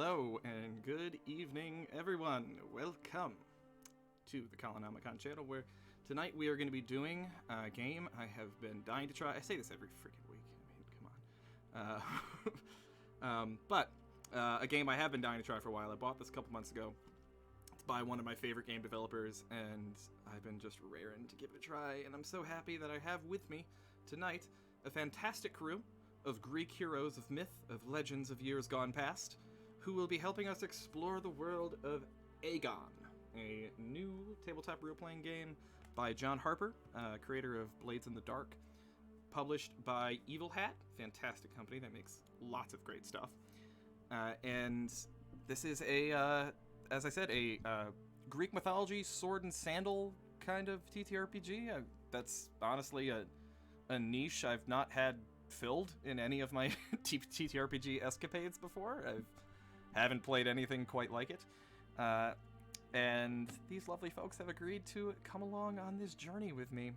Hello and good evening, everyone. Welcome to the Colonomicon channel, where tonight we are going to be doing a game I have been dying to try. I say this every freaking week. I mean, come on. But a game I have been dying to try for a while. I bought this a couple months ago. It's by one of my favorite game developers, and I've been just raring to give it a try. And I'm so happy that I have with me tonight a fantastic crew of Greek heroes of myth, of legends of years gone past, who will be helping us explore the world of Agon, a new tabletop role-playing game by John Harper, creator of Blades in the Dark, published by Evil Hat, fantastic company that makes lots of great stuff. And this is as I said, a Greek mythology sword and sandal kind of TTRPG. That's honestly a niche I've not had filled in any of my TTRPG escapades before. I haven't played anything quite like it. And these lovely folks have agreed to come along on this journey with me.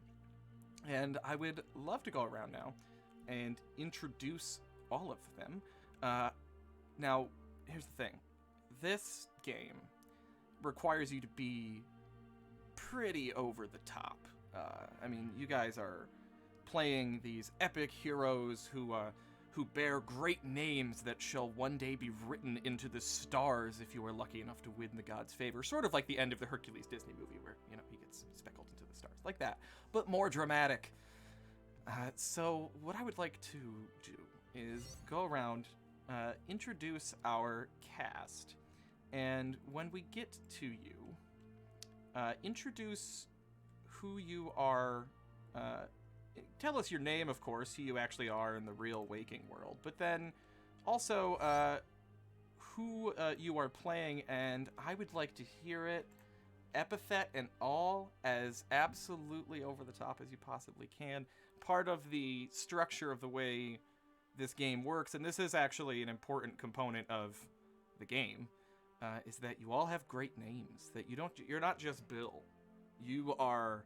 And I would love to go around now and introduce all of them. Now, here's the thing. This game requires you to be pretty over the top. I mean, you guys are playing these epic heroes who bear great names that shall one day be written into the stars if you are lucky enough to win the god's favor. Sort of like the end of the Hercules Disney movie where, you know, he gets speckled into the stars. Like that, but more dramatic. So what I would like to do is go around, introduce our cast, and when we get to you, introduce who you are. Tell us your name, of course, who you actually are in the real waking world, but then also who you are playing, and I would like to hear it, epithet and all, as absolutely over the top as you possibly can. Part of the structure of the way this game works, and this is actually an important component of the game, is that you all have great names. That you're not just Bill. You are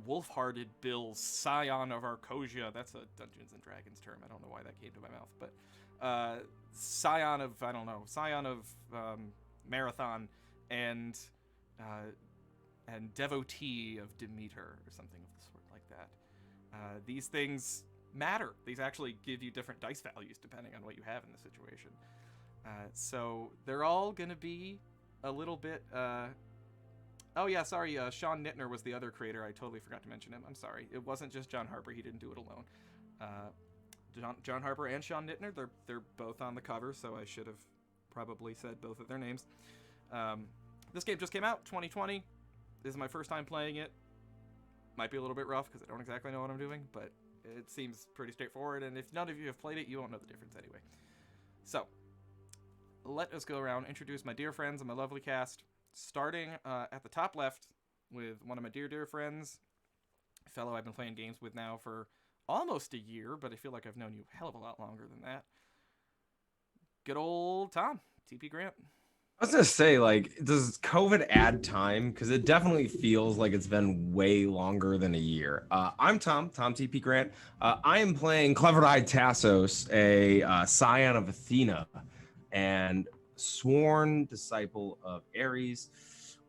Wolf-Hearted Bill, Scion of Arcosia. That's a Dungeons and Dragons term. I don't know why that came to my mouth, but Scion of Marathon, and Devotee of Demeter, or something of the sort like that. These things matter. These actually give you different dice values depending on what you have in the situation. So they're all gonna be a little bit. Oh yeah, sorry, Sean Nittner was the other creator. I totally forgot to mention him. I'm sorry. It wasn't just John Harper. He didn't do it alone. John Harper and Sean Nittner, they're both on the cover, so I should have probably said both of their names. This game just came out, 2020. This is my first time playing it. Might be a little bit rough because I don't exactly know what I'm doing, but it seems pretty straightforward, and if none of you have played it, you won't know the difference anyway. So, let us go around, introduce my dear friends and my lovely cast. Starting at the top left with one of my dear friends, a fellow I've been playing games with now for almost a year, but I feel like I've known you a hell of a lot longer than that. Good old Tom, TP Grant. I was gonna say, like, does COVID add time? Because it definitely feels like it's been way longer than a year. I'm Tom TP Grant. I am playing Clever-Eyed Tassos, a scion of Athena, and sworn disciple of Ares,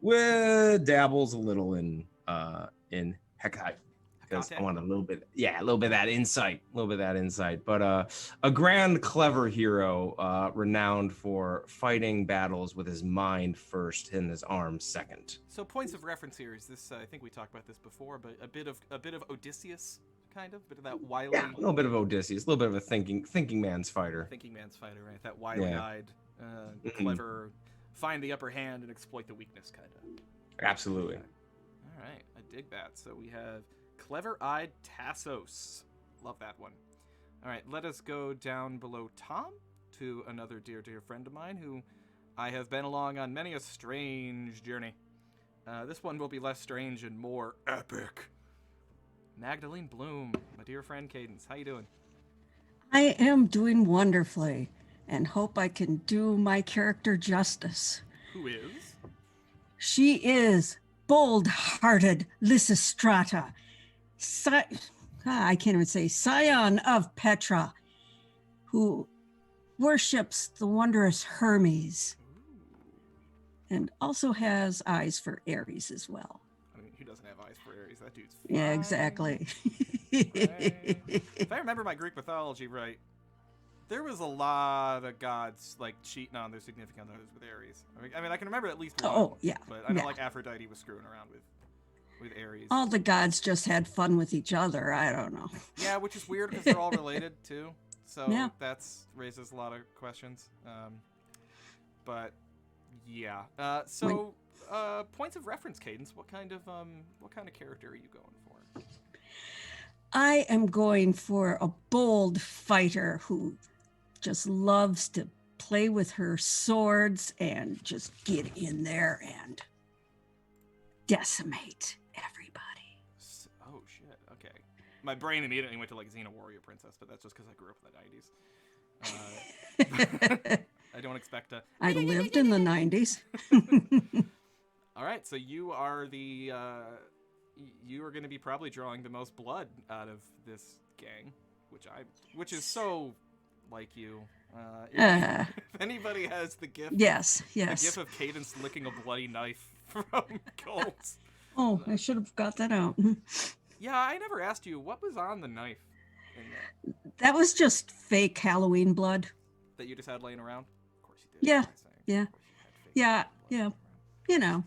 with dabbles a little in Hecate, because I want a little bit of that insight, but a grand, clever hero, renowned for fighting battles with his mind first and his arms second. So points of reference here is this. I think we talked about this before, but a bit of Odysseus, kind of, bit of that wily. Yeah, a little bit of Odysseus, a little bit of a thinking man's fighter. Right? That wily-eyed. Clever, find the upper hand and exploit the weakness, kind of. Absolutely. Okay. All right, I dig that. So we have Clever-Eyed Tassos. Love that one. All right, let us go down below Tom to another dear friend of mine who I have been along on many a strange journey. This one will be less strange and more epic. Magdalene Bloom, my dear friend Cadence. How you doing? I am doing wonderfully, and hope I can do my character justice. Who is? She is bold-hearted Lysistrata, I can't even say, scion of Petra, who worships the wondrous Hermes and also has eyes for Aries as well. I mean, who doesn't have eyes for Aries? That dude's fine. Yeah, exactly. Right. If I remember my Greek mythology right, there was a lot of gods like cheating on their significant others with Aries. I mean, I can remember at least one. Oh, yeah. But I know Yeah. like Aphrodite was screwing around with Aries. All the gods just had fun with each other. I don't know. Yeah, which is weird because they're all related too. So Yeah. that's raises a lot of questions. But yeah. Points of reference, Cadence. What kind of character are you going for? I am going for a bold fighter who just loves to play with her swords and just get in there and decimate everybody. Oh shit. Okay. My brain immediately went to like Xena Warrior Princess, but that's just because I grew up in the 90s. I don't expect to. I lived in the 90s. All right, so you are you are going to be probably drawing the most blood out of this gang, which is so like you. If anybody has the gift, yes. the gift of Cadence licking a bloody knife from Colts. Oh, I should have got that out. Yeah, I never asked you what was on the knife in that That was just fake Halloween blood. that you just had laying around. Of course you did. Yeah, what am I saying? yeah. Of course you had fake Yeah, blood yeah. laying around. You know,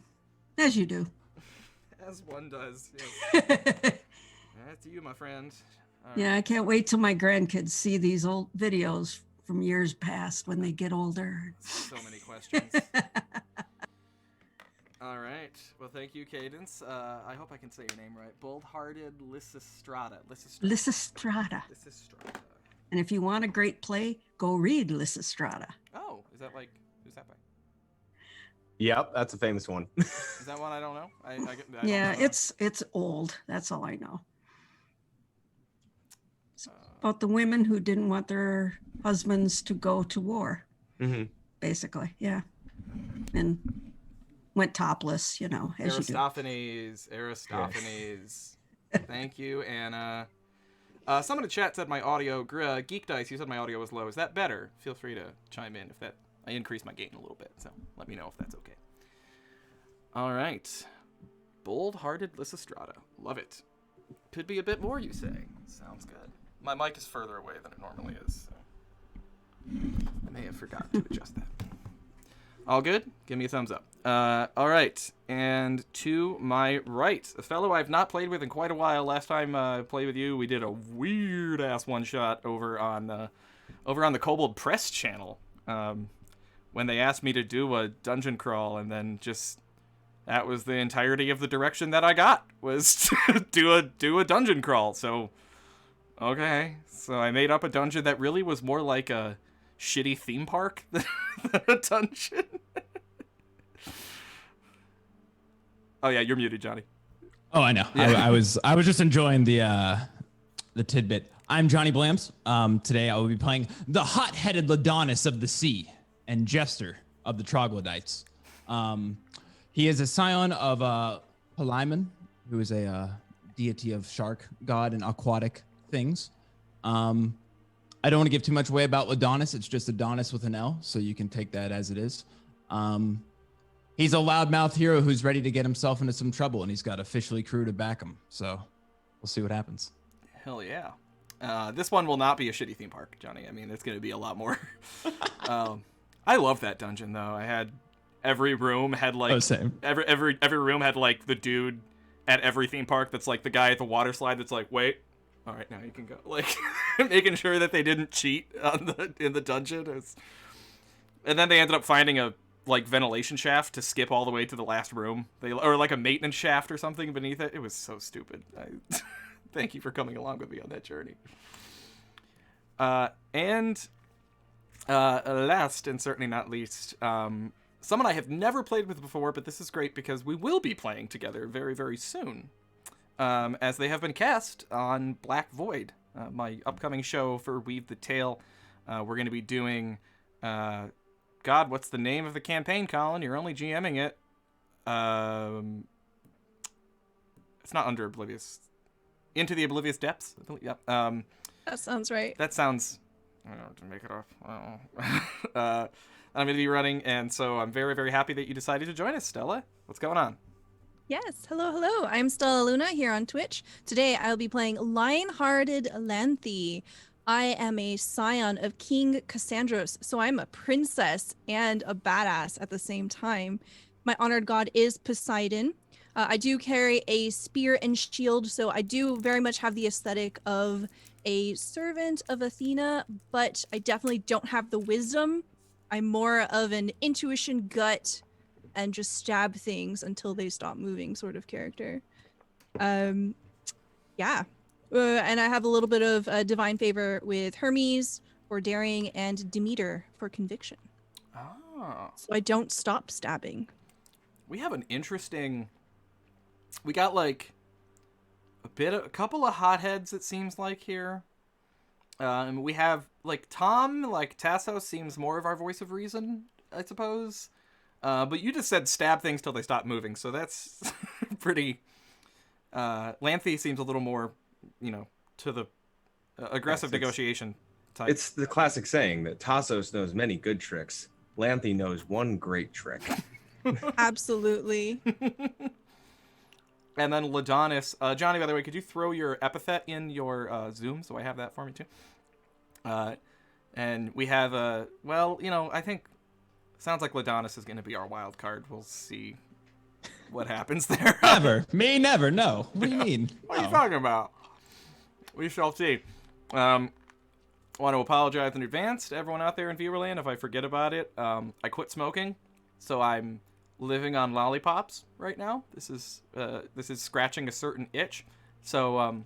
as you do. As one does. Yes. That's you, my friend. All Yeah, right. I can't wait till my grandkids see these old videos from years past when they get older. So many questions. All right. Well, thank you, Cadence. I hope I can say your name right. Bold-hearted Lysistrata. Lysistrata. Lysistrata. And if you want a great play, go read Lysistrata. Oh, is that like who's that by? Yep, that's a famous one. Is that one I don't know? I don't Yeah, know. it's old. That's all I know. It's about the women who didn't want their husbands to go to war, basically. Yeah. And went topless, you know, as you do. Aristophanes. Thank you, Anna. Someone in the chat said my audio, Geek Dice, you said my audio was low. Is that better? Feel free to chime in if that, I increased my gain a little bit, so let me know if that's okay. All right. Bold-hearted Lysistrata. Love it. Could be a bit more, you say. Sounds good. My mic is further away than it normally is, so I may have forgotten to adjust that. All good? Give me a thumbs up. All right. And to my right, a fellow I've not played with in quite a while. Last time I played with you, we did a weird-ass one-shot over on the Kobold Press channel when they asked me to do a dungeon crawl, and then just that was the entirety of the direction that I got, was to do a dungeon crawl. So, okay. So I made up a dungeon that really was more like a shitty theme park than a dungeon. Oh yeah, you're muted, Johnny. Oh, I know. Yeah. I was just enjoying the tidbit. I'm Johnny Blams. Today I will be playing the hot-headed Ladonis of the sea and jester of the troglodytes. He is a scion of Palimon, who is a deity of shark god and aquatic things. I don't want to give too much away about Ladonis. It's just Adonis with an L, so you can take that as it is. He's a loudmouth hero who's ready to get himself into some trouble, and he's got a officially crew to back him. So we'll see what happens. Hell yeah. This one will not be a shitty theme park, Johnny. I mean, it's going to be a lot more. I love that dungeon, though. I had every room had like same. Every room had like the dude at every theme park that's like the guy at the water slide that's like, wait, all right, now you can go. Like making sure that they didn't cheat in the dungeon. And then they ended up finding a like ventilation shaft to skip all the way to the last room. Or like a maintenance shaft or something beneath it. It was so stupid. Thank you for coming along with me on that journey. And last and certainly not least, someone I have never played with before, but this is great because we will be playing together very, very soon. As they have been cast on Black Void, my upcoming show for Weave the Tale. We're going to be doing, God, what's the name of the campaign, Colin? You're only GMing it. It's not Under Oblivious. Into the Oblivious Depths? Yep. That sounds right. That sounds I don't know, to make it up. I don't know. I'm going to be running, and so I'm very, very happy that you decided to join us, Stella. What's going on? Yes, hello. I'm Stella Luna here on Twitch. Today I'll be playing Lion-Hearted Lanthe. I am a scion of King Cassandros, so I'm a princess and a badass at the same time. My honored god is Poseidon. I do carry a spear and shield, so I do very much have the aesthetic of a servant of Athena, but I definitely don't have the wisdom. I'm more of an intuition, gut, and just stab things until they stop moving sort of character. Yeah. And I have a little bit of divine favor with Hermes for daring and Demeter for conviction. Oh. So I don't stop stabbing. We have an interesting... We got, like, a couple of hotheads, it seems like, here. And we have, like, Tom, like, Tassos seems more of our voice of reason, I suppose. But you just said stab things till they stop moving, so that's pretty... Lanthe seems a little more, to the aggressive negotiation type. It's the classic saying that Tassos knows many good tricks. Lanthe knows one great trick. Absolutely. And then Ladonis. Johnny, by the way, could you throw your epithet in your Zoom so I have that for me too? And we have I think sounds like Ladonis is going to be our wild card. We'll see what happens there. Never. Me never. No. What do you mean? What are you talking about? We shall see. Want to apologize in advance to everyone out there in Viewerland if I forget about it. I quit smoking, so I'm living on lollipops right now. This is scratching a certain itch. So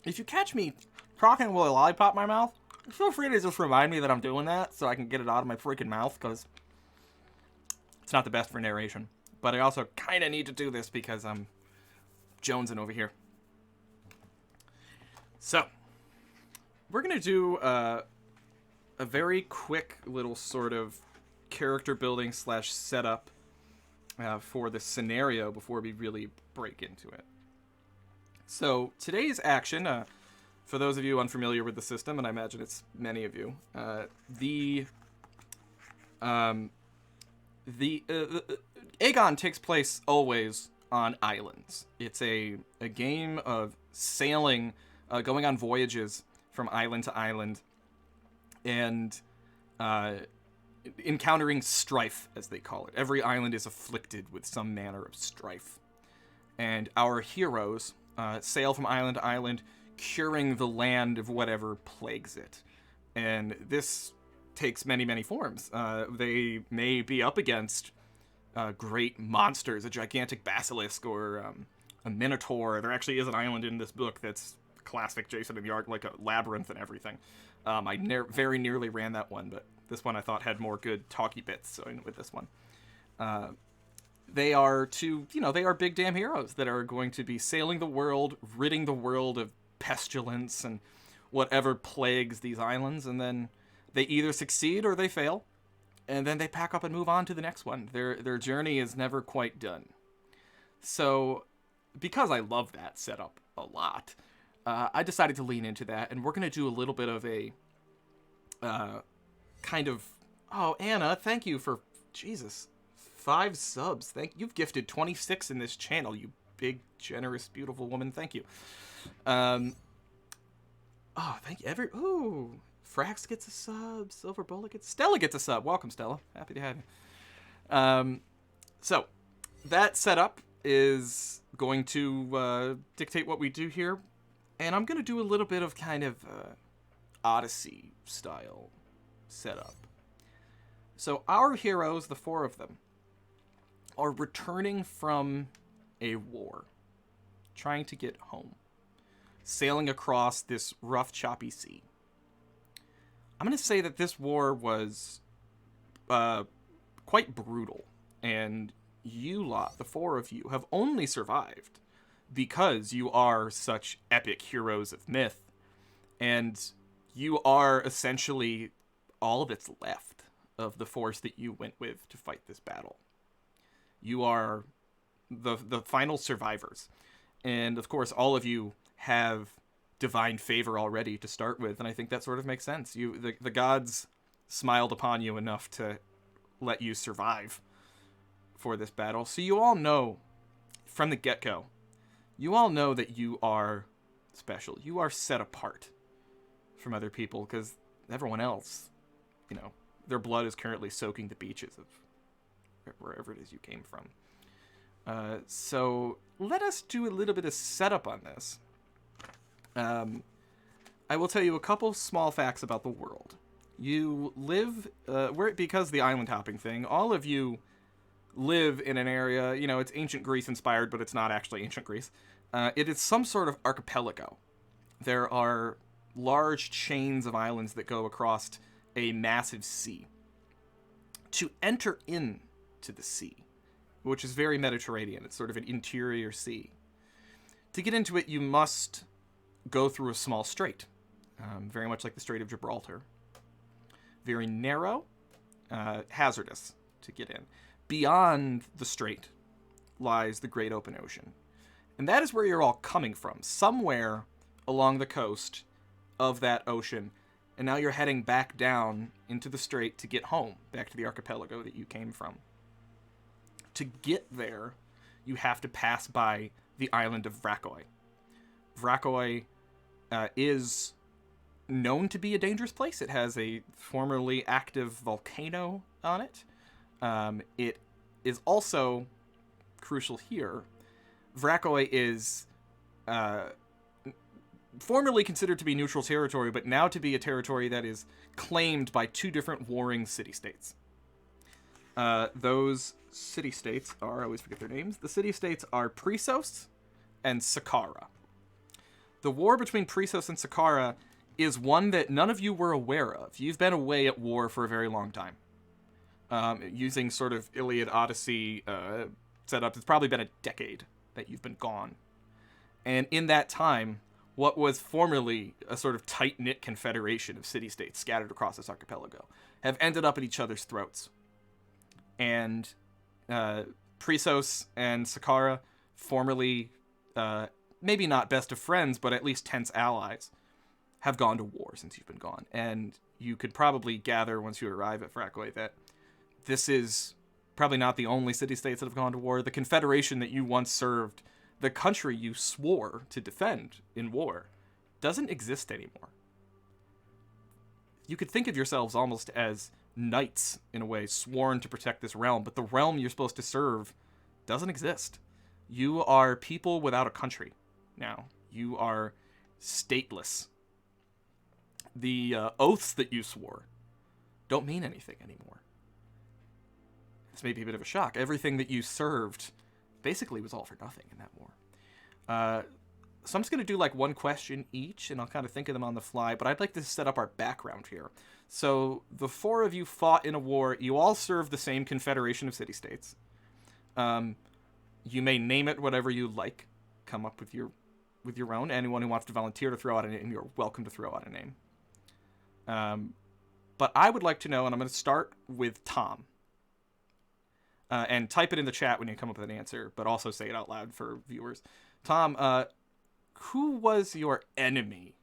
if you catch me talking with a lollipop in my mouth, feel free to just remind me that I'm doing that so I can get it out of my freaking mouth, because it's not the best for narration. But I also kind of need to do this because I'm jonesing over here. So we're going to do a very quick little sort of character building / setup for the scenario before we really break into it. So today's action, for those of you unfamiliar with the system, and I imagine it's many of you, Agon takes place always on islands. It's a game of sailing, going on voyages from island to island, and encountering strife, as they call it. Every island is afflicted with some manner of strife. And our heroes sail from island to island, curing the land of whatever plagues it. And this takes many, many forms. They may be up against great monsters, a gigantic basilisk or a minotaur. There actually is an island in this book that's classic Jason and the Ark, like a labyrinth and everything. I very nearly ran that one, but this one I thought had more good talky bits, so I went with this one. They are big damn heroes that are going to be sailing the world, ridding the world of pestilence and whatever plagues these islands, and then they either succeed or they fail, and then they pack up and move on to the next one. Their journey is never quite done. So, because I love that setup a lot, I decided to lean into that, and we're going to do a little bit of a Oh, Anna, thank you for, Jesus, 5 subs. You've gifted 26 in this channel, you big, generous, beautiful woman. Thank you. Thank you. Frax gets a sub. Silver Bullet gets... Stella gets a sub. Welcome, Stella. Happy to have you. So, that setup is going to dictate what we do here. And I'm going to do a little bit of kind of Odyssey-style setup. So, our heroes, the 4 of them, are returning from a war, trying to get home, sailing across this rough, choppy sea. I'm going to say that this war was quite brutal, and you lot, the 4 of you, have only survived because you are such epic heroes of myth, and you are essentially all that's left of the force that you went with to fight this battle. You are the final survivors, and of course all of you have divine favor already to start with, and I think that sort of makes sense. The gods smiled upon you enough to let you survive for this battle. So you all know from the get-go, you all know that you are special. You are set apart from other people because everyone else, their blood is currently soaking the beaches of wherever it is you came from. So let us do a little bit of setup on this. I will tell you a couple small facts about the world. You live, because the island hopping thing, all of you live in an area, it's ancient Greece inspired, but it's not actually ancient Greece. It is some sort of archipelago. There are large chains of islands that go across a massive sea. To enter into the sea, which is very Mediterranean, it's sort of an interior sea. To get into it, you must go through a small strait, very much like the Strait of Gibraltar. Very narrow, hazardous to get in. Beyond the strait lies the great open ocean. And that is where you're all coming from, somewhere along the coast of that ocean. And now you're heading back down into the strait to get home, back to the archipelago that you came from. To get there, you have to pass by the island of Vrakoi. Vrakoi is known to be a dangerous place. It has a formerly active volcano on it. It is also crucial here. Vrakoi is formerly considered to be neutral territory, but now to be a territory that is claimed by two different warring city-states. Those city-states are, I always forget their names, the city-states are Prisos and Saqqara. The war between Prisos and Saqqara is one that none of you were aware of. You've been away at war for a very long time. Using sort of Iliad Odyssey setup, it's probably been a decade that you've been gone. And in that time, what was formerly a sort of tight-knit confederation of city-states scattered across this archipelago have ended up at each other's throats. And Prisos and Saqqara, formerly maybe not best of friends, but at least tense allies, have gone to war since you've been gone. And you could probably gather once you arrive at Vrakoi that this is probably not the only city-states that have gone to war. The confederation that you once served, the country you swore to defend in war, doesn't exist anymore. You could think of yourselves almost as knights, in a way, sworn to protect this realm, but the realm you're supposed to serve doesn't exist. You are people without a country now. You are stateless. The oaths that you swore don't mean anything anymore. This may be a bit of a shock. Everything that you served basically was all for nothing in that war. So I'm just going to do like one question each, and I'll kind of think of them on the fly, but I'd like to set up our background here. So the four of you fought in a war. You all served the same confederation of city-states. You may name it whatever you like. Come up with your own. Anyone who wants to volunteer to throw out a name, you're welcome to throw out a name. But I would like to know, and I'm going to start with Tom. And type it in the chat when you come up with an answer, but also say it out loud for viewers. Tom, who was your enemy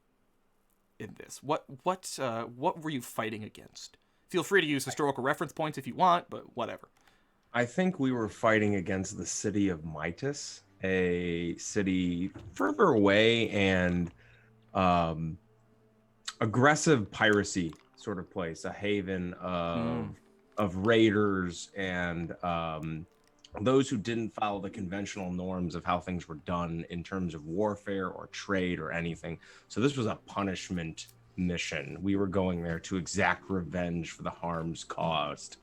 in this? What were you fighting against? Feel free to use historical reference points if you want, but whatever. I think we were fighting against the city of Mitis, a city further away and aggressive piracy sort of place, a haven of raiders and those who didn't follow the conventional norms of how things were done in terms of warfare or trade or anything. So this was a punishment mission. We were going there to exact revenge for the harms caused.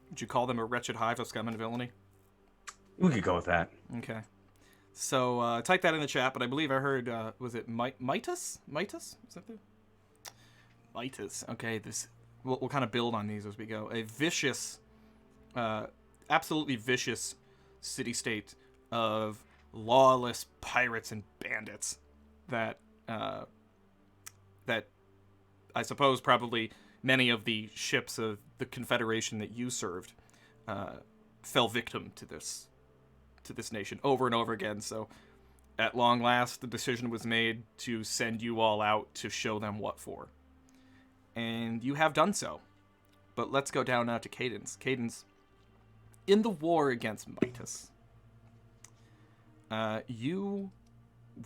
Would you call them a wretched hive of scum and villainy? We could go with that. Okay. So type that in the chat, but I believe I heard, was it Mitis? Mitis? Is that the... Mitis. Okay, we'll kind of build on these as we go. A vicious, absolutely vicious city-state of lawless pirates and bandits that I suppose probably many of the ships of the Confederation that you served fell victim to this nation over and over again. So at long last, the decision was made to send you all out to show them what for. And you have done so. But let's go down now to Cadence. Cadence, in the war against Midas, you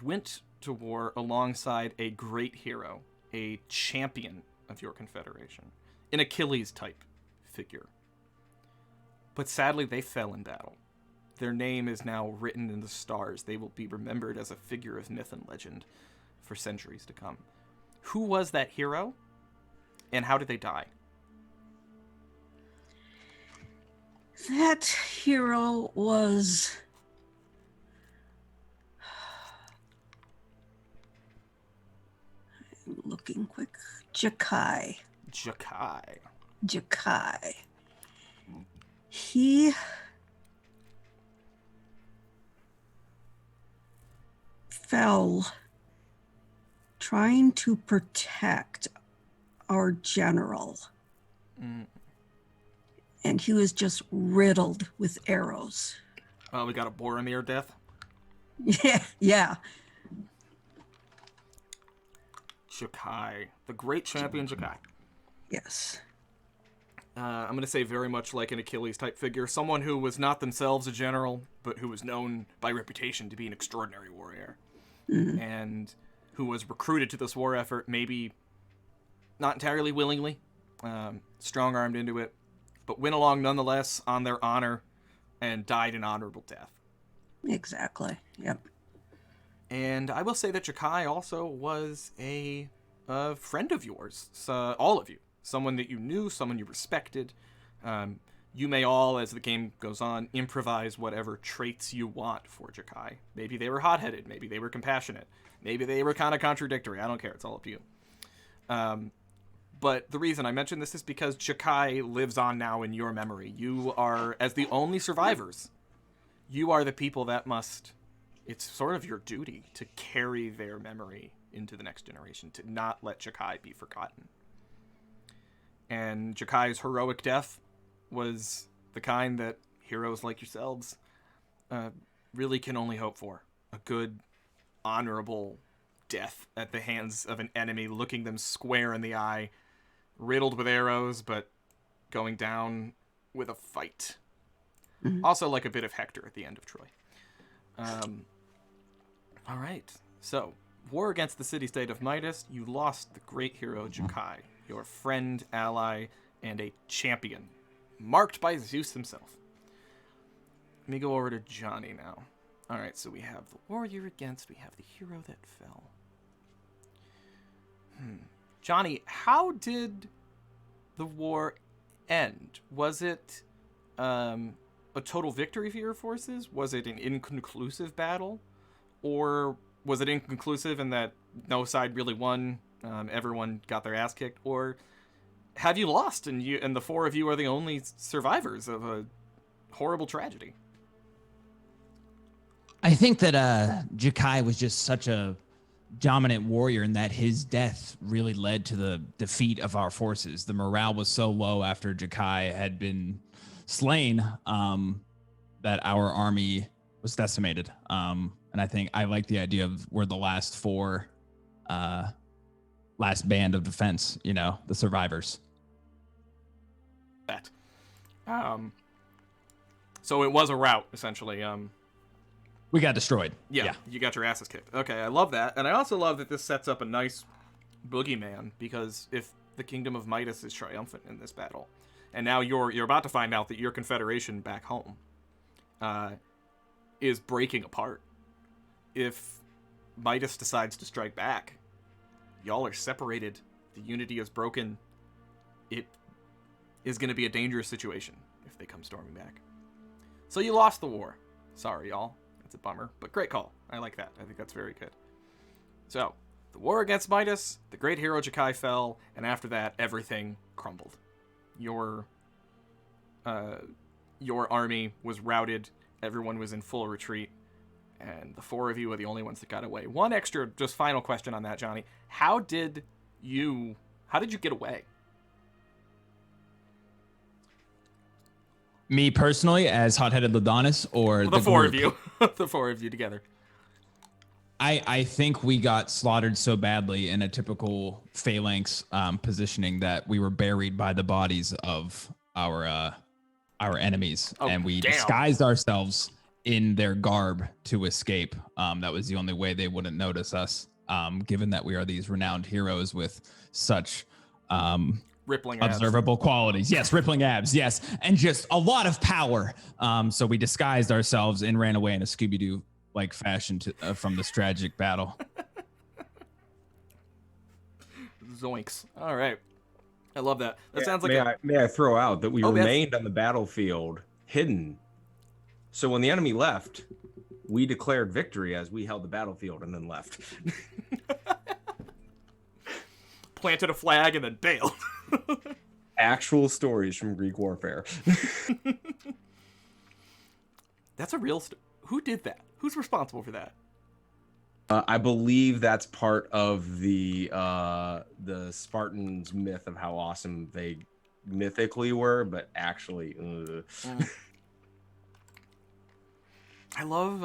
went to war alongside a great hero, a champion of your confederation, an Achilles-type figure. But sadly, they fell in battle. Their name is now written in the stars. They will be remembered as a figure of myth and legend for centuries to come. Who was that hero, and how did they die? That hero was... I'm looking quick. Jakai. Jakai. He fell trying to protect our general. And he was just riddled with arrows. Oh, we got a Boromir death? Yeah. Jakai. The great champion Jakai. Yes. I'm going to say very much like an Achilles-type figure. Someone who was not themselves a general, but who was known by reputation to be an extraordinary warrior. Mm-hmm. And who was recruited to this war effort, maybe not entirely willingly, strong-armed into it, but went along nonetheless on their honor and died an honorable death. Exactly. Yep. And I will say that Jakai also was a friend of yours, so all of you. Someone that you knew, someone you respected. You may all, as the game goes on, improvise whatever traits you want for Jakai. Maybe they were hot-headed, maybe they were compassionate, maybe they were kind of contradictory. I don't care, it's all up to you. But the reason I mention this is because Jakai lives on now in your memory. You are, as the only survivors, you are the people that must... It's sort of your duty to carry their memory into the next generation, to not let Jakai be forgotten. And Jakai's heroic death was the kind that heroes like yourselves really can only hope for. A good, honorable death at the hands of an enemy, looking them square in the eye, riddled with arrows, but going down with a fight. Mm-hmm. Also like a bit of Hector at the end of Troy. All right. So, war against the city-state of Midas, you lost the great hero Jakai, your friend, ally, and a champion, marked by Zeus himself. Let me go over to Johnny now. All right, so we have the warrior against, we have the hero that fell. Johnny, how did the war end? Was it a total victory for your forces? Was it an inconclusive battle? Or was it inconclusive in that no side really won, everyone got their ass kicked? Or have you lost and the four of you are the only survivors of a horrible tragedy? I think that Jakai was just such a dominant warrior and that his death really led to the defeat of our forces. The morale was so low after Jakai had been slain that our army was decimated. And I think I like the idea of we're the last four, last band of defense, the survivors. That. So it was a rout, essentially. We got destroyed. Yeah, you got your asses kicked. Okay, I love that. And I also love that this sets up a nice boogeyman, because if the kingdom of Midas is triumphant in this battle, and now you're about to find out that your confederation back home is breaking apart. If Midas decides to strike back, y'all are separated, the unity is broken, it is going to be a dangerous situation if they come storming back. So you lost the war. Sorry, y'all. It's a bummer, but great call. I like that. I think that's very good. So, the war against Midas, the great hero Jakai fell, and after that, everything crumbled. Your army was routed, everyone was in full retreat, and the four of you are the only ones that got away. One extra, just final question on that, Johnny. How did you get away? Me personally, as hot-headed Ladonis, or the four group? of you? The four of you together. I think we got slaughtered so badly in a typical phalanx positioning that we were buried by the bodies of our enemies, and we disguised ourselves in their garb to escape. That was the only way they wouldn't notice us, given that we are these renowned heroes with such rippling abs. Observable qualities. Yes, rippling abs. Yes, and just a lot of power. So we disguised ourselves and ran away in a Scooby-Doo like fashion from this tragic battle. Zoinks! All right, I love that. That sounds like. May I throw out that we remained on the battlefield hidden. So when the enemy left, we declared victory as we held the battlefield and then left. Planted a flag and then bailed. Actual stories from Greek warfare. That's a real who did that? Who's responsible for that? I believe that's part of the Spartans' myth of how awesome they mythically were, but actually. I love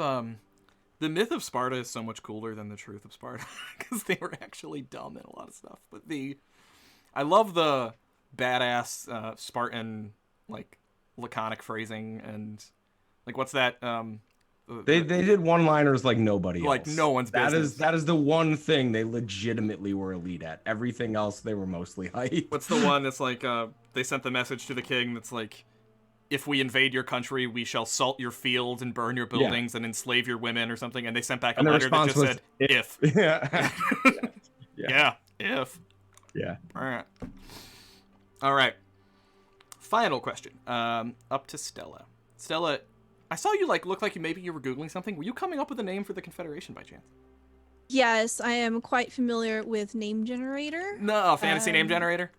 the myth of Sparta is so much cooler than the truth of Sparta because they were actually dumb in a lot of stuff. But I love the badass Spartan like laconic phrasing and like what's that? They did one-liners like nobody else. Like no one's business. That is the one thing they legitimately were elite at. Everything else they were mostly hype. What's the one that's like they sent the message to the king that's like, if we invade your country, we shall salt your fields and burn your buildings and enslave your women or something. And they sent back a letter that just said, if. Yeah. Yeah, if. Yeah. All right. Final question. Up to Stella. Stella, I saw you look like maybe you were Googling something. Were you coming up with a name for the Confederation by chance? Yes, I am quite familiar with Name Generator. No, fantasy name generator?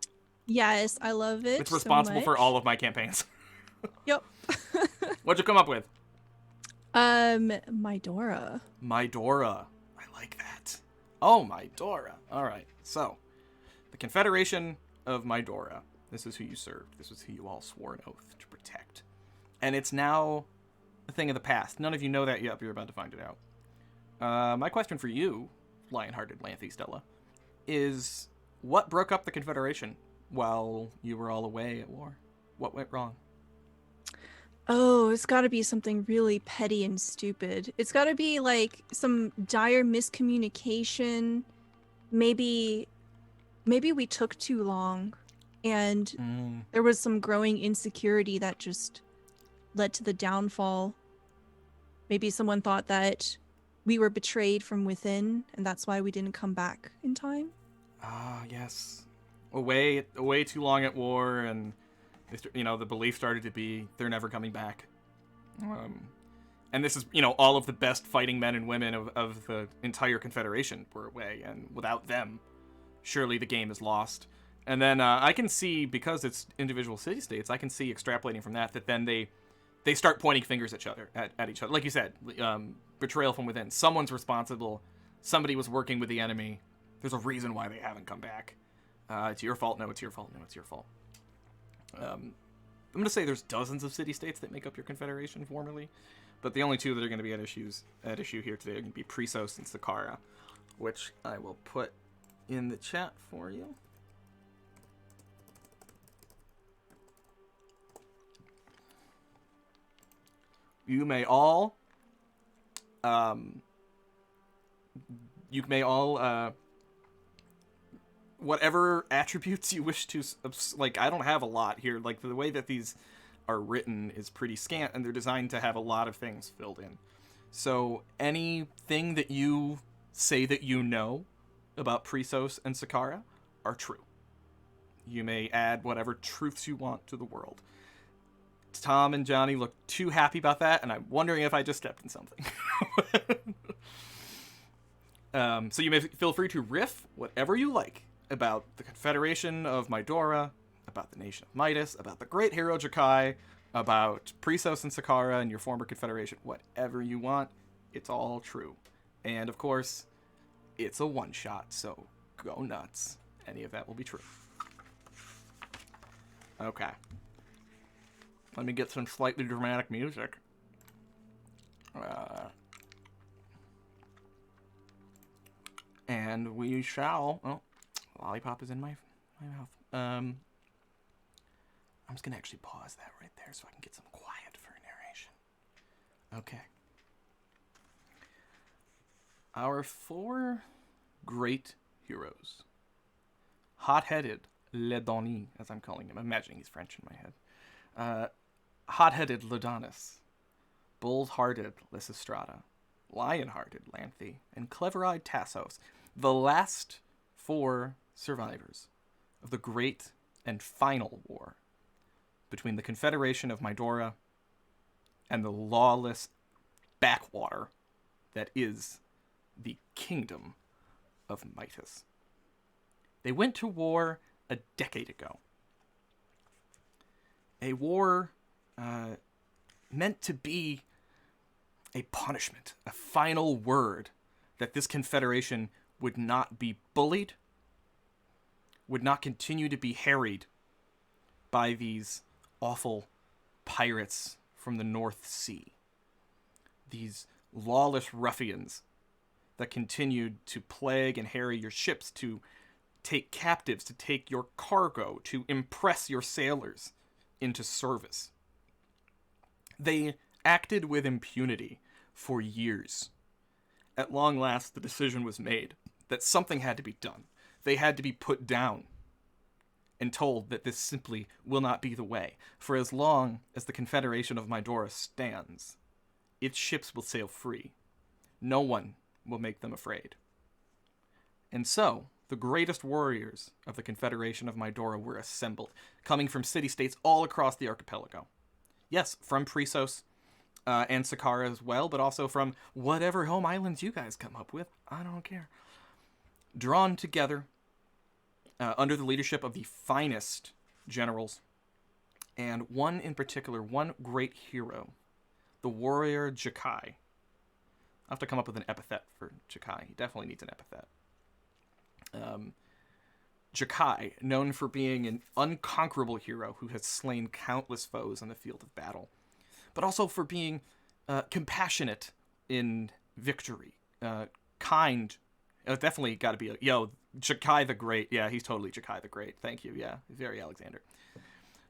Yes, I love it. It's responsible for all of my campaigns. Yep. What'd you come up with? Mydora. Mydora. I like that. Oh, Mydora. All right. So, the Confederation of Mydora. This is who you served. This is who you all swore an oath to protect. And it's now a thing of the past. None of you know that yet, but you're about to find it out. My question for you, lion-hearted Lanthy Stella, is what broke up the Confederation while you were all away at war? What went wrong? Oh, it's got to be something really petty and stupid. It's got to be like some dire miscommunication. Maybe we took too long and there was some growing insecurity that just led to the downfall. Maybe someone thought that we were betrayed from within and that's why we didn't come back in time. Ah, yes. Away too long at war, and the belief started to be they're never coming back. And this is, all of the best fighting men and women of the entire Confederation were away, and without them, surely the game is lost. And then I can see, because it's individual city-states, I can see extrapolating from that then they start pointing fingers at each other. Like you said, betrayal from within. Someone's responsible. Somebody was working with the enemy. There's a reason why they haven't come back. It's your fault. No, it's your fault. No, it's your fault. I'm going to say there's dozens of city-states that make up your confederation formally, but the only two that are going to be at issue here today are going to be Prisos and Saqqara, which I will put in the chat for you. You may all whatever attributes you wish to, I don't have a lot here. Like, the way that these are written is pretty scant, and they're designed to have a lot of things filled in. So anything that you say that you know about Prisos and Saqqara are true. You may add whatever truths you want to the world. Tom and Johnny look too happy about that, and I'm wondering if I just stepped in something. So you may feel free to riff whatever you like about the Confederation of Mydora, about the Nation of Midas, about the Great Hero Jakai, about Prisos and Saqqara and your former Confederation. Whatever you want, it's all true. And of course, it's a one-shot, so go nuts. Any of that will be true. Okay. Let me get some slightly dramatic music. And we shall... Oh, lollipop is in my mouth. I'm just going to actually pause that right there so I can get some quiet for narration. Okay. Our 4 great heroes. Hot-headed Ledoni, as I'm calling him. I'm imagining he's French in my head. Hot-headed Lodanis. Bold-hearted Lysistrata. Lion-hearted Lanthe. And clever-eyed Tassos. The last 4 survivors of the great and final war between the Confederation of Mydora and the lawless backwater that is the Kingdom of Midas. They went to war a decade ago. A war meant to be a punishment, a final word that this confederation would not be bullied, would not continue to be harried by these awful pirates from the North Sea. These lawless ruffians that continued to plague and harry your ships, to take captives, to take your cargo, to impress your sailors into service. They acted with impunity for years. At long last, the decision was made that something had to be done. They had to be put down and told that this simply will not be the way. For as long as the Confederation of Mydora stands, its ships will sail free. No one will make them afraid. And so, the greatest warriors of the Confederation of Mydora were assembled, coming from city-states all across the archipelago. Yes, from Prisos and Sakara as well, but also from whatever home islands you guys come up with. I don't care. Drawn together under the leadership of the finest generals, and one in particular, one great hero, the warrior Jakai. I'll have to come up with an epithet for Jakai. He definitely needs an epithet. Jakai, known for being an unconquerable hero who has slain countless foes on the field of battle, but also for being compassionate in victory, kind. Definitely got to be Jakai the Great. Yeah, he's totally Jakai the Great. Thank you. Yeah, very Alexander.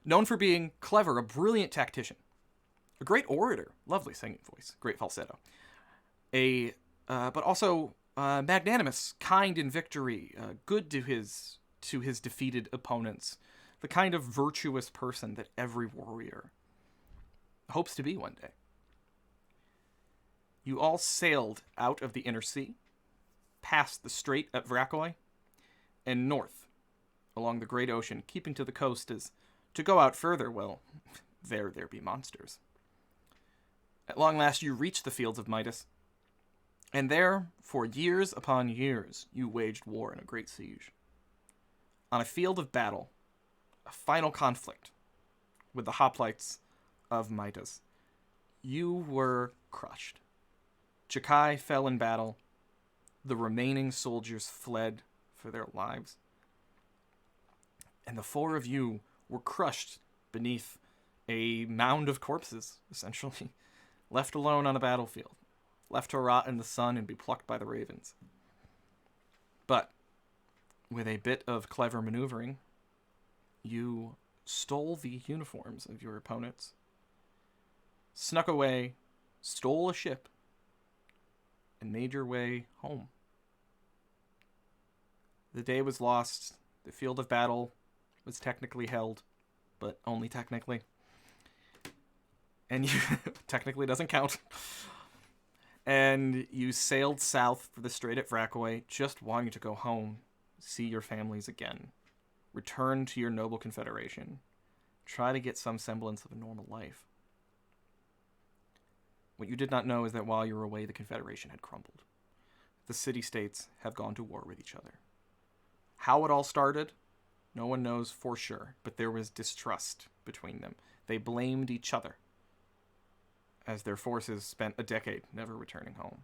Known for being clever, a brilliant tactician, a great orator, lovely singing voice, great falsetto, but also magnanimous, kind in victory, good to his defeated opponents, the kind of virtuous person that every warrior hopes to be one day. You all sailed out of the inner sea, past the strait at Vrakoi, and north along the great ocean, keeping to the coast, as to go out further, well, there be monsters. At long last you reached the fields of Midas, and there, for years upon years, you waged war in a great siege. On a field of battle, a final conflict with the hoplites of Midas, you were crushed. Jakai fell in battle. The remaining soldiers fled for their lives. And the 4 of you were crushed beneath a mound of corpses, essentially, left alone on a battlefield, left to rot in the sun and be plucked by the ravens. But with a bit of clever maneuvering, you stole the uniforms of your opponents, snuck away, stole a ship, and made your way home. The day was lost. The field of battle was technically held, but only technically. And you technically doesn't count. And you sailed south for the strait at Vrakoi, just wanting to go home, see your families again, return to your noble confederation, try to get some semblance of a normal life. What you did not know is that while you were away, the confederation had crumbled. The city-states have gone to war with each other. How it all started, no one knows for sure, but there was distrust between them. They blamed each other, as their forces spent a decade never returning home.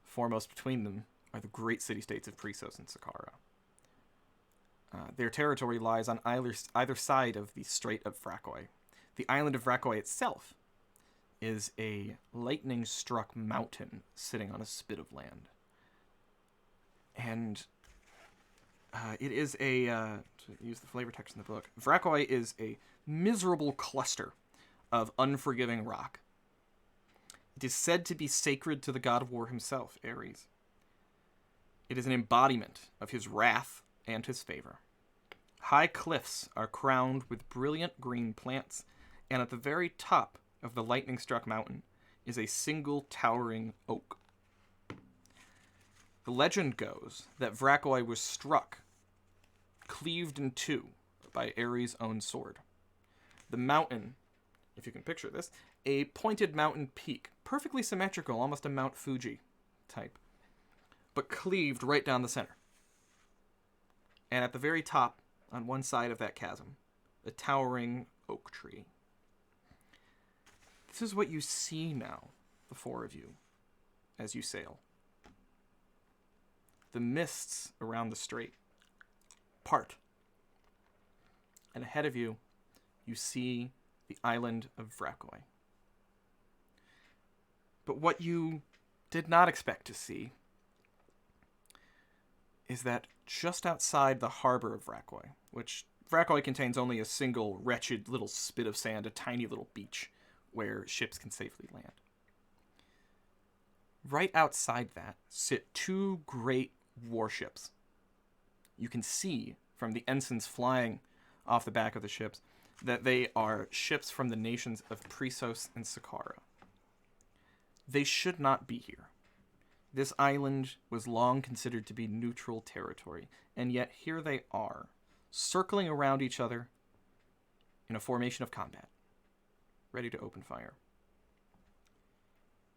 Foremost between them are the great city-states of Prisos and Sakara. Their territory lies on either side of the Strait of Vrakoi. The island of Vrakoi itself is a lightning-struck mountain sitting on a spit of land. And it is to use the flavor text in the book, Vrakoi is a miserable cluster of unforgiving rock. It is said to be sacred to the god of war himself, Ares. It is an embodiment of his wrath and his favor. High cliffs are crowned with brilliant green plants, and at the very top of the lightning-struck mountain is a single towering oak. The legend goes that Vrakoi was struck, cleaved in two, by Ares' own sword. The mountain, if you can picture this, a pointed mountain peak, perfectly symmetrical, almost a Mount Fuji type, but cleaved right down the center. And at the very top, on one side of that chasm, a towering oak tree. This is what you see now, the four of you, as you sail. The mists around the strait part. And ahead of you, you see the island of Vrakoi. But what you did not expect to see is that just outside the harbor of Vrakoi, which Vrakoi contains only a single wretched little spit of sand, a tiny little beach where ships can safely land. Right outside that sit two great warships. You can see from the ensigns flying off the back of the ships that they are ships from the nations of Prisos and Saqqara. They should not be here. This island was long considered to be neutral territory, and yet here they are, circling around each other in a formation of combat, ready to open fire.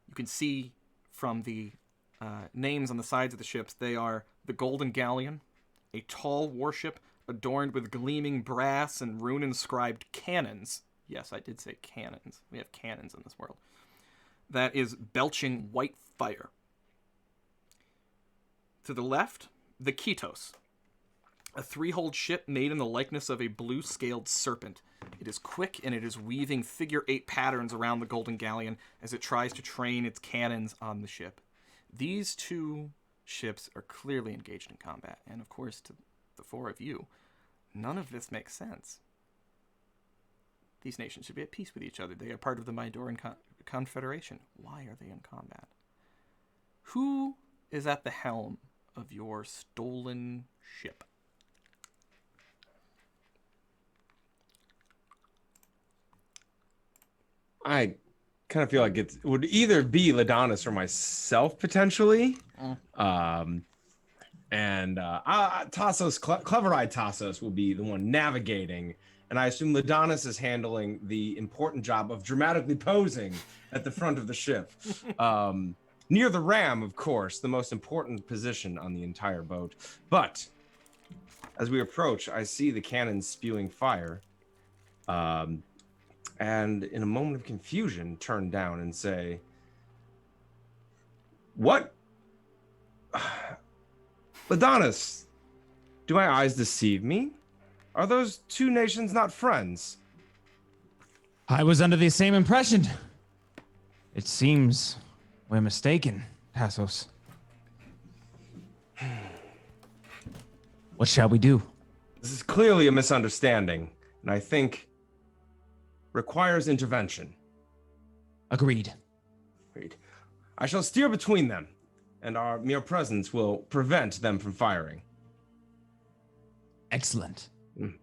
You can see from the names on the sides of the ships, they are the Golden Galleon, a tall warship adorned with gleaming brass and rune-inscribed cannons. Yes, I did say cannons. We have cannons in this world. That is belching white fire. To the left, the Kitos, a three-hulled ship made in the likeness of a blue-scaled serpent. It is quick, and it is weaving figure-8 patterns around the Golden Galleon as it tries to train its cannons on the ship. These two ships are clearly engaged in combat, and of course, to the four of you, none of this makes sense. These nations should be at peace with each other. They are part of the Mydoran Confederation. Why are they in combat? Who is at the helm of your stolen ship? I kind of feel like it would either be Ladonis or myself, potentially. Tassos, clever-eyed Tassos will be the one navigating, and I assume Ladonis is handling the important job of dramatically posing at the front of the ship. Near the ram, of course, the most important position on the entire boat. But as we approach, I see the cannons spewing fire. And in a moment of confusion, turn down and say, "What? Ladonis, do my eyes deceive me? Are those two nations not friends?" I was under the same impression. It seems we're mistaken, Tassos. What shall we do? This is clearly a misunderstanding, and I think requires intervention. Agreed. I shall steer between them, and our mere presence will prevent them from firing. Excellent. I'm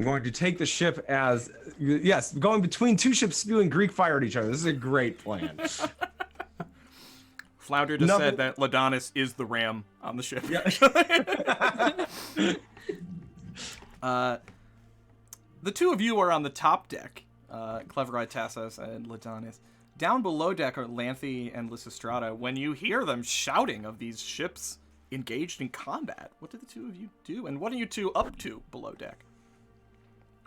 going to take the ship as, yes, going between two ships spewing Greek fire at each other. This is a great plan. Flounder just said that Ladonis is the ram on the ship. Yeah. The two of you are on the top deck, Clever-eyed Tassos and Ladonis. Down below deck are Lanthe and Lysistrata. When you hear them shouting of these ships engaged in combat, what do the two of you do? And what are you two up to below deck?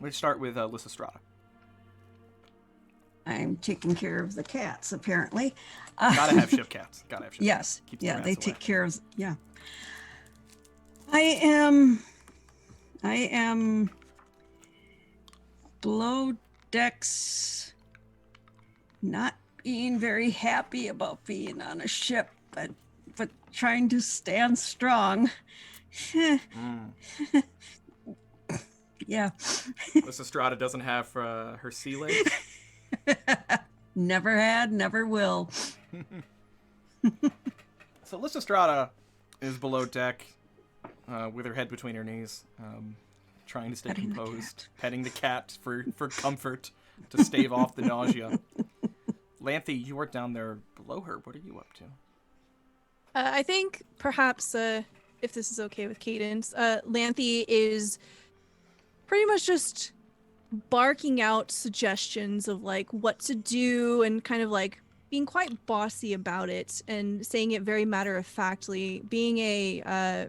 Let's start with Lysistrata. I'm taking care of the cats, apparently. Gotta have ship cats. Gotta have ship Yes. cats. Keeps the Yeah, rats they away. take care of, yeah. I am below decks, not being very happy about being on a ship, but but trying to stand strong. Yeah. Lysistrata doesn't have her sea legs. Never had, never will. So Lysistrata is below deck with her head between her knees, trying to stay composed, petting the cat for comfort to stave off the nausea. Lanthy, you are down there below her. What are you up to? I think perhaps, if this is okay with Cadence, Lanthy is pretty much just barking out suggestions of like what to do and kind of like being quite bossy about it and saying it very matter-of-factly. Being a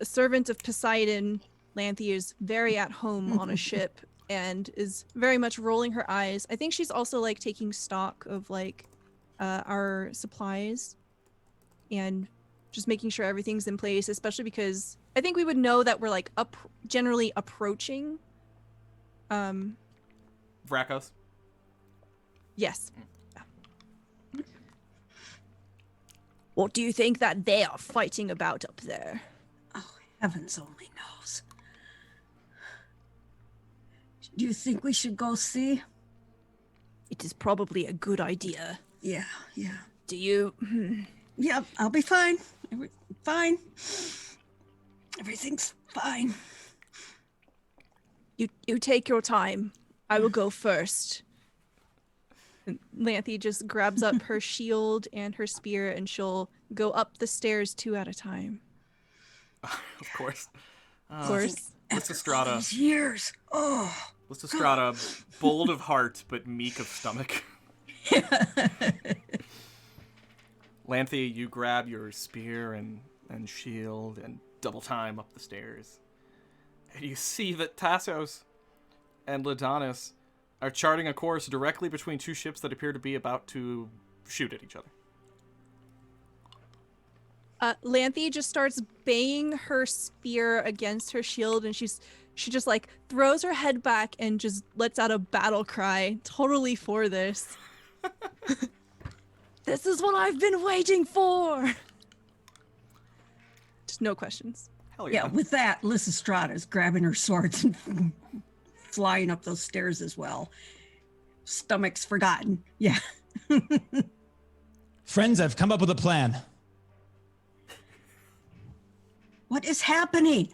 servant of Poseidon, Lanthy is very at home on a ship and is very much rolling her eyes. I think she's also like taking stock of like our supplies and just making sure everything's in place, especially because I think we would know that we're like generally approaching. Vrakos? Yes. What do you think that they are fighting about up there? Oh, heavens only knows. Do you think we should go see? It is probably a good idea. Yeah. Do you? Yep, I'll be fine. Fine. Everything's fine. You take your time. I will go first. And Lanthy just grabs up her shield and her spear, and she'll go up the stairs 2 at a time. Of course. Of course. Lysistrata. These years. Oh. Lysistrata, bold of heart, but meek of stomach. Lanthy, you grab your spear and shield and double time up the stairs. And you see that Tassos and Ladonis are charting a course directly between 2 ships that appear to be about to shoot at each other. Lanthy just starts banging her spear against her shield, and she just like throws her head back and just lets out a battle cry, totally for this. This is what I've been waiting for. Just no questions. Hell yeah. Yeah, with that, Lysistrata's grabbing her swords and flying up those stairs as well. Stomach's forgotten. Yeah. Friends, I've come up with a plan. What is happening?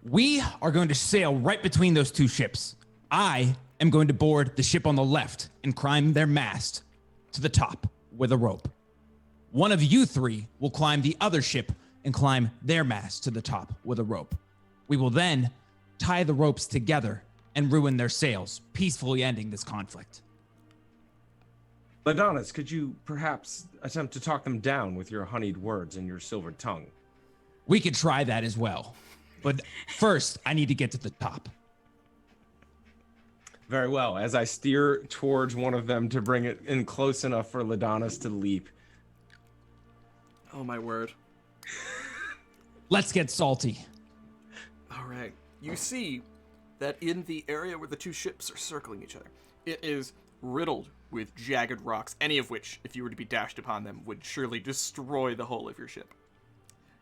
We are going to sail right between those 2 ships. I am going to board the ship on the left and climb their mast to the top with a rope. One of you 3 will climb the other ship and climb their mast to the top with a rope. We will then tie the ropes together and ruin their sails, peacefully ending this conflict. Ladonis, could you perhaps attempt to talk them down with your honeyed words and your silvered tongue? We could try that as well. But first, I need to get to the top. Very well. As I steer towards one of them to bring it in close enough for Ladonis to leap. Oh my word. Let's get salty. All right. You see that in the area where the 2 ships are circling each other, it is riddled with jagged rocks, any of which, if you were to be dashed upon them, would surely destroy the hull of your ship.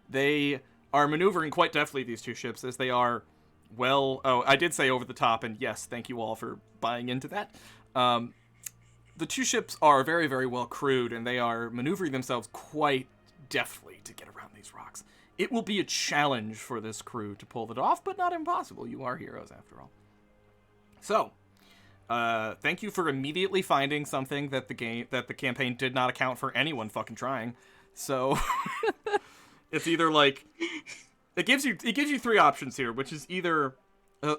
They are maneuvering quite deftly, these 2 ships, as they are, well, I did say over the top, and yes, thank you all for buying into that. The 2 ships are very, very well crewed, and they are maneuvering themselves quite deftly to get around these rocks. It will be a challenge for this crew to pull it off, but not impossible. You are heroes, after all. So, thank you for immediately finding something that the campaign did not account for anyone fucking trying. So, it's either like it gives you 3 options here, which is either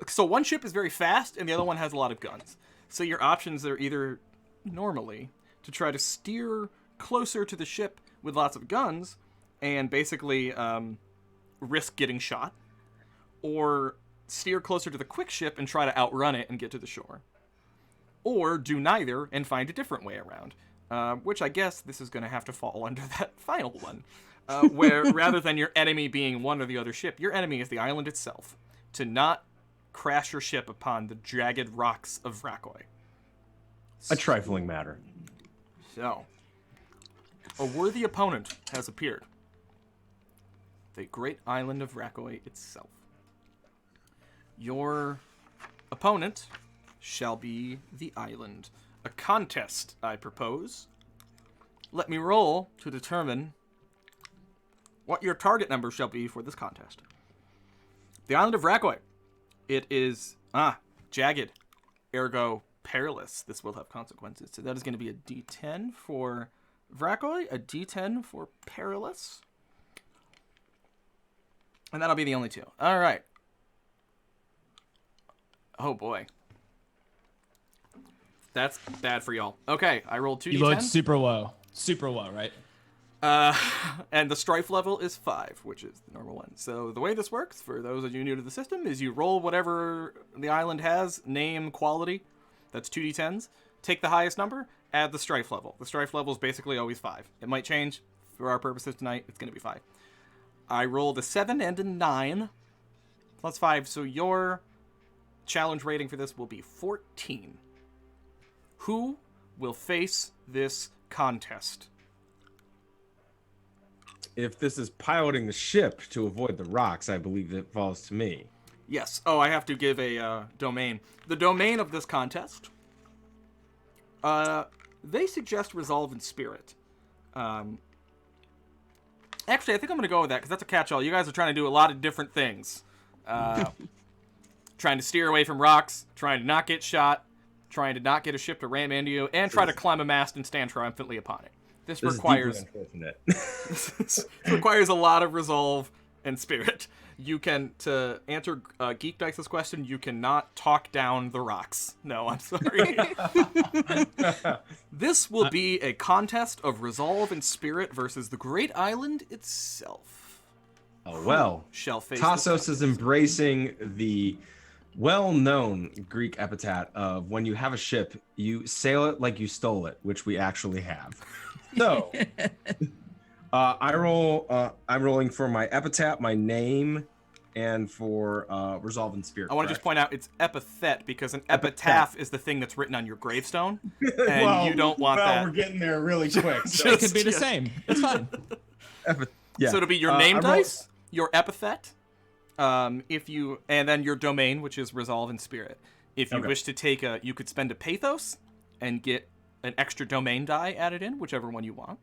so one ship is very fast and the other one has a lot of guns. So your options are either normally to try to steer closer to the ship with lots of guns and basically risk getting shot, or steer closer to the quick ship and try to outrun it and get to the shore, or do neither and find a different way around, which I guess this is going to have to fall under that final one, where rather than your enemy being one or the other ship, your enemy is the island itself, to not crash your ship upon the jagged rocks of Vrakoi. A trifling matter. So, A worthy opponent has appeared. The great island of Rakoi itself. Your opponent shall be the island. A contest, I propose. Let me roll to determine what your target number shall be for this contest. The island of Rakoi. It is, jagged, ergo perilous. This will have consequences. So that is going to be a D10 for Rakoi, a D10 for perilous. And that'll be the only two. All right. Oh, boy. That's bad for y'all. Okay, I rolled 2d10. You load super low. Super low, right? And the strife level is 5, which is the normal one. So the way this works, for those of you new to the system, is you roll whatever the island has, name, quality. That's 2d10s. Take the highest number, add the strife level. The strife level is basically always 5. It might change. For our purposes tonight, it's going to be 5. I rolled a 7 and a 9, plus 5, so your challenge rating for this will be 14. Who will face this contest? If this is piloting the ship to avoid the rocks, I believe it falls to me. Yes. Oh, I have to give a domain. The domain of this contest, they suggest resolve in spirit. Actually, I think I'm going to go with that because that's a catch-all. You guys are trying to do a lot of different things. Trying to steer away from rocks, trying to not get shot, trying to not get a ship to ram into you, and try to climb a mast and stand triumphantly upon it. This requires this requires a lot of resolve and spirit. You can, to answer Geek Dice's question, you cannot talk down the rocks. No, I'm sorry. This will be a contest of resolve and spirit versus the Great Island itself. Oh, well. Shall face Tassos is embracing the well-known Greek epithet of when you have a ship, you sail it like you stole it, which we actually have. So, I'm rolling for my epithet, my name, and for resolve and spirit. I want to just point out it's epithet because an epitaph is the thing that's written on your gravestone, and you don't want that. We're getting there really quick. So. It could be the same. It's fine. Yeah. So it'll be your name dice, your epithet, and then your domain, which is resolve and spirit. If you wish to take you could spend a pathos and get an extra domain die added in, whichever one you want.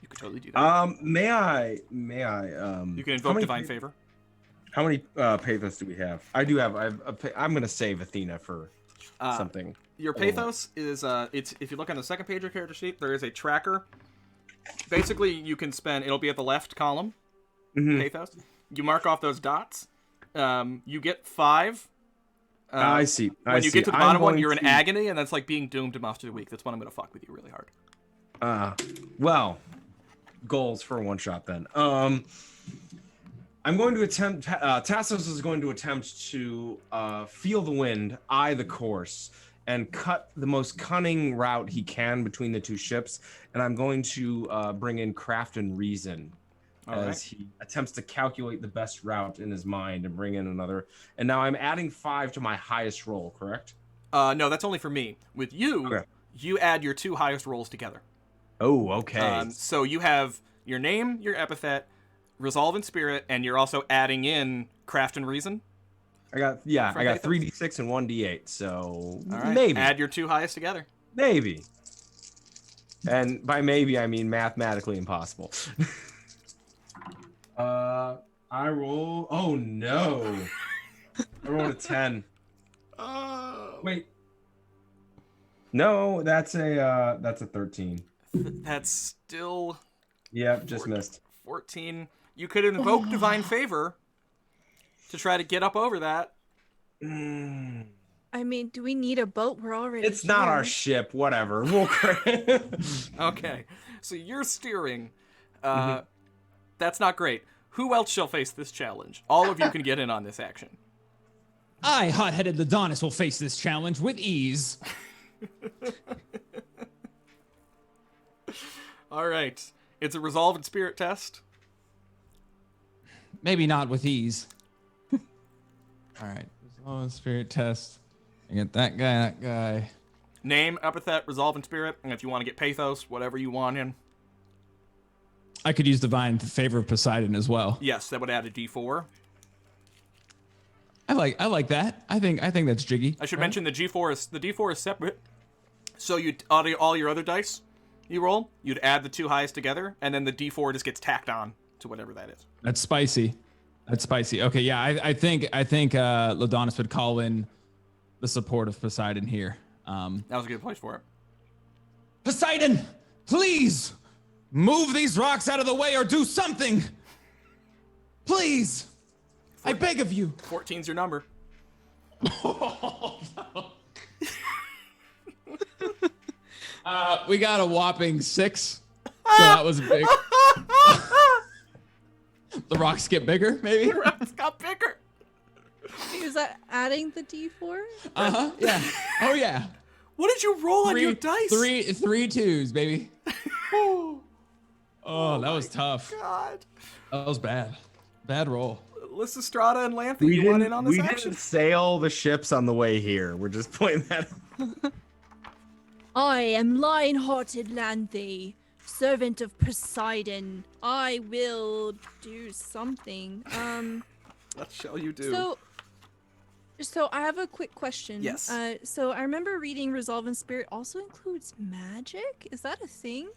You could totally do that. May I? You can invoke divine favor. How many pathos do we have? I do have. I'm gonna save Athena for something. Your pathos is it's if you look on the second page of your character sheet, there is a tracker. Basically, you can spend. It'll be at the left column. Pathos. You mark off those dots. You get 5. I see. When you get to the bottom one, you're in agony, and that's like being doomed to Monster of the Week. That's when I'm going to fuck with you really hard. Well, goals for a one-shot then. I'm going to attempt... Tassos is going to attempt to feel the wind, eye the course, and cut the most cunning route he can between the two ships, and I'm going to bring in craft and reason. As he attempts to calculate the best route in his mind and bring in another. And now I'm adding 5 to my highest roll, correct? No, that's only for me. With you, you add your 2 highest rolls together. Oh, okay. So you have your name, your epithet, resolve and spirit, and you're also adding in craft and reason. I got 3d6 and 1d8, so maybe. Add your 2 highest together. Maybe. And by maybe, I mean mathematically impossible. I roll. Oh no! I rolled a 10. Wait. No, that's a 13. That's still. Yep, just missed. 14. You could invoke divine favor to try to get up over that. I mean, do we need a boat? We're already. It's not our ship. Whatever. We'll. Okay, so you're steering. That's not great. Who else shall face this challenge? All of you can get in on this action. I, hot-headed Ladonis, will face this challenge with ease. All right. It's a resolve and spirit test. Maybe not with ease. All right. Resolve and spirit test. I get that guy. Name, epithet, resolve and spirit. And if you want to get pathos, whatever you want in. I could use divine favor of Poseidon as well. Yes, that would add a D4. I like that. I think that's jiggy. I should mention the D4 is separate. So you all your other dice you roll, you'd add the two highest together, and then the D4 just gets tacked on to whatever that is. That's spicy. Okay, yeah, I think Lodonis would call in the support of Poseidon here. That was a good place for it. Poseidon, please move these rocks out of the way or do something. Please, I beg of you. 14's your number. We got a whopping 6, so that was big. The rocks get bigger, maybe? The rocks got bigger. Is that adding the D4? Yeah. Oh, yeah. What did you roll on your dice? Three twos, baby. Oh, that was tough. God. That was bad. Bad roll. Lysistrata and Lanthy, you want in on this action? We didn't sail the ships on the way here. We're just pointing that out. I am lion-hearted Lanthy, servant of Poseidon. I will do something. What shall you do? So I have a quick question. Yes. So I remember reading Resolve in Spirit also includes magic. Is that a thing?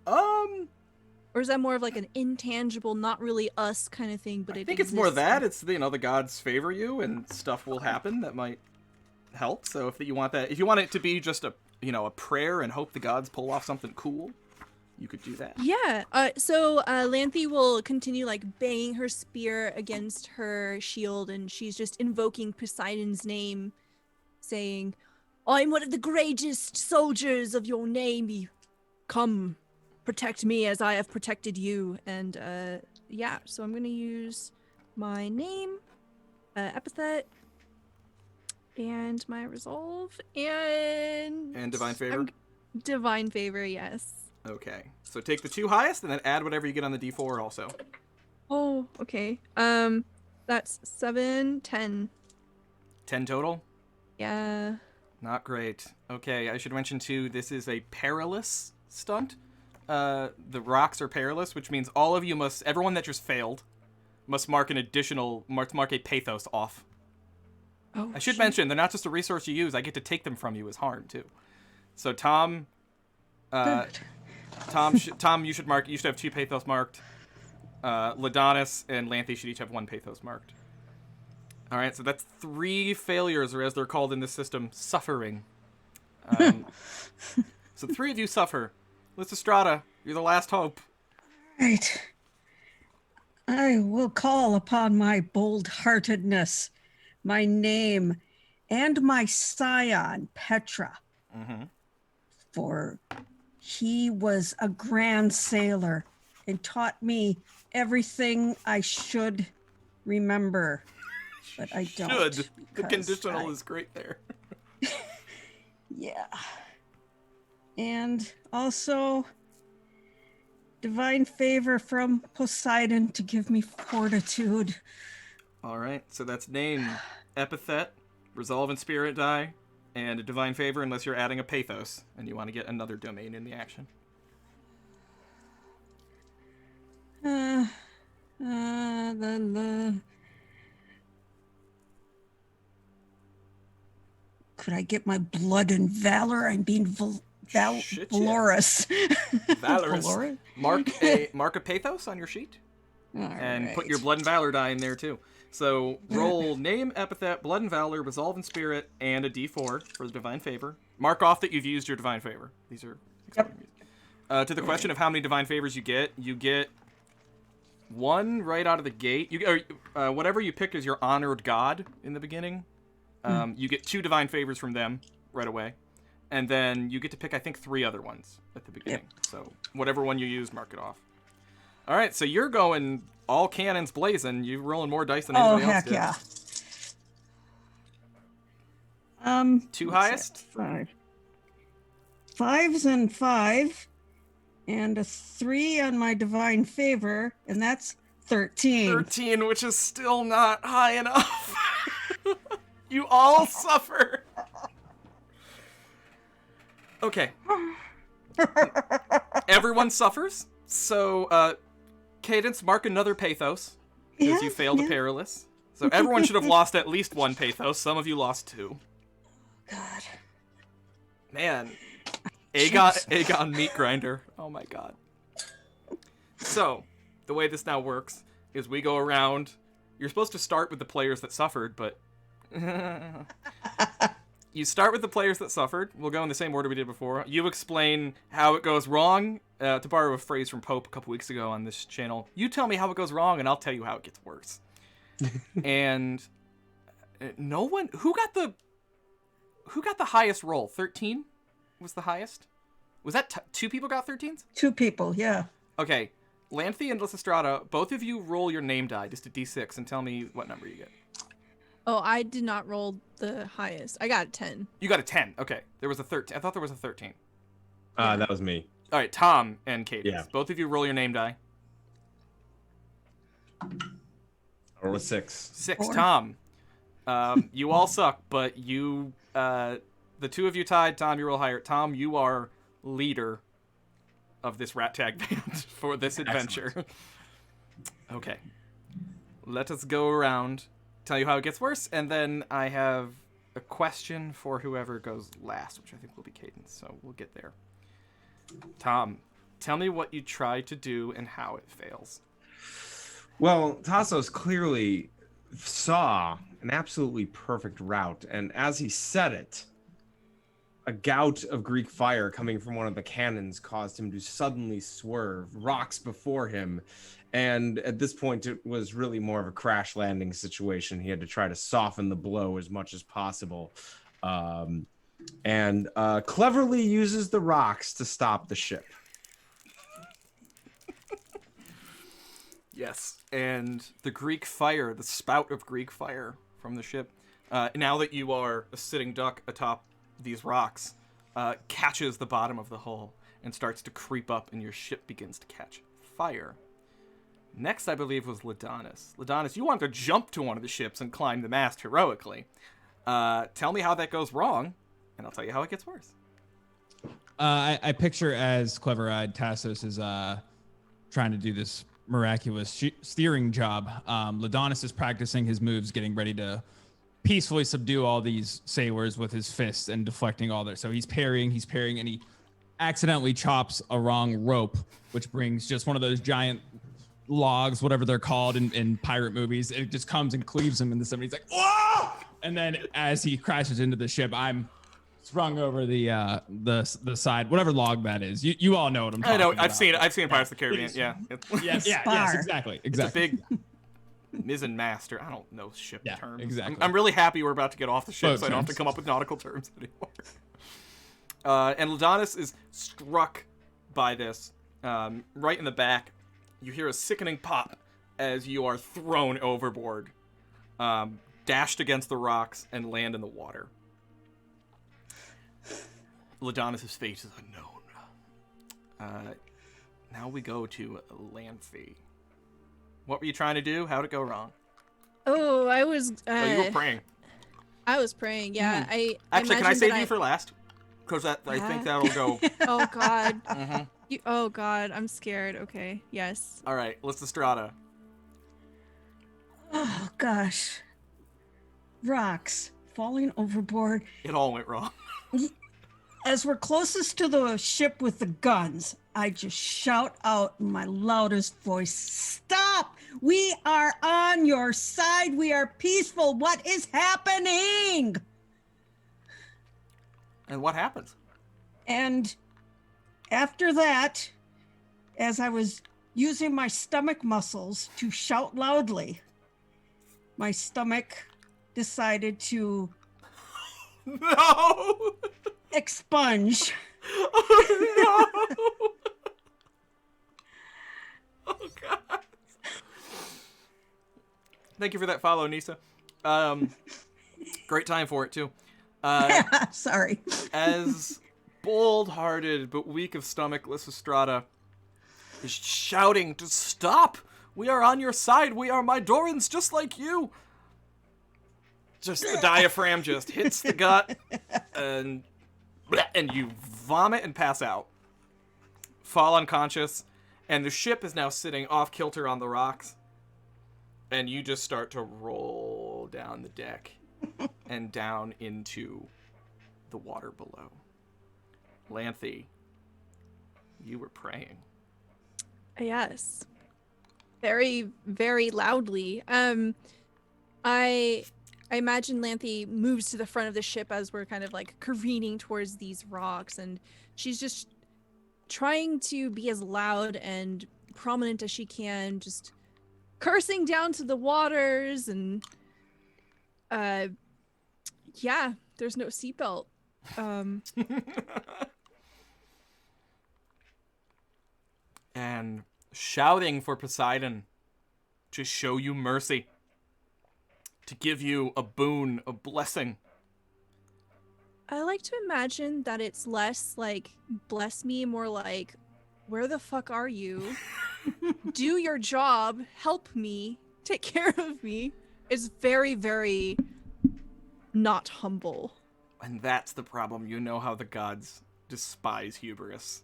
Or is that more of like an intangible, not really us kind of thing? But I think it's more that. It's the gods favor you and stuff will happen that might help. So if you want it to be just a prayer and hope the gods pull off something cool, you could do that. Yeah. So Lanthy will continue like banging her spear against her shield, and she's just invoking Poseidon's name, saying, "I'm one of the greatest soldiers of your name. Come, protect me as I have protected you." And yeah, so I'm gonna use my name, epithet, and my resolve, and divine favor. Divine favor, yes. Okay, so take the two highest and then add whatever you get on the D4 also. Oh, okay. That's 7, 10. 10 total? Yeah. Not great. Okay, I should mention too, this is a perilous stunt. The rocks are perilous, which means all of you everyone that just failed, must mark mark a pathos off. Oh, I should mention, they're not just a resource you use, I get to take them from you as harm too. So Tom, you should have 2 pathos marked. Ladonis and Lanthy should each have 1 pathos marked. All right, so that's 3 failures, or as they're called in this system, suffering. So 3 of you suffer. Lysistrata, you're the last hope. Right. I will call upon my bold-heartedness, my name, and my scion, Petra. Mm-hmm. For he was a grand sailor and taught me everything I should remember, but I don't. Should. The conditional is great there. Yeah. And also divine favor from Poseidon to give me fortitude. All right, so that's name, epithet, resolve and spirit die, and a divine favor unless you're adding a pathos and you want to get another domain in the action. Could I get my blood and valor? I'm being valorous. Valorous. Mark a pathos on your sheet, and put your blood and valor die in there too. So roll name, epithet, blood and valor, resolve and spirit, and a D4 for the divine favor. Mark off that you've used your divine favor. These are to the question of how many divine favors you get 1 right out of the gate. Whatever you pick as your honored god in the beginning. You get 2 divine favors from them right away. And then you get to pick, I think, 3 other ones at the beginning. Yep. So whatever one you use, mark it off. All right, so you're going all cannons blazing. You're rolling more dice than anybody else did. Oh, heck yeah. 2 highest? 5. 5s and 5. And a 3 on my divine favor. And that's 13. 13, which is still not high enough. You all suffer. Okay. Everyone suffers. So Cadence, mark another pathos, because you Yeah, failed a yeah. perilous. So everyone should have lost at least one pathos. Some of you lost 2. God. Man. Jeez. Agon meat grinder. Oh my god. So, the way this now works is we go around. You're supposed to start with the players that suffered, but... You start with the players that suffered. We'll go in the same order we did before. You explain how it goes wrong. To borrow a phrase from Pope a couple weeks ago on this channel, you tell me how it goes wrong, and I'll tell you how it gets worse. And no one... Who got the highest roll? 13 was the highest? Was that 2 people got 13s? 2 people, yeah. Okay. Lanthe and Lysistrata, both of you roll your name die, just a d6, and tell me what number you get. Oh, I did not roll the highest. I got a 10. You got a 10. Okay. There was a 13. I thought there was a 13. That was me. All right, Tom and Cadence. Yeah. Both of you roll your name die. Or was 6. 6. 4. Tom. You all suck, but you... the 2 of you tied. Tom, you roll higher. Tom, you are leader of this rat tag band for this adventure. Okay. Let us go around, tell you how it gets worse, and then I have a question for whoever goes last, which I think will be Cadence, so we'll get there. Tom, tell me what you tried to do and how it fails. Well, Tassos clearly saw an absolutely perfect route, and as he said it, a gout of Greek fire coming from one of the cannons caused him to suddenly swerve, rocks before him, and at this point it was really more of a crash landing situation. He had to try to soften the blow as much as possible, and cleverly uses the rocks to stop the ship. Yes, and the Greek fire, the spout of Greek fire from the ship, now that you are a sitting duck atop these rocks, catches the bottom of the hull and starts to creep up, and your ship begins to catch fire. Next, I believe, was Ladonis. Ladonis, you want to jump to one of the ships and climb the mast heroically. Tell me how that goes wrong, and I'll tell you how it gets worse. I picture as clever-eyed Tassos is trying to do this miraculous steering job. Ladonis is practicing his moves, getting ready to peacefully subdue all these sailors with his fists and deflecting all their. So he's parrying, and he accidentally chops a wrong rope, which brings just one of those giant logs, whatever they're called in pirate movies. It just comes and cleaves him in the center. He's like, whoa! And then as he crashes into the ship, I'm sprung over the side, whatever log that is. You all know what I'm talking about. I know. I've seen Pirates of the Caribbean. Yeah. Yes, exactly. It's a big mizzen master. I don't know ship terms. Exactly. I'm really happy we're about to get off the ship, Boat so I don't have to come up with nautical terms anymore. And Ladonis is struck by this. Right in the back, you hear a sickening pop as you are thrown overboard, dashed against the rocks, and land in the water. Ladonis' fate is unknown. Now we go to Lanthe. What were you trying to do? How'd it go wrong? Oh, I was. You were praying. I was praying. Yeah, I Actually, can I imagined save that you for last? Because I think that'll go. Oh God. Mhm. Oh God, I'm scared. Okay. Yes. All right, Lysistrata. Oh, gosh. Rocks falling overboard. It all went wrong. As we're closest to the ship with the guns, I just shout out in my loudest voice, "Stop! We are on your side. We are peaceful. What is happening?" And what happens? And after that, as I was using my stomach muscles to shout loudly, my stomach decided to No! expunge. Oh, no! Oh, God. Thank you for that follow, Nisa. Great time for it, too. Sorry. As bold-hearted but weak of stomach Lysistrata is shouting to stop! We are on your side! We are Mydorans just like you! Just the diaphragm just hits the gut, and you vomit and pass out. Fall unconscious, And the ship is now sitting off kilter on the rocks. And you just start to roll down the deck and down into the water below. Lanthe, you were praying. Yes. Very, very loudly. I imagine Lanthe moves to the front of the ship as we're kind of like careening towards these rocks, and she's just trying to be as loud and prominent as she can, just cursing down to the waters, and yeah, there's no seatbelt. And shouting for Poseidon to show you mercy, to give you a boon, a blessing. I like to imagine that it's less like, bless me, more like, where the fuck are you? Do your job, help me, take care of me. It's very, very not humble. And that's the problem. You know how the gods despise hubris.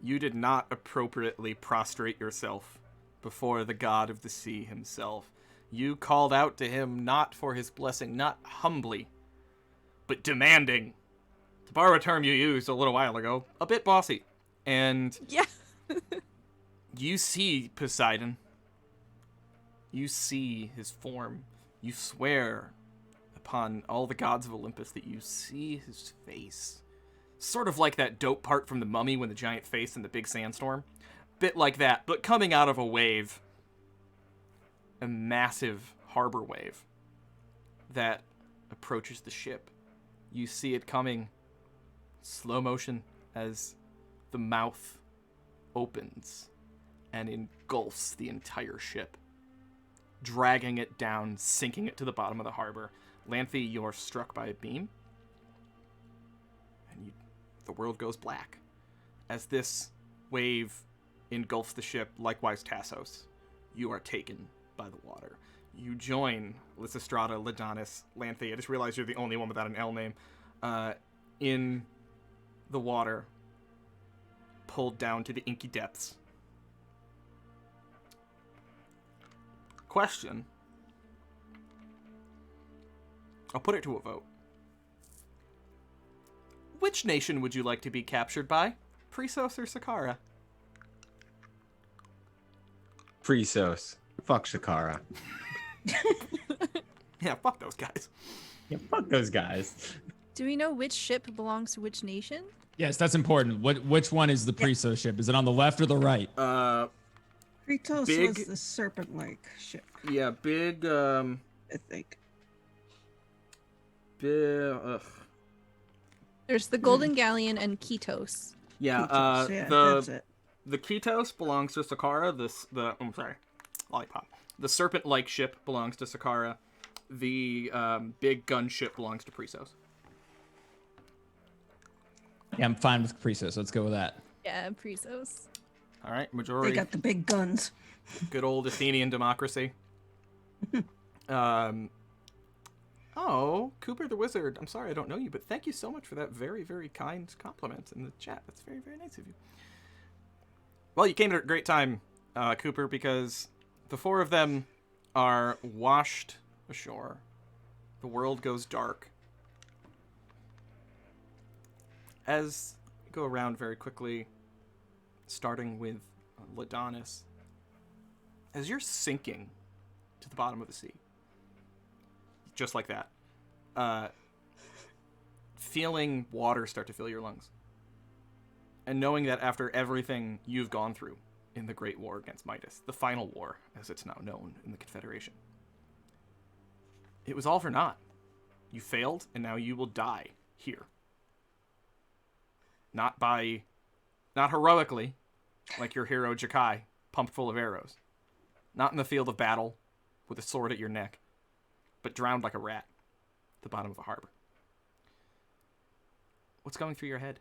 You did not appropriately prostrate yourself before the god of the sea himself. You called out to him not for his blessing, not humbly, but demanding. To borrow a term you used a little while ago, a bit bossy. And Yeah. you see Poseidon. You see his form. You swear upon all the gods of Olympus that you see his face. Sort of like that dope part from The Mummy when the giant face in the big sandstorm. Bit like that, but coming out of a wave. A massive harbor wave that approaches the ship. You see it coming slow motion as the mouth opens and engulfs the entire ship, dragging it down, sinking it to the bottom of the harbor. Lanthe, you're struck by a beam, and the world goes black as this wave engulfs the ship. Likewise, Tassos, you are taken by the water. You join Lysistrata, Ladonis, Lanthe. I just realized you're the only one without an L name. In the water, pulled down to the inky depths. Question. I'll put it to a vote. Which nation would you like to be captured by? Prisos or Sakara? Prisos. Fuck Shakara. Yeah, fuck those guys. Yeah, fuck those guys. Do we know which ship belongs to which nation? Yes, that's important. Which one is the Priso ship? Is it on the left or the right? Kritos Big- was the serpent-like ship, Yeah, big, I think. There's the Golden Galleon and Ketos. Yeah, Kritos, yeah, that's it. the Ketos belongs to Sakara. Lollipop. The serpent-like ship belongs to Sakara. The big gunship belongs to Prisos. Yeah, I'm fine with Priso, so let's go with that. Yeah, Prisos. All right, They majority. got the big guns. Good old Athenian democracy. Oh, Cooper the Wizard. I'm sorry I don't know you, but thank you so much for that very, very kind compliment in the chat. That's very, very nice of you. Well, you came at a great time, Cooper, because the four of them are washed ashore. The world goes dark. As we go around very quickly, starting with Ladonis, as you're sinking to the bottom of the sea, just like that, feeling water start to fill your lungs, and knowing that after everything you've gone through in the Great War against Midas, the final war, as it's now known in the Confederation, it was all for naught. You failed, and now you will die here. Not heroically, like your hero Jakai, pumped full of arrows. Not in the field of battle, with a sword at your neck, but drowned like a rat at the bottom of a harbor. What's going through your head?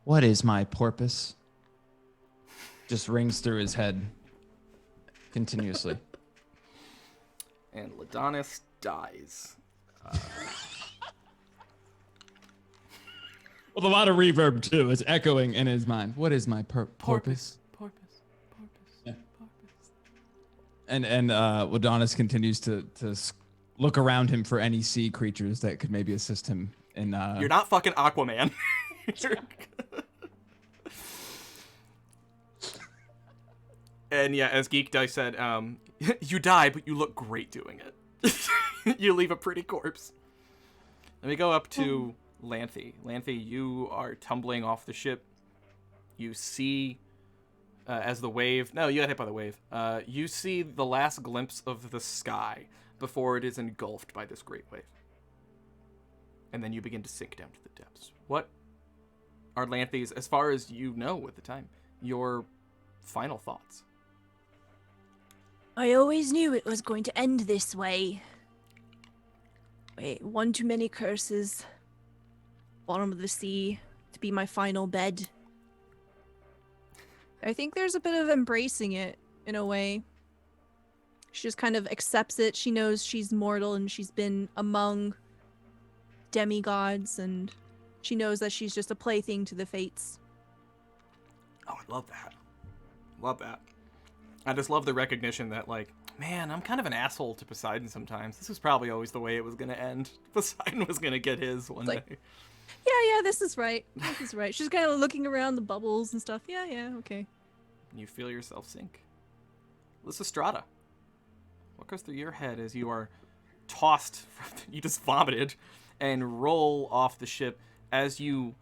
What is my porpoise? Just rings through his head continuously. And Ladonis dies. With a lot of reverb too. It's echoing in his mind. What is my porpoise? Porpoise. Yeah. And Ladonis continues to look around him for any sea creatures that could maybe assist him in. You're not fucking Aquaman. And yeah, as Geek Dice said, you die, but you look great doing it. You leave a pretty corpse. Let me go up to Lanthy. Lanthy, you are tumbling off the ship. You see, as the wave... No, you got hit by the wave. You see the last glimpse of the sky before it is engulfed by this great wave. And then you begin to sink down to the depths. What are Lanthy's, as far as you know at the time, your final thoughts? I always knew it was going to end this way. Wait, one too many curses. Bottom of the sea to be my final bed. I think there's a bit of embracing it in a way. She just kind of accepts it. She knows she's mortal and she's been among demigods, and she knows that she's just a plaything to the fates. Oh, I love that. Love that. I just love the recognition that, like, man, I'm kind of an asshole to Poseidon sometimes. This was probably always the way it was going to end. Poseidon was going to get his one day. Yeah, this is right. This is right. She's kind of looking around the bubbles and stuff. Yeah, okay. You feel yourself sink. Lysistrata, what goes through your head as you are tossed, you just vomited, and roll off the ship? As you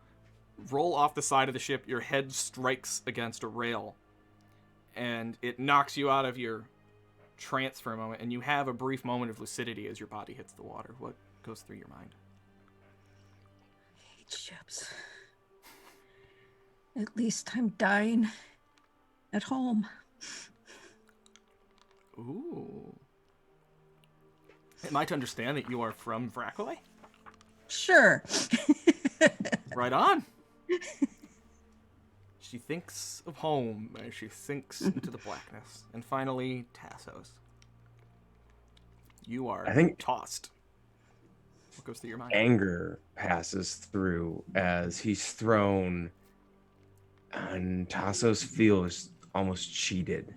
roll off the side of the ship, your head strikes against a rail, and it knocks you out of your trance for a moment, and you have a brief moment of lucidity as your body hits the water. What goes through your mind? I hate ships. At least I'm dying at home. Ooh. Am I to understand that you are from Vrakoi? Sure. Right on. She thinks of home as she sinks into the blackness. And finally, Tassos. You are tossed. What goes through your mind? Anger passes through as he's thrown, and Tassos feels almost cheated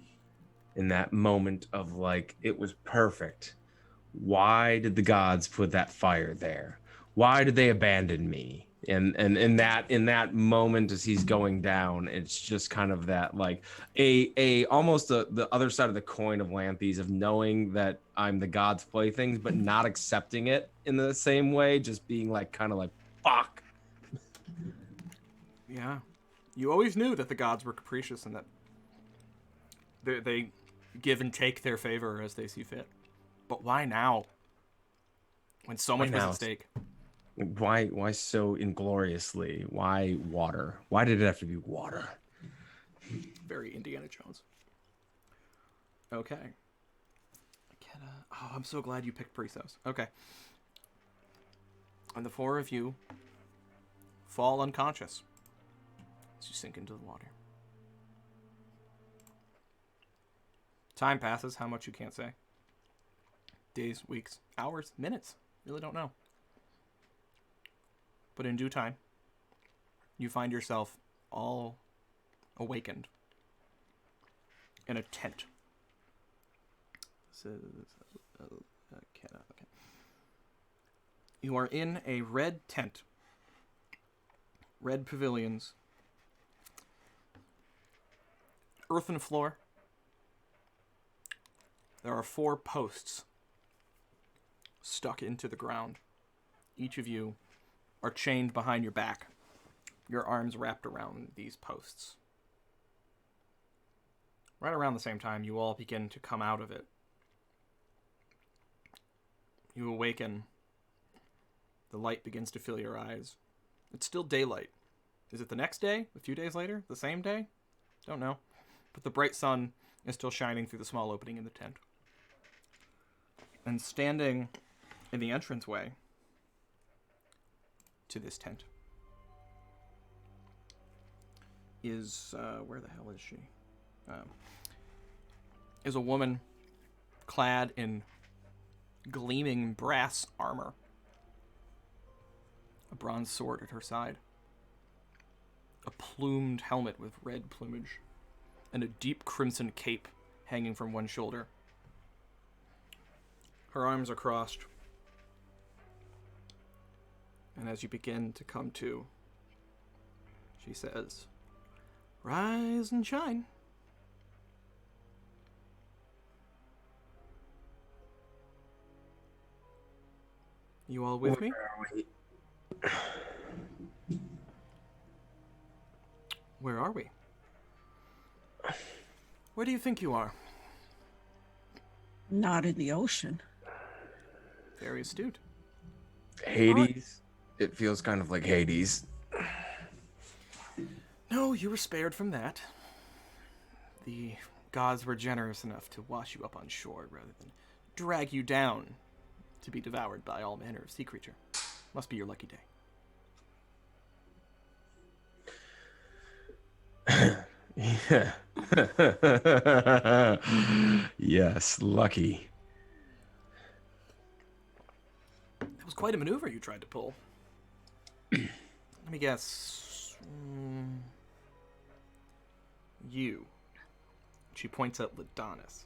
in that moment of, like, it was perfect. Why did the gods put that fire there? Why did they abandon me? And in that moment as he's going down, it's just kind of that, like, almost the other side of the coin of Lanthes, of knowing that I'm the gods' playthings, but not accepting it in the same way, just being like, kind of like, fuck. Yeah. You always knew that the gods were capricious and that they give and take their favor as they see fit. But why now? When so much was at stake. Why so ingloriously? Why water? Why did it have to be water? Very Indiana Jones. Okay. Oh, I'm so glad you picked Prisos. Okay. And the four of you fall unconscious as you sink into the water. Time passes, how much you can't say. Days, weeks, hours, minutes. Really don't know. But in due time, you find yourself all awakened in a tent. Okay. You are in a red tent. Red pavilions. Earthen floor. There are 4 posts stuck into the ground. Each of you are chained behind your back, your arms wrapped around these posts. Right around the same time, you all begin to come out of it. You awaken. The light begins to fill your eyes. It's still daylight. Is it the next day? A few days later? The same day? Don't know. But the bright sun is still shining through the small opening in the tent. And standing in the entranceway to this tent is, where the hell is she? Is a woman clad in gleaming brass armor, a bronze sword at her side, a plumed helmet with red plumage, and a deep crimson cape hanging from one shoulder. Her arms are crossed. And as you begin to come to, she says, "Rise and shine." You all with me? Where are we? Where do you think you are? Not in the ocean. Very astute. Hades. It feels kind of like Hades. No, you were spared from that. The gods were generous enough to wash you up on shore rather than drag you down to be devoured by all manner of sea creature. Must be your lucky day. Yeah. Yes, lucky. That was quite a maneuver you tried to pull. Let me guess. You. She points at Ladonis.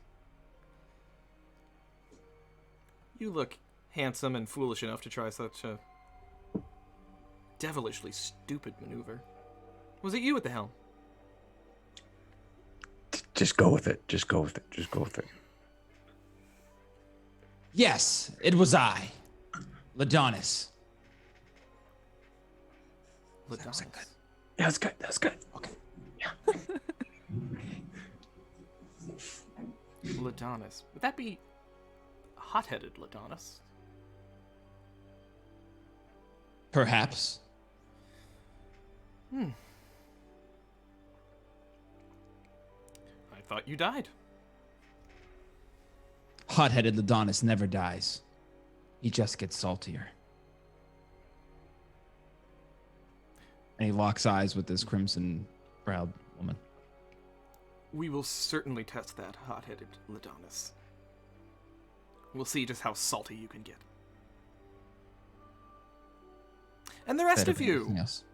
You look handsome and foolish enough to try such a devilishly stupid maneuver. Was it you at the helm? Just go with it. Just go with it. Just go with it. Yes, it was I, Ladonis. Ladonis. Yeah, that's good. That's good. Okay. Yeah. Ladonis. Would that be hot-headed Ladonis? Perhaps. I thought you died. Hot-headed Ladonis never dies. He just gets saltier. And he locks eyes with this crimson-browed woman. We will certainly test that, hot-headed Ladonis. We'll see just how salty you can get. And the rest Better of than you, anything else.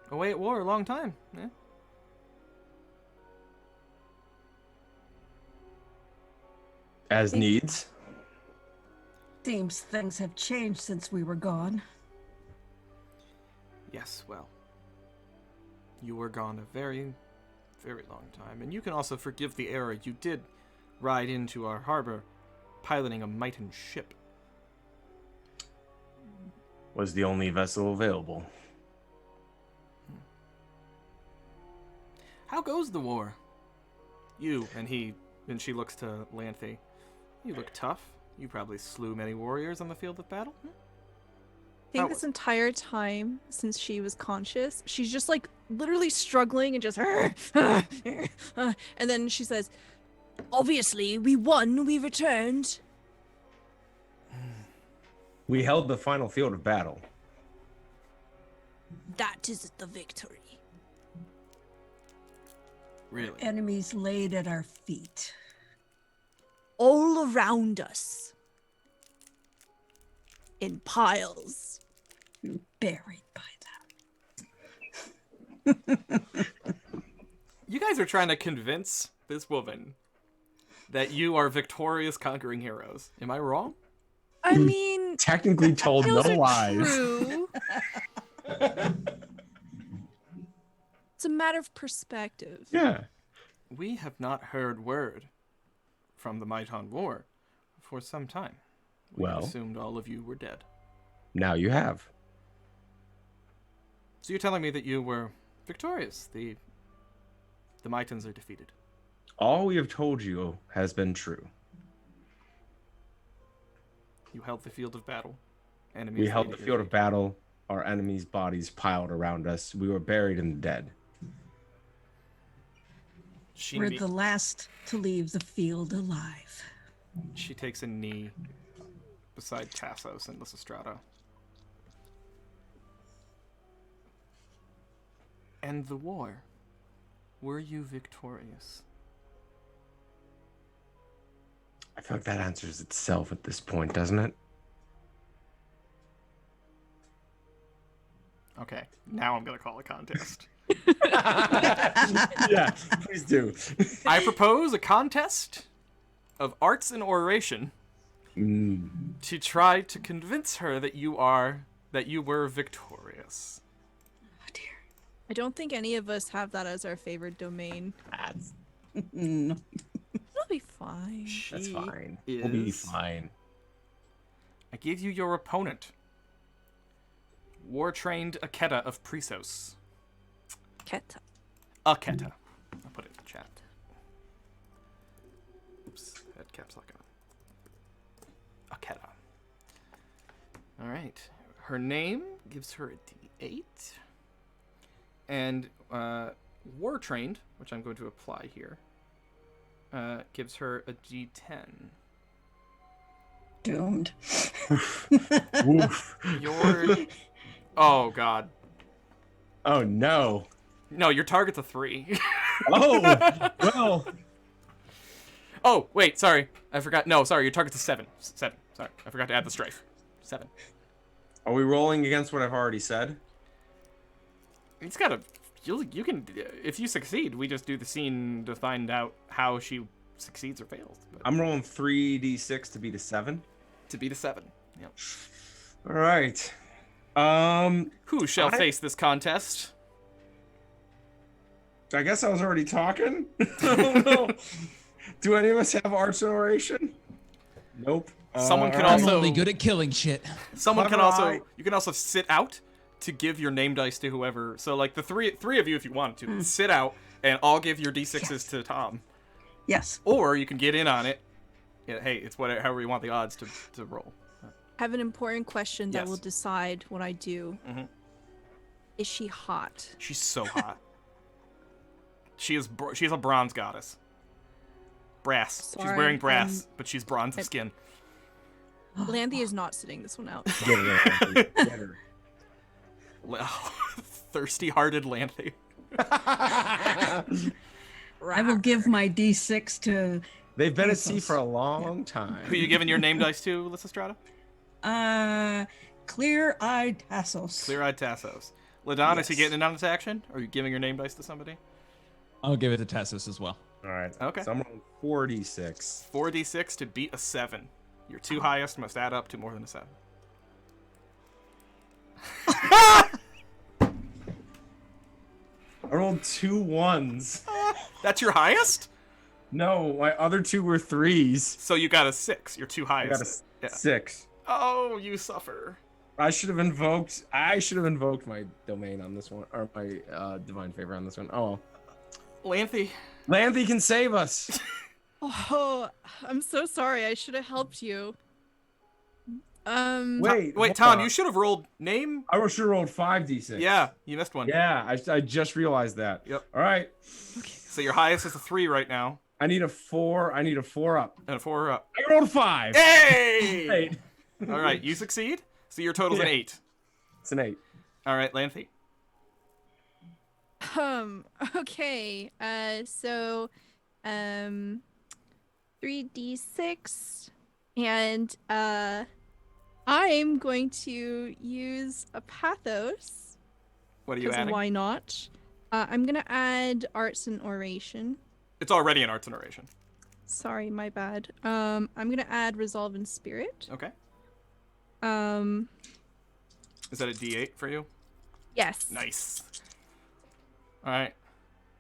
away at war a long time. Eh? As needs. Seems things have changed since we were gone. Yes, well, you were gone a very, very long time. And you can also forgive the error. You did ride into our harbor piloting a Mython ship. Was the only vessel available. How goes the war? You and he, and she looks to Lanthe. You look tough. You probably slew many warriors on the field of battle. I think How this was- entire time since she was conscious, she's just like literally struggling and just and then she says, "Obviously, we won, we returned." We held the final field of battle. That is the victory. Really? Enemies laid at our feet. All around us. In piles. Buried by that. You guys are trying to convince this woman that you are victorious conquering heroes. Am I wrong? I mean, Technically told no those are lies. true. It's a matter of perspective. Yeah. We have not heard word from the Mython War for some time. We Well. assumed all of you were dead. Now you have. So you're telling me that you were victorious. The Mythons are defeated. All we have told you has been true. You held the field of battle. Enemies We held laid the at your field of feet. battle. Our enemies' bodies piled around us. We were buried in the dead. We're the last to leave the field alive. She takes a knee beside Tassos and Lysistrata. And the war. Were you victorious? I feel like that answers itself at this point, doesn't it? Okay, now I'm gonna call a contest. Yeah, please do. I propose a contest of arts and oration to try to convince her that you were victorious. Oh dear. I don't think any of us have that as our favorite domain. No. It'll be fine. That's She fine. We'll be is- fine. I give you your opponent. War-trained Aketa of Prisos. Keta. Aketa. I'll put it in the chat. Oops, had caps lock on. Aketa. Alright. Her name gives her a D8. And War-trained, which I'm going to apply here, gives her a D10. Doomed. Woof. Your... Oh, God. Oh no. No, your target's a 3. Oh well. Oh, wait, sorry. I forgot. No, sorry, your target's a 7. 7. Sorry, I forgot to add the strife. 7. Are we rolling against what I've already said? It's gotta... You can... If you succeed, we just do the scene to find out how she succeeds or fails. But I'm rolling 3d6 to beat a 7. to beat a 7. Yep. All right. Who shall face this contest? I guess I was already talking. I don't know. Do any of us have arts and oration? Nope. Someone can all right. I'm also- only good at killing shit. Someone can Clever also... eye. You can also sit out to give your name dice to whoever. So, like, the three of you, if you wanted to, sit out, and I'll give your D6s to Tom. Yes. Or you can get in on it. Yeah, hey, it's however you want the odds to roll. I have an important question that Yes. will decide what I do. Mhm. Is she hot? She's so hot. She's a bronze goddess. Brass. She's Sorry, wearing brass, but she's bronze of skin. Lanthy is not sitting this one out. Get her, Anthony. Get her. Thirsty-hearted Lanthy. I will give my D6 to They've been at sea for a long time. Who you giving your name dice to, Lysistrata? Clear-Eyed Tassos. Clear-eyed Tassos. Ladon, is he Yes. getting in on this action? Or are you giving your name dice to somebody? I'll give it to Tessus as well. All right. Okay. So I'm rolling 4d6. 4d6 to beat a 7. Your two highest must add up to more than a 7. I rolled 2 1s. That's your highest? No, my other 2 were 3s. So you got a 6. Your two I got a highest. Yeah. 6. Oh, you suffer. I should have invoked my domain on this one, or my divine favor on this one. Oh, well. Lanthy. Lanthy can save us. Oh, I'm so sorry. I should have helped you. Wait, Wait, hold Tom, on. you should have rolled name. I should have rolled 5d6. Yeah, you missed one. Yeah, I just realized that. Yep. All right. So your highest is a 3 right now, I need a 4. I need a 4 up. and a 4 up. I rolled a 5. Hey! Eight. All right, you succeed. So your total's an Yeah. 8. It's an 8. All right, Lanthy. Okay. So 3d6 and I'm going to use a pathos. What are you Because adding? why not? I'm gonna add arts and oration. It's already an arts and oration. Sorry, my bad. I'm gonna add resolve and spirit. Okay. Um, Is that a D8 for you? yes. Nice. All right.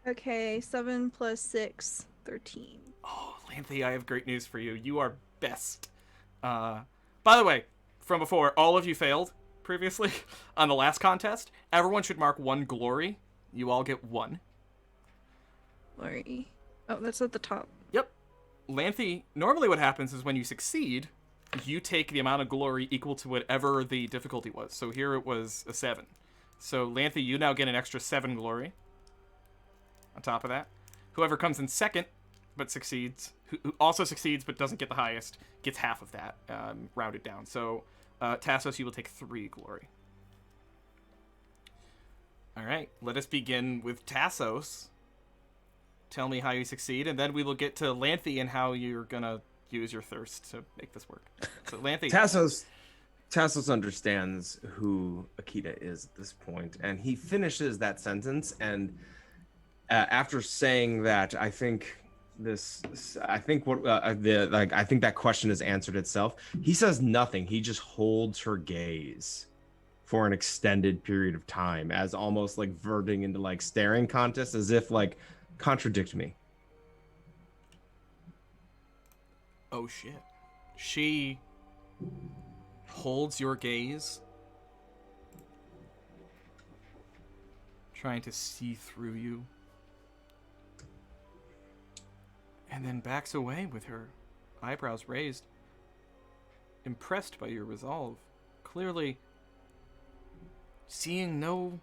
Okay, 7 plus 6, 13. Oh, Lanthy, I have great news for you. You are best. By the way, from before, all of you failed previously on the last contest. Everyone should mark 1 glory. You all get 1. Glory. Oh, that's at the top. Yep. Lanthy, normally what happens is when you succeed, you take the amount of glory equal to whatever the difficulty was. So here it was a 7. So Lanthy, you now get an extra 7 glory. On top of that, whoever comes in second but succeeds, who also succeeds but doesn't get the highest, gets half of that, rounded down. So Tassos, you will take 3 glory. All right, let us begin with Tassos. Tell me how you succeed, and then we will get to Lanthy and how you're gonna use your thirst to make this work. So Lanthy, Tassos, Tassos understands who Akita is at this point, and he finishes that sentence. And after saying that, I think I think that question has answered itself. He says nothing. He just holds her gaze for an extended period of time, as almost like verting into like staring contest, as if like contradict me. Oh shit. She holds your gaze, trying to see through you, and then backs away with her eyebrows raised, impressed by your resolve, clearly seeing no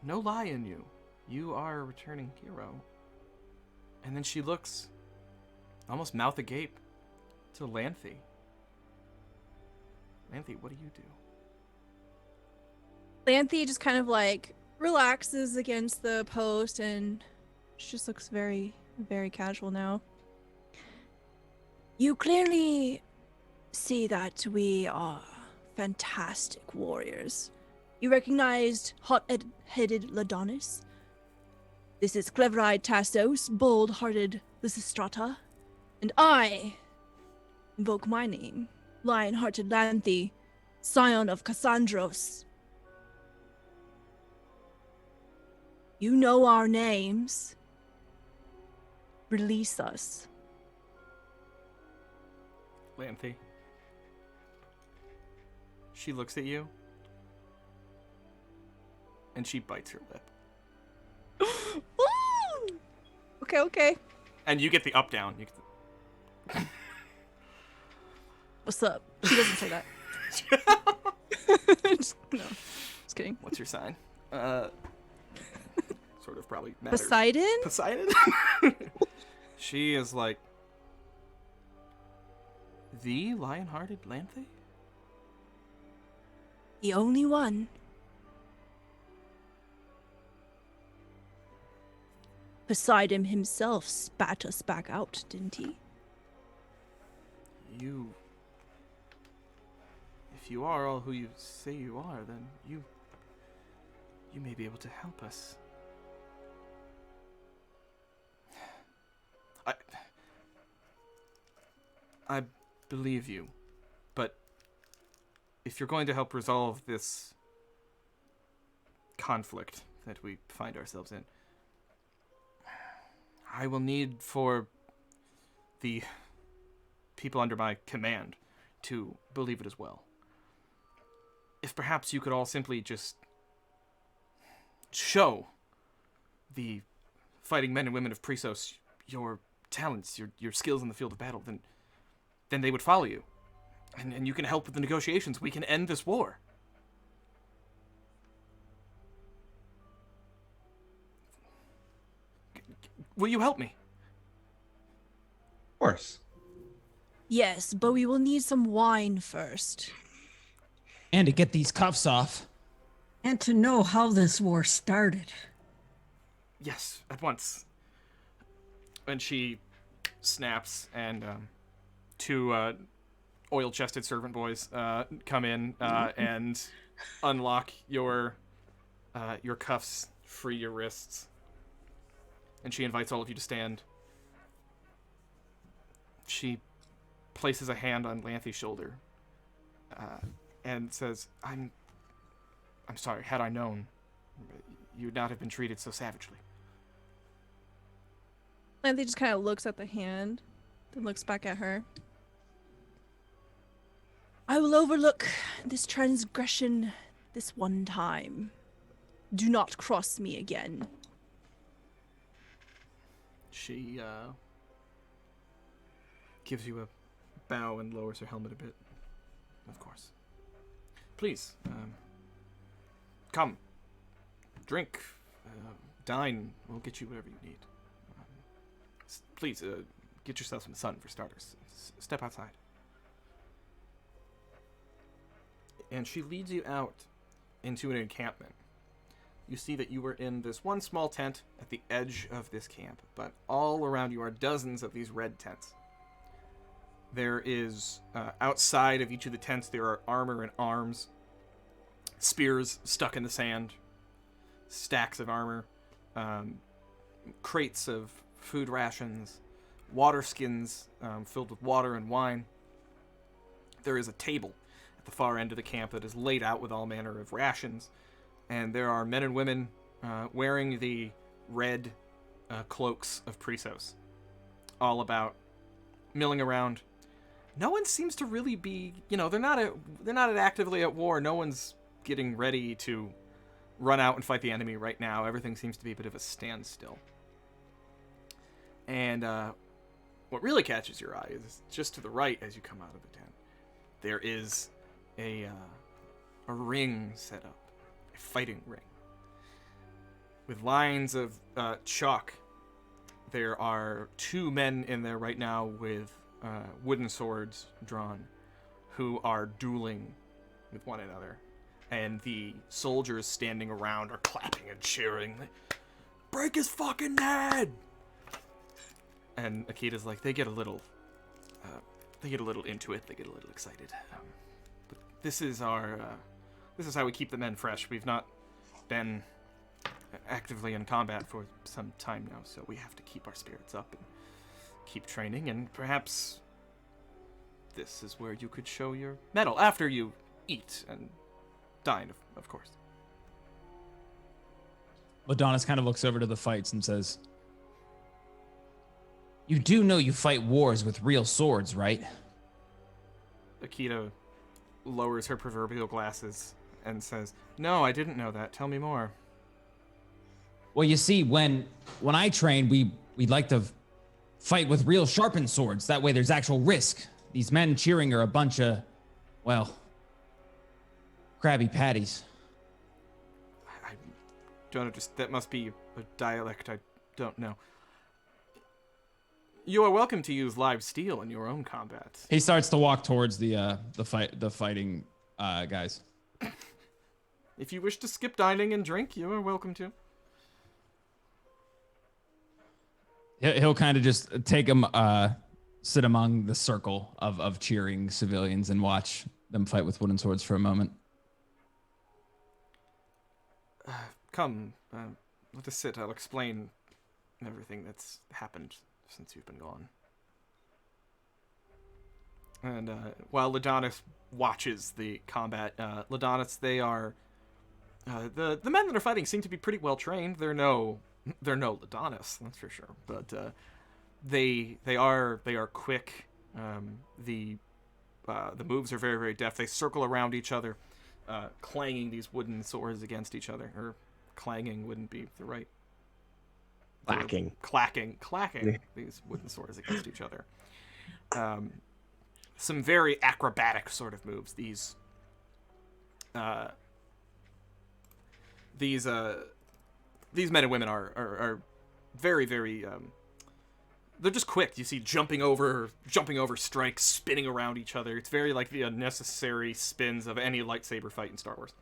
lie in you. You are a returning hero. And then she looks, almost mouth agape, to Lanthe. Lanthe, what do you do? Lanthe just kind of like relaxes against the post and she just looks very, very casual now. You clearly see that we are fantastic warriors. You recognized hot-headed Ladonis? This is clever-eyed Tassos, bold-hearted Lysistrata, and I invoke my name, lion-hearted Lanthe, scion of Cassandros. You know our names. Release us. Lanthe. She looks at you, and she bites her lip. Okay. And you get the up down. You get What's up? She doesn't say that. No, just kidding. What's your sign? Sort of probably matters. Poseidon? Poseidon? She is like, the lion-hearted Lanthe? The only one. Poseidon himself spat us back out, didn't he? If you are all who you say you are, then you may be able to help us. I believe you, but if you're going to help resolve this conflict that we find ourselves in, I will need for the people under my command to believe it as well. If perhaps you could all simply just show the fighting men and women of Prisos your talents, your skills in the field of battle, then they would follow you. And you can help with the negotiations. We can end this war. Will you help me? Of course. Yes, but we will need some wine first. And to get these cuffs off. And to know how this war started. Yes, at once. And she snaps, and two oil-chested servant boys come in and unlock your cuffs, free your wrists. And she invites all of you to stand. She places a hand on Lanthe's shoulder and says, I'm sorry, had I known, you would not have been treated so savagely. Lanthe just kind of looks at the hand, then looks back at her. I will overlook this transgression this one time. Do not cross me again. She gives you a bow and lowers her helmet a bit. Of course. Please, come, drink, dine. We'll get you whatever you need. Please, get yourself some sun for starters. Step outside. And she leads you out into an encampment. You see that you were in this one small tent at the edge of this camp, but all around you are dozens of these red tents. There is, outside of each of the tents, there are armor and arms, spears stuck in the sand, stacks of armor, crates of food rations, water skins filled with water and wine. There is a table at the far end of the camp that is laid out with all manner of rations, and there are men and women wearing the red cloaks of Prisos, all about, milling around. No one seems to really be, they're not actively at war. No one's getting ready to run out and fight the enemy right now. Everything seems to be a bit of a standstill. And what really catches your eye is just to the right as you come out of the tent. There is a ring set up, a fighting ring, with lines of chalk. There are 2 men in there right now with wooden swords drawn, who are dueling with one another. And the soldiers standing around are clapping and cheering. Break his fucking head! And Akita's like, they get a little into it. They get a little excited. But this is how we keep the men fresh. We've not been actively in combat for some time now, so we have to keep our spirits up and keep training, and perhaps this is where you could show your mettle after you eat and dine, of course. Adonis kind of looks over to the fights and says, "You do know you fight wars with real swords, right?" Akita lowers her proverbial glasses and says, "No, I didn't know that. Tell me more." Well, you see, when I train, we'd like to fight with real sharpened swords. That way there's actual risk. These men cheering are a bunch of, well, Krabby Patties. I don't understand. That must be a dialect I don't know. You are welcome to use live steel in your own combat. He starts to walk towards the fighting guys. If you wish to skip dining and drink, you are welcome to. He'll kind of just take him, sit among the circle of cheering civilians and watch them fight with wooden swords for a moment. Come, let us sit. I'll explain everything that's happened since you've been gone. And while Ladonis watches the combat, Ladonis, they are the men that are fighting seem to be pretty well trained. They're no Ladonis, that's for sure. But they are quick. The moves are very, very deft. They circle around each other, clanging these wooden swords against each other. Or clanging wouldn't be the right. Clacking these wooden swords against each other. Some very acrobatic sort of moves. These men and women are very, very they're just quick. You see jumping over strikes, spinning around each other. It's very like the unnecessary spins of any lightsaber fight in Star Wars.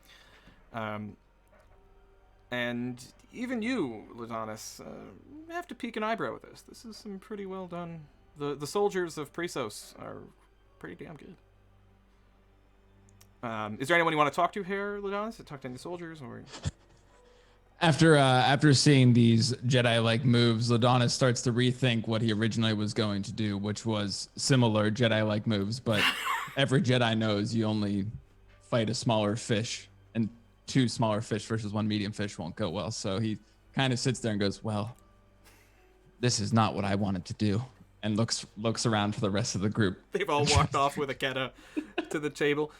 And even you, Ladonis, have to peek an eyebrow at this. This is some pretty well done. The soldiers of Prisos are pretty damn good. Is there anyone you want to talk to here, Ladonis? Talk to any soldiers or? After seeing these Jedi-like moves, Ladonis starts to rethink what he originally was going to do, which was similar Jedi-like moves, but every Jedi knows you only fight a smaller fish, and 2 smaller fish versus 1 medium fish won't go well. So he kind of sits there and goes, "Well, this is not what I wanted to do," and looks around for the rest of the group. They've all walked off with Aketa to the table.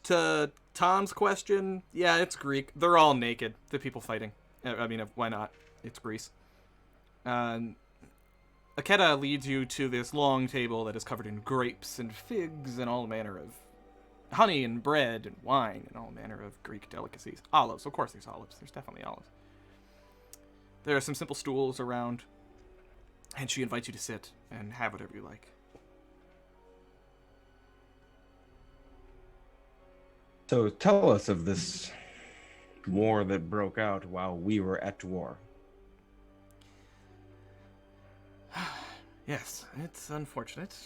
To Tom's question, yeah, it's Greek. They're all naked, the people fighting. I mean, why not? It's Greece. Aketa leads you to this long table that is covered in grapes and figs and all manner of honey and bread and wine and all manner of Greek delicacies. Olives, of course there's olives. There's definitely olives. There are some simple stools around, and she invites you to sit and have whatever you like. So tell us of this war that broke out while we were at war. Yes, it's unfortunate.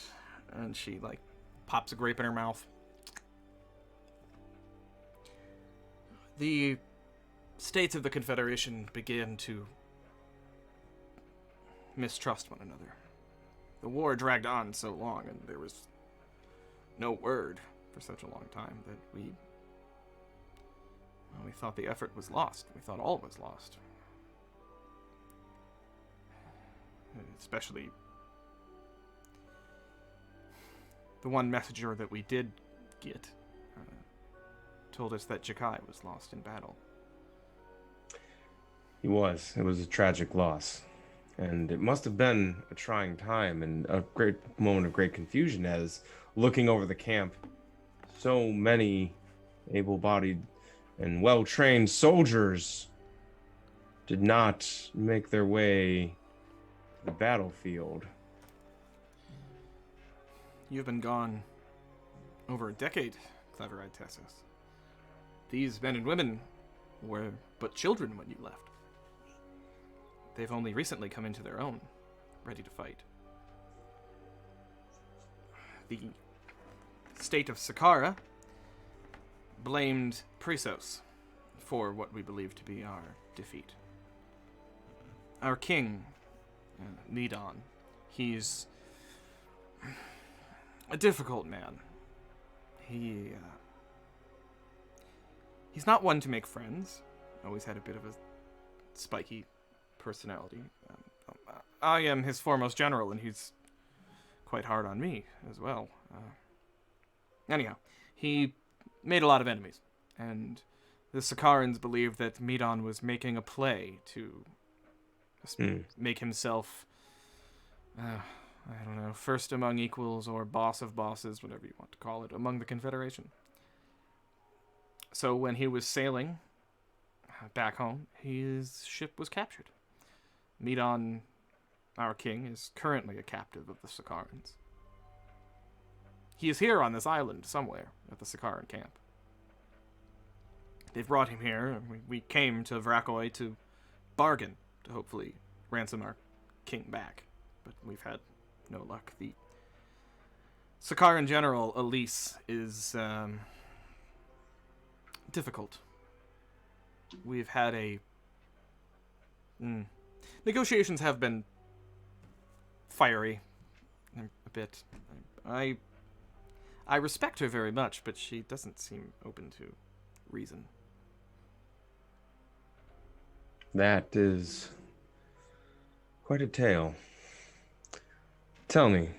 And she, like, pops a grape in her mouth. The states of the Confederation began to mistrust one another. The war dragged on so long, and there was no word for such a long time that we thought the effort was lost. We thought all was lost. Especially the one messenger that we did get told us that Jakai was lost in battle. He was. It was a tragic loss. And it must have been a trying time and a great moment of great confusion as, looking over the camp, so many able-bodied and well-trained soldiers did not make their way to the battlefield. You've been gone over a decade, clever-eyed Tessus. These men and women were but children when you left. They've only recently come into their own, ready to fight. The state of Saqqara blamed Prisos for what we believe to be our defeat. Our king, Medon, he's a difficult man. He's not one to make friends. Always had a bit of a spiky personality. I am his foremost general, and he's quite hard on me as well. Anyhow, he made a lot of enemies, and the Sakharans believed that Medon was making a play to make himself, I don't know, first among equals or boss of bosses, whatever you want to call it, among the Confederation. So when he was sailing back home, his ship was captured. Medon, our king, is currently a captive of the Sakharans. He is here on this island somewhere at the Sakharan camp. They've brought him here, and we came to Vrakoi to bargain to hopefully ransom our king back, but we've had no luck. The Sakharan general, Elise, is difficult. We've had negotiations have been fiery a bit. I respect her very much, but she doesn't seem open to reason. That is quite a tale. Tell me,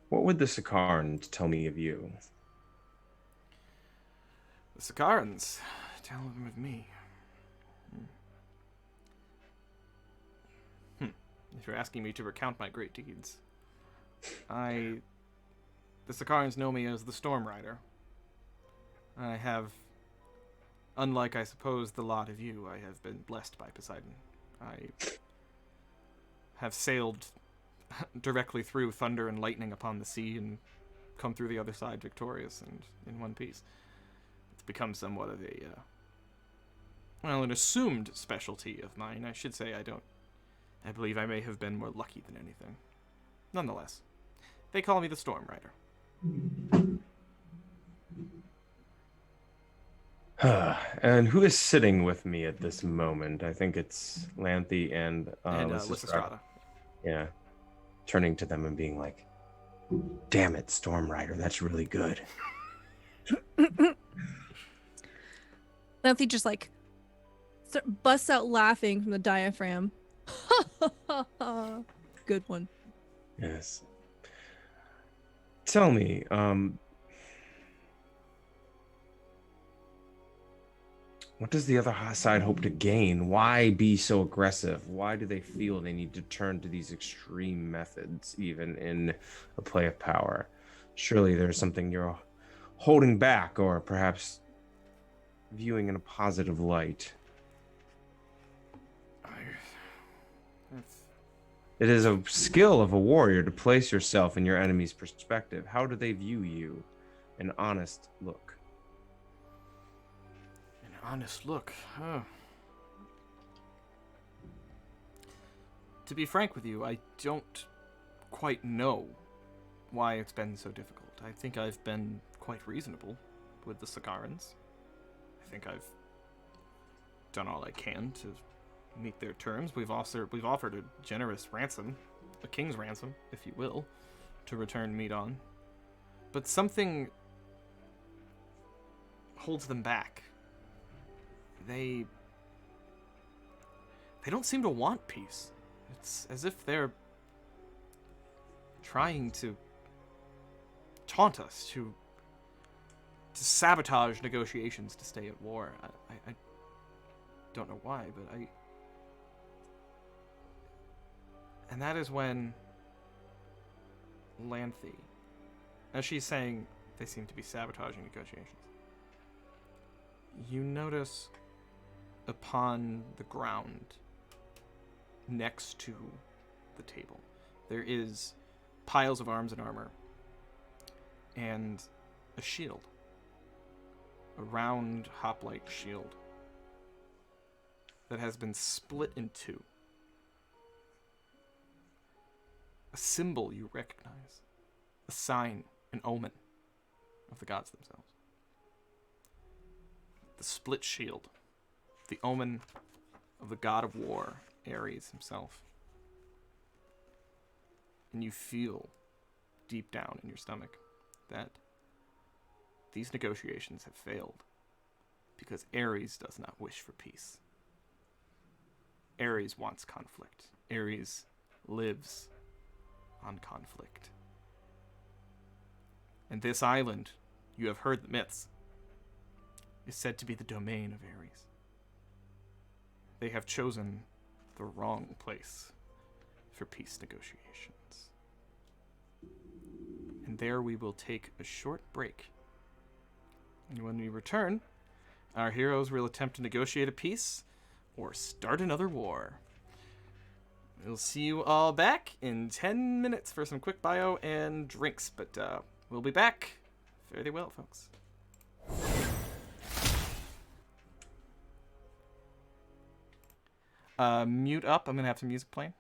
what would the Sakharans tell me of you? The Sakharans tell them of me. If you're asking me to recount my great deeds, the Sakharans know me as the Storm Rider. I have, unlike I suppose the lot of you, I have been blessed by Poseidon. I have sailed directly through thunder and lightning upon the sea and come through the other side victorious and in one piece. It's become somewhat of an assumed specialty of mine. I should say I believe I may have been more lucky than anything. Nonetheless, they call me the Storm Rider. And who is sitting with me at this moment? I think it's Lanthe and Lysistrata. Yeah. Turning to them and being like, damn it, Storm Rider, that's really good. Lanthe just busts out laughing from the diaphragm. Good one. Yes. Tell me, what does the other side hope to gain? Why be so aggressive? Why do they feel they need to turn to these extreme methods, even in a play of power? Surely there's something you're holding back, or perhaps viewing in a positive light. It is a skill of a warrior to place yourself in your enemy's perspective. How do they view you? An honest look. An honest look, huh? To be frank with you, I don't quite know why it's been so difficult. I think I've been quite reasonable with the Sagarans. I think I've done all I can to meet their terms. We've offered a generous ransom, a king's ransom, if you will, to return Medon. But something holds them back. They don't seem to want peace. It's as if they're trying to taunt us, to sabotage negotiations to stay at war. I don't know why, but And that is when Lanthe, as she's saying they seem to be sabotaging negotiations, you notice upon the ground next to the table there is piles of arms and armor and a shield, a round hoplite shield that has been split in two. A symbol you recognize, a sign, an omen of the gods themselves. The split shield, the omen of the god of war, Ares himself. And you feel deep down in your stomach that these negotiations have failed because Ares does not wish for peace. Ares wants conflict. Ares lives on conflict. And this island, you have heard the myths, is said to be the domain of Ares. They have chosen the wrong place for peace negotiations. And there we will take a short break. And when we return, our heroes will attempt to negotiate a peace or start another war. We'll see you all back in 10 minutes for some quick bio and drinks, but we'll be back. Fare thee well, folks. Mute up. I'm going to have some music playing.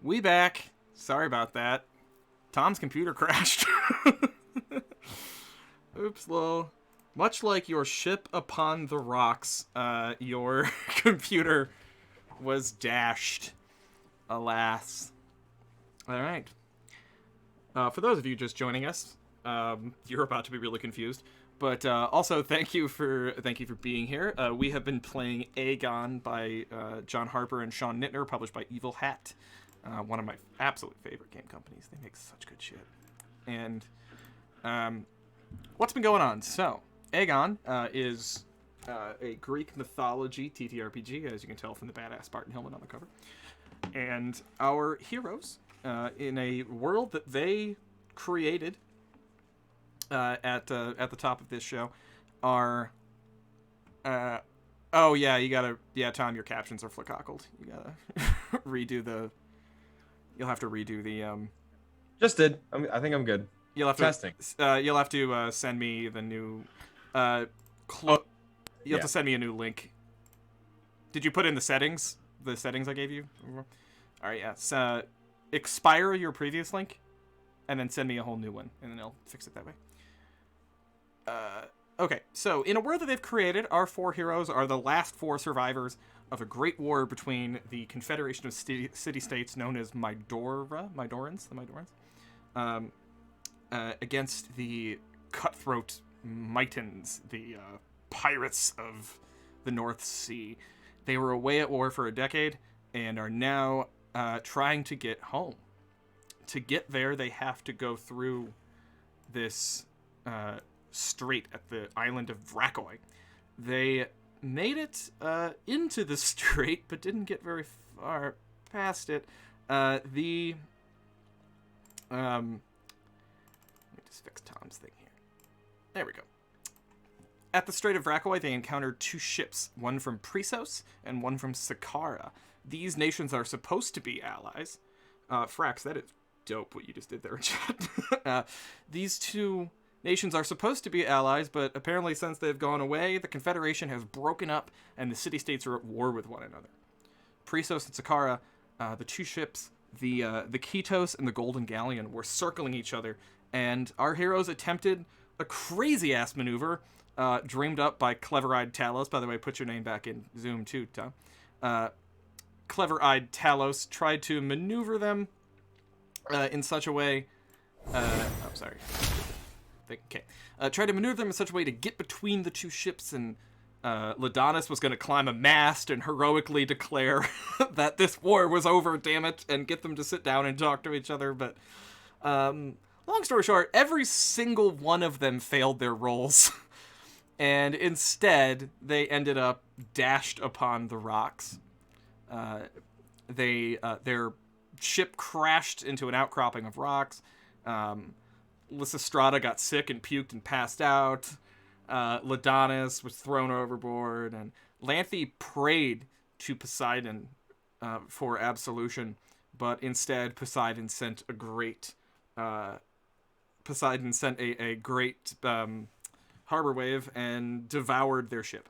We back. Sorry about that. Tom's computer crashed. Oops, lol. Much like your ship upon the rocks, your computer was dashed. Alas. All right. For those of you just joining us, you're about to be really confused. But also, thank you for being here. We have been playing Agon by John Harper and Sean Nittner, published by Evil Hat, one of my absolute favorite game companies. They make such good shit. And what's been going on? So, Agon is a Greek mythology TTRPG, as you can tell from the badass Spartan helmet on the cover. And our heroes, in a world that they created at the top of this show, are oh yeah, Tom, your captions are flickockled. You gotta you'll have to redo the Just did. I think I'm good. You'll have Testing. You'll have to send me the new you'll have to send me a new link. Did you put in the settings I gave you? All right, yeah. So expire your previous link and then send me a whole new one, and then I'll fix it that way. Okay, so in a world that they've created, our four heroes are the last four survivors of a great war between the Confederation of City-States known as Midorans, against the cutthroat Mitons, the pirates of the North Sea. They were away at war for a decade and are now trying to get home. To get there, they have to go through this strait at the island of Vrakoi. They made it into the strait, but didn't get very far past it. Let me just fix Tom's thing here. There we go. At the Strait of Vrakoi, they encountered two ships, one from Prisos and one from Sakara. These nations are supposed to be allies. Frax, that is dope what you just did there in chat. These two nations are supposed to be allies, but apparently since they've gone away, the Confederation has broken up and the city-states are at war with one another. Prisos and Sakara, the two ships, the Ketos and the Golden Galleon, were circling each other, and our heroes attempted a crazy-ass maneuver dreamed up by Clever-Eyed Talos. By the way, put your name back in Zoom too, Tom. Clever-Eyed Talos tried to maneuver them in such a way... tried to maneuver them in such a way to get between the two ships, and Ladonis was going to climb a mast and heroically declare that this war was over, damn it, and get them to sit down and talk to each other. But long story short, every single one of them failed their roles. And instead, they ended up dashed upon the rocks. Their ship crashed into an outcropping of rocks. Lysistrata got sick and puked and passed out. Ladonis was thrown overboard, and Lanthe prayed to Poseidon for absolution, but instead Poseidon sent a great harbor wave and devoured their ship.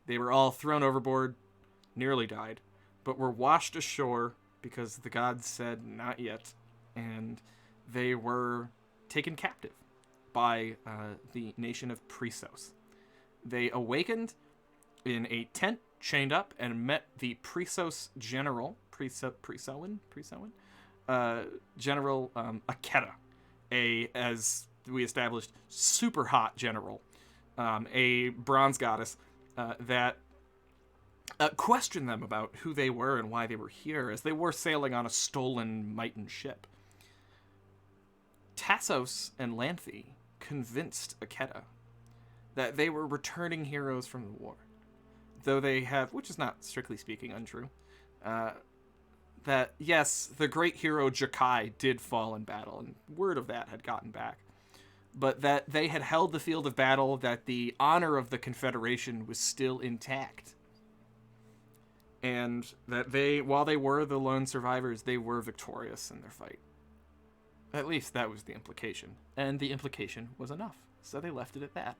They were all thrown overboard, nearly died, but were washed ashore because the gods said not yet, and they were taken captive by the nation of Prisos. They awakened in a tent, chained up, and met the Prisos general, General Aketa, as we established, super hot general, a bronze goddess that questioned them about who they were and why they were here, as they were sailing on a stolen Miton ship. Tassos and Lanthe convinced Aketa that they were returning heroes from the war, though they have, which is not strictly speaking untrue, that yes, the great hero Jakai did fall in battle, and word of that had gotten back, but that they had held the field of battle, that the honor of the Confederation was still intact, and that they, while they were the lone survivors, they were victorious in their fight. At least that was the implication, and the implication was enough, so they left it at that.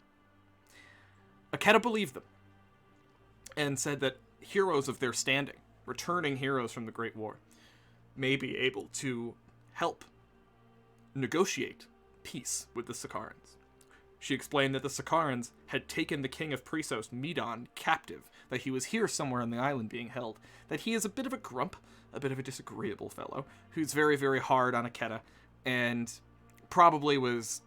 Aketa believed them, and said that heroes of their standing, returning heroes from the Great War, may be able to help negotiate peace with the Sakarans. She explained that the Sakarans had taken the king of Prisos, Medon, captive, that he was here somewhere on the island being held, that he is a bit of a grump, a bit of a disagreeable fellow, who's very, very hard on Aketa, and probably was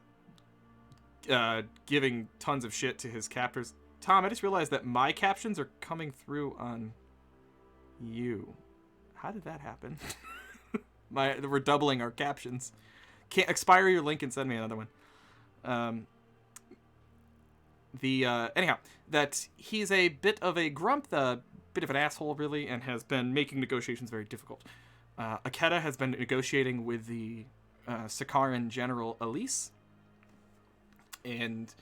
giving tons of shit to his captors. Tom, I just realized that my captions are coming through on you. How did that happen? We're doubling our captions. Can't expire your link and send me another one. Anyhow, that he's a bit of a grump, a bit of an asshole, really, and has been making negotiations very difficult. Aketa has been negotiating with the Sakaran general Elise, and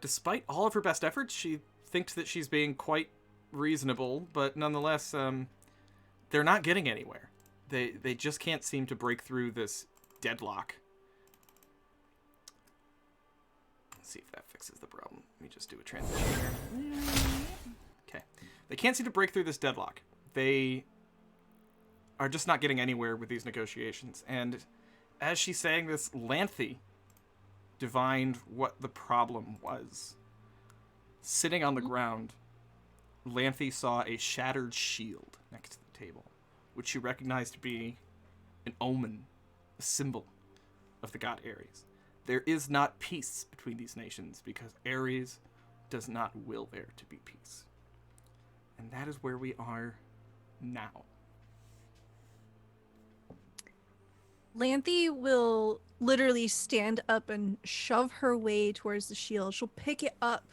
despite all of her best efforts, she thinks that she's being quite reasonable, but nonetheless, they're not getting anywhere. They just can't seem to break through this deadlock. Let's see if that fixes the problem. Let me just do a transition here. Okay. They can't seem to break through this deadlock. They are just not getting anywhere with these negotiations. And as she's saying this, Lanthe divined what the problem was. Sitting on the ground, Lanthe saw a shattered shield next to the table, which she recognized to be an omen, a symbol of the god Ares. There is not peace between these nations because Ares does not will there to be peace. And that is where we are now. Lanthe will literally stand up and shove her way towards the shield. She'll pick it up,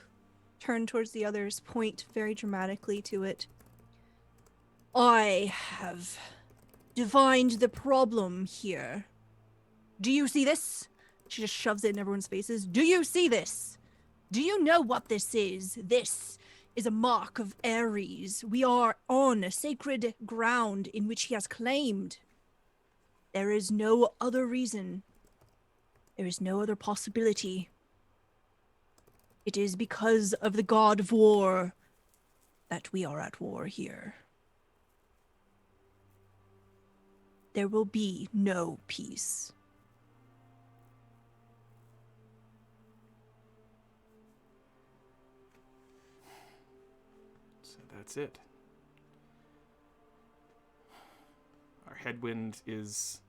turn towards the others, point very dramatically to it. I have divined the problem here. Do you see this? She just shoves it in everyone's faces. Do you see this? Do you know what this is? This is a mark of Ares. We are on a sacred ground in which he has claimed. There is no other reason. There is no other possibility. It is because of the god of war that we are at war here. There will be no peace. So that's it. Our headwind is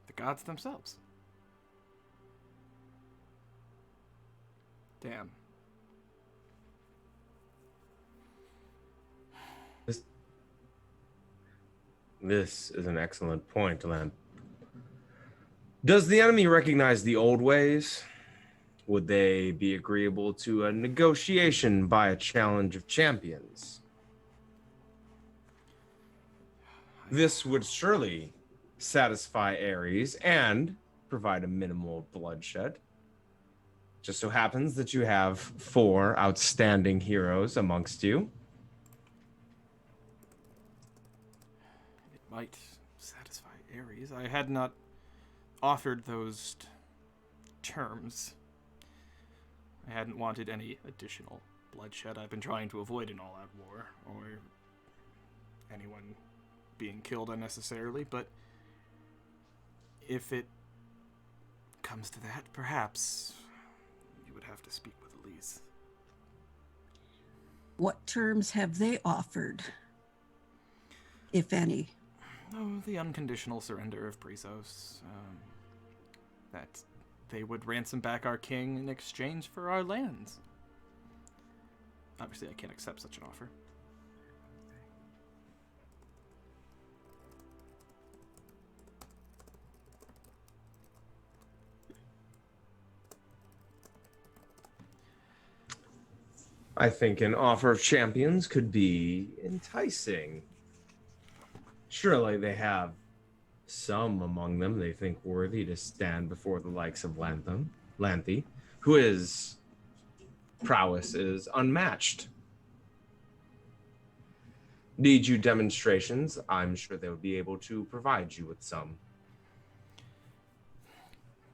the gods themselves. Damn. This is an excellent point, Len. Does the enemy recognize the old ways? Would they be agreeable to a negotiation by a challenge of champions? This would surely satisfy Ares and provide a minimal bloodshed. Just so happens that you have 4 outstanding heroes amongst you. It might satisfy Ares. I had not offered those terms. I hadn't wanted any additional bloodshed. I've been trying to avoid an all-out war or anyone being killed unnecessarily, but if it comes to that, perhaps you would have to speak with Elise. What terms have they offered, if any? Oh, the unconditional surrender of Prisos. That they would ransom back our king in exchange for our lands. Obviously, I can't accept such an offer. I think an offer of champions could be enticing. Surely they have some among them they think worthy to stand before the likes of Lanthe, whose prowess is unmatched. Need you demonstrations? I'm sure they would be able to provide you with some.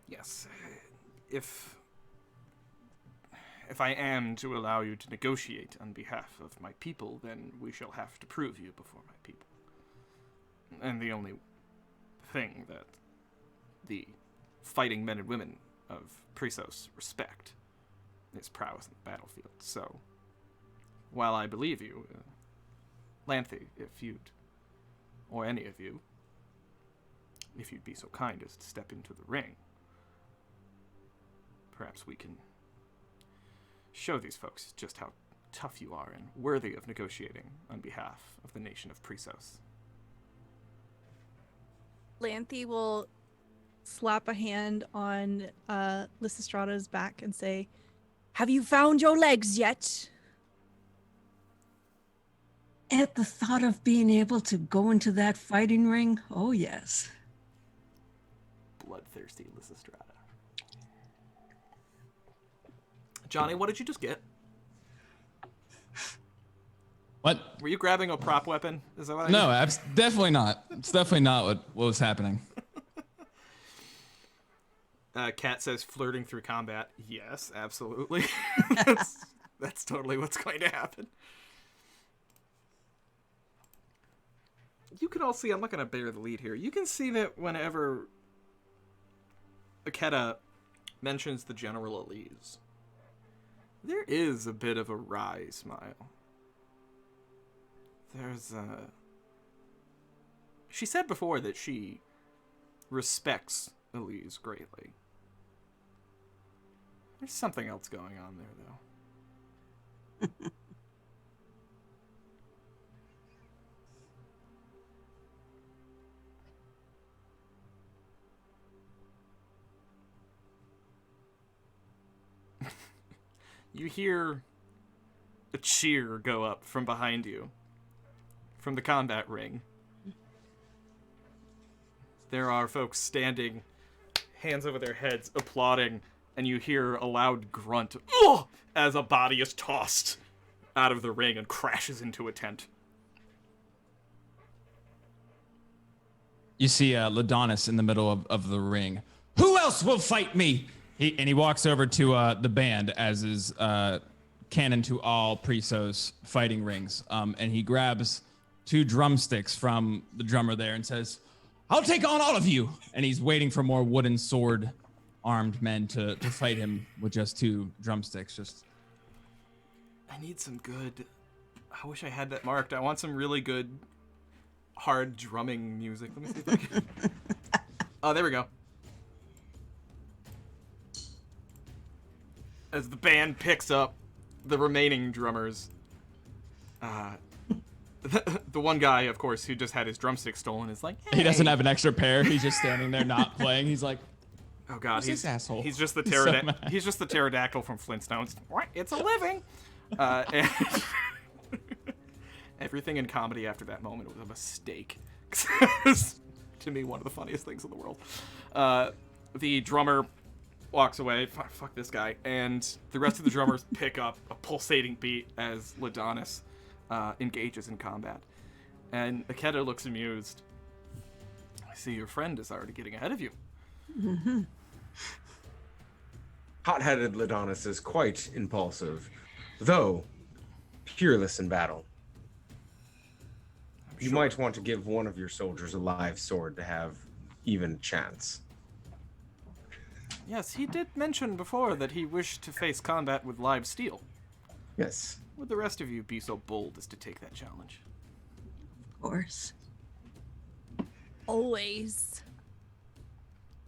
Yes. If I am to allow you to negotiate on behalf of my people, then we shall have to prove you before my people. And the only thing that the fighting men and women of Prisos respect is prowess in the battlefield. So, while I believe you, Lanthe, if you'd, or any of you, if you'd be so kind as to step into the ring, perhaps we can show these folks just how tough you are and worthy of negotiating on behalf of the nation of Prisos. Lanthe will slap a hand on Lysistrata's back and say, "Have you found your legs yet?" At the thought of being able to go into that fighting ring, oh yes. Bloodthirsty Lysistrata. Johnny, what did you just get? What? Were you grabbing a prop weapon? Is that what I No, did? definitely not. It's definitely not what was happening. Kat says flirting through combat. Yes, absolutely. That's totally what's going to happen. You can all see, I'm not going to bear the lead here. You can see that whenever Aketa mentions the General Elise, there is a bit of a wry smile. She said before that she respects Elise greatly. There's something else going on there, though. You hear a cheer go up from behind you, from the combat ring. There are folks standing, hands over their heads, applauding, and you hear a loud grunt as a body is tossed out of the ring and crashes into a tent. You see Ladonis in the middle of the ring. Who else will fight me? He walks over to the band, as is canon to all Prisos fighting rings, and he grabs 2 drumsticks from the drummer there and says, "I'll take on all of you." And he's waiting for more wooden sword armed men to fight him with just 2 drumsticks. I need some good... I wish I had that marked. I want some really good hard drumming music. Let me see if I can... Oh, there we go. As the band picks up the remaining drummers, the one guy, of course, who just had his drumstick stolen is like, hey. He doesn't have an extra pair. He's just standing there not playing. He's like, oh god, who's this asshole? He's just the So he's just the pterodactyl from Flintstones. What? It's a living. And everything in comedy after that moment was a mistake. To me, one of the funniest things in the world. The drummer walks away. Fuck this guy. And the rest of the drummers pick up a pulsating beat as Ladonis engages in combat. And Aketa looks amused. I see your friend is already getting ahead of you. Mm-hmm. Hot-headed Ladonis is quite impulsive, though peerless in battle. You might want to give one of your soldiers a live sword to have even chance. Yes, he did mention before that he wished to face combat with live steel. Yes. Would the rest of you be so bold as to take that challenge? Of course. Always.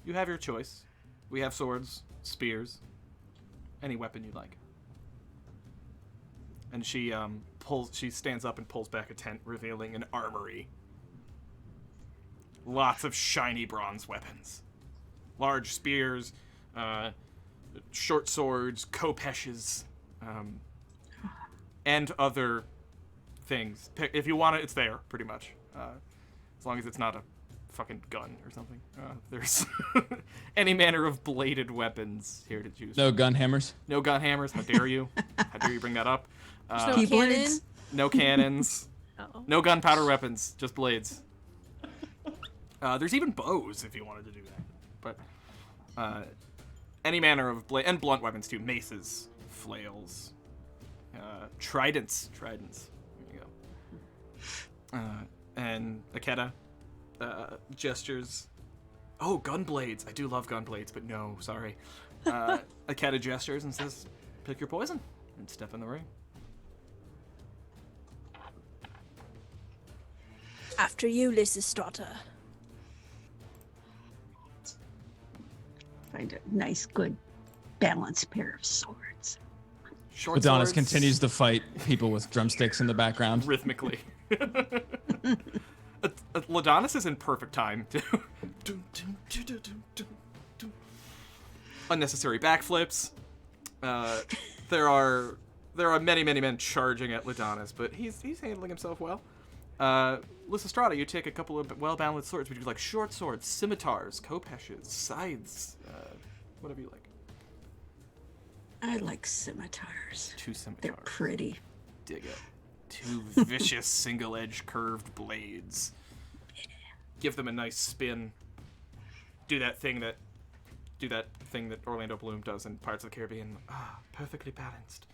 You have your choice. We have swords, spears, any weapon you like. And she stands up and pulls back a tent, revealing an armory. Lots of shiny bronze weapons. Large spears, short swords, kopeshes, and other things. If you want it, it's there, pretty much. As long as it's not a fucking gun or something. There's any manner of bladed weapons here to choose. no gun hammers. No gun hammers. How dare you? How dare you bring that up? There's no Keyboards? cannon. No cannons. Oh. No gunpowder weapons. Just blades. There's even bows if you wanted to do that. But any manner of blade and blunt weapons too. Maces, flails, tridents. There you go. And Aketa, gestures. Oh, gun blades. I do love gun blades, but no, sorry. Akeda gestures and says, pick your poison and step in the ring. After you, Lysistrata. Find a nice, good, balanced pair of swords. Short Adonis swords, continues to fight people with drumsticks in the background. rhythmically. Ladonis is in perfect time. Unnecessary backflips. There are many men charging at Ladonis, but he's handling himself well. Lysistrata, you take a couple of well-balanced swords. Would you like short swords, scimitars, kopeshes, scythes, whatever you like? I like scimitars. 2 scimitars. They're pretty. Dig it. 2 vicious single-edged curved blades. Give them a nice spin. Do that thing that Orlando Bloom does in Pirates of the Caribbean. Perfectly balanced.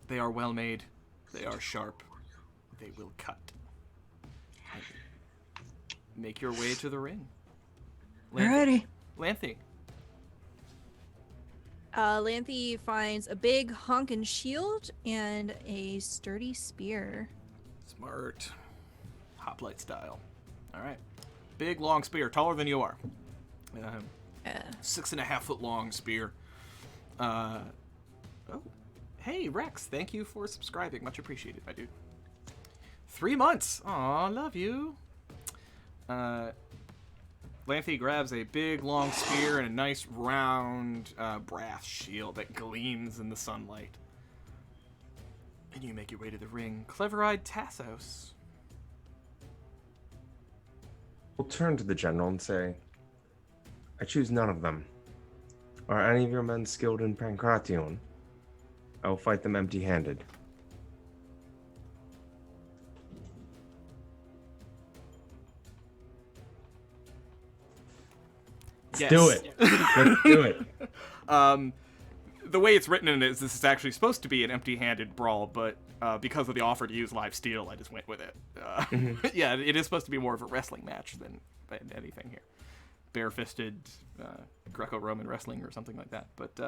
They are well made. They are sharp. They will cut. Make your way to the ring. Alrighty. Lanthy. Lanthy finds a big honkin' shield and a sturdy spear. Smart. Hoplite style. All right. Big, long spear, taller than you are. 6.5 foot long spear. Oh, hey Rex, thank you for subscribing. Much appreciated, my dude. 3 months. Aw, love you. Lanthy grabs a big, long spear and a nice, round brass shield that gleams in the sunlight. And you make your way to the ring. Clever-eyed Tassos. We'll turn to the general and say, I choose none of them. Are any of your men skilled in pankration? I will fight them empty-handed. Yes. Do it. Let's do it. The way it's written in it is this is actually supposed to be an empty-handed brawl, but because of the offer to use live steel, I just went with it. Yeah, it is supposed to be more of a wrestling match than anything here. Bare-fisted Greco-Roman wrestling or something like that. But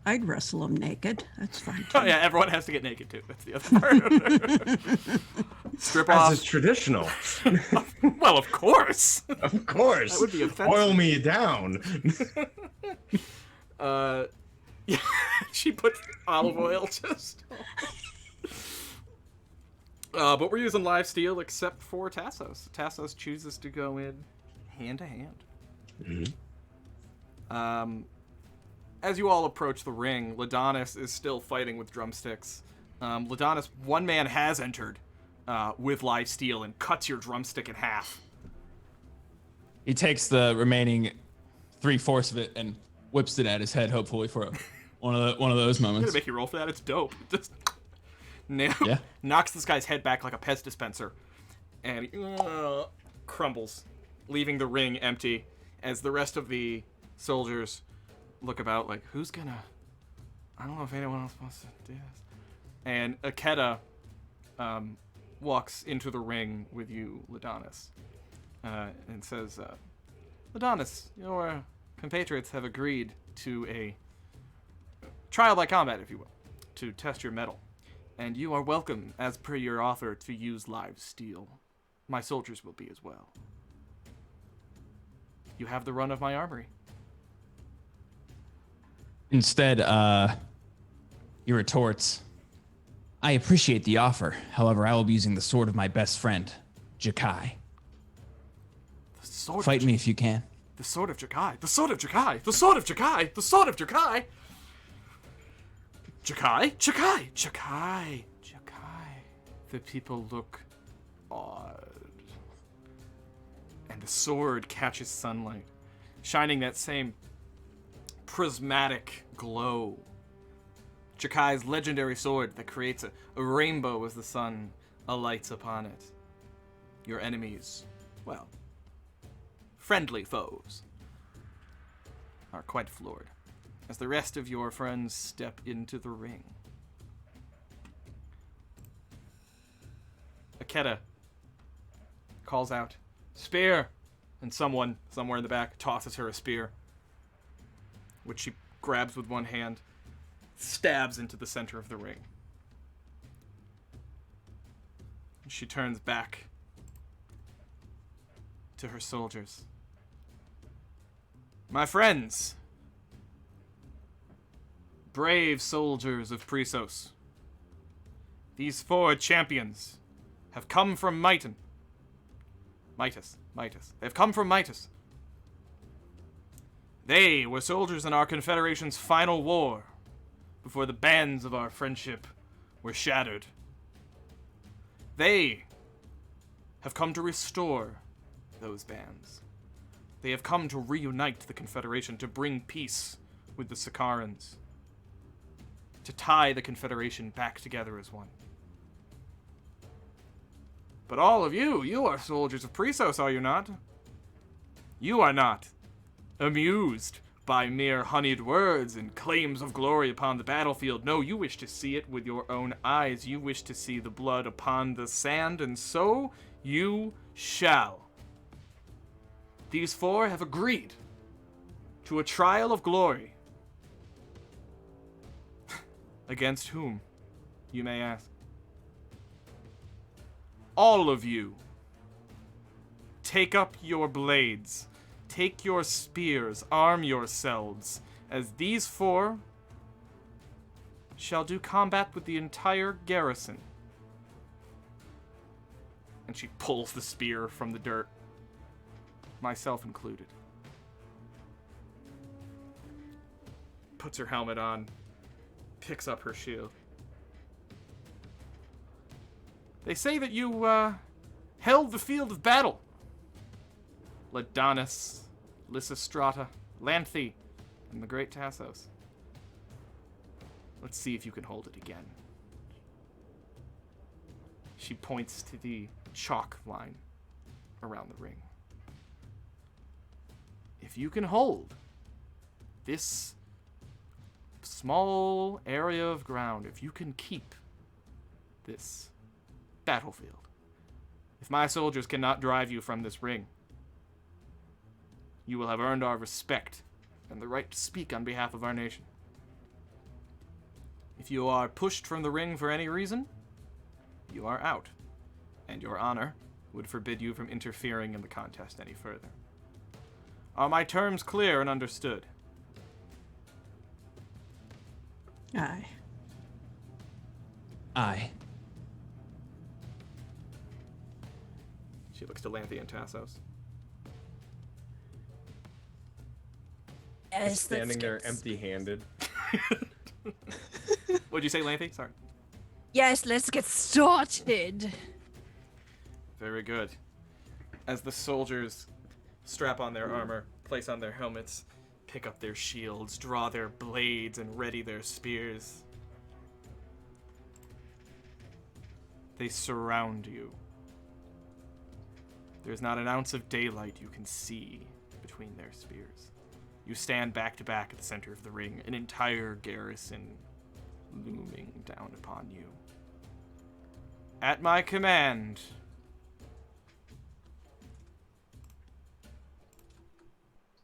I'd wrestle them naked. That's fine too. oh yeah, everyone has to get naked too. That's the other part. Strip off. As is traditional. Well, of course. Of course. That would be offensive. Oil me down. Yeah, she put olive oil just. But we're using live steel except for Tassos. Tassos chooses to go in hand to hand. Mm-hmm. As you all approach the ring, Ladonis is still fighting with drumsticks. Ladonis, one man has entered with live steel and cuts your drumstick in half. He takes the remaining 3/4 of it and whips it at his head, hopefully for one of those I'm moments. gonna make you roll for that. It's dope. Just Yeah. knocks this guy's head back like a Pez dispenser, and he crumbles, leaving the ring empty. As the rest of the soldiers look about, like, who's gonna? I don't know if anyone else wants to do this. And Akeda walks into the ring with you, Ladonis, and says, Ladonis, your compatriots have agreed to a trial by combat, if you will, to test your mettle. And you are welcome, as per your offer, to use live steel. My soldiers will be as well. You have the run of my armory. Instead, he retorts, I appreciate the offer. However, I will be using the sword of my best friend, Jakai. The sword Fight of me if you can. The sword of Jakai. The sword of Jakai. The sword of Jakai. The sword of Jakai. Jakai? Jakai! Jakai! Jakai. The people look odd. And the sword catches sunlight, shining that same prismatic glow. Jakai's legendary sword that creates a rainbow as the sun alights upon it. Your enemies, well, friendly foes, are quite floored as the rest of your friends step into the ring. Akeda, calls out, "Spear!" And someone, somewhere in the back, tosses her a spear, which she grabs with one hand, stabs into the center of the ring. She turns back to her soldiers. "My friends, brave soldiers of Prisos, these 4 champions have come from Mightus. They have come from Mightus. They were soldiers in our Confederation's final war, before the bands of our friendship were shattered. They have come to restore those bands. They have come to reunite the Confederation, to bring peace with the Sakarans, to tie the Confederation back together as one. But all of you are soldiers of Prisos, are you not? You are not amused by mere honeyed words and claims of glory upon the battlefield. No, you wish to see it with your own eyes. You wish to see the blood upon the sand, and so you shall. These 4 have agreed to a trial of glory. Against whom, you may ask? All of you, take up your blades, take your spears, arm yourselves, as these 4 shall do combat with the entire garrison. And she pulls the spear from the dirt, myself included. Puts her helmet on, picks up her shield. They say that you, held the field of battle. Ladonis, Lysistrata, Lanthe, and the great Tassos. Let's see if you can hold it again. She points to the chalk line around the ring. If you can hold this small area of ground, if you can keep this battlefield, if my soldiers cannot drive you from this ring, you will have earned our respect and the right to speak on behalf of our nation. If you are pushed from the ring for any reason, you are out, and your honor would forbid you from interfering in the contest any further. Are my terms clear and understood? Aye. Aye. She looks to Lanthe and Tassos. Yes, Standing there empty-handed. What'd you say, Lanthe? Sorry. Yes, let's get started. Very good. As the soldiers strap on their armor, place on their helmets, pick up their shields, draw their blades, and ready their spears, they surround you. There's not an ounce of daylight you can see between their spears. You stand back to back at the center of the ring, an entire garrison looming down upon you. At my command,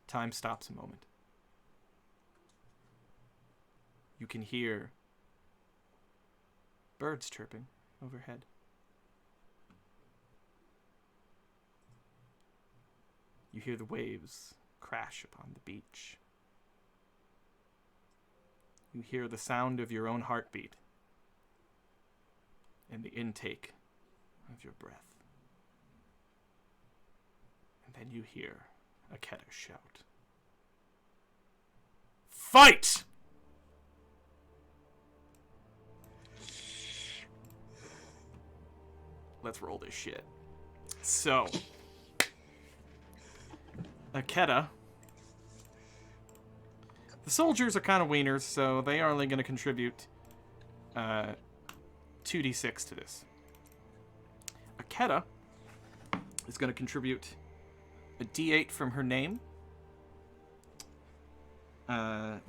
time stops a moment. You can hear birds chirping overhead. You hear the waves crash upon the beach. You hear the sound of your own heartbeat and the intake of your breath. And then you hear Aketa shout, "Fight!" Let's roll this shit. So, Aketa. The soldiers are kind of wieners, so they are only going to contribute 2d6 to this. Aketa is going to contribute a d8 from her name.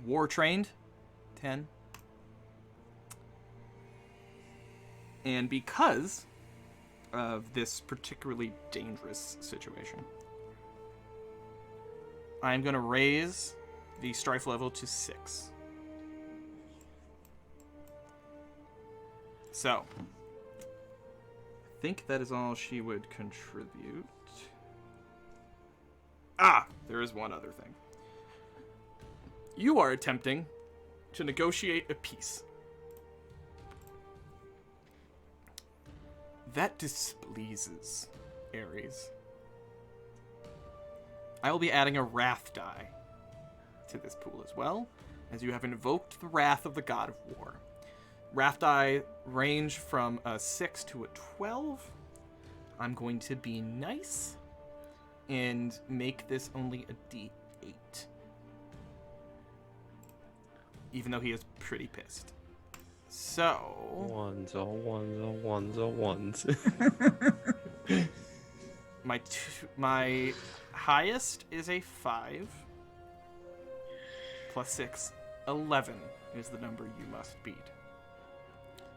War trained, 10. And because of this particularly dangerous situation. I'm going to raise the strife level to 6. So, I think that is all she would contribute. There is one other thing. You are attempting to negotiate a peace. That displeases Ares. I will be adding a wrath die to this pool as well, as you have invoked the wrath of the god of war. Wrath die range from a 6 to a 12. I'm going to be nice and make this only a D8. Even though he is pretty pissed. So... Ones. My highest is a 5. Plus 6. 11 is the number you must beat.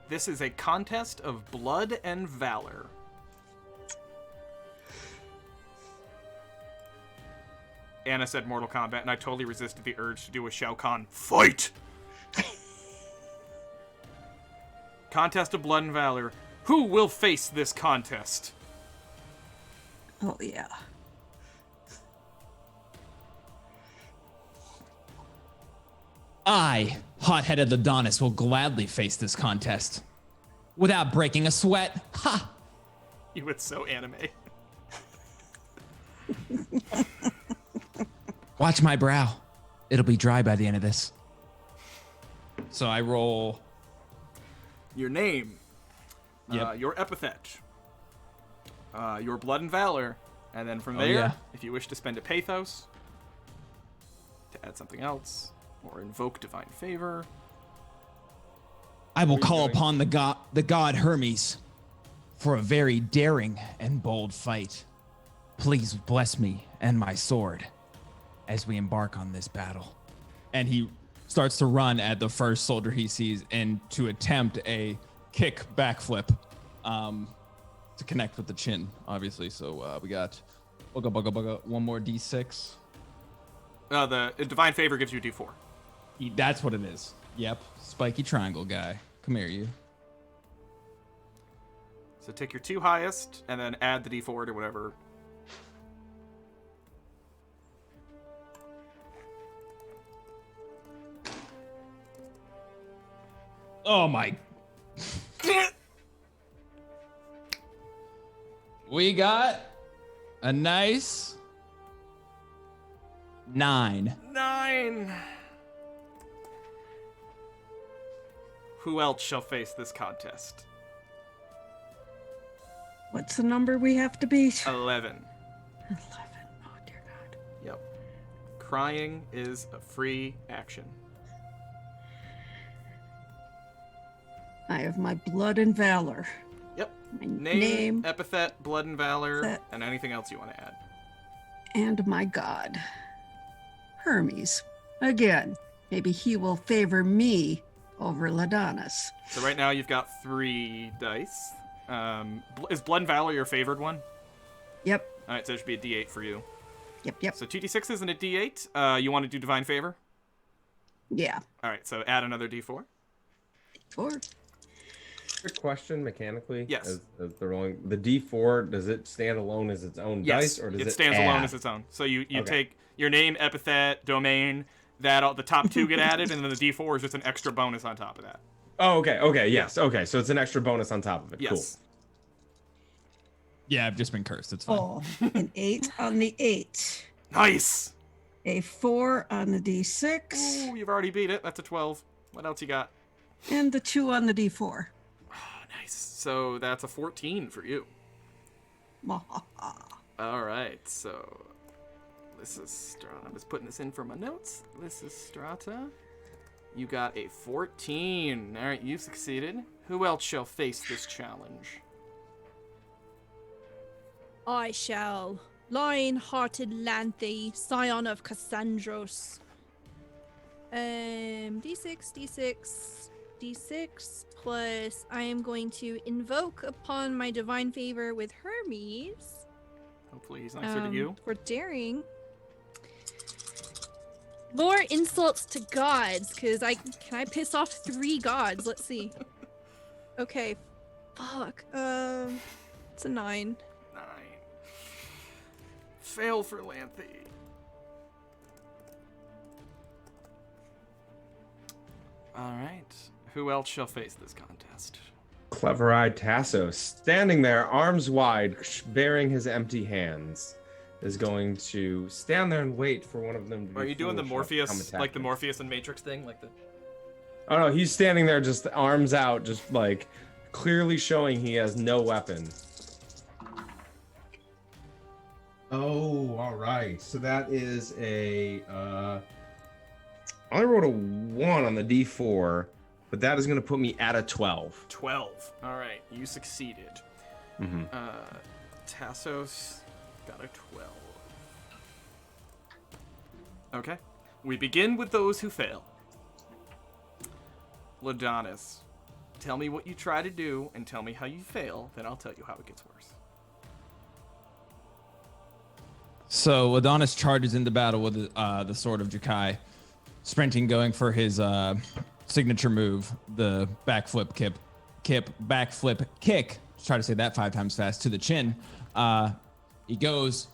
This is a contest of blood and valor. Anna said Mortal Kombat, and I totally resisted the urge to do a Shao Kahn fight. Contest of blood and valor. Who will face this contest? Oh, yeah. I, hot-headed Adonis, will gladly face this contest. Without breaking a sweat. Ha! You would so anime. Watch my brow. It'll be dry by the end of this. So I roll... Your name. Yep. Your epithet. Your blood and valor. And then from there, yeah. if you wish to spend a pathos to add something else, or invoke divine favor. I will call upon the god Hermes for a very daring and bold fight. Please bless me and my sword as we embark on this battle. And he starts to run at the first soldier he sees and to attempt a kick backflip to connect with the chin, obviously. So we got one more D6. The divine favor gives you a D4. That's what it is. Yep. Spiky triangle guy. Come here, you. So take your 2 highest and then add the D4 to whatever. Oh my. We got a nice 9. 9. Who else shall face this contest? What's the number we have to beat? 11. 11. Oh, dear God. Yep. Crying is a free action. I have my blood and valor. Yep. My Name, epithet, blood and valor, That- and anything else you want to add. and my god, Hermes. Again, maybe he will favor me over Ladonis. So right now you've got 3 dice. Is blood and valor your favored one? Yep, All right, so it should be a D8 for you. yep. So 2d6 and a D8. You want to do divine favor? Yeah. All right, so add another D4. 4. Quick question, mechanically. Yes. As they're rolling, the D4, does it stand alone as its own Yes, dice, or does it stands add? alone as its own. So you Okay. take your name, epithet, domain. The top 2 get added, and then the D4 is just an extra bonus on top of that. Oh, okay, yes, okay. So it's an extra bonus on top of it. Yes. Yeah, I've just been cursed. It's fine. Oh, an 8 on the 8. Nice. A 4 on the D6. Ooh, you've already beat it. That's a 12. What else you got? And the 2 on the D4. Oh, nice. So that's a 14 for you. All right, so Lysistrata. I'm just putting this in for my notes. Lysistrata, you got a 14. All right, you succeeded. Who else shall face this challenge? I shall. Lion-hearted Lanthe, scion of Cassandros. D6. D6 plus I am going to invoke upon my divine favor with Hermes. Hopefully he's nicer to you. For daring. More insults to gods, because can I piss off 3 gods? Let's see. Okay. Fuck. It's a 9. 9. Fail for Lanthe. Alright. Who else shall face this contest? Clever-eyed Tassos, standing there, arms wide, bearing his empty hands, is going to stand there and wait for one of them to be Are you doing the foolish enough to come Morpheus, attack like the him. Morpheus and Matrix thing? Like the... Oh no, he's standing there just arms out, just like clearly showing he has no weapon. Oh, all right. So that is a I rolled a 1 on the D4, but that is going to put me at a 12. 12. Alright, you succeeded. Mm-hmm. Tassos got a 12. Okay. We begin with those who fail. Ladonis, tell me what you try to do and tell me how you fail, then I'll tell you how it gets worse. So Adonis charges into battle with the Sword of Jakai, sprinting, going for his signature move, the backflip kick. Try to say that 5 times fast to the chin. He goes,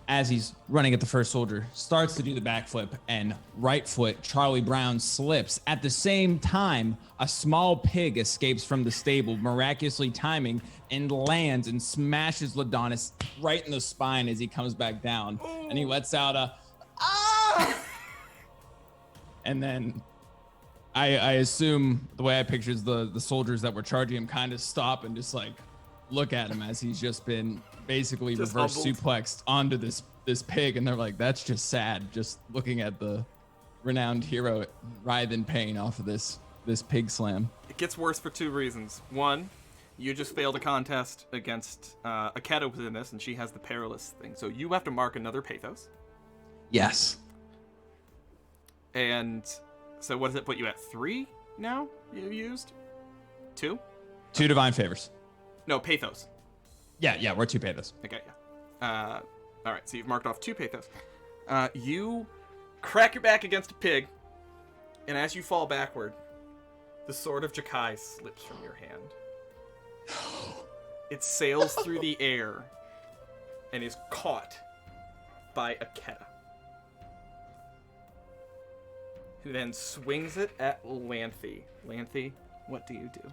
as he's running at the first soldier, starts to do the backflip, and right foot Charlie Brown slips. At the same time, a small pig escapes from the stable, miraculously timing, and lands and smashes Ladonis right in the spine as he comes back down. And he lets out a ah! And then I assume the way I picture is the soldiers that were charging him kind of stop and just like look at him as he's just been basically Just reverse humbled. suplexed onto this pig, and they're like, that's just sad, just looking at the renowned hero writhe in pain off of this pig slam. It gets worse for 2 reasons. 1, you just failed a contest against Aketa was in this, and she has the perilous thing. So you have to mark another pathos. Yes. And so what does it put you at? 3 now you used? 2? 2 divine favors. No, pathos. Yeah, we're 2 pathos. Okay, yeah. All right, so you've marked off 2 pathos. You crack your back against a pig, and as you fall backward, the Sword of Jakai slips from your hand. It sails through the air and is caught by Aketa, who then swings it at Lanthe. Lanthe, what do you do?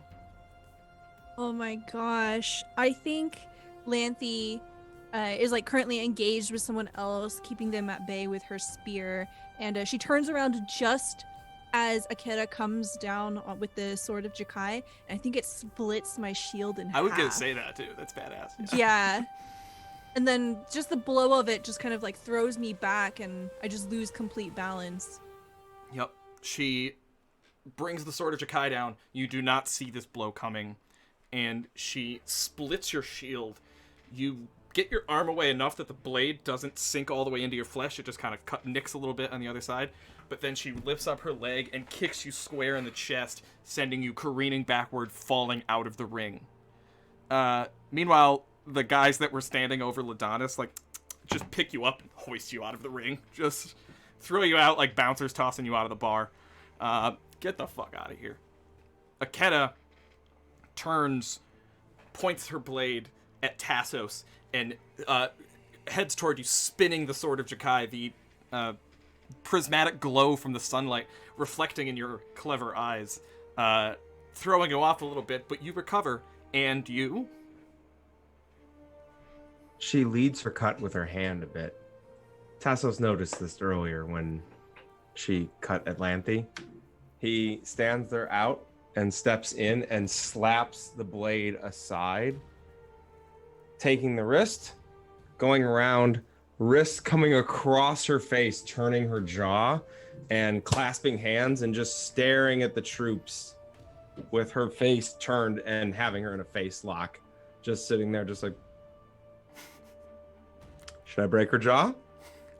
Oh my gosh. I think Lanthe is like currently engaged with someone else, keeping them at bay with her spear. And she turns around just as Aketa comes down with the Sword of Jakai. And I think it splits my shield in half. I was going to say that too. That's badass. Yeah. And then just the blow of it just kind of like throws me back and I just lose complete balance. Yep. She brings the Sword of Jakai down. You do not see this blow coming. And she splits your shield. You get your arm away enough that the blade doesn't sink all the way into your flesh. It just kind of nicks a little bit on the other side. But then she lifts up her leg and kicks you square in the chest, sending you careening backward, falling out of the ring. Meanwhile, the guys that were standing over Ladonis, like, just pick you up and hoist you out of the ring. Just throw you out like bouncers tossing you out of the bar. Get the fuck out of here. Aketa turns, points her blade at Tassos, and heads toward you, spinning the Sword of Jakai, the prismatic glow from the sunlight reflecting in your clever eyes, throwing you off a little bit, but you recover, and you... She leads her cut with her hand a bit. Tassos noticed this earlier when she cut at Lanthe. He stands there out and steps in and slaps the blade aside, taking the wrist, going around, wrist coming across her face, turning her jaw, and clasping hands and just staring at the troops with her face turned and having her in a face lock, just sitting there just like, should I break her jaw?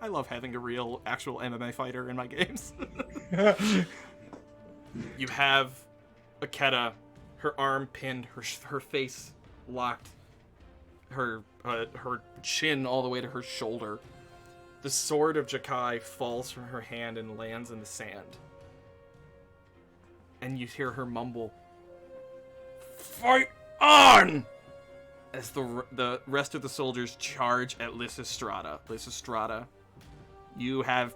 I love having a real, actual MMA fighter in my games. You have Aketa, her arm pinned, her face locked, her chin all the way to her shoulder. The sword of Jakai falls from her hand and lands in the sand. And you hear her mumble, "Fight on!" as the rest of the soldiers charge at Lysistrata. Lysistrata, you have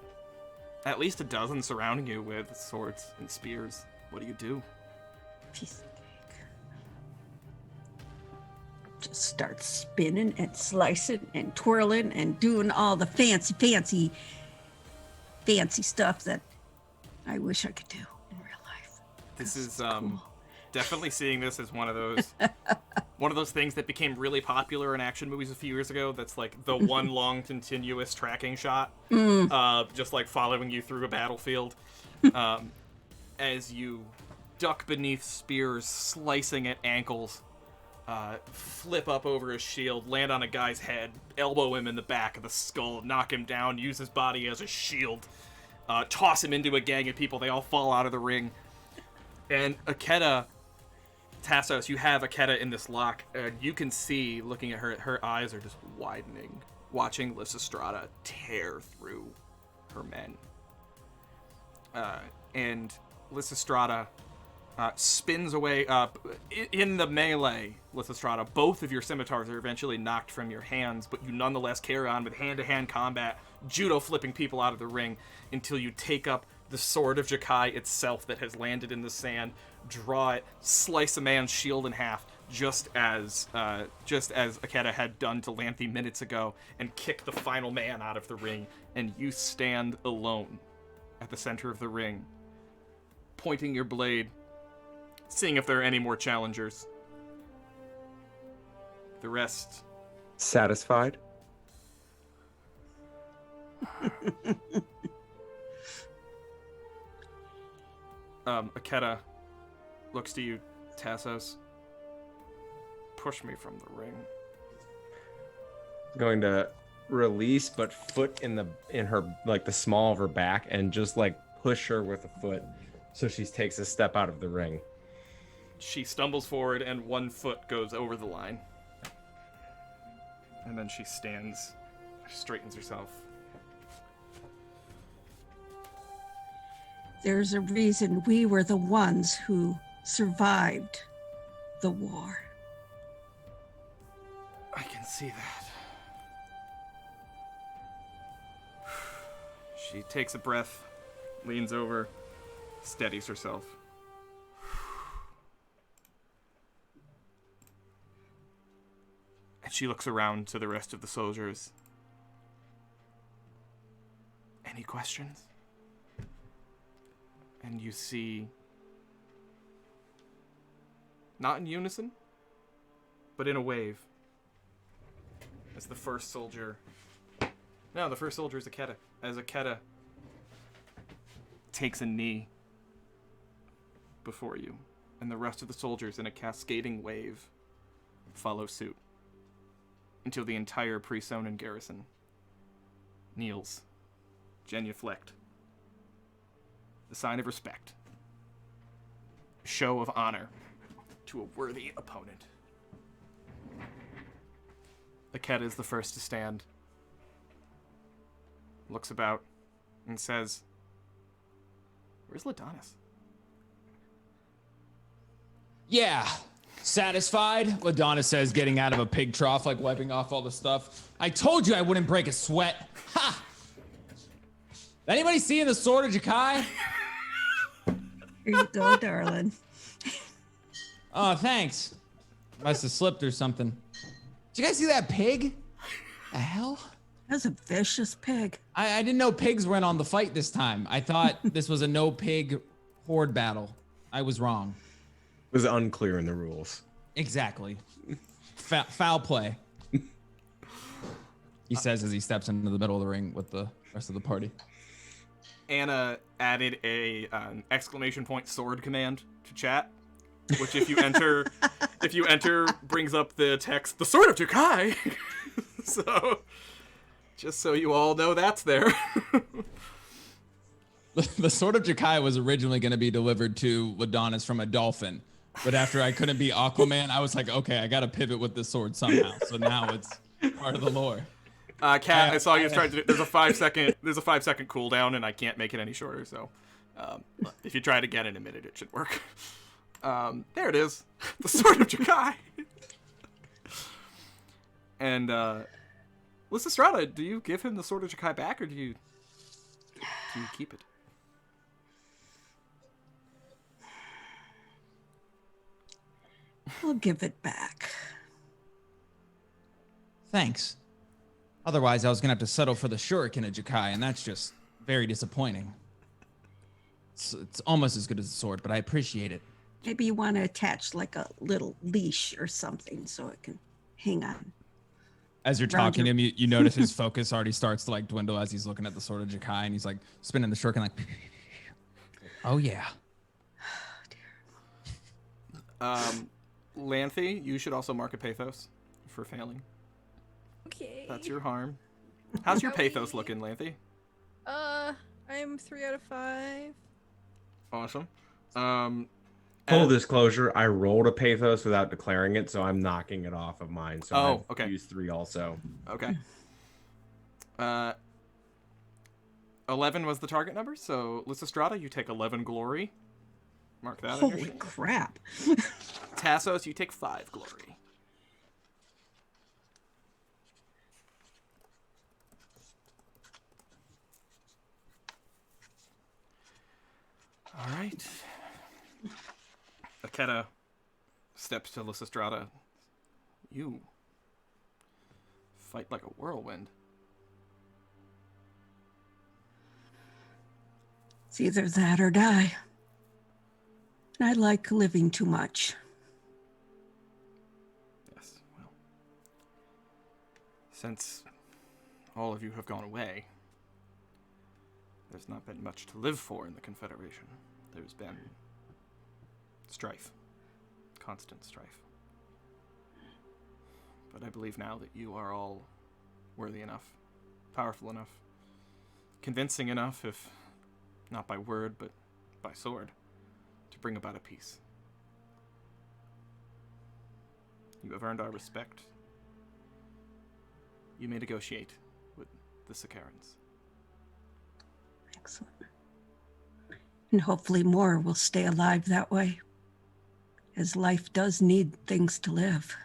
at least a dozen surrounding you with swords and spears. What do? Piece of cake. Just start spinning and slicing and twirling and doing all the fancy stuff that I wish I could do in real life. This is cool. Definitely seeing this as one of those things that became really popular in action movies a few years ago. That's like the one long continuous tracking shot, just like following you through a battlefield, as you duck beneath spears, slicing at ankles, flip up over his shield, land on a guy's head, elbow him in the back of the skull, knock him down, use his body as a shield, toss him into a gang of people. They all fall out of the ring. And Aketa, Tassos, you have Aketa in this lock, and you can see, looking at her eyes are just widening, watching Lysistrata tear through her men. And Lysistrata spins away. In the melee, Lysistrata, both of your scimitars are eventually knocked from your hands, but you nonetheless carry on with hand-to-hand combat, judo flipping people out of the ring until you take up the sword of Jakai itself that has landed in the sand, draw it, slice a man's shield in half, just as Aketa had done to Lanthe minutes ago, and kick the final man out of the ring, and you stand alone at the center of the ring, pointing your blade, seeing if there are any more challengers. The rest... Satisfied? Aketa looks to you, Tassos. Push me from the ring. Going to release, but foot in her, like the small of her back, and just like push her with a foot so she takes a step out of the ring. She stumbles forward and one foot goes over the line. And then she stands, straightens herself. There's a reason we were the ones who survived the war. I can see that. She takes a breath, leans over, steadies herself. And she looks around to the rest of the soldiers. Any questions? And you see, not in unison, but in a wave, as the first soldier is Aketa. As Aketa takes a knee before you, and the rest of the soldiers in a cascading wave follow suit, until the entire pre-Sonnen garrison kneels, genuflect. The sign of respect. A show of honor to a worthy opponent. Aketa is the first to stand. Looks about and says, "Where's Ladonis?" Yeah. Satisfied? Ladonna says, getting out of a pig trough, like wiping off all the stuff. I told you I wouldn't break a sweat. Ha! Anybody seeing the sword of Jakai? Here you go, darling. Oh, thanks. Must have slipped or something. Did you guys see that pig? The hell? That's a vicious pig. I didn't know pigs went on the fight this time. I thought this was a no pig horde battle. I was wrong. It was unclear in the rules. Exactly. Foul play. He says as he steps into the middle of the ring with the rest of the party. Anna added a exclamation point sword command to chat, which if you enter brings up the text, "The Sword of Jakai." So, just so you all know that's there. The sword of Jakai was originally going to be delivered to Ladonis from a dolphin, but after I couldn't be Aquaman, I was like, okay, I got to pivot with this sword somehow. So now it's part of the lore. Cat, I saw you trying to. There's a 5-second cooldown, and I can't make it any shorter. So, if you try it again in a minute, it should work. There it is, the sword of Jakai. And Lysistrata, do you give him the sword of Jakai back, or do you keep it? I'll give it back. Thanks. Otherwise, I was going to have to settle for the shuriken of Jakai, and that's just very disappointing. It's almost as good as the sword, but I appreciate it. Maybe you want to attach like a little leash or something so it can hang on. As you're talking to him, you notice his focus already starts to like dwindle as he's looking at the sword of Jakai, and he's like spinning the shuriken like, oh yeah. Lanthy, you should also mark a pathos for failing. Okay. That's your harm. How's your pathos looking, Lanthy? I'm 3 out of 5. Awesome. Full disclosure, I rolled a pathos without declaring it, so I'm knocking it off of mine. So I've used 3 also. Okay. 11 was the target number, so Lysistrata, you take 11 glory. Mark that. Holy crap. Tassos, you take 5 glory. All right. Aketa steps to Lysistrata. You fight like a whirlwind. It's either that or die. And I like living too much. Yes, well. Since all of you have gone away, there's not been much to live for in the Confederation. There's been strife. Constant strife. But I believe now that you are all worthy enough, powerful enough, convincing enough, if not by word, but by sword, to bring about a peace. You have earned our respect. You may negotiate with the Sakarans. Excellent. And hopefully more will stay alive that way, as life does need things to live.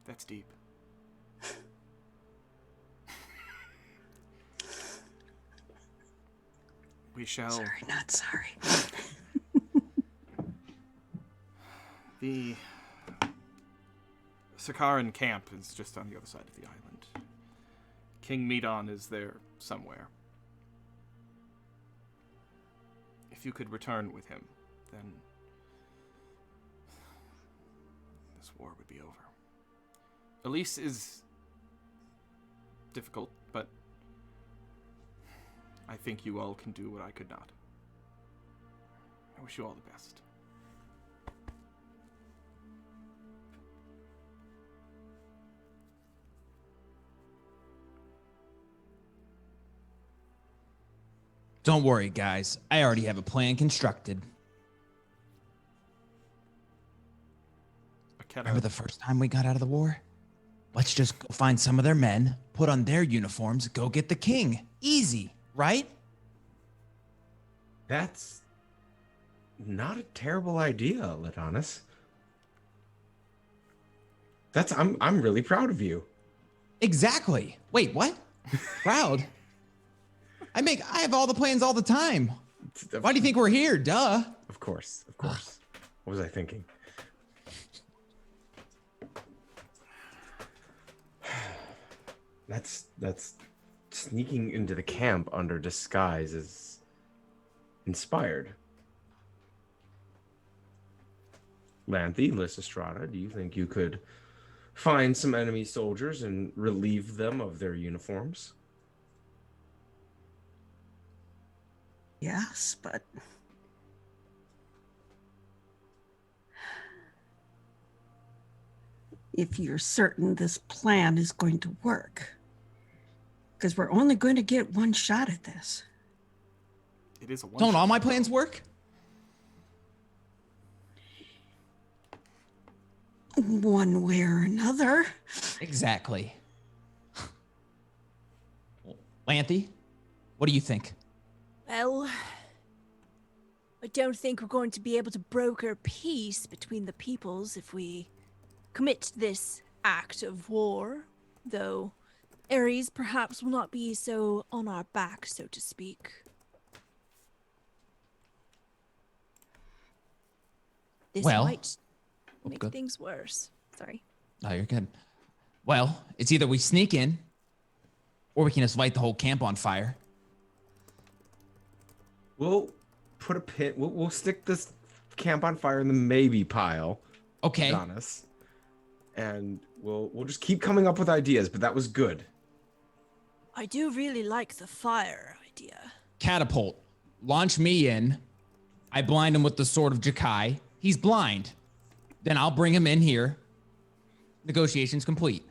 That's deep. We shall... Sorry, not sorry. The Sakaran camp is just on the other side of the island. King Medon is there somewhere. If you could return with him, then this war would be over. Elise is difficult, but I think you all can do what I could not. I wish you all the best. Don't worry, guys. I already have a plan constructed. Remember the first time we got out of the war? Let's just go find some of their men, put on their uniforms, go get the king. Easy, right? That's not a terrible idea, Ladonis. I'm really proud of you. Exactly. Wait, what? Proud? I have all the plans all the time. Why do you think we're here? Duh. Of course. What was I thinking? That's sneaking into the camp under disguise is inspired. Lanthy, Lysistrata, do you think you could find some enemy soldiers and relieve them of their uniforms? Yes, but if you're certain this plan is going to work, because we're only going to get one shot at this. It is a one. Don't all my plans work? One way or another. Exactly. Lanthy, what do you think? Well, I don't think we're going to be able to broker peace between the peoples if we commit this act of war, though Ares perhaps will not be so on our back, so to speak. This Well, might make good. things worse. Sorry. No, you're good. Well, it's either we sneak in, or we can just light the whole camp on fire. We'll put a pit. We'll stick this camp on fire in the maybe pile. Okay. Adonis. And we'll just keep coming up with ideas. But that was good. I do really like the fire idea. Catapult. Launch me in. I blind him with the sword of Jakai. He's blind. Then I'll bring him in here. Negotiations complete.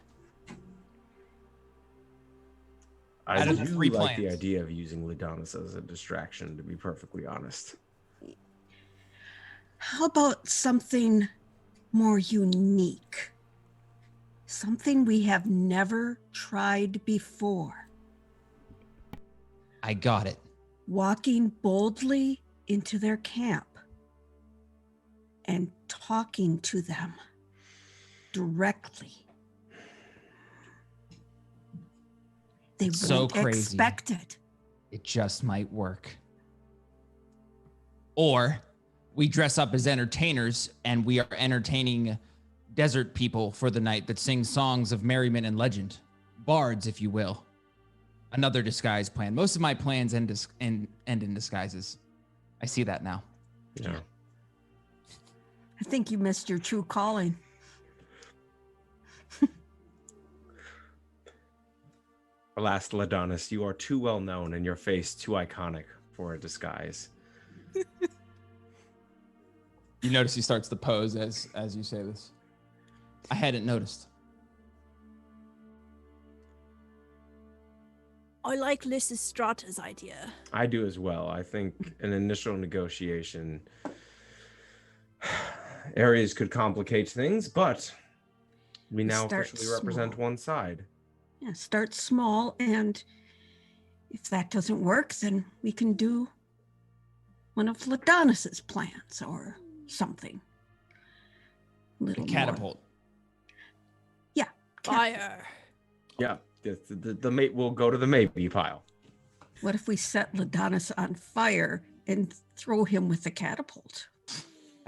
I Out of do the three like the plans. idea of using Ladonis as a distraction, to be perfectly honest. How about something more unique? Something we have never tried before. I got it. Walking boldly into their camp and talking to them directly. They So won't crazy. expect it. It just might work. Or we dress up as entertainers and we are entertaining desert people for the night that sing songs of merriment and legend. Bards, if you will. Another disguise plan. Most of my plans end in disguises. I see that now. Yeah. I think you missed your true calling. Alas, Ladonis, you are too well known and your face too iconic for a disguise. You notice he starts to pose as you say this. I hadn't noticed. I like Lysistrata's idea. I do as well. I think an initial negotiation areas could complicate things, but we now Start officially represent small. one side. Yeah, start small, and if that doesn't work, then we can do one of Ladonis's plans or something. Little more. Catapult. Yeah. Fire. Yeah, the mate will go to the maybe pile. What if we set Ladonis on fire and throw him with the catapult?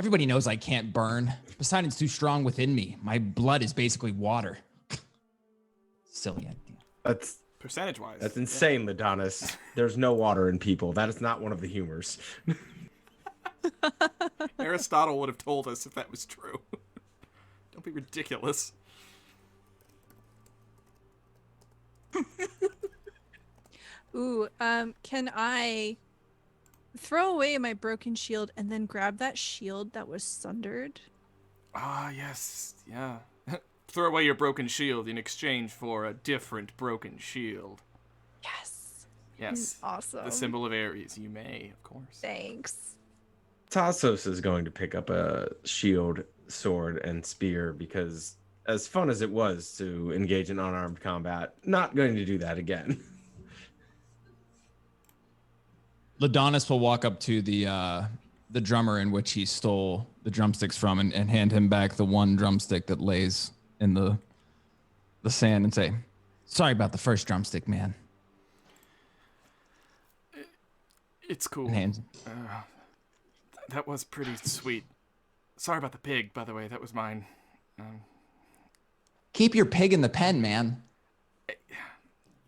Everybody knows I can't burn. Poseidon's too strong within me. My blood is basically water. Silly idea. That's Percentage-wise. insane, Ladonis. There's no water in people. That is not one of the humors. Aristotle would have told us if that was true. Don't be ridiculous. Ooh, can I throw away my broken shield and then grab that shield that was sundered? Ah, yes. Yeah. Throw away your broken shield in exchange for a different broken shield. Yes. Yes. Awesome. The symbol of Ares. You may, of course. Thanks. Tassos is going to pick up a shield, sword, and spear because, as fun as it was to engage in unarmed combat, not going to do that again. Ladonis will walk up to the drummer in which he stole the drumsticks from and hand him back the one drumstick that lays in the sand and say, "Sorry about the first drumstick, man." It's cool. And hands. That was pretty sweet. Sorry about the pig, by the way. That was mine. Keep your pig in the pen, man.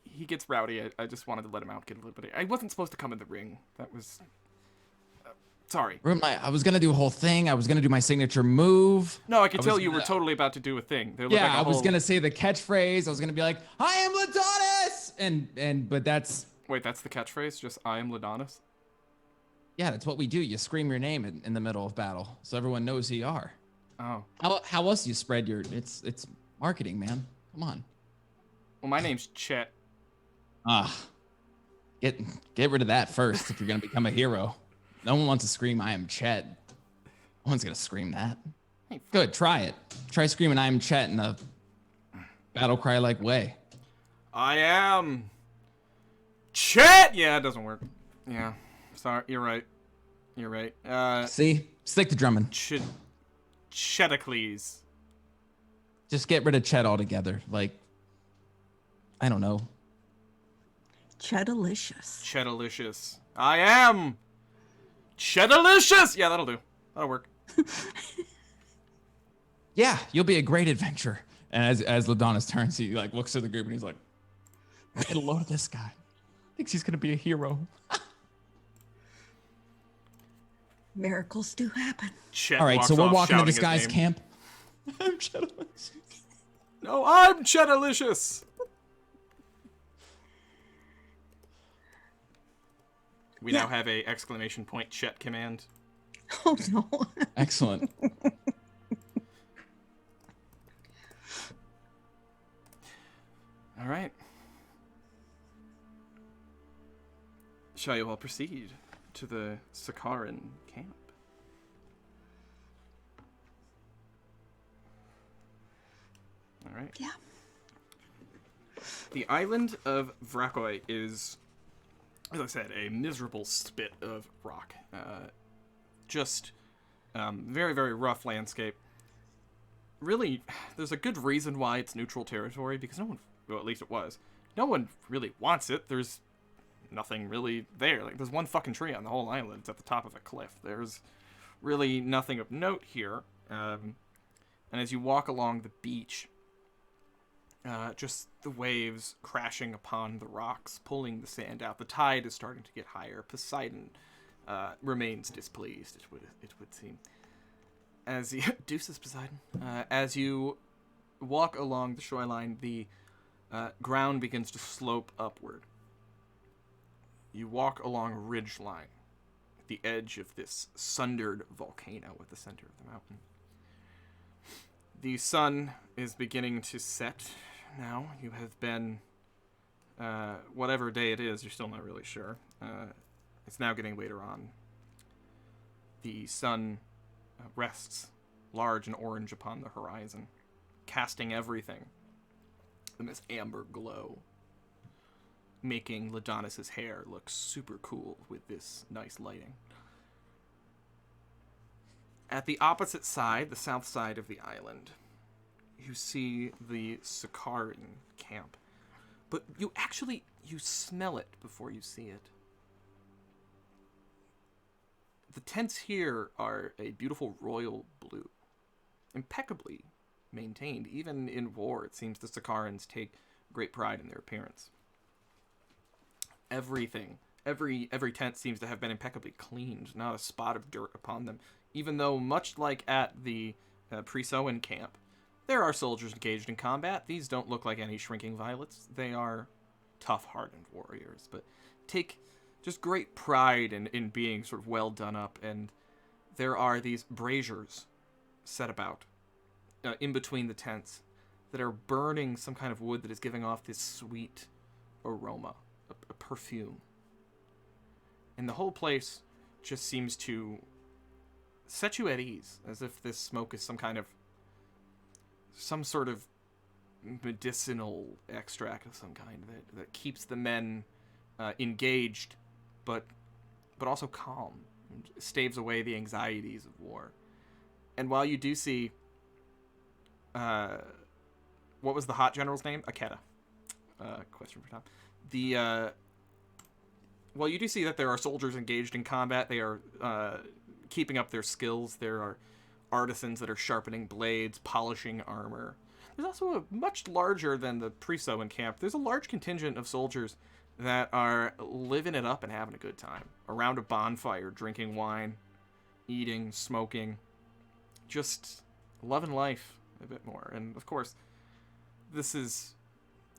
He gets rowdy. I just wanted to let him out, get a little bit. I wasn't supposed to come in the ring. That was. Sorry. I was gonna do a whole thing. I was gonna do my signature move. No, I could tell was you were gonna- totally about to do a thing. There looked Yeah, like a I was whole- gonna say the catchphrase. I was gonna be like, "I am Ladonis," but that's Wait, that's the catchphrase? Just I am Ladonis? yeah, that's what we do. You scream your name in the middle of battle, so everyone knows who you are. Oh. How else do you spread your? It's marketing, man. Come on. Well, my name's Chet. Ah, Get rid of that first if you're gonna become a hero. No one wants to scream, "I am Chet." No one's gonna scream that. Good, try it. Try screaming, "I am Chet" in a battle cry like way. I am Chet. Yeah, it doesn't work. Yeah, sorry. You're right. You're right. See, stick to drumming. Chetacles. Just get rid of Chet altogether. Like, I don't know. Chetalicious. Chetalicious. I am Chetalicious. Yeah, that'll do. That'll work. Yeah, you'll be a great adventurer. And as Ladonis turns, he like looks at the group and he's like, "Get a load of this guy. Thinks he's gonna be a hero." Miracles do happen. Chet All right, walks so we're off walking to shouting this his guy's name. camp. I'm Chetalicious. No, I'm Chetalicious. We now have a exclamation point Chet command. Oh no. Excellent. All right. Shall you all proceed to the Sakaran camp? All right. Yeah. The island of Vrakoi is, as I said, a miserable spit of rock. Just very, very rough landscape. Really, there's a good reason why it's neutral territory, because no one, well, at least it was, no one really wants it. There's nothing really there. Like, there's one fucking tree on the whole island. It's at the top of a cliff. There's really nothing of note here. And as you walk along the beach, just the waves crashing upon the rocks, pulling the sand out. The tide is starting to get higher. Poseidon remains displeased, it would seem. As you, deuces, Poseidon. As you walk along the shoreline, the ground begins to slope upward. You walk along a ridge line at the edge of this sundered volcano at the center of the mountain. The sun is beginning to set now. You have been, whatever day it is, you're still not really sure. It's now getting later on. The sun rests large and orange upon the horizon, casting everything in this amber glow, making Ladonis's hair look super cool with this nice lighting. At the opposite side, the south side of the island, you see the Sakaran camp. But you smell it before you see it. The tents here are a beautiful royal blue, impeccably maintained. Even in war, it seems the Sakarans take great pride in their appearance. Everything, every tent seems to have been impeccably cleaned, not a spot of dirt upon them. Even though, much like at the Presoan camp, there are soldiers engaged in combat. These don't look like any shrinking violets. They are tough, hardened warriors, but take just great pride in being sort of well done up. And there are these braziers set about in between the tents that are burning some kind of wood that is giving off this sweet aroma, a perfume. And the whole place just seems to set you at ease, as if this smoke is some sort of medicinal extract of some kind that keeps the men engaged, but also calm, and staves away the anxieties of war. And while you do see, what was the hot general's name? Aketa. Question for Tom. While you do see that there are soldiers engaged in combat, they are keeping up their skills. There are artisans that are sharpening blades, polishing armor. There's also a much larger than the Presoan camp. There's a large contingent of soldiers that are living it up and having a good time around a bonfire, drinking wine, eating, smoking, just loving life a bit more. And of course, this is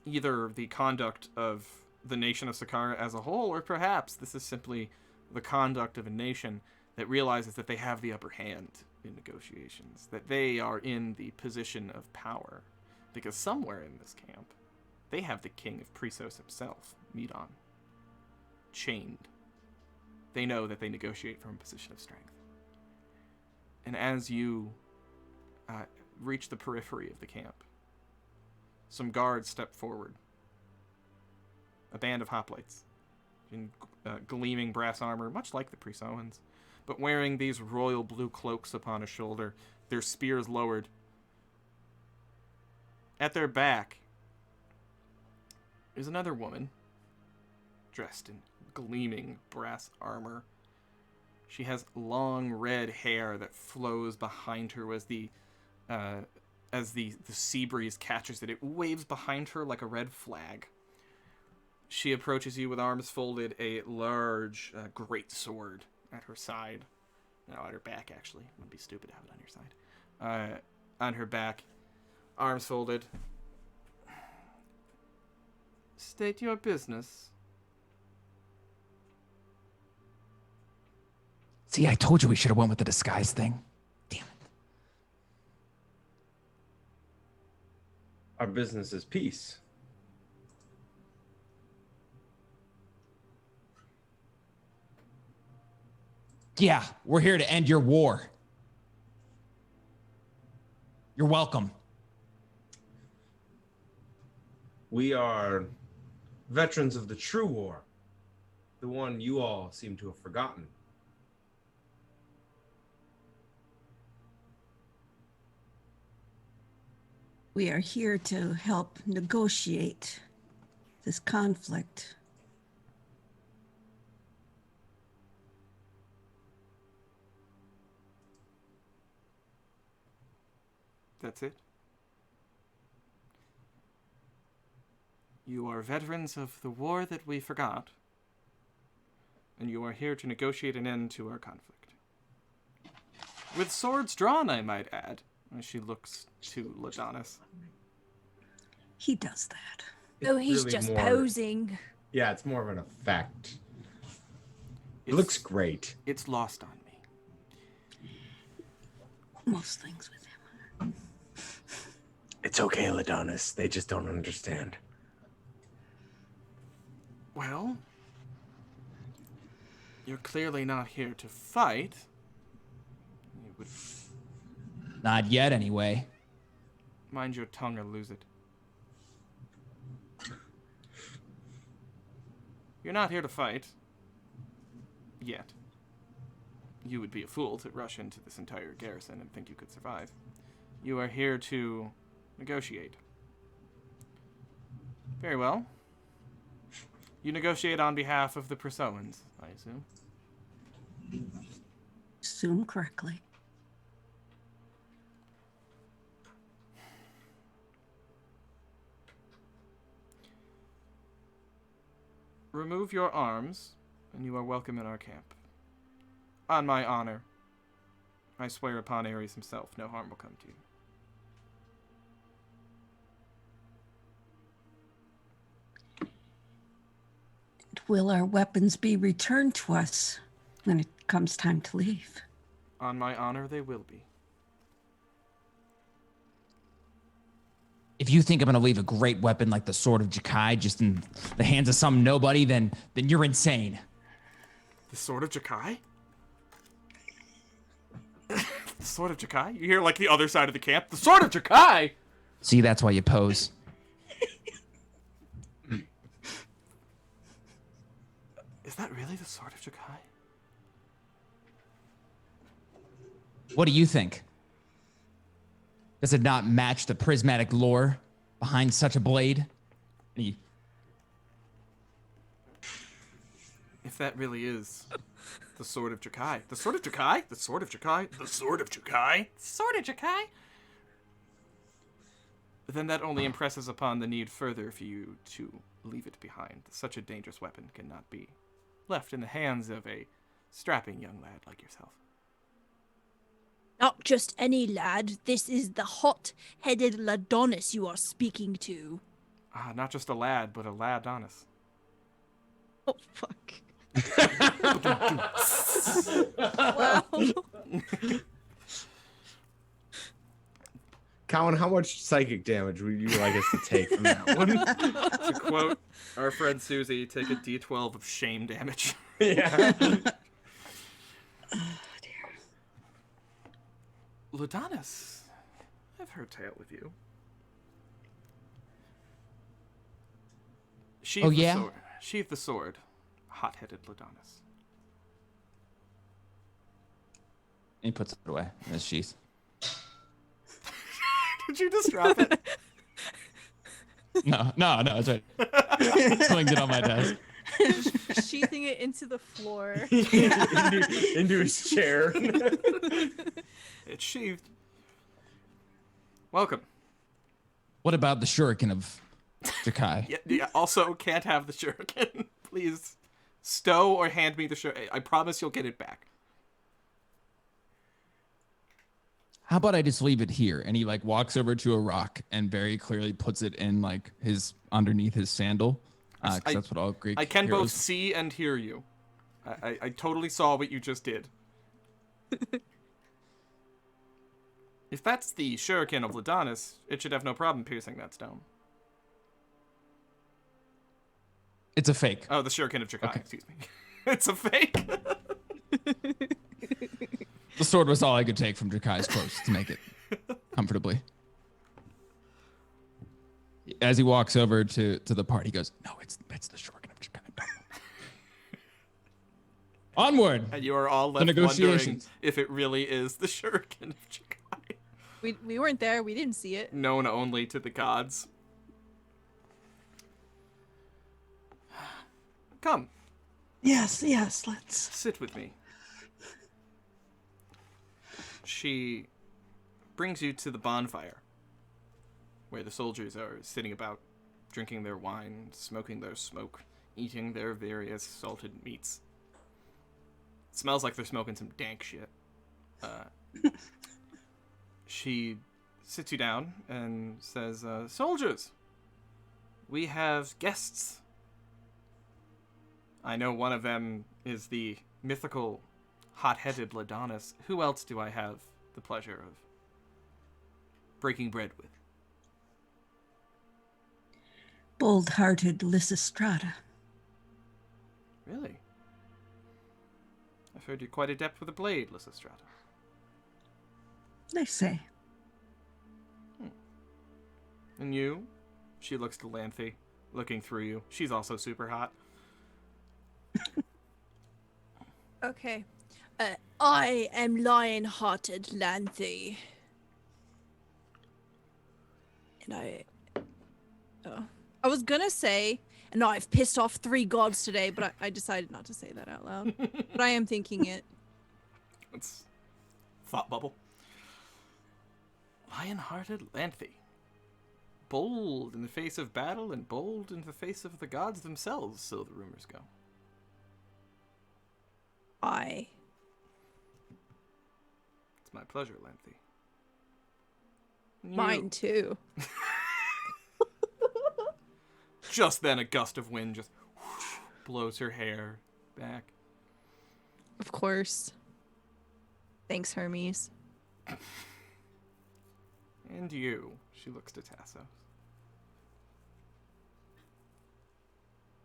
either the conduct of the nation of Sakara as a whole, or perhaps this is simply the conduct of a nation that realizes that they have the upper hand in negotiations, that they are in the position of power, because somewhere in this camp, they have the king of Presos himself, Medon. chained. They know that they negotiate from a position of strength. And as you reach the periphery of the camp, some guards step forward. A band of hoplites in gleaming brass armor, much like the Prisoans, but wearing these royal blue cloaks upon a shoulder, their spears lowered. At their back is another woman, dressed in gleaming brass armor. She has long red hair that flows behind her as the sea breeze catches it. It waves behind her like a red flag. She approaches you with arms folded, a large great sword at her side. No, at her back, actually. It would be stupid to have it on your side. On her back, arms folded. State your business. See, I told you we should have went with the disguise thing. Damn it. Our business is peace. Yeah, we're here to end your war. You're welcome. We are veterans of the true war, the one you all seem to have forgotten. We are here to help negotiate this conflict. That's it. You are veterans of the war that we forgot, and you are here to negotiate an end to our conflict. With swords drawn, I might add, as she looks to Ladonis. He does that. Oh, he's really just more- posing. Yeah, it's more of an effect. It It's- looks great. It's lost on me. Most things with him. It's okay, Ladonis. They just don't understand. Well, you're clearly not here to fight. You would Not yet, anyway. mind your tongue or lose it. You're not here to fight. Yet. You would be a fool to rush into this entire garrison and think you could survive. You are here to negotiate. Very well. You negotiate on behalf of the Prisoans, I assume. Assume correctly. Remove your arms, and you are welcome in our camp. On my honor, I swear upon Ares himself, no harm will come to you. Will our weapons be returned to us when it comes time to leave? On my honor, they will be. If you think I'm gonna leave a great weapon like the Sword of Jakai just in the hands of some nobody, then you're insane. The Sword of Jakai? The Sword of Jakai? You hear like the other side of the camp? The Sword of Jakai! See, that's why you pose. Is that really the Sword of Jakai? What do you think? Does it not match the prismatic lore behind such a blade? If that really is the Sword of Jakai. The Sword of Jakai? The Sword of Jakai? The Sword of Jakai? Sword of Jakai? Then that only impresses upon the need further for you to leave it behind. Such a dangerous weapon cannot be left in the hands of a strapping young lad like yourself. Not just any lad. This is the hot-headed Ladonis you are speaking to. Not just a lad, but a Ladonis. Oh, fuck. Wow. Colin, how much psychic damage would you like us to take from that one? To quote our friend Susie, take a d12 of shame damage. Yeah. Lodanis, I've heard tale with you. Sheath the yeah? sword. Sheath the sword, hot-headed Lodanis. He puts it away in his sheath. Did you just drop it? No, it's right. Swinged it on my desk. Sheathing it into the floor. into his chair. It's sheathed. Welcome. What about the shuriken of Jakai? Yeah, also can't have the shuriken. Please stow or hand me the shuriken. I promise you'll get it back. How about I just leave it here? And he like walks over to a rock and very clearly puts it in like his underneath his sandal. 'Cause that's what all Greek I can both heroes- see and hear you. I totally saw what you just did. If that's the shuriken of Lodanis, it should have no problem piercing that stone. It's a fake. Oh, the shuriken of Jakai, Okay. excuse me. It's a fake. The sword was all I could take from Jakai's clothes to make it comfortably. As he walks over to the party, he goes, "No, it's the shuriken of Jakai." Onward. And you are all left wondering negotiations. if it really is the shuriken of Jakai. We weren't there. We didn't see it. Known only to the gods. Come, Yes, let's. sit with me. She brings you to the bonfire, where the soldiers are sitting about, drinking their wine, smoking their smoke, eating their various salted meats. It smells like they're smoking some dank shit. She sits you down and says, "Soldiers, we have guests. I know one of them is the mythical hot-headed Lodanis. Who else do I have the pleasure of breaking bread with?" Bold-hearted Lysistrata. Really? I've heard you're quite adept with a blade, Lysistrata. They say. And you? She looks to Lanthe, looking through you. She's also super hot. Okay. I am lion-hearted Lanthe. And I was gonna say, and I've pissed off 3 gods today, but I decided not to say that out loud. But I am thinking it. It's thought bubble. Lion-hearted Lanthe. Bold in the face of battle and bold in the face of the gods themselves, so the rumors go. It's my pleasure, Lanthe. Mine too. Just then, a gust of wind just whoosh, blows her hair back. Of course. Thanks, Hermes. And you, she looks to Tassos.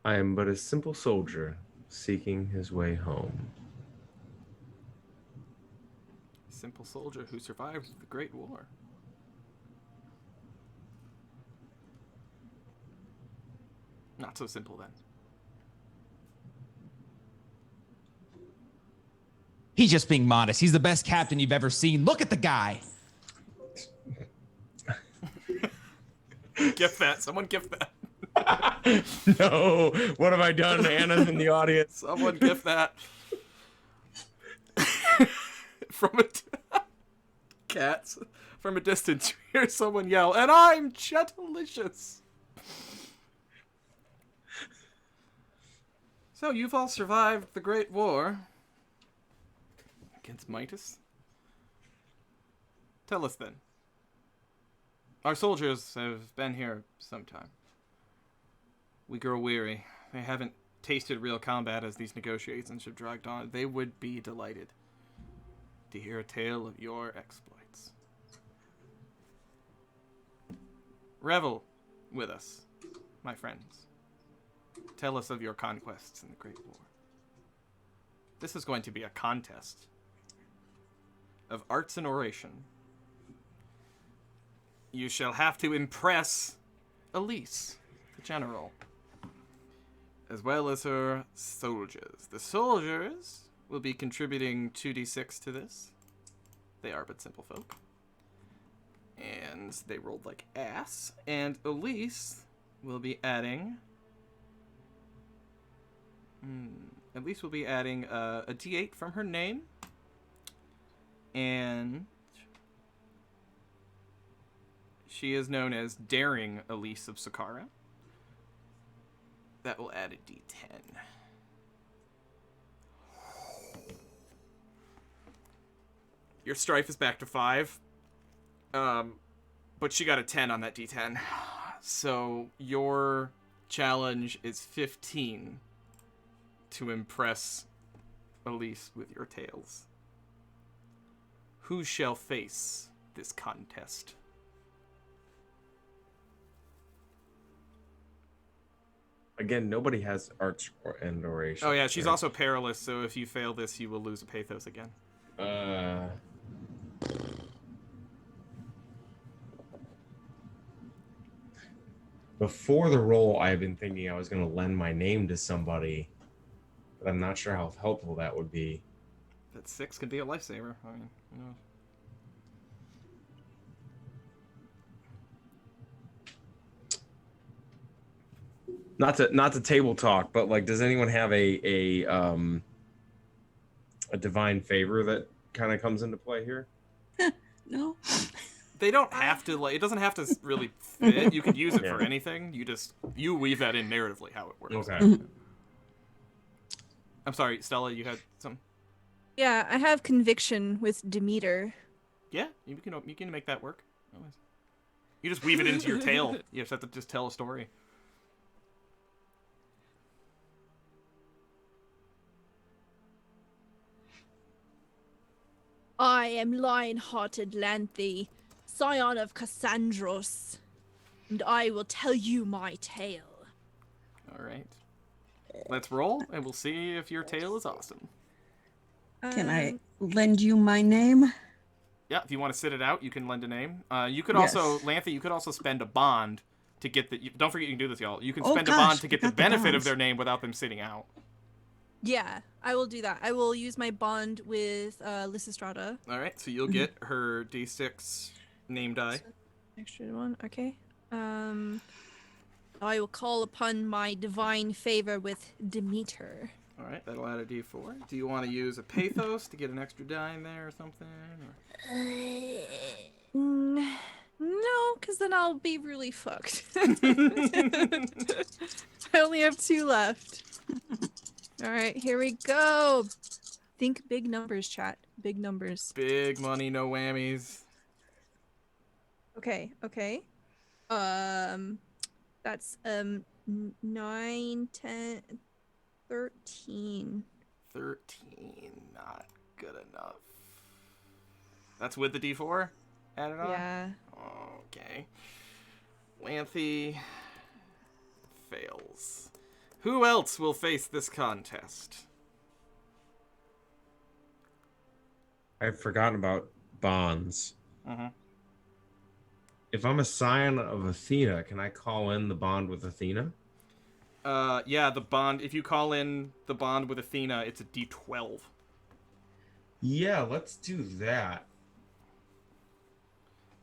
I am but a simple soldier seeking his way home. Simple soldier who survived the Great War. Not so simple then. He's just being modest. He's the best captain you've ever seen. Look at the guy. Gift that. Someone gift that. No, what have I done? Anna's in the audience. Someone gift that. Cats. From a distance, you hear someone yell, "And I'm Chetalicious!" So, you've all survived the Great War against Midas? Tell us then. Our soldiers have been here some time. We grow weary. They haven't tasted real combat as these negotiations have dragged on. They would be delighted to hear a tale of your exploits. Revel with us, my friends. Tell us of your conquests in the Great War. This is going to be a contest of arts and oration. You shall have to impress Elise, the general, as well as her soldiers. The soldiers will be contributing 2d6 to this. They are but simple folk. And they rolled like ass. And Elise will be adding... Elise will be adding a d8 from her name. And she is known as Daring Elise of Sakara. That will add a d10. Your strife is back to 5. But she got a 10 on that d10. So your challenge is 15 to impress Elise with your tales. Who shall face this contest? Again, nobody has arts and oration. Oh yeah, she's right? also perilous, so if you fail this, you will lose a pathos again. Before the roll, I have been thinking I was going to lend my name to somebody, but I'm not sure how helpful that would be. That 6 could be a lifesaver. I mean, who knows? Not to table talk, but like, does anyone have a divine favor that kind of comes into play here? No. They don't have to, like, it doesn't have to really fit. You could use it for anything. You weave that in narratively how it works. Okay. I'm sorry, Stella, you had some? Yeah, I have conviction with Demeter. Yeah, you can make that work. You just weave it into your tale. You just have to just tell a story. I am lion-hearted Lanthe, scion of Cassandros, and I will tell you my tale. All right. Let's roll, and we'll see if your tale is awesome. Can I lend you my name? Yeah, if you want to sit it out, you can lend a name. You could Yes. also, Lanthe, you could also spend a bond to get the... Don't forget you can do this, y'all. You can Oh, spend a gosh, bond to get the forgot the benefit of bonds. their name without them sitting out. Yeah, I will do that. I will use my bond with Lysistrata. All right, so you'll get her d6 name die. Extra one, okay. I will call upon my divine favor with Demeter. All right, that'll add a d4. Do you want to use a pathos to get an extra die in there or something? No, because then I'll be really fucked. I only have 2 left. All right, here we go. Think big numbers, chat. Big numbers. Big money, no whammies. Okay. That's 9, 10, 13. 13, not good enough. That's with the d4 added on? Yeah. Okay. Lanthe fails. Who else will face this contest? I've forgotten about bonds. Mm-hmm. If I'm a scion of Athena, can I call in the bond with Athena? Yeah, the bond. If you call in the bond with Athena, it's a d12. Yeah, let's do that.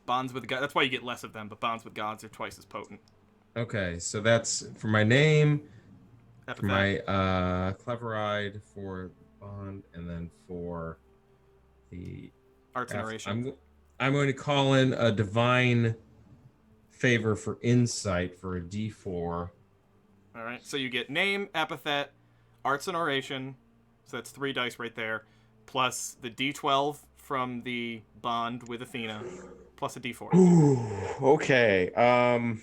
Bonds with gods. That's why you get less of them, but bonds with gods are twice as potent. Okay, so that's for my name, Epithet. for my clever-eyed, for bond, and then for the Arts and narration. I'm going to call in a divine favor for insight for a d4. All right, so you get name, epithet, arts and oration. So that's 3 dice right there, plus the d12 from the bond with Athena, plus a d4. Ooh, okay. I'm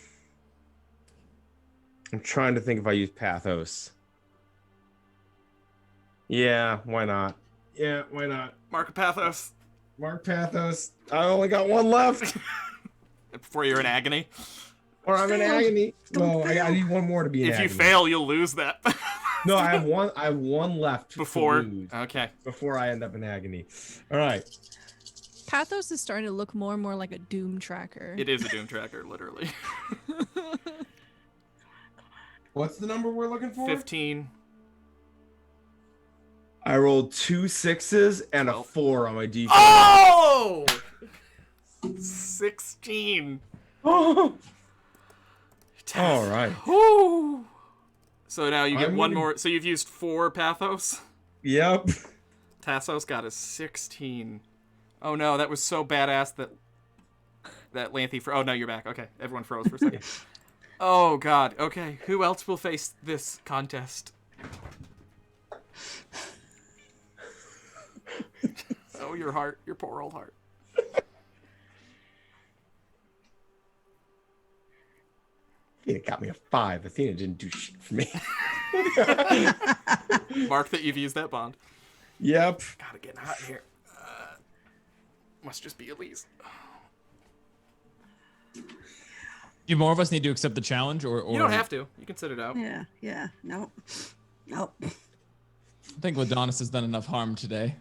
trying to think if I use pathos. Yeah, why not? Yeah, why not? Mark of pathos. Mark pathos. I only got 1 left. Before you're in agony. Or I'm in Fail. agony. Don't No, I fail. need one more to be in If agony. you fail, you'll lose that. No, I have one. I have one left Before. to lose Okay. before I end up in agony. All right. Pathos is starting to look more and more like a doom tracker. It is a doom tracker, literally. What's the number we're looking for? 15. I rolled 2 6s and a 12. 4 on my d4. Oh! 16. Oh! All right. Woo! So now you get I'm one gonna- more. So you've used 4 Pathos. Yep. Tassos got a 16. Oh no, that was so badass that Lanthy oh no, you're back. Okay, everyone froze for a second. Oh god. Okay, who else will face this contest? Oh, your heart, your poor old heart. Athena got me a 5. Athena didn't do shit for me. Mark that you've used that bond. Yep. Gotta get hot in here. Must just be Elise. Do more of us need to accept the challenge, or You don't have to. You can sit it out. Yeah. Nope. I think Ladonis has done enough harm today.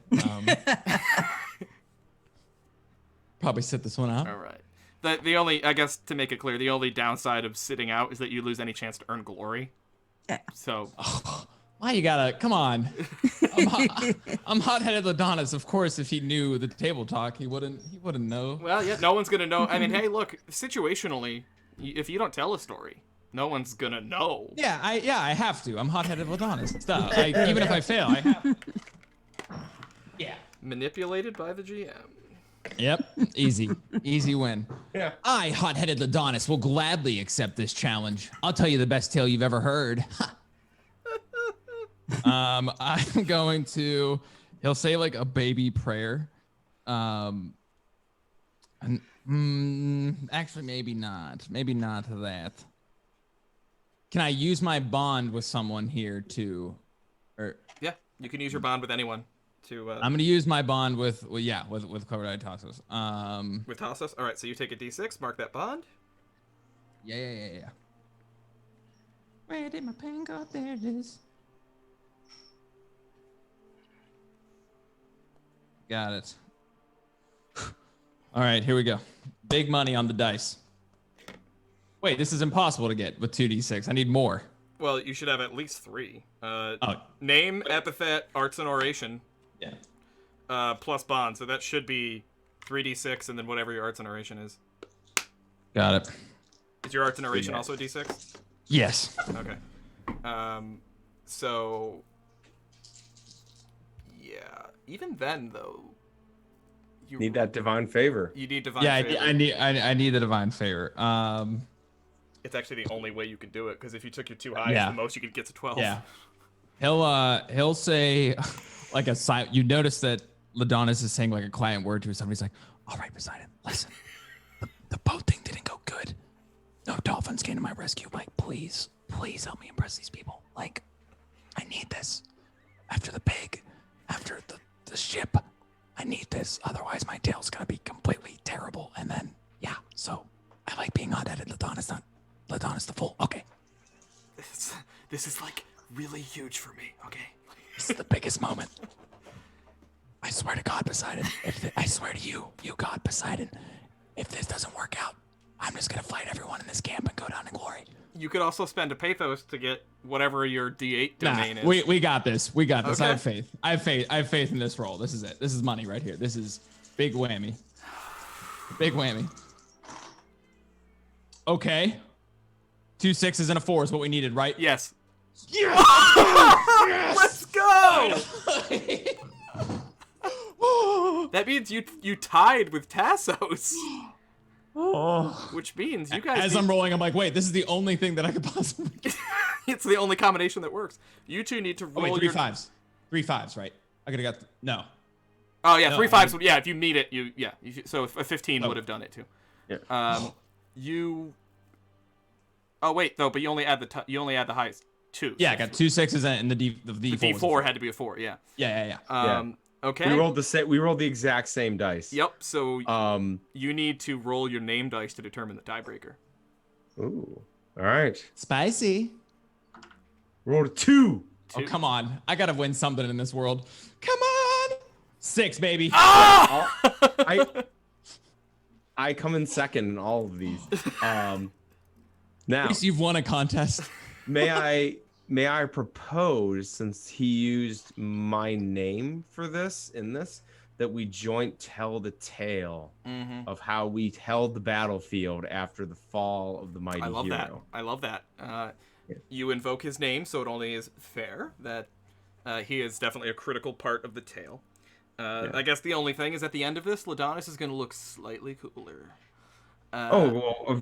Probably sit this one out. All right. The only, I guess, to make it clear, the only downside of sitting out is that you lose any chance to earn glory. Yeah. So, Why you gotta? Come on. I'm hot-headed Ladonis. Of course, if he knew the table talk, he wouldn't know. well, yeah, no one's gonna know. I mean, hey, look, situationally, if you don't tell a story, no one's gonna know. Yeah, I have to. I'm hot-headed Ladonis. Stuff. Even if I fail, I have to. Yeah. Manipulated by the GM. Yep. Easy win. Yeah. I, hot-headed Ladonis, will gladly accept this challenge. I'll tell you the best tale you've ever heard. I'm going to. He'll say like a baby prayer. Actually, maybe not. Maybe not that. Can I use my bond with someone here too? Or Yeah, you can use your bond with anyone to. I'm gonna use my bond with Clover-Eyed Tassos. With Tassos. All right, so you take a d6, mark that bond. Yeah. Where did my pen go? There it is. Got it. All right, here we go. Big money on the dice. Wait, this is impossible to get with 2d6. I need more. Well, you should have at least 3. Oh, Name, epithet, arts and oration, yeah. plus bond. So that should be 3d6, and then whatever your arts and oration is. Got it. Is your arts and oration also a d6? Yes. Okay. So yeah. Even then, though, you Need that divine favor. You need divine. Yeah, favor. I need the divine favor. It's actually the only way you can do it, because if you took your 2 highs, Yeah. the most you could get to 12. Yeah. He'll say like a silent. You notice that Ladonis is saying like a quiet word to somebody. He's like, "All right, Poseidon, listen. The boat thing didn't go good. No dolphins came to my rescue. Like, please help me impress these people. Like, I need this. After the ship, I need this. Otherwise, my tale's gonna be completely terrible. And then, yeah. So, I like being hot-headed. Ladonis, not Ladonis the fool. Okay, This is like really huge for me. Okay. this is the biggest moment. I swear to God, Poseidon. I swear to you, God, Poseidon. If this doesn't work out, I'm just gonna fight everyone in this camp and go down in glory. You could also spend a pathos to get whatever your D8 domain is. We got this. We got this. Okay. I have faith. I have faith in this roll. This is it. This is money right here. This is big whammy. Big whammy. Okay. 2 6s and a 4 is what we needed, right? Yes. Yes! Let's go! That means you tied with Tassos. Which means you guys. As I'm rolling, I'm like, wait, this is the only thing that I could possibly get. It's the only combination that works. You two need to roll Oh, wait, 3 your 5s. 3 5s, right? I could have got no. Oh yeah, No, 3 I 5s. mean- Yeah, if you need it, so a 15 Oh. would have done it too. Yeah. You. Oh wait, though, but you only add the highest 2. Yeah, I got 2 6s and the D4. The was a D4 had to be a 4. Yeah. Yeah. Okay. We rolled the exact same dice. Yep. So Um. you need to roll your name dice to determine the tiebreaker. Ooh. All right. Spicy. Roll a 2. Oh, come on. I gotta win something in this world. Come on. 6, baby. I come in second in all of these. Now, At least you've won a contest. may I propose, since he used my name for this, that we joint tell the tale of how we held the battlefield after the fall of the mighty hero. I love that. You invoke his name, so it only is fair that he is definitely a critical part of the tale. I guess the only thing is at the end of this, Ladonis is going to look slightly cooler. I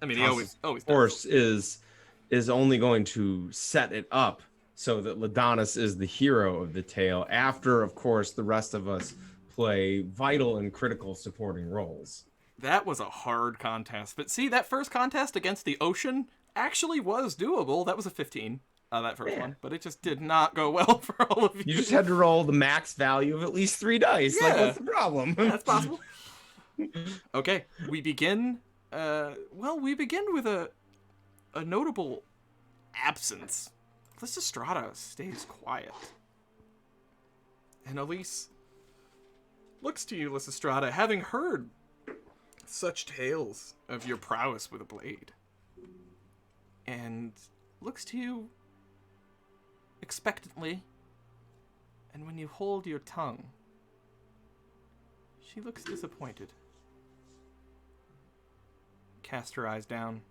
mean, he always of course is only going to set it up so that Ladonis is the hero of the tale after, of course, the rest of us play vital and critical supporting roles. That was a hard contest. But see, that first contest against the ocean actually was doable. That was a 15, that first one. But it just did not go well for all of you. You just had to roll the max value of at least 3 dice. Yeah. Like, what's the problem? That's possible. Okay, we begin... we begin with a notable absence. Lysistrata stays quiet. And Elise looks to you, Lysistrata, having heard such tales of your prowess with a blade. And looks to you expectantly. And when you hold your tongue, she looks disappointed. Cast her eyes down.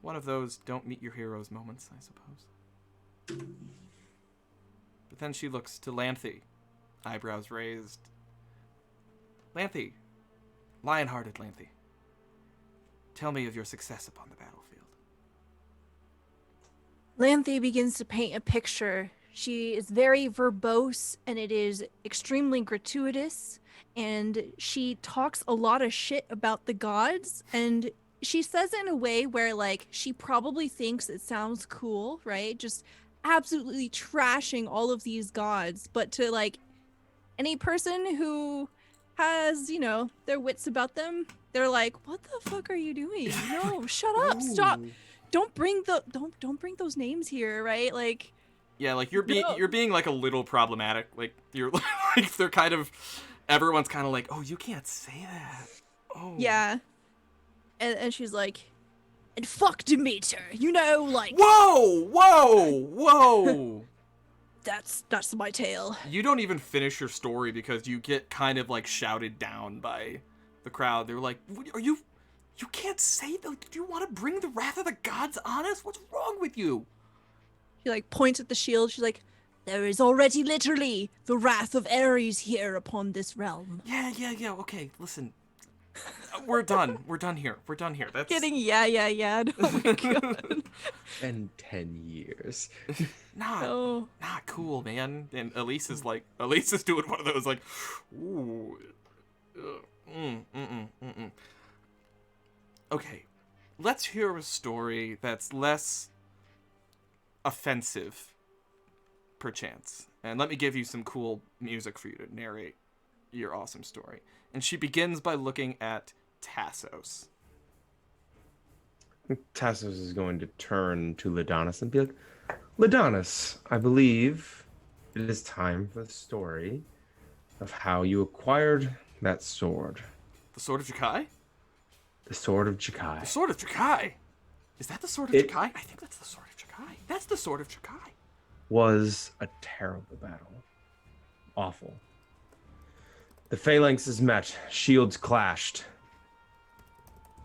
One of those don't meet your hero's moments, I suppose. But then she looks to Lanthe, eyebrows raised. Lanthe, lion-hearted Lanthe, tell me of your success upon the battlefield. Lanthe begins to paint a picture. She is very verbose, and it is extremely gratuitous, and she talks a lot of shit about the gods, and she says it in a way where, like, she probably thinks it sounds cool, right? Just absolutely trashing all of these gods, but to, like, any person who has, you know, their wits about them, they're like, what the fuck are you doing? No, shut up, stop. Don't bring those names here, right? Like, yeah, like you're being like a little problematic. Like you're like they're kind of, everyone's kind of like, oh, you can't say that. Oh, yeah. And she's like, and fuck Demeter, you know, like. Whoa! That's my tale. You don't even finish your story because you get kind of like shouted down by the crowd. They're like, are you? You can't say that. Do you want to bring the wrath of the gods on us? What's wrong with you? She like points at the shield. She's like, there is already literally the wrath of Ares here upon this realm. Yeah. Okay, listen. We're done. We're done here. That's Kidding. Yeah. Oh my god. And 10 years. Not cool, man. And Elise is doing one of those like, ooh, Okay, let's hear a story that's less offensive, perchance. And let me give you some cool music for you to narrate your awesome story. And she begins by looking at Tassos. Tassos is going to turn to Ladonis and be like, Ladonis, I believe it is time for the story of how you acquired that sword. The Sword of Jakai? The Sword of Jakai. The Sword of Jakai? Is that the Sword of Jakai? I think that's the Sword of Jakai. That's the Sword of Jakai. Was a terrible battle. Awful. The phalanxes met, shields clashed.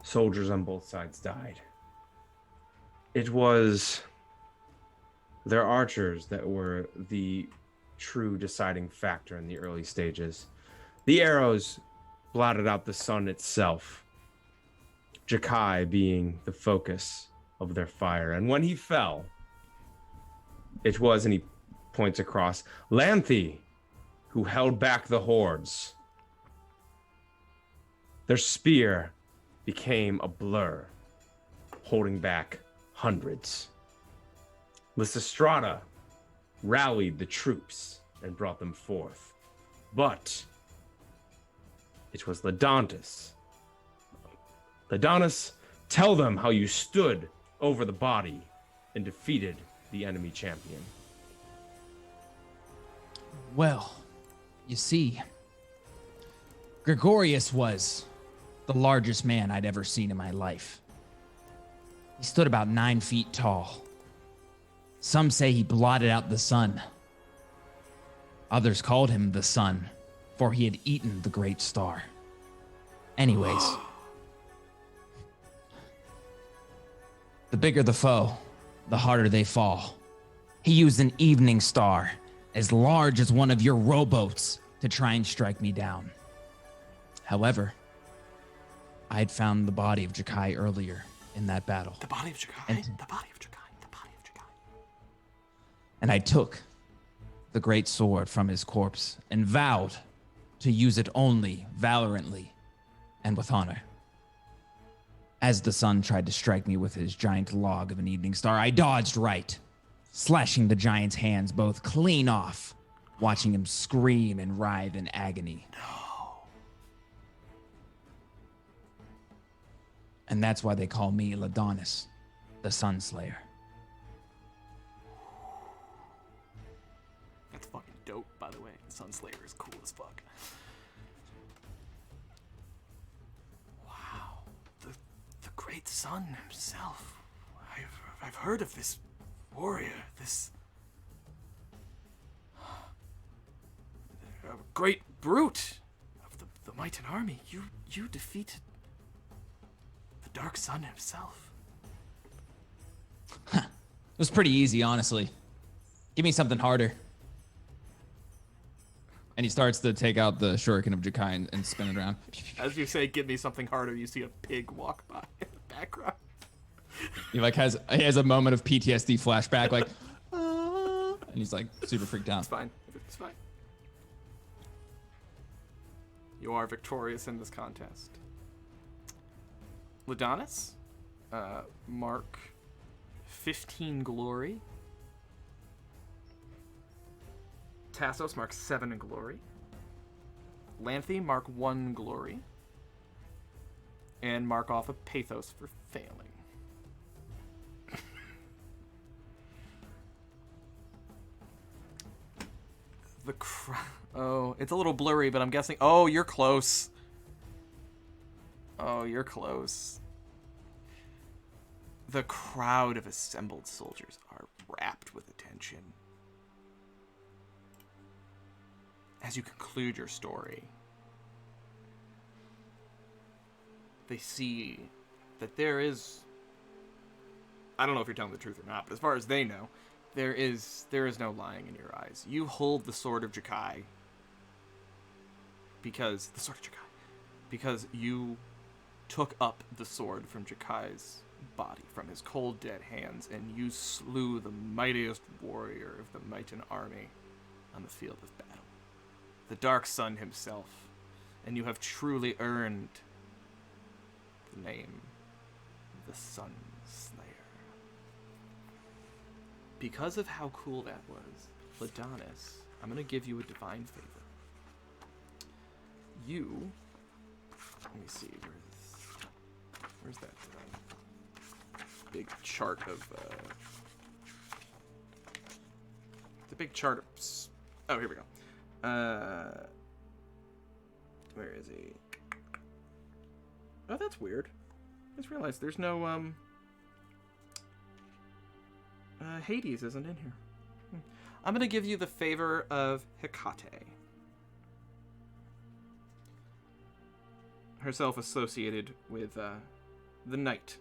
Soldiers on both sides died. It was their archers that were the true deciding factor in the early stages. The arrows blotted out the sun itself, Jakai being the focus of their fire. And when he fell, it was, and he points across, Lanthe, who held back the hordes. Their spear became a blur, holding back hundreds. Lysistrata rallied the troops and brought them forth. But it was Ladonis Tell them how you stood over the body and defeated the enemy champion. Well, you see, Gregorius was the largest man I'd ever seen in my life. He stood about 9 feet tall. Some say he blotted out the sun. Others called him the sun, for he had eaten the great star. Anyways, the bigger the foe, the harder they fall. He used an evening star, as large as one of your rowboats, to try and strike me down. However, I had found the body of Jakai earlier in that battle. The body of Jakai. The body of Jakai. The body of Jakai. And I took the great sword from his corpse and vowed to use it only valorantly and with honor. As the sun tried to strike me with his giant log of an evening star, I dodged right, slashing the giant's hands both clean off, watching him scream and writhe in agony. No. And that's why they call me Ladonis, the Sunslayer. That's fucking dope, by the way. Sunslayer is cool as fuck. Wow. The great sun himself. I've heard of this warrior, this great brute of the Mythology army. You defeated the Dark Sun himself. It was pretty easy, honestly. Give me something harder. And he starts to take out the shuriken of Jakai and spin it around. As you say, give me something harder, you see a pig walk by in the background. He has a moment of PTSD flashback, like, and he's like super freaked out. It's fine. It's fine. You are victorious in this contest. Ladonis, mark 15 glory. Tassos, mark 7 glory. Lanthe, mark 1 glory. And mark off a pathos for failing. Oh, it's a little blurry, but I'm guessing. Oh, you're close. Oh, you're close. The crowd of assembled soldiers are rapt with attention as you conclude your story. They see that there is, I don't know if you're telling the truth or not, but as far as they know, there is no lying in your eyes. You hold the sword of Jakai because you took up the sword from Jakai's body, from his cold dead hands, and you slew the mightiest warrior of the Mythology army on the field of battle, the Dark Sun himself, and you have truly earned the name the Sun Slayer. Because of how cool that was, Ladonis, I'm going to give you a divine favor. You, let me see, where's that big chart of, the big chart of, oh, here we go. Where is he? Oh, that's weird. I just realized there's no, Hades isn't in here. I'm going to give you the favor of Hecate. Herself associated with the night.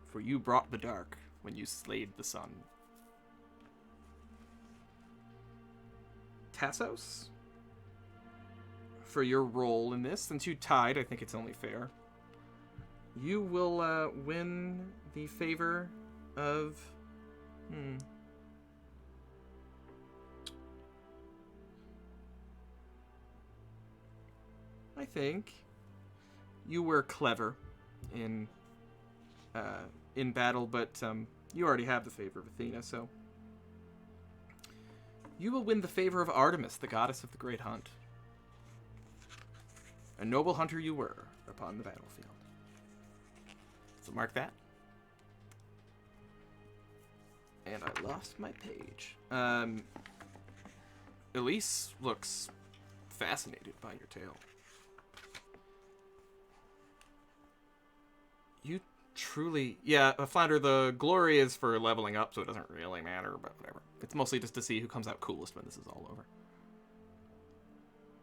For you brought the dark when you slayed the sun. Tassos, for your role in this, since you tied, I think it's only fair. You will win the favor of... I think you were clever in battle, but you already have the favor of Athena, so you will win the favor of Artemis, the goddess of the great hunt. A noble hunter you were upon the battlefield. So mark that. And I lost my page. Elise looks fascinated by your tale. You truly... Yeah, Flounder, the glory is for leveling up, so it doesn't really matter, but whatever. It's mostly just to see who comes out coolest when this is all over.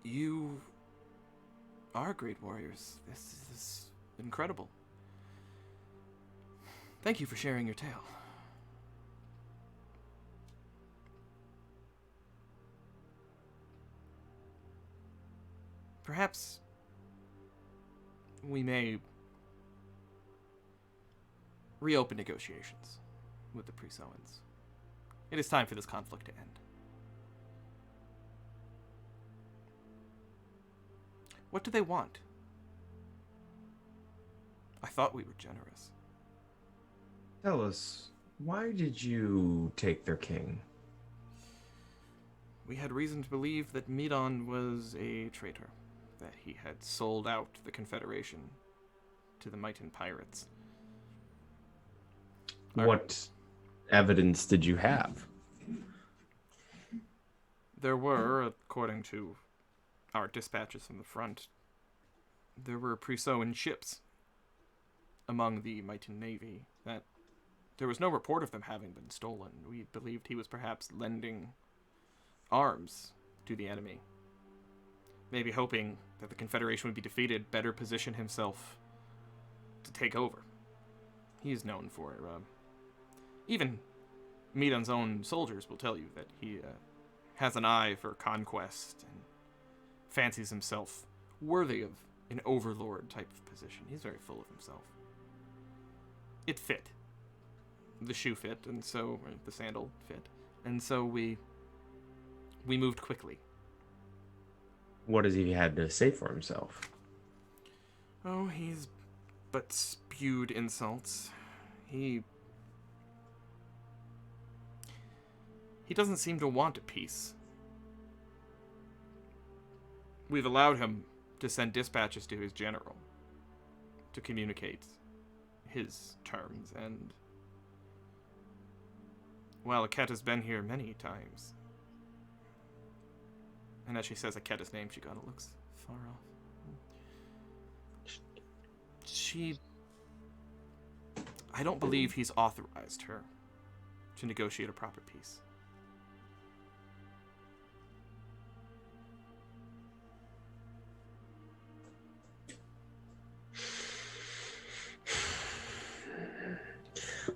You are great warriors. This is incredible. Thank you for sharing your tale. Perhaps we may reopen negotiations with the Prisoans. It is time for this conflict to end. What do they want? I thought we were generous. Tell us, why did you take their king? We had reason to believe that Medon was a traitor, that he had sold out the Confederation to the Mythn pirates. What evidence did you have? There were, according to our dispatches from the front, there were Prisoan ships among the Mythn navy that there was no report of them having been stolen. We believed he was perhaps lending arms to the enemy, maybe hoping that the Confederation would be defeated, better position himself to take over. He's known for, even Medon's own soldiers will tell you that he has an eye for conquest and fancies himself worthy of an overlord type of position. He's very full of himself. It fit. The shoe fit, and so the sandal fit. And so we moved quickly. What has he had to say for himself? Oh, he's but spewed insults. He doesn't seem to want a peace. We've allowed him to send dispatches to his general to communicate his terms, and well, Aket has been here many times. And as she says Aketa's name, she kind of looks far off. I don't believe he's authorized her to negotiate a proper peace.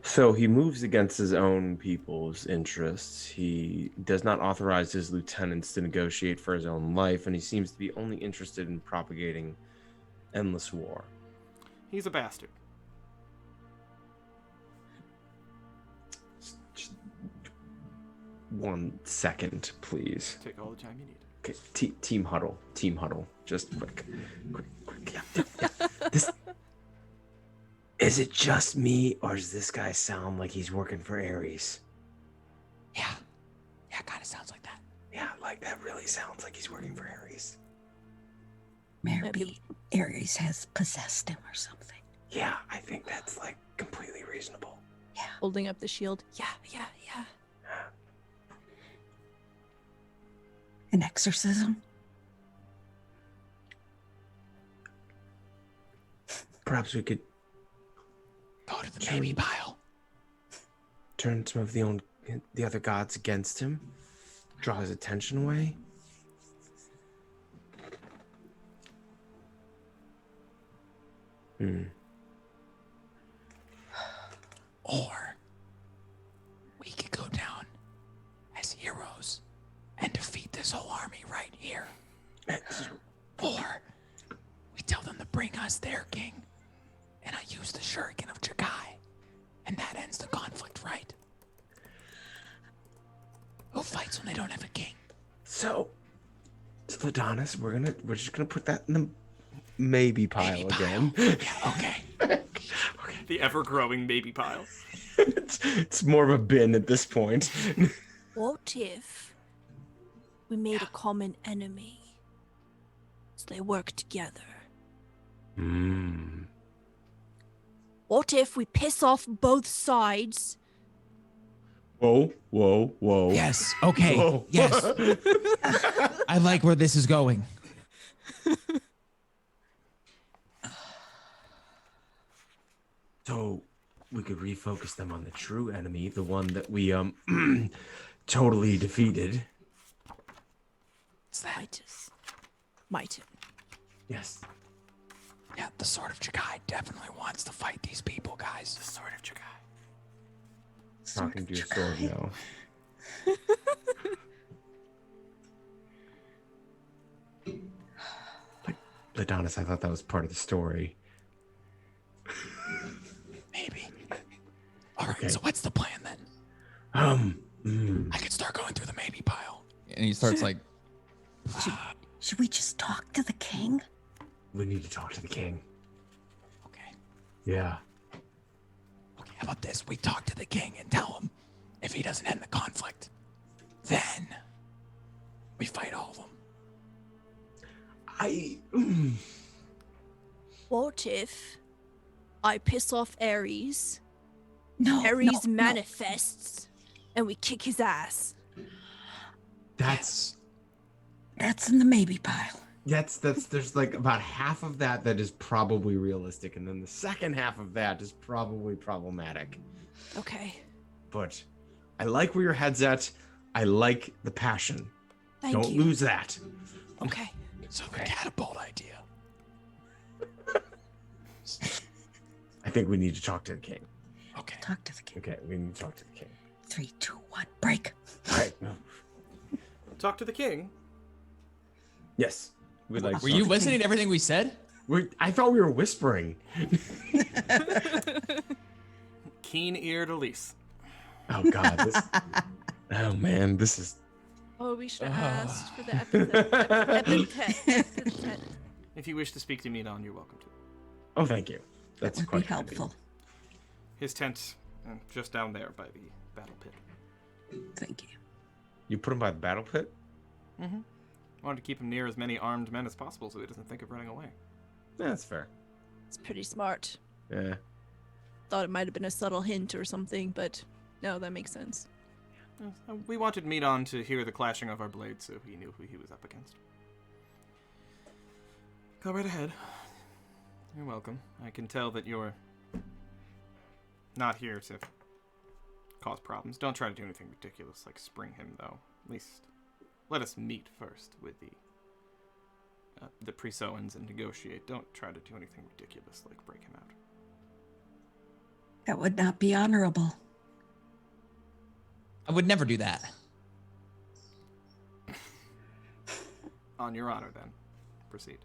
So he moves against his own people's interests. He does not authorize his lieutenants to negotiate for his own life, and he seems to be only interested in propagating endless war. He's a bastard. Just 1 second, please. Take all the time you need. Okay, team huddle. Team huddle. Just quick. Yeah. This... Is it just me, or does this guy sound like he's working for Ares? Yeah, it kind of sounds like that. Yeah, like that really sounds like he's working for Ares. Maybe Ares has possessed him or something. Yeah, I think that's like completely reasonable. Yeah. Holding up the shield. Yeah. An exorcism? Perhaps we could Go to the baby pile. turn some of the other gods against him, draw his attention away. Or we could go down as heroes and defeat this whole army right here. Or we tell them to bring us their king, and I use the shuriken of Jagai, and that ends the conflict, right? Who fights when they don't have a king? So, Adonis, we're just gonna put that in the maybe pile again. Yeah, okay. The ever-growing baby pile. it's more of a bin at this point. What if we made a common enemy so they work together? What if we piss off both sides? Whoa, whoa, whoa. Yes. Okay. Whoa. Yes. I like where this is going. So we could refocus them on the true enemy, the one that we totally defeated. What's that? Might. Yes. Yeah, the Sword of Chagai definitely wants to fight these people, guys. The Sword of Chagai. Talking to your sword now. But Adonis, I thought that was part of the story. Maybe. All right, Okay. so what's the plan then? I I could start going through the maybe pile. And he starts like, Should we just talk to the king? We need to talk to the king. okay, Yeah. how about this? We talk to the king and tell him if he doesn't end the conflict, then we fight all of them. What if I piss off Ares? No. Ares no, manifests, and we kick his ass. That's That's in the maybe pile. there's like about half of that is probably realistic, and then the second half of that is probably problematic. Okay. But I like where your head's at. I like the passion. Thank Don't you. lose that. Okay. So the catapult idea. I think we need to talk to the king. Okay. Talk to the king. Okay, we need to talk to the king. 3, 2, 1, break. All right. Talk to the king. Yes. We'd like. Were you listening to everything we said? I thought we were whispering. Keen-eared Elise. Oh God. Oh man, this is. Oh, we should have asked for the epithet. If you wish to speak to Midon, you're welcome to. Oh, thank you. That's That would quite be helpful. His tent, just down there by the battle pit. Thank you. You put him by the battle pit. Mm-hmm. Wanted to keep him near as many armed men as possible so he doesn't think of running away. Yeah, that's fair. It's pretty smart. Yeah. Thought it might have been a subtle hint or something, but no, that makes sense. We wanted Midon to hear the clashing of our blades so he knew who he was up against. Go right ahead. You're welcome. I can tell that you're not here to cause problems. Don't try to do anything ridiculous like spring him, though. At least let us meet first with the Presoans and negotiate. Don't try to do anything ridiculous like break him out. That would not be honorable. I would never do that. On your honor, then. Proceed.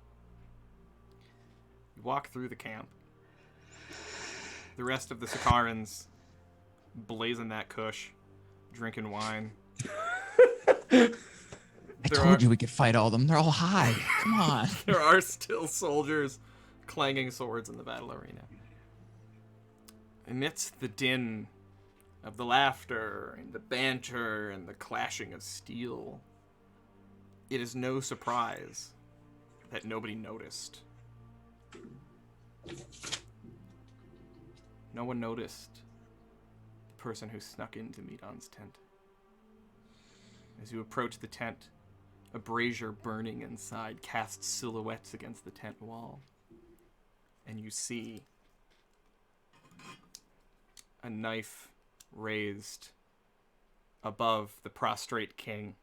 You walk through the camp. The rest of the Sakarans blazing that kush, drinking wine. I told you we could fight all of them. They're all high. Come on. There are still soldiers clanging swords in the battle arena. Amidst the din of the laughter and the banter and the clashing of steel, it is no surprise that nobody noticed. No one noticed the person who snuck into Midon's tent. As you approach the tent, a brazier burning inside casts silhouettes against the tent wall. And you see a knife raised above the prostrate king.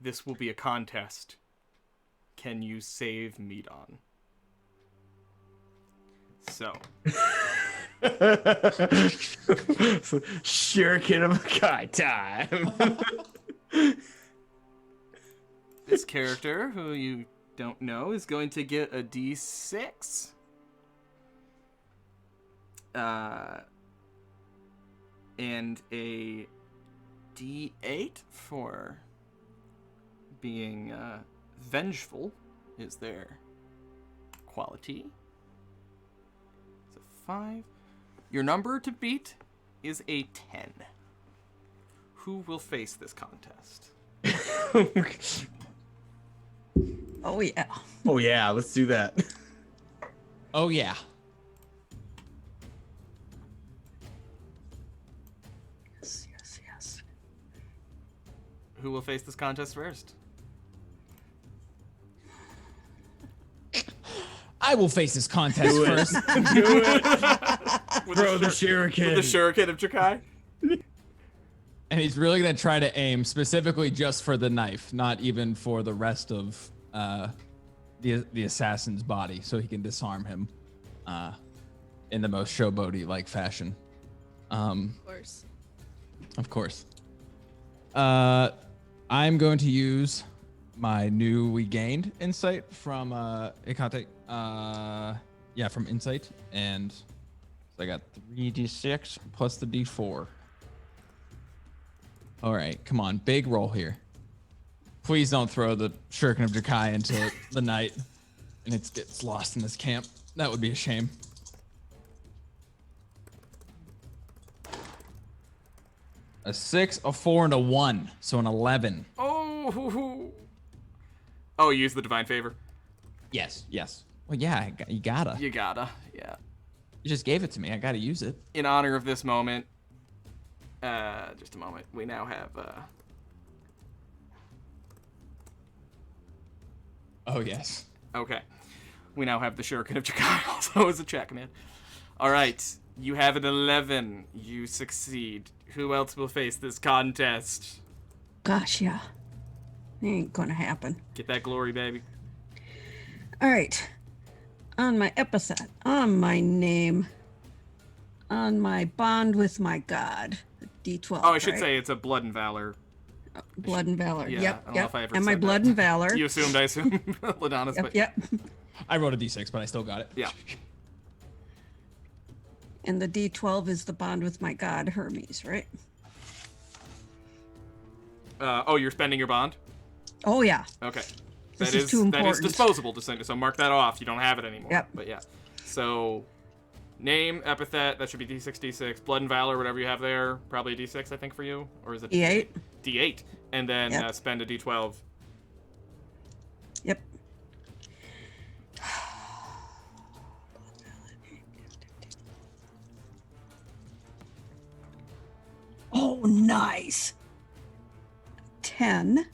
This will be a contest. Can you save Midon? So. Shuriken of a guy time. This character, who you don't know, is going to get a D6. And a D8 for being vengeful is their quality. It's a 5. Your number to beat is a 10. Who will face this contest? Oh, yeah. Oh yeah, let's do that. Oh, yeah. Yes, yes, yes. Who will face this contest first? I will face this contest first. Do it. With Throw the with shuriken. the shuriken of Jakai? And he's really going to try to aim specifically just for the knife, not even for the rest of the assassin's body, so he can disarm him in the most showboaty-like fashion. Of course. Of course. I'm going to use my newly gained insight from Ikate. From insight, and so I got 3d6 plus the d4. All right, come on, big roll here. Please don't throw the Shuriken of Jakai into the night and it gets lost in this camp. That would be a shame. A 6, a 4, and a 1, so an 11. Oh, you use the divine favor. Yes. Well, yeah, you gotta. You gotta, yeah. You just gave it to me. I gotta use it. In honor of this moment, just a moment. We now have Oh yes. okay. We now have the Shuriken of Jakai also as a check, man. All right, you have an 11. You succeed. Who else will face this contest? Gosh, yeah. Ain't gonna happen. Get that glory, baby. All right. On my epithet, on my name, on my bond with my god, D12. Oh, I should right? say it's a blood and valor. Blood and valor. Yeah, Yep, I don't know yep. if I ever And my said blood that. and valor. You assumed, I assume, Ladonis, but Yep. I rolled a d6, but I still got it. yeah. And the D12 is the bond with my god, Hermes, right? Oh, you're spending your bond? Oh, yeah. Okay. This That is too that is important. disposable to send, so mark that off. You don't have it anymore. Yep. But yeah. So, name, epithet, that should be D6, D6. Blood and valor, whatever you have there, probably a D6, I think, for you. Or is it D8. D8. And then Yep. spend a D12. Yep. Oh, nice. 10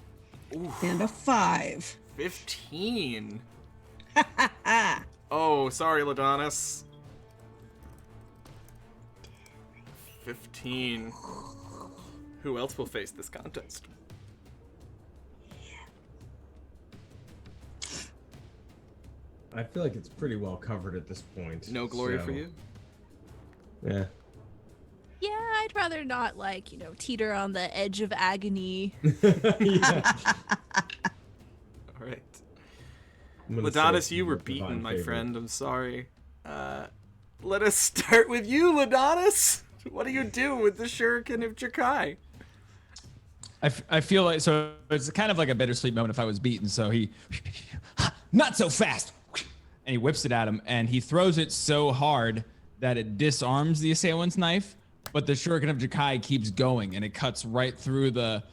and a 5. 15. Oh, sorry, Ladonis. 15. Who else will face this contest? I feel like it's pretty well covered at this point. No glory so- for you? Yeah. Yeah, I'd rather not, teeter on the edge of agony. Yeah. All right. I'm gonna Ladonis, say you were it's divine beaten, my favor. friend. I'm sorry. Let us start with you, Ladonis. What do you do with the Shuriken of Jakai? I feel like, so it's kind of like a bittersweet moment if I was beaten. So he, not so fast. And he whips it at him and he throws it so hard that it disarms the assailant's knife. But the Shuriken of Jakai keeps going and it cuts right through the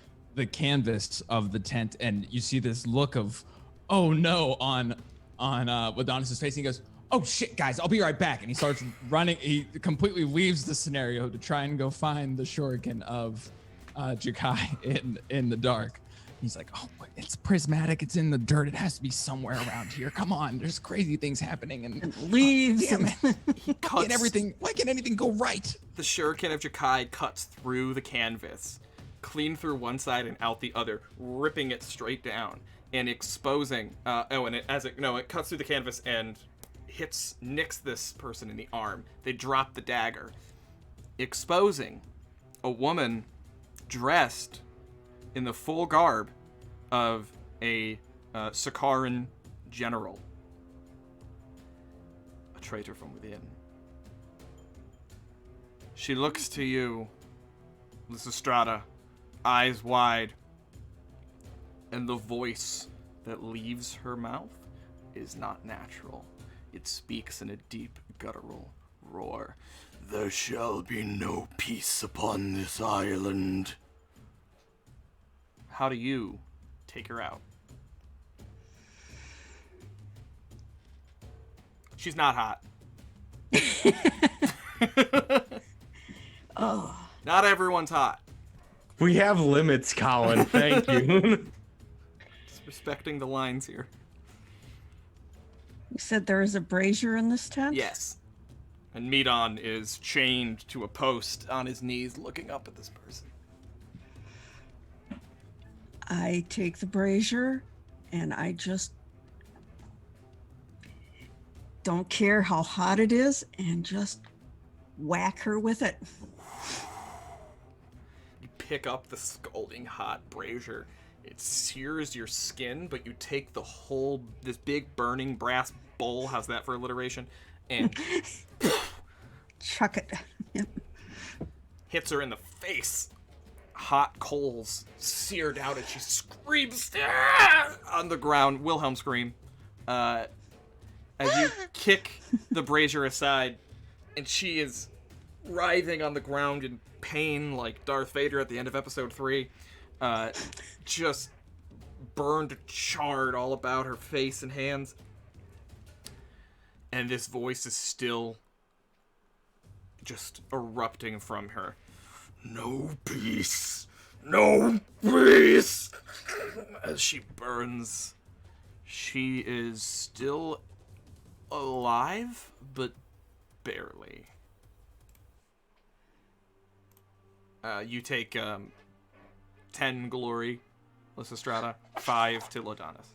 canvas of the tent. And you see this look of, oh no, on Ladonis' face. And he goes, oh shit, guys, I'll be right back. And he starts running. He completely leaves the scenario to try and go find the Shuriken of Jakai in the dark. He's like, oh, it's prismatic. It's in the dirt. It has to be somewhere around here. Come on, there's crazy things happening. And Leaves. damn it. Cuts, Why can't anything go right? the Shuriken of Jakai cuts through the canvas, clean through one side and out the other, ripping it straight down and exposing. It cuts through the canvas and nicks this person in the arm. They drop the dagger, exposing a woman dressed in the full garb of a Sakaran general, a traitor from within. She looks to you, Lysistrata, eyes wide, and the voice that leaves her mouth is not natural. It speaks in a deep, guttural roar. There shall be no peace upon this island. How do you take her out? She's not hot. Oh, Not everyone's hot. We have limits, Colin. Thank you. Just respecting the lines here. you said there is a brazier in this tent? Yes. And Medon is chained to a post on his knees looking up at this person. I take the brazier and I just don't care how hot it is and just whack her with it. You pick up the scalding hot brazier. It sears your skin, but you take the whole, this big burning brass bowl, how's that for alliteration? And Chuck it. Yep. hits her in the face. Hot coals seared out as she screams on the ground. Wilhelm scream. As you kick the brazier aside, and she is writhing on the ground in pain like Darth Vader at the end of episode 3. Just burned, charred all about her face and hands. And this voice is still just erupting from her. No peace. No peace. As she burns, she is still alive, but barely. You take 10 glory, Lysistrata, 5 to Lodanis.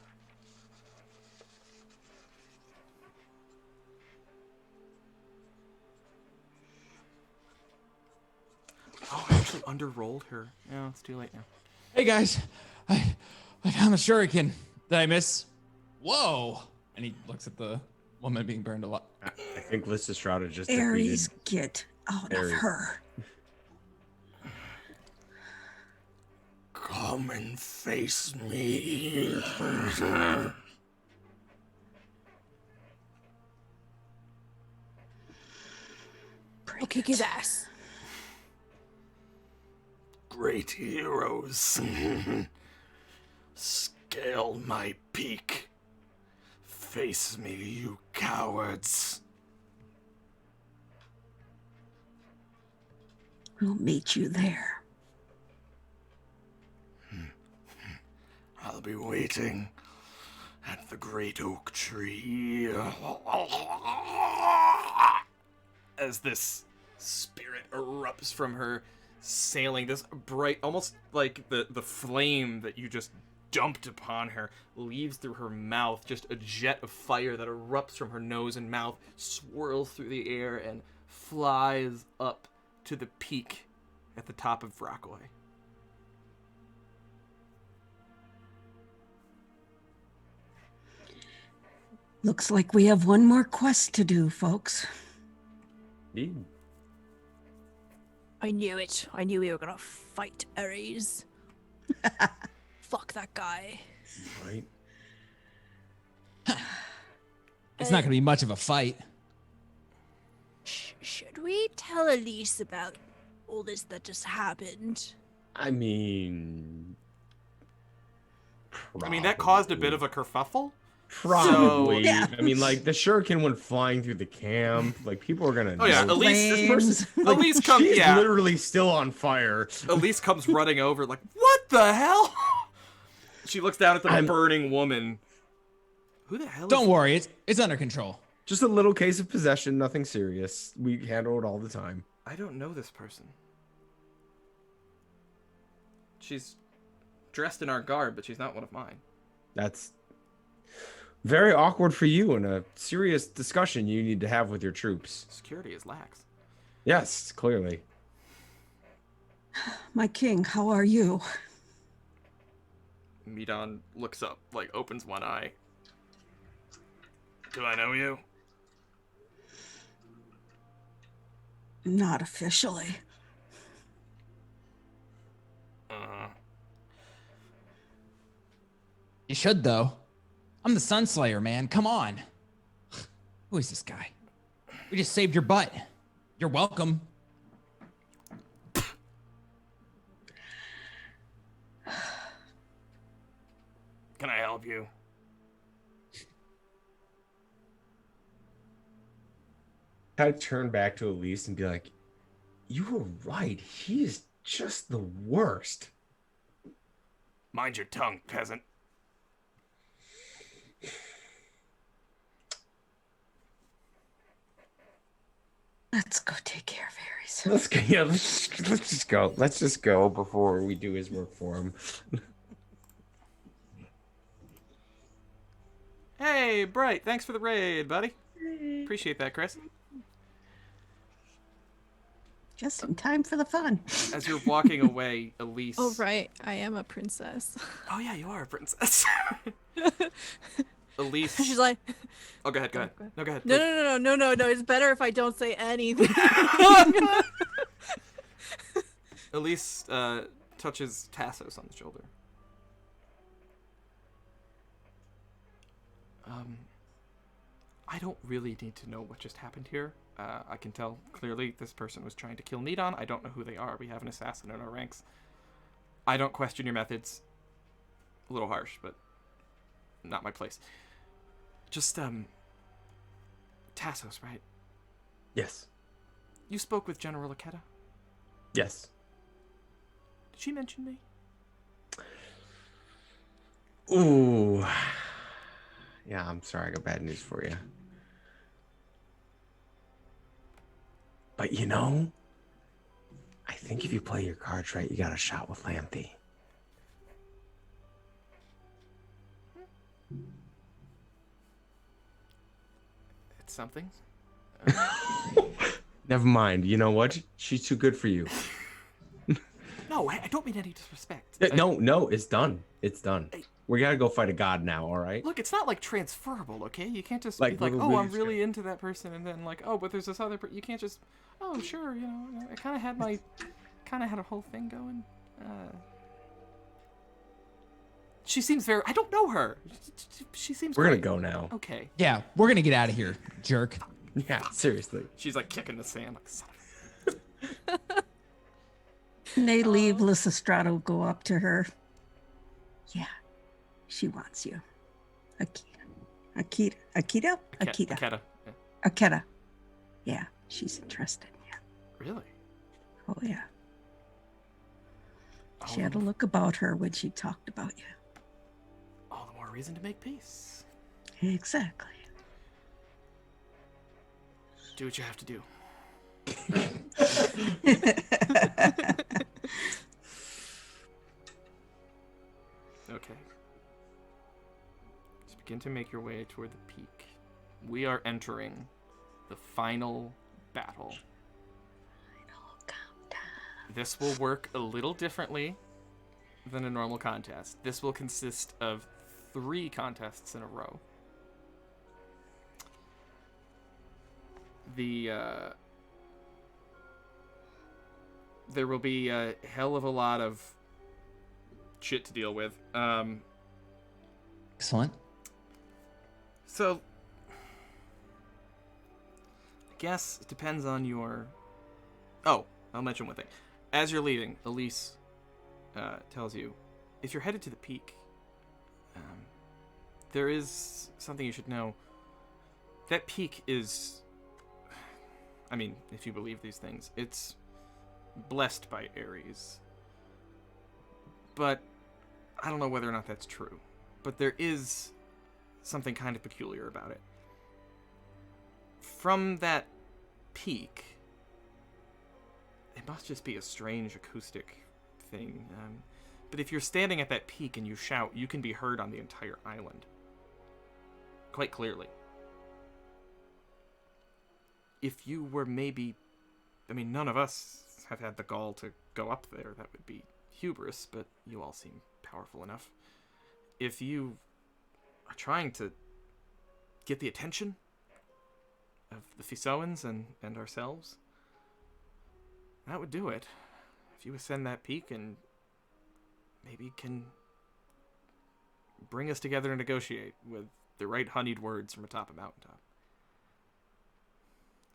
Oh, I actually underrolled her. Yeah, it's too late now. Hey guys, I found the shuriken. Did I miss? Whoa! And he looks at the woman being burned alive. I think Lysistrata just Ares, defeated get out Ares. of her. Come and face me. I'll kick his ass. Great heroes. Scale my peak. Face me, you cowards. We'll meet you there. I'll be waiting at the great oak tree. As this spirit erupts from her, sailing this bright, almost like the flame that you just dumped upon her, leaves through her mouth, just a jet of fire that erupts from her nose and mouth, swirls through the air, and flies up to the peak at the top of Vrockaway. Looks like we have one more quest to do, folks. Indeed. I knew it. I knew we were gonna fight Ares. Fuck that guy. Right. It's not gonna be much of a fight. Should we tell Elise about all this that just happened? I mean, That caused a bit of a kerfuffle. Probably. Yeah. I mean, like, the shuriken went flying through the camp. Like, people are gonna. Oh yeah, know. Flames. Elise comes. She's Yeah, literally still on fire. Elise comes running over, like, what the hell? She looks down at the I'm- burning woman. Who the hell? Don't is worry, it's under control. Just a little case of possession, nothing serious. We handle it all the time. I don't know this person. She's dressed in our garb, but she's not one of mine. That's very awkward for you and a serious discussion you need to have with your troops. Security is lax. Yes, clearly. My king, how are you? Medon looks up, like, opens one eye. Do I know you? Not officially. You should though. I'm the Sunslayer, man. Come on. Who is this guy? We just saved your butt. You're welcome. Can I help you? I turn back to Elise and be like, "You were right. He is just the worst." Mind your tongue, peasant. Let's go take care of Aries. Let's go. Yeah, let's just go. Let's just go before we do his work for him. Hey, Bright, thanks for the raid, buddy. Appreciate that, Chris. Just in time for the fun. As you're walking away, Elise... Oh, right. I am a princess. Oh, yeah, you are a princess. Elise... She's like... Oh, go ahead. No, go ahead. No. It's better if I don't say anything. Elise touches Tassos on the shoulder. I don't really need to know what just happened here. I can tell clearly this person was trying to kill Nidon. I don't know who they are. We have an assassin in our ranks. I don't question your methods. A little harsh, but not my place. Just, Tassos, right? Yes. You spoke with General Aketa? Yes. Did she mention me? Ooh. Yeah, I'm sorry. I got bad news for you. But you know, I think if you play your cards right, you got a shot with Lanthe. It's something. Never mind. You know what? She's too good for you. No, I don't mean any disrespect. No, it's done. It's done. We gotta go fight a god now, all right? Look, it's not like transferable, okay? You can't just Like, be like, we're oh, really I'm really into that person, and then like, oh, but there's this other person. You can't just, oh, sure, you know, I kind of had a whole thing going. She seems very. I don't know her. She seems. We're great. gonna go now. Okay. Yeah, we're gonna get out of here, jerk. Yeah, seriously. She's like kicking the sand. Like, son of When they leave, Lysistrata will go up to her. Yeah, she wants you. Akita. Aketa. Yeah. Aketa. Yeah, she's interested in you. Really? Oh, yeah. She All had a the- look about her when she talked about you. All the more reason to make peace. Exactly. Do what you have to do. Okay. Just begin to make your way toward the peak. We are entering the final battle. This will work a little differently than a normal contest. This will consist of 3 contests in a row. There will be a hell of a lot of shit to deal with. Excellent. So, I guess it depends on your... Oh, I'll mention one thing. As you're leaving, Elise tells you, if you're headed to the peak, there is something you should know. That peak is... I mean, if you believe these things, it's blessed by Ares. But I don't know whether or not that's true. But there is something kind of peculiar about it. From that peak, it must just be a strange acoustic thing. But if you're standing at that peak and you shout, you can be heard on the entire island. Quite clearly. If you were maybe... I mean, none of us have had the gall to go up there. That would be hubris, but you all seem powerful enough. If you are trying to get the attention of the Fisoans and ourselves, that would do it. If you ascend that peak and maybe can bring us together and negotiate with the right honeyed words from atop a mountaintop.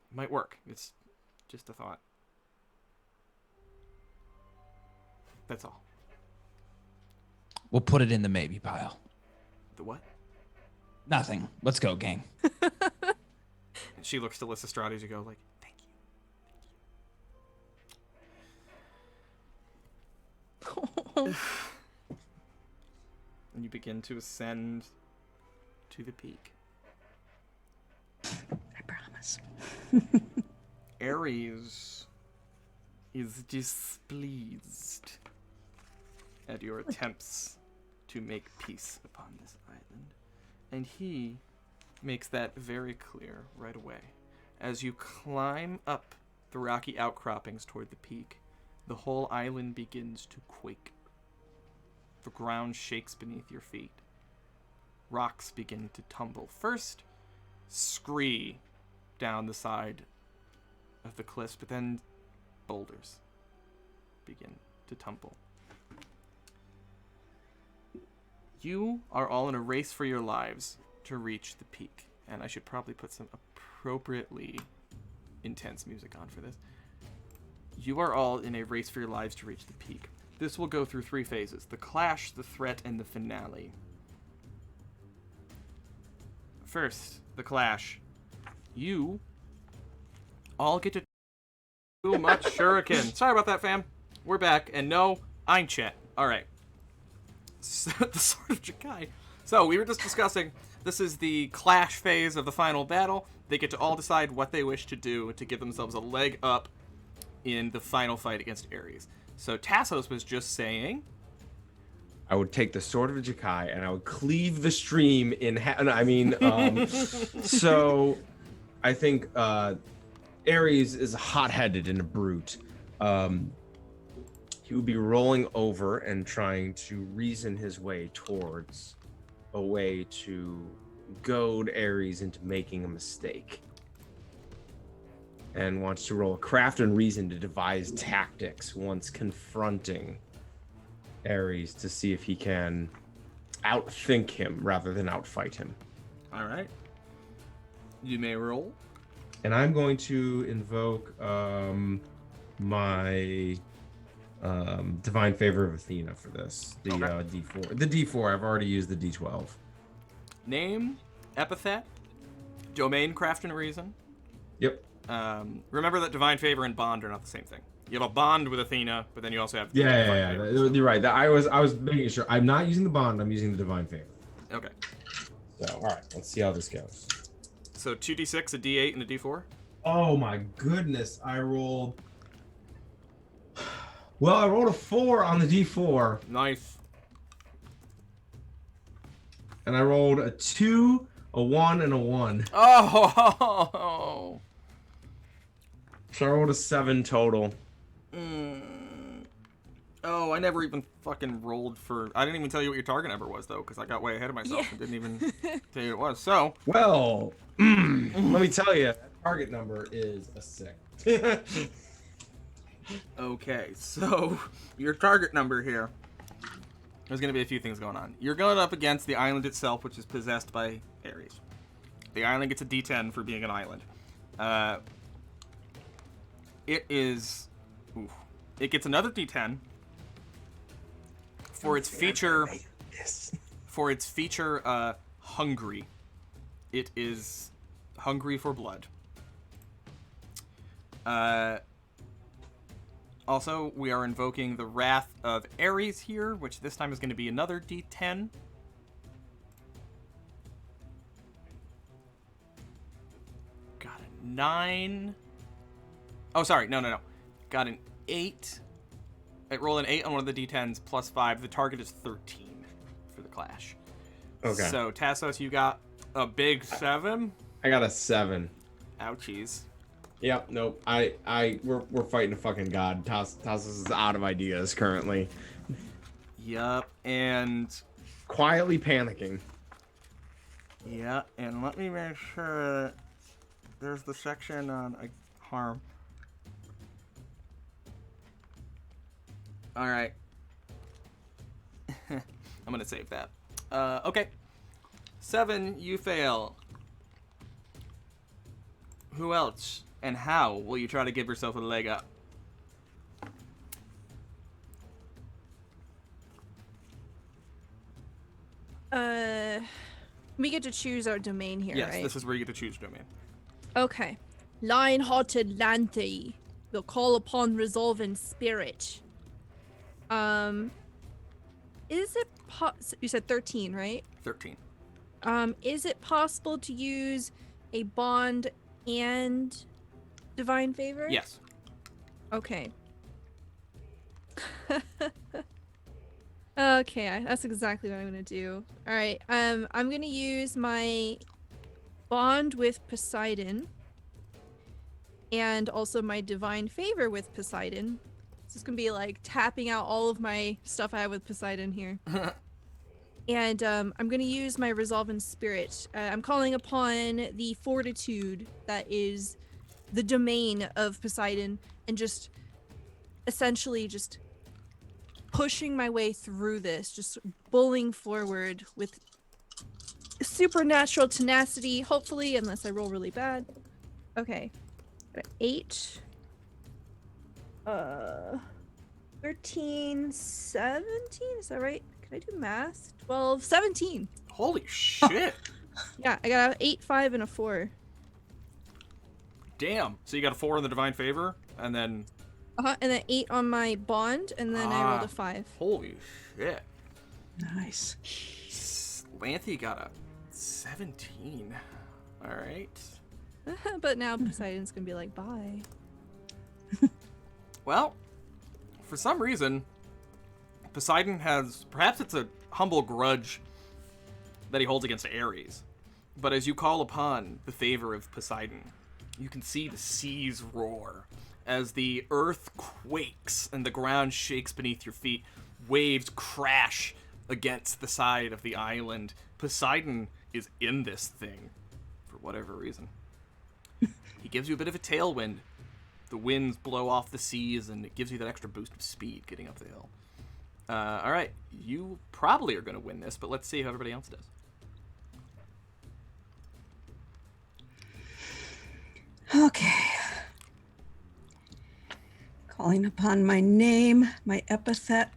It might work. It's just a thought. That's all. We'll put it in the maybe pile. The what? Nothing. Let's go, gang. She looks to Lysistrata as you go, like, thank you. And you begin to ascend to the peak. I promise. Ares is displeased at your attempts to make peace upon this island. And he makes that very clear right away. As you climb up the rocky outcroppings toward the peak, the whole island begins to quake. The ground shakes beneath your feet. Rocks begin to tumble. First, scree down the side of the cliffs, but then boulders begin to tumble. You are all in a race for your lives to reach the peak. And I should probably put some appropriately intense music on for this. You are all in a race for your lives to reach the peak. This will go through 3 phases: the clash, the threat, and the finale. First, the clash. You all get to too much shuriken. Sorry about that, fam. We're back, and no, I'm Chet. All right. So, the Sword of Jakai. So we were just discussing, this is the clash phase of the final battle. They get to all decide what they wish to do to give themselves a leg up in the final fight against Ares. So Tassos was just saying, I would take the Sword of Jakai and I would cleave the stream in half. So I think Ares is hot-headed and a brute. He would be rolling over and trying to reason his way towards a way to goad Ares into making a mistake. And wants to roll a craft and reason to devise tactics once confronting Ares to see if he can outthink him rather than outfight him. all right, you may roll. And I'm going to invoke my divine favor of Athena for this. The D4. The D4. I've already used the D12. Name, epithet, domain, craft, and reason. Yep. Remember that divine favor and bond are not the same thing. You have a bond with Athena, but then you also have Yeah. You're right. I was making sure. I'm not using the bond. I'm using the divine favor. Okay. So, all right. Let's see how this goes. So 2d6, a d8, and a d4. Oh my goodness! I rolled. Well, I rolled a 4 on the D4, Nice. and I rolled a 2, a 1, and a 1. Oh. So I rolled a 7 total. Oh, I never even fucking rolled for... I didn't even tell you what your target number was, though, because I got way ahead of myself and didn't even tell you what it was. So... Well, let me tell you, that target number is a 6. Okay, so your target number here... There's going to be a few things going on. You're going up against the island itself, which is possessed by Ares. The island gets a D10 for being an island. It is... Oof. It gets another D10 for its feature... For its feature, hungry. It is hungry for blood. Also, we are invoking the Wrath of Ares here, which this time is going to be another D10. Got a 9. Oh, sorry. No. Got an 8. I rolled an 8 on one of the D10s plus 5. The target is 13 for the clash. Okay. So, Tassos, you got a big 7. I got a 7. Ouchies. Yep. Nope. We're fighting a fucking god. Tassos is out of ideas currently. Yup, and... Quietly panicking. Yeah, and let me make sure that there's the section on harm. Alright. I'm gonna save that. Okay. 7, you fail. Who else and how will you try to give yourself a leg up? We get to choose our domain here, Yes, right? this is where you get to choose domain. Okay. Lion-hearted Lanthe will call upon resolve and spirit. Is it you said 13, right? 13. Is it possible to use a bond and divine favor? Yes. Okay. Okay, that's exactly what I'm gonna do. All right. I'm gonna use my bond with Poseidon, and also my divine favor with Poseidon. This is gonna be like tapping out all of my stuff I have with Poseidon here. And I'm gonna use my resolve in spirit. I'm calling upon the fortitude that is the domain of Poseidon, and just essentially just pushing my way through this, just bullying forward with supernatural tenacity, hopefully, unless I roll really bad. Okay. Got 8. 13, 17? Is that right? Can I do math? 12, 17. Holy shit. Yeah, I got an 8, 5, and a 4. Damn. So you got a 4 in the divine favor, and then... And then 8 on my bond, and then I rolled a 5. Holy shit. Nice. Lanthe got a 17. All right. But now Poseidon's gonna be like, bye. Well, for some reason, Poseidon has... Perhaps it's a humble grudge that he holds against Ares. But as you call upon the favor of Poseidon, you can see the seas roar as the earth quakes and the ground shakes beneath your feet. Waves crash against the side of the island. Poseidon is in this thing for whatever reason. He gives you a bit of a tailwind. The winds blow off the seas, and it gives you that extra boost of speed getting up the hill. All right, you probably are going to win this, but let's see how everybody else does. Okay. Calling upon my name, my epithet,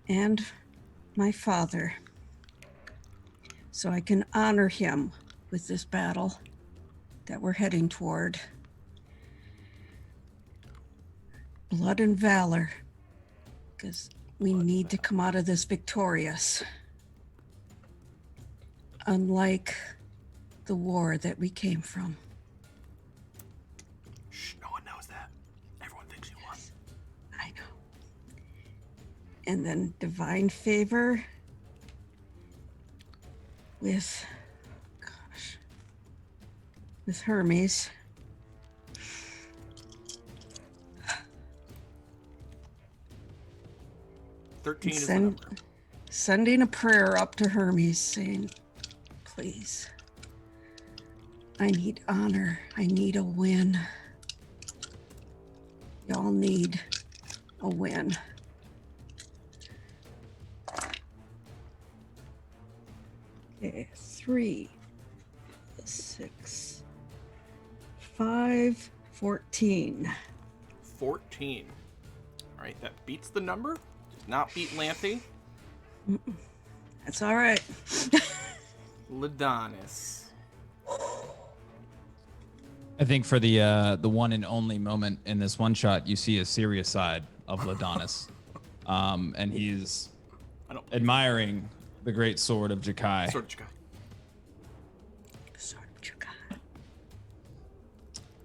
and my father, so I can honor him with this battle that we're heading toward. Blood and valor, because we need to come out of this victorious. Unlike the war that we came from. Shh, no one knows that. Everyone thinks you won. I know. And then divine favor with, with Hermes. Thirteen is the number. Sending a prayer up to Hermes saying, please, I need honor. I need a win. Y'all need a win. Okay, 3, 6, 5, 14. 14. All right, that beats the number. Does not beat Lanthe. That's all right. Ladonis. I think for the one and only moment in this one shot, you see a serious side of Ladonis, and he's admiring the great sword of Jakai. Sword of Jakai. Sword of Jakai.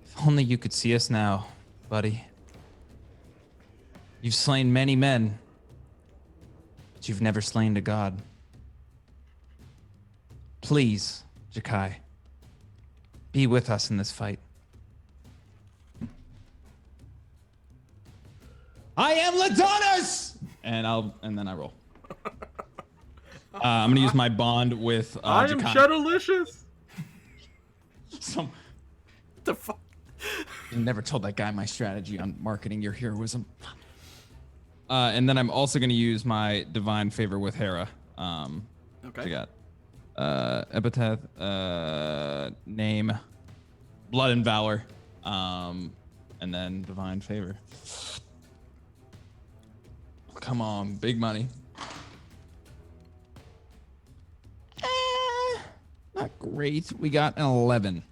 If only you could see us now, buddy. You've slain many men, but you've never slain a god. Please, Jakai, be with us in this fight. I am Ladonis! And then I roll. I'm gonna use my bond with I am Jakai. Shadowlicious. Some The fuck? I never told that guy my strategy on marketing your heroism. And then I'm also gonna use my divine favor with Hera. Okay. I got epithet, name, blood and valor, and then divine favor. Come on, big money. Not great. We got an 11.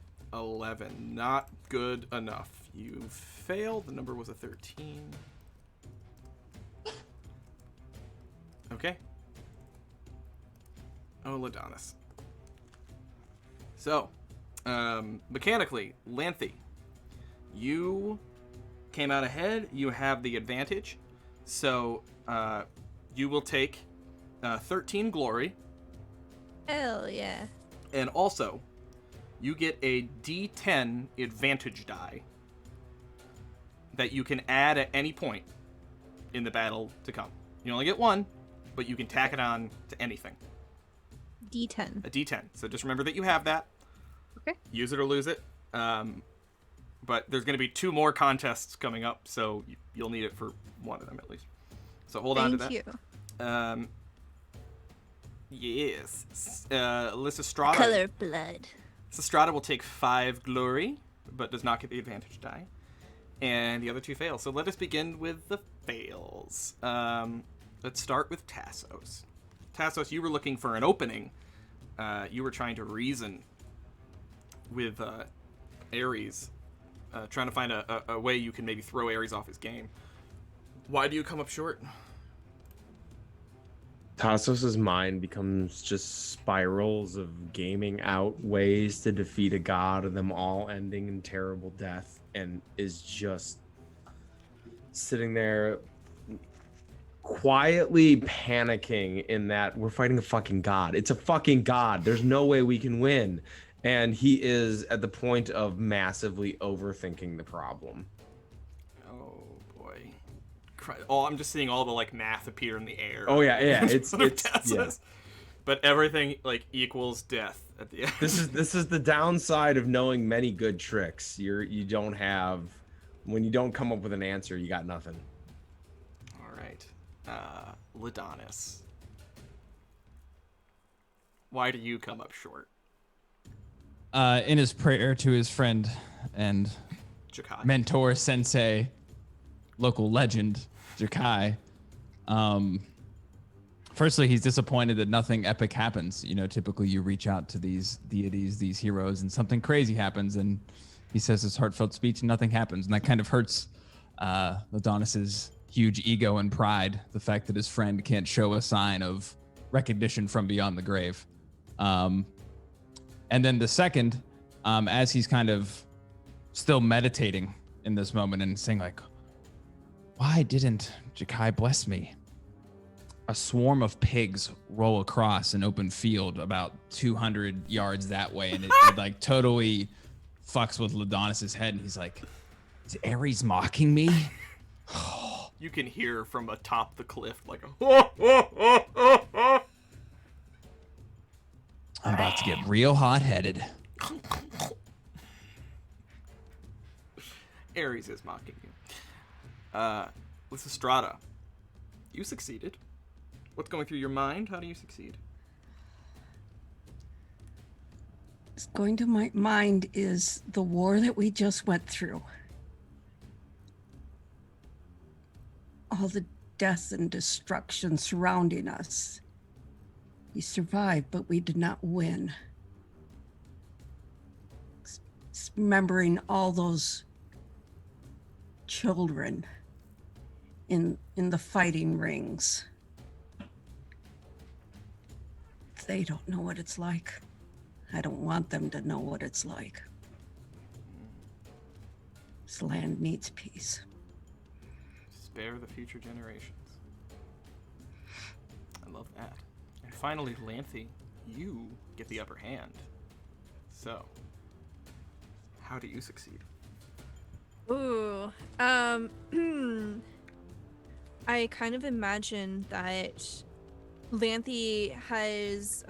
11. Not good enough. You failed. The number was a 13. Okay. Oh, Ladonis. So, mechanically, Lanthy, you came out ahead. You have the advantage. So, you will take 13 glory. Hell yeah. And also, you get a D10 advantage die that you can add at any point in the battle to come. You only get one, but you can tack it on to anything. D10. A D10. So just remember that you have that. Okay. Use it or lose it. But there's going to be 2 more contests coming up, so you'll need it for one of them at least. So hold on to that. Thank you. Yes. Lysistrata. Color blood. Lysistrata will take 5 glory, but does not get the advantage die. And the other 2 fail. So let us begin with the fails. Let's start with Tassos. Tassos, you were looking for an opening. You were trying to reason with Ares, trying to find a way you can maybe throw Ares off his game. Why do you come up short? Tassos's mind becomes just spirals of gaming out ways to defeat a god, and them all ending in terrible death, and is just sitting there quietly panicking in that we're fighting a fucking god. It's a fucking god. There's no way we can win. And he is at the point of massively overthinking the problem. Oh boy. Oh, I'm just seeing all the like math appear in the air. Oh yeah. It's yeah. But everything like equals death at the end. This is the downside of knowing many good tricks. You don't have, when you don't come up with an answer, you got nothing. All right. Ladonis. Why do you come up short? In his prayer to his friend and Jakai. mentor, sensei, local legend, Jakai. Firstly, he's disappointed that nothing epic happens. You know, typically you reach out to these deities, these heroes, and something crazy happens, and he says his heartfelt speech and nothing happens. And that kind of hurts Ladonis's huge ego and pride, the fact that his friend can't show a sign of recognition from beyond the grave. And then the second, as he's kind of still meditating in this moment and saying like, why didn't Jakai bless me? A swarm of pigs roll across an open field about 200 yards that way, and it like totally fucks with Ladonis's head, and he's like, is Ares mocking me? You can hear from atop the cliff like a I'm about to get real hot-headed. Ares is mocking you. Lysistrata, you succeeded. What's going through your mind? How do you succeed? What's going to my mind is the war that we just went through. All the death and destruction surrounding us. We survived, but we did not win. Remembering all those children in the fighting rings. They don't know what it's like. I don't want them to know what it's like. This land needs peace. Spare the future generations. I love that. And finally, Lanthy, you get the upper hand. So, how do you succeed? Ooh. I kind of imagine that Lanthy has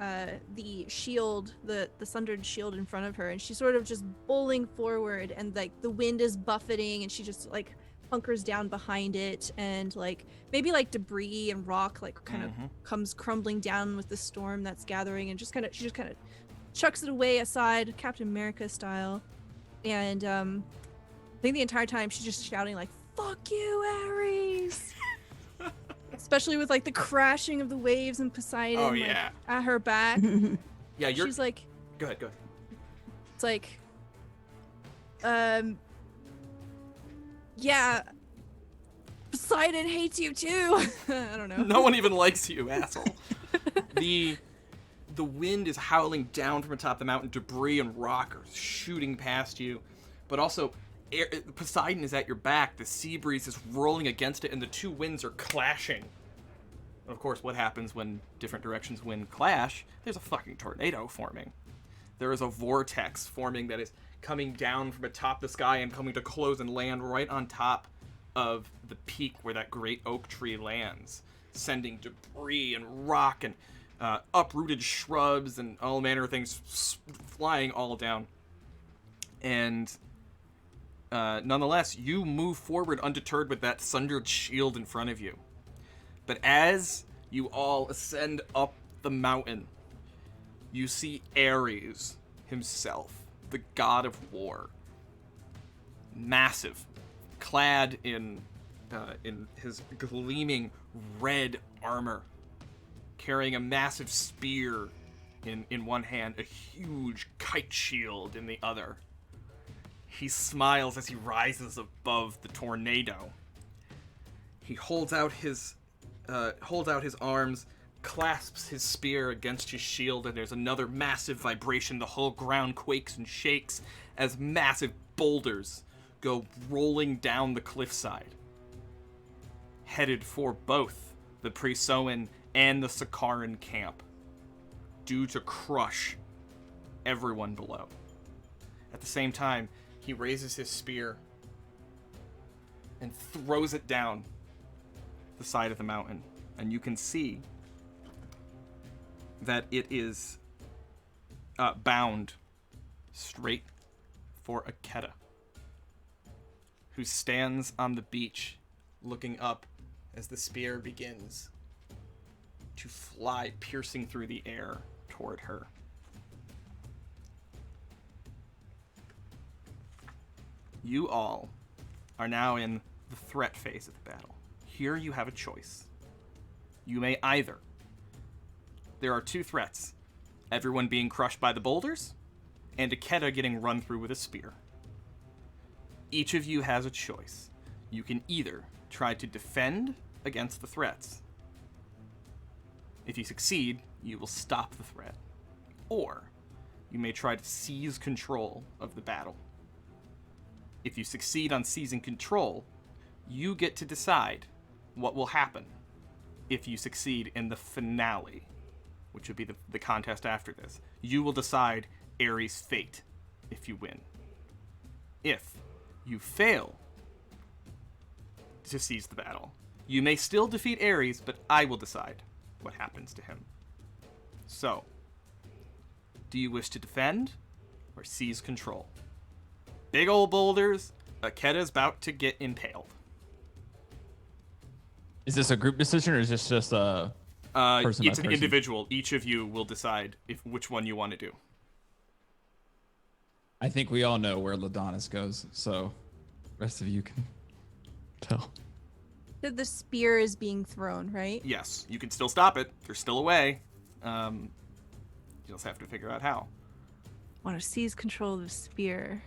the shield, the sundered shield in front of her, and she's sort of just bowling forward, and like the wind is buffeting, and she just like hunkers down behind it, and like maybe like debris and rock like kind of comes crumbling down with the storm that's gathering, and she just kind of chucks it away aside, Captain America style. And I think the entire time she's just shouting like, "Fuck you, Ares!" Especially with like the crashing of the waves and Poseidon like, at her back. Yeah, she's like, Go ahead. it's like, Yeah. Poseidon hates you too. I don't know. No one even likes you, asshole. The wind is howling down from atop the mountain. Debris and rock are shooting past you. But also, Poseidon is at your back. The sea breeze is rolling against it, and the two winds are clashing. Of course, what happens when different directions wind clash? There's a fucking tornado forming. There is a vortex forming that is coming down from atop the sky and coming to close and land right on top of the peak where that great oak tree lands, sending debris and rock and uprooted shrubs and all manner of things flying all down. And nonetheless, you move forward undeterred with that sundered shield in front of you. But as you all ascend up the mountain, you see Ares himself, the god of war. Massive, clad in his gleaming red armor, carrying a massive spear in one hand, a huge kite shield in the other. He smiles as he rises above the tornado. He holds out his arms, clasps his spear against his shield, and there's another massive vibration. The whole ground quakes and shakes as massive boulders go rolling down the cliffside, headed for both the Presoan and the Sakaran camp, due to crush everyone below. At the same time, he raises his spear and throws it down the side of the mountain, and you can see that it is bound straight for Aketa, who stands on the beach looking up as the spear begins to fly, piercing through the air toward her. You all are now in the threat phase of the battle. Here you have a choice. You may either... There are two threats. Everyone being crushed by the boulders, and Aketa getting run through with a spear. Each of you has a choice. You can either try to defend against the threats. If you succeed, you will stop the threat. Or you may try to seize control of the battle. If you succeed on seizing control, you get to decide what will happen if you succeed in the finale, which would be the contest after this. You will decide Ares' fate if you win. If you fail to seize the battle, you may still defeat Ares, but I will decide what happens to him. So, do you wish to defend or seize control? Big old boulders, Aketa's about to get impaled. Is this a group decision or is this just a person it's by an person? individual. Each of you will decide which one you want to do. I think we all know where Ladonis goes, so rest of you can tell. The spear is being thrown, right? Yes, you can still stop it. There's still a way. You just have to figure out how. Want to seize control of the spear.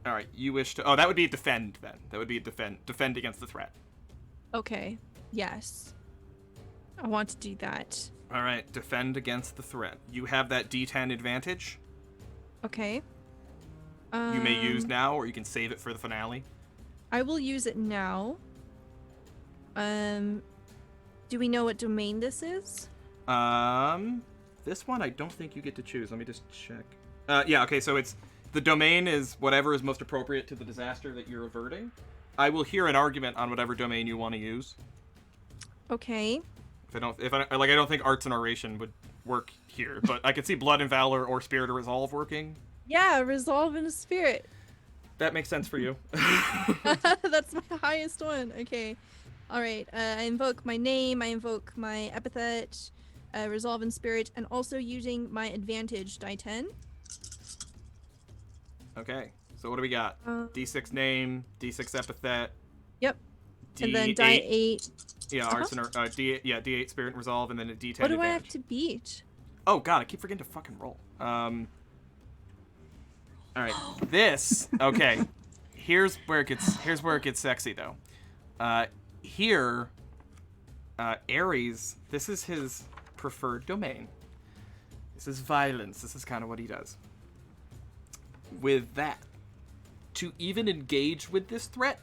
All right, you wish to... Oh, that would be a defend, then. That would be a defend. Defend against the threat. Okay. Yes. I want to do that. All right, defend against the threat. You have that D10 advantage. Okay. You may use now, or you can save it for the finale. I will use it now. Do we know what domain this is? This one I don't think you get to choose. Let me just check. Yeah, okay, so it's... The domain is whatever is most appropriate to the disaster that you're averting. I will hear an argument on whatever domain you want to use. Okay. I don't think arts and oration would work here, but I could see blood and valor or spirit or resolve working. Yeah, resolve in a spirit. That makes sense for you. That's my highest one. Okay. All right. I invoke my name. I invoke my epithet, resolve in spirit, and also using my advantage die 10. Okay. So what do we got? D6 name, D6 epithet. Yep. D8, and then die 8. Yeah, arts and D8 spirit and resolve, and then a D10. What do advantage. I have to beat? Oh god, I keep forgetting to fucking roll. All right. This. Okay. Here's where it gets sexy though. Here, Ares. This is his preferred domain. This is violence. This is kind of what he does. With that, to even engage with this threat,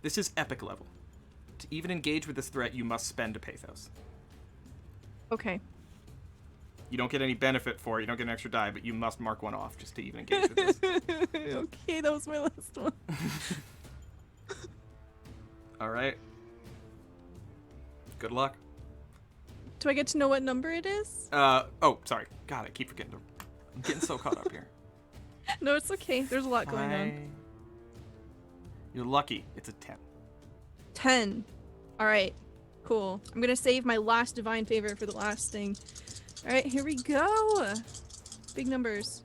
this is epic level. To even engage with this threat, you must spend a pathos. Okay. You don't get any benefit for it. You don't get an extra die, but you must mark one off just to even engage with this. Okay, that was my last one. All right. Good luck. Do I get to know what number it is? Oh, sorry. God, I keep forgetting. I'm getting so caught up here. No, it's okay. There's a lot going on. You're lucky. It's a 10. 10. All right. Cool. I'm going to save my last divine favor for the last thing. All right, here we go. Big numbers.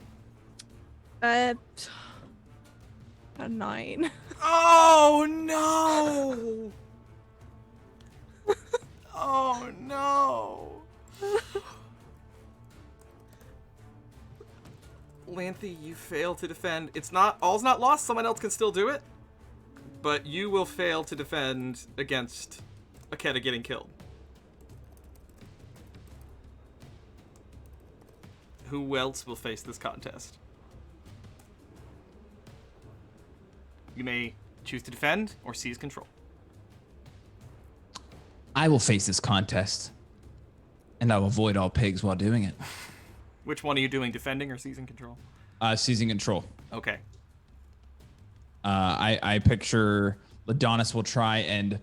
A 9. Oh, no! Oh, no! Lanthy, you fail to defend. All's not lost. Someone else can still do it. But you will fail to defend against Aketa getting killed. Who else will face this contest? You may choose to defend or seize control. I will face this contest, and I will avoid all pigs while doing it. Which one are you doing, defending or seizing control? Seizing control. Okay. I picture Ladonis will try and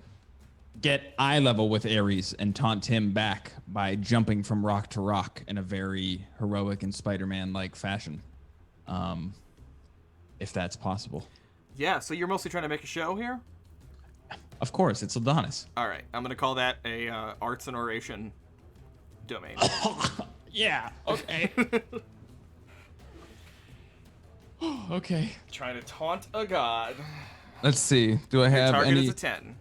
get eye level with Ares and taunt him back by jumping from rock to rock in a very heroic and Spider-Man-like fashion, if that's possible. Yeah, so you're mostly trying to make a show here? Of course, it's Ladonis. All right, I'm going to call that a arts and oration domain. Yeah, okay. Okay. Trying to taunt a god. Let's see. Do I Your have target any... is a 10.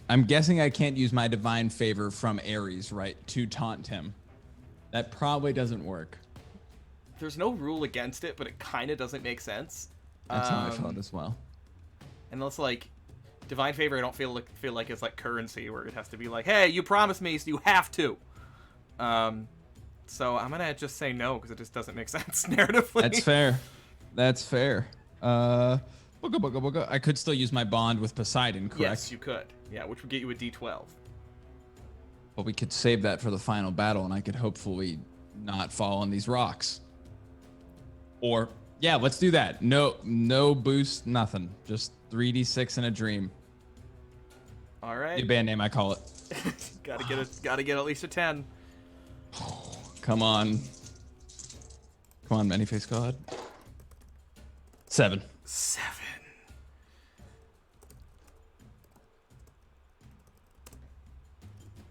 I'm guessing I can't use my divine favor from Ares, right, to taunt him. That probably doesn't work. There's no rule against it, but it kind of doesn't make sense. That's how I felt as well. And it's like, divine favor, I don't feel like it's like currency where it has to be like, hey, you promised me, so you have to. So I'm gonna just say no because it just doesn't make sense narratively. That's fair. That's fair. Booga, booga, booga. I could still use my bond with Poseidon, correct? Yes, you could. Yeah, which would get you a D12. But we could save that for the final battle, and I could hopefully not fall on these rocks. Or, yeah, let's do that. No boost, nothing. Just 3d6 in a dream. All right. New band name, I call it. Gotta get at least a 10. Come on. Come on, Many-Face God. 7. 7.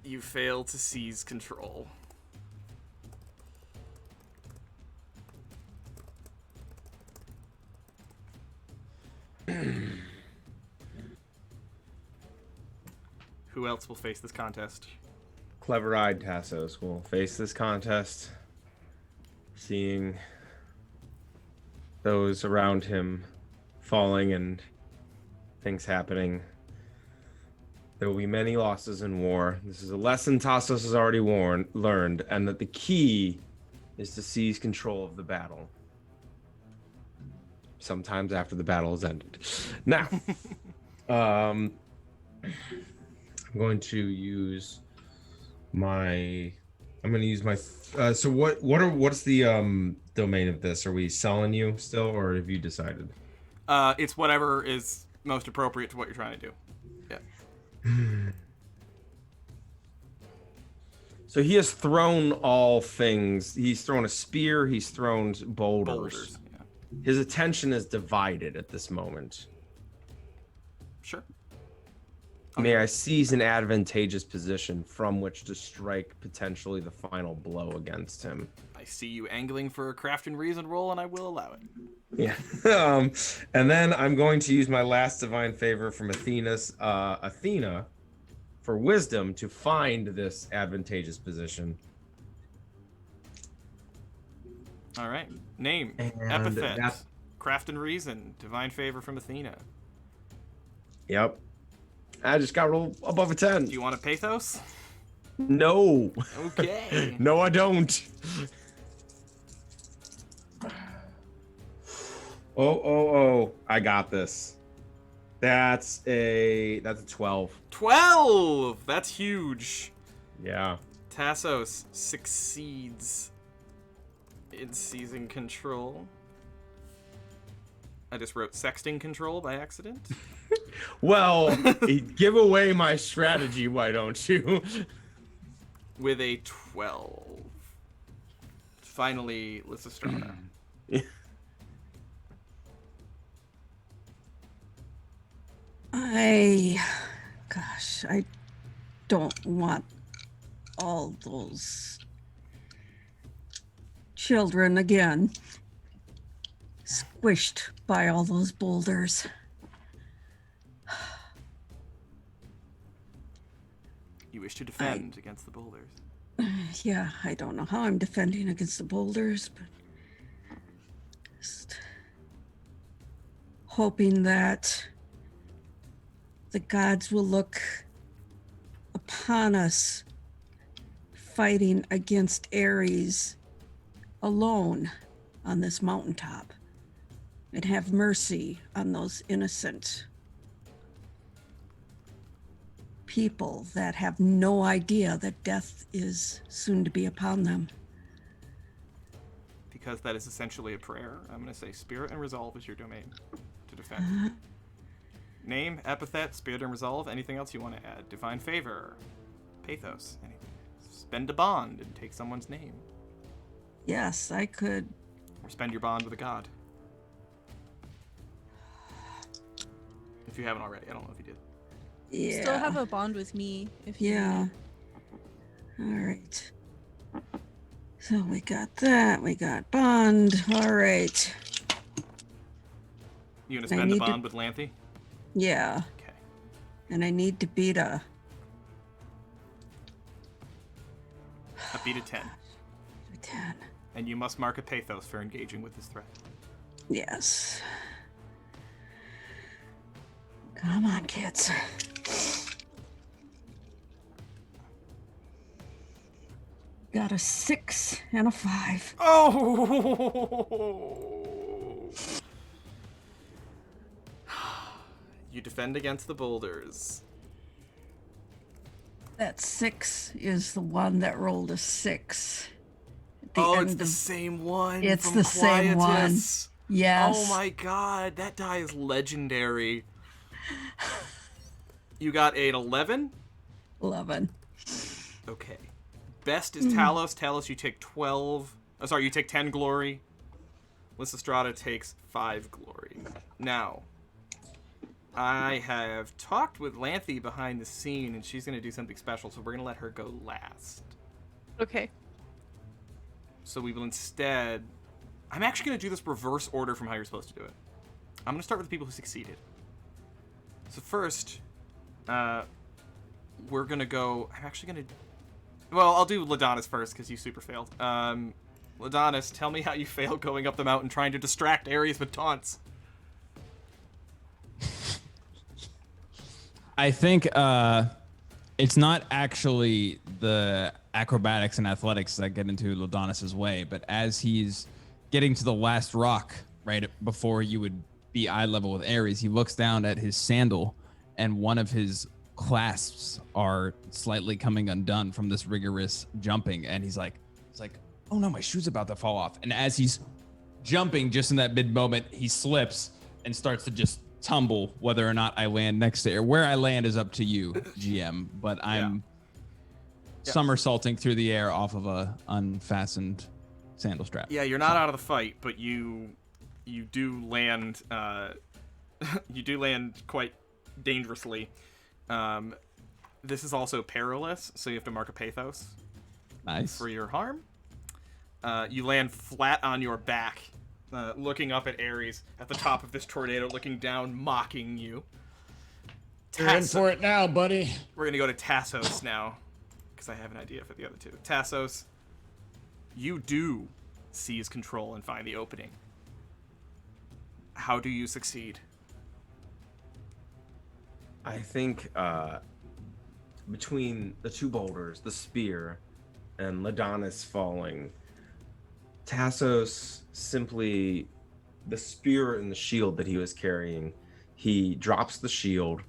You fail to seize control. Who else will face this contest? Clever-eyed Tassos will face this contest, seeing those around him falling and things happening. There will be many losses in war. This is a lesson Tassos has already learned, and that the key is to seize control of the battle. Sometimes after the battle is ended. Now, I'm going to use my. So what's the domain of this? Are we selling you still, or have you decided? It's whatever is most appropriate to what you're trying to do. Yeah. So he has thrown all things. He's thrown a spear. He's thrown boulders. Yeah. His attention is divided at this moment. Sure. May I seize an advantageous position from which to strike potentially the final blow against him? I see you angling for a craft and reason roll, and I will allow it. Yeah. And then I'm going to use my last divine favor from Athena for wisdom to find this advantageous position. All right. Name, And epithet, that- craft and reason, divine favor from Athena. Yep. I just got rolled above a 10. Do you want a pathos? No. Okay. No, I don't. Oh. I got this. That's a 12. 12! That's huge. Yeah. Tassos succeeds in seizing control. I just wrote sexting control by accident. Well, give away my strategy, why don't you? With a 12. Finally, Lysistrata. I don't want all those children again, squished by all those boulders. You wish to defend against the boulders. Yeah, I don't know how I'm defending against the boulders, but just hoping that the gods will look upon us fighting against Ares alone on this mountaintop and have mercy on those innocent people that have no idea that death is soon to be upon them. Because that is essentially a prayer, I'm going to say spirit and resolve is your domain to defend. Name, epithet, spirit and resolve. Anything else you want to add? Divine favor, pathos, anything. Spend a bond and take someone's name. Yes, I could. Or spend your bond with a god. If you haven't already. I don't know if you did. Yeah. Still have a bond with me if you Yeah. need All right. So we got that. We got bond. All right. You going to I spend a need to- bond with Lanthy? Yeah. Okay. And I need to beat a A beat of 10. 10. And you must mark a pathos for engaging with this threat. Yes. Come on, kids. Got a 6 and a 5. Oh! You defend against the boulders. That 6 is the one that rolled a 6. At the Oh, end it's the of- same one. It's from the same one. Quietus. Yes. Oh my god, that die is legendary. You got an 11? 11. Okay. Best is Talos. Talos, you take 12. Oh, sorry, you take 10 glory. Lysistrata takes 5 glory. Now, I have talked with Lanthy behind the scene, and she's going to do something special, so we're going to let her go last. Okay. So we will instead... I'm actually going to do this reverse order from how you're supposed to do it. I'm going to start with the people who succeeded. So first, we're going to go... I'm actually going to... Well, I'll do Ladonis first, because you super failed. Ladonis, tell me how you failed going up the mountain trying to distract Ares with taunts. I think it's not actually the acrobatics and athletics that get into Ladonis's way, but as he's getting to the last rock right before you would be eye level with Ares, he looks down at his sandal, and one of his clasps are slightly coming undone from this rigorous jumping, and he's like, oh no, my shoe's about to fall off. And as he's jumping, just in that mid moment, he slips and starts to just tumble. Whether or not I land next to, or where I land is up to you, GM, but I'm somersaulting through the air off of a unfastened sandal strap. Yeah, you're not out of the fight, but you do land you do land quite dangerously. This is also perilous, so you have to mark a pathos. Nice. For your harm. You land flat on your back, looking up at Ares at the top of this tornado, looking down, mocking you. You're in for it now, buddy. We're going to go to Tassos now, because I have an idea for the other two. Tassos, you do seize control and find the opening. How do you succeed? I think between the two boulders, the spear and Ladonis falling, Tassos simply, the spear and the shield that he was carrying, he drops the shield,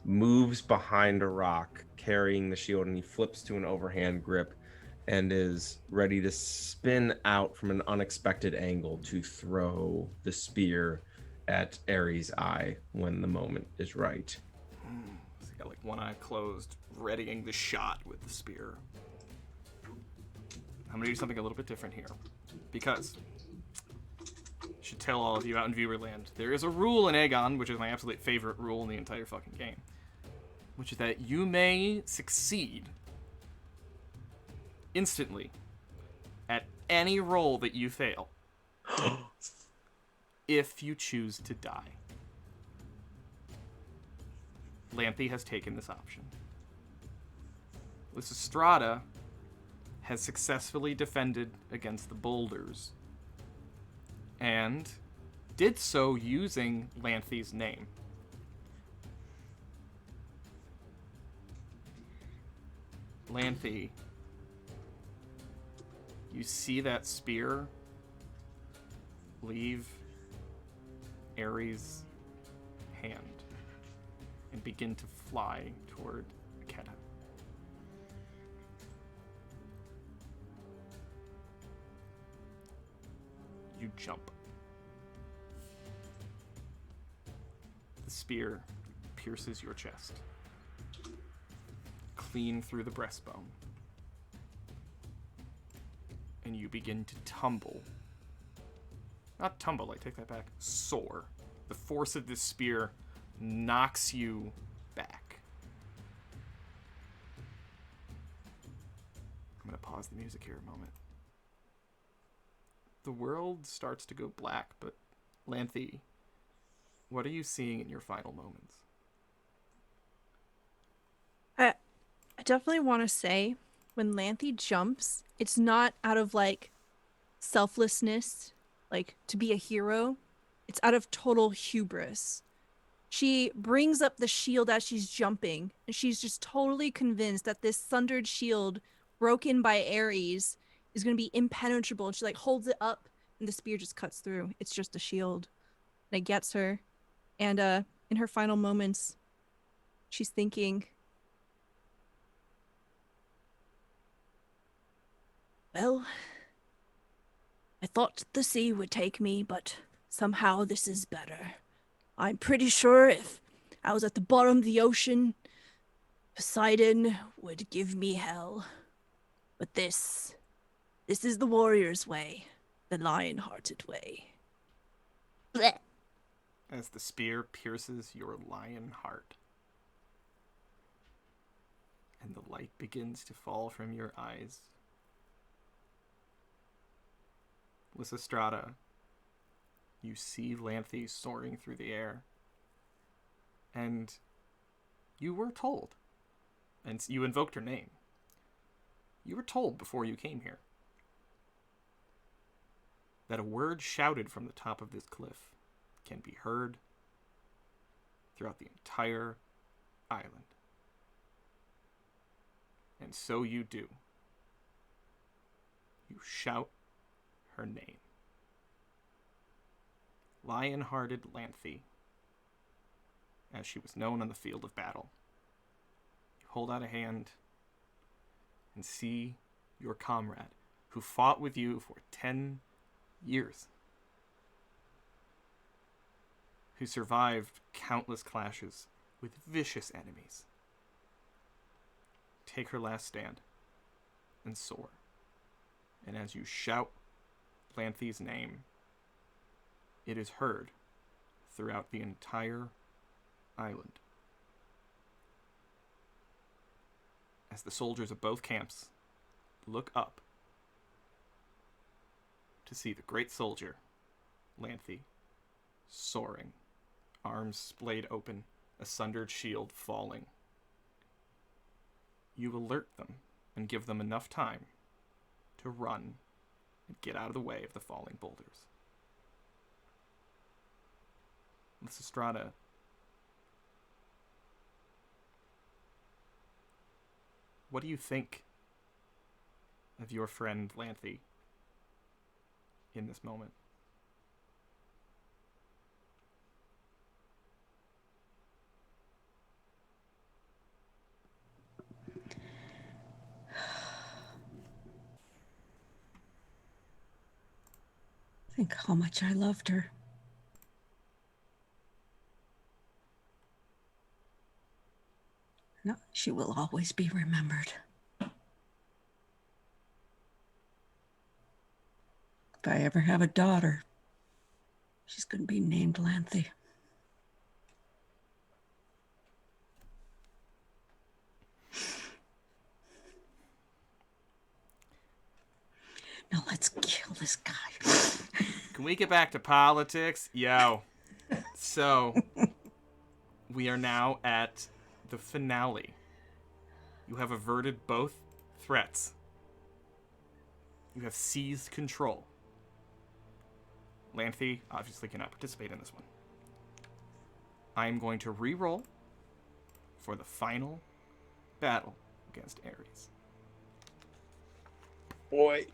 moves behind a rock carrying the shield, and he flips to an overhand grip and is ready to spin out from an unexpected angle to throw the spear at Ares' eye when the moment is right. So you got like one eye closed, readying the shot with the spear. I'm gonna do something a little bit different here, because I should tell all of you out in Viewerland, there is a rule in Agon, which is my absolute favorite rule in the entire fucking game, which is that you may succeed instantly at any roll that you fail if you choose to die. Lanthe has taken this option. Lysistrata has successfully defended against the boulders and did so using Lanthe's name. Lanthe, you see that spear leave Ares' hand and begin to fly toward Aketa. You jump. The spear pierces your chest, clean through the breastbone, and you begin to tumble. Not tumble, I take that back. Soar. The force of this spear knocks you back. I'm going to pause the music here a moment. The world starts to go black, but Lanthe, what are you seeing in your final moments? I definitely want to say, when Lanthe jumps, it's not out of like selflessness, like to be a hero. It's out of total hubris. She brings up the shield as she's jumping, and she's just totally convinced that this sundered shield broken by Ares is going to be impenetrable. And she like holds it up, and the spear just cuts through. It's just a shield. And it gets her. And in her final moments, she's thinking, well, I thought the sea would take me, but somehow this is better. I'm pretty sure if I was at the bottom of the ocean, Poseidon would give me hell. But this is the warrior's way, the lion-hearted way. Blech. As the spear pierces your lion heart, and the light begins to fall from your eyes, Lysistrata, you see Lanthe soaring through the air, and you were told, and you invoked her name. You were told before you came here that a word shouted from the top of this cliff can be heard throughout the entire island. And so you do. You shout her name. Lion-hearted Lanthe, as she was known on the field of battle. You hold out a hand and see your comrade, who fought with you for 10 years, who survived countless clashes with vicious enemies, take her last stand and soar. And as you shout Lanthe's name, it is heard throughout the entire island. As the soldiers of both camps look up to see the great soldier, Lanthe, soaring, arms splayed open, a sundered shield falling. You alert them and give them enough time to run and get out of the way of the falling boulders. Lysistrata. What do you think of your friend Lanthe in this moment? Think how much I loved her. No, she will always be remembered. If I ever have a daughter, she's going to be named Lanthe. Now let's kill this guy. Can we get back to politics? Yo. So, we are now at the finale. You have averted both threats. You have seized control. Lanthe obviously cannot participate in this one. I am going to re-roll for the final battle against Ares. Boy.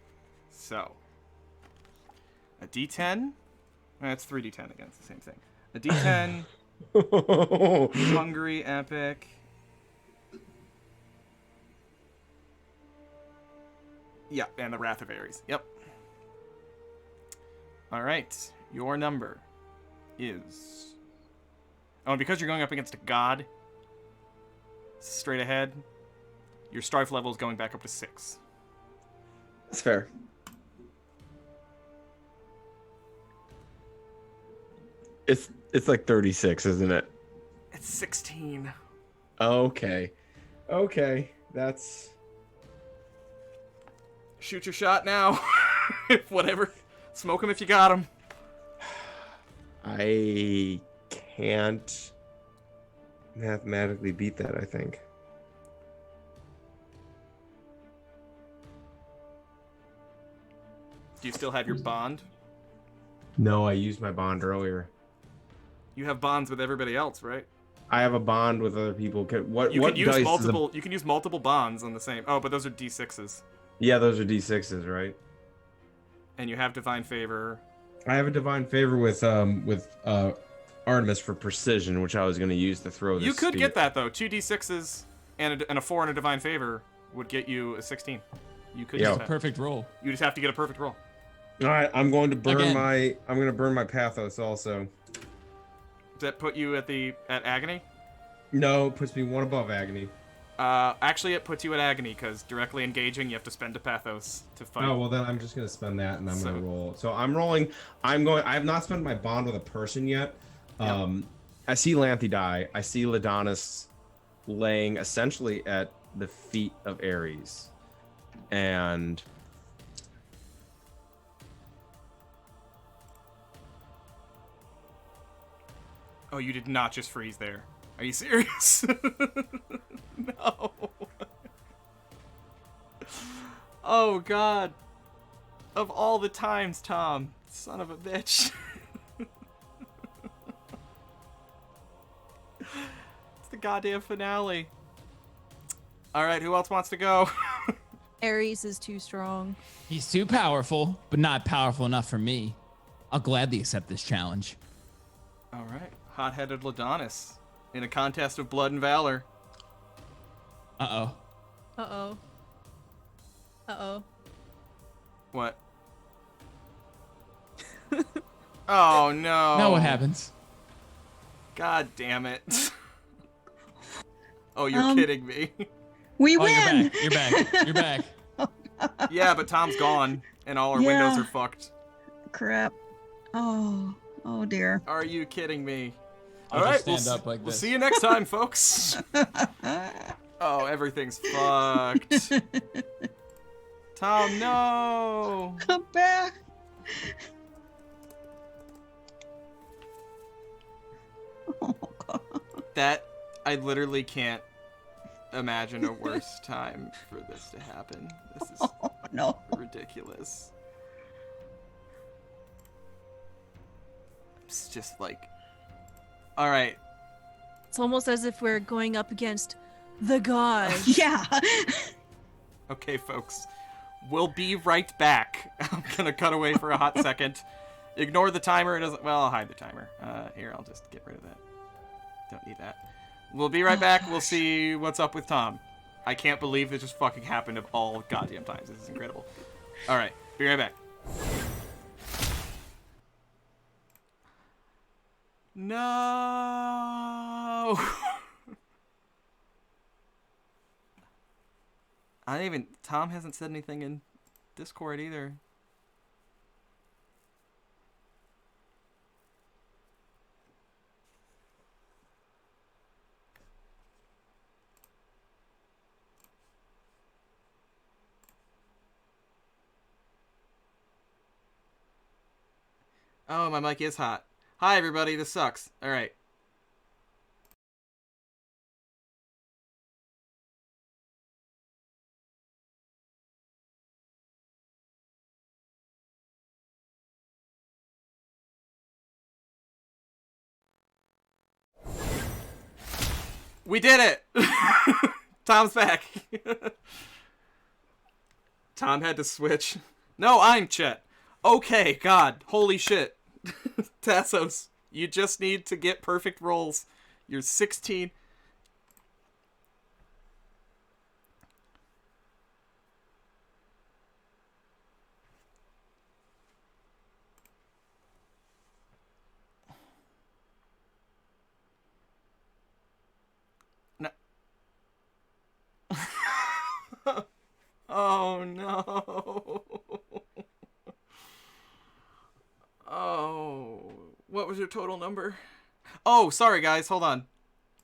So, a D10. That's 3D10 again. It's the same thing. A D10. Hungry epic. Yeah, and the Wrath of Ares. Yep. All right. Your number is... Oh, and because you're going up against a god, straight ahead, your strife level is going back up to 6. That's fair. It's like 36, isn't it? It's 16. Okay. Okay. That's... Shoot your shot now. Whatever. Smoke him if you got him. I can't mathematically beat that, I think. Do you still have your bond? No, I used my bond earlier. You have bonds with everybody else, right? I have a bond with other people. What You what can use dice multiple. You can use multiple bonds on the same. Oh, but those are D6s. Yeah, those are D6s, right? And you have divine favor. I have a divine favor with Artemis for precision, which I was going to use to throw this. You could spear. get that though. 2 D6s and a 4 and a divine favor would get you a 16. You could. Yeah. Use that. Perfect roll. You just have to get a perfect roll. All right, I'm going to burn Again. I'm going to burn my pathos also. Does that put you at agony? No, it puts me one above agony. Actually, it puts you at agony because directly engaging, you have to spend a pathos to fight. Oh, well then I'm just going to spend that and I'm So- going to roll. So I have not spent my bond with a person yet. I see Lanthe die. I see Ladonis laying essentially at the feet of Ares. And Oh, you did not just freeze there. Are you serious? No. Oh, God. Of all the times, Tom. Son of a bitch. It's the goddamn finale. Alright, who else wants to go? Ares is too strong. He's too powerful, but not powerful enough for me. I'll gladly accept this challenge. Alright. Hot-headed Ladonis. In a contest of blood and valor. Uh-oh. Uh-oh. Uh-oh. What? Oh, no. Now what happens? God damn it. Oh, you're kidding me. We Oh, win. you're back. You're back. Yeah, but Tom's gone, and all our Yeah. windows are fucked. Crap. Oh dear. Are you kidding me? I'll All right, just stand we'll, up like we'll this. see you next time, folks. Oh, everything's fucked. Tom, no. Come back. Oh God. That, I literally can't imagine a worse time for this to happen. This is Oh no. ridiculous. It's just like, all right. It's almost as if we're going up against the god. Yeah. Okay, folks. We'll be right back. I'm gonna cut away for a hot second. Ignore the timer. It doesn't. Well, I'll hide the timer. Here, I'll just get rid of that. Don't need that. We'll be right back. We'll see what's up with Tom. I can't believe this just fucking happened of all goddamn times. This is incredible. All right, be right back. No. Tom hasn't said anything in Discord either. Oh, my mic is hot. Hi, everybody. This sucks. All right. We did it! Tom's back. Tom had to switch. No, I'm Chet. Okay, God. Holy shit. Tassos, you just need to get perfect rolls. You're 16. No. Oh, no. Oh, what was your total number? Oh, sorry, guys. Hold on.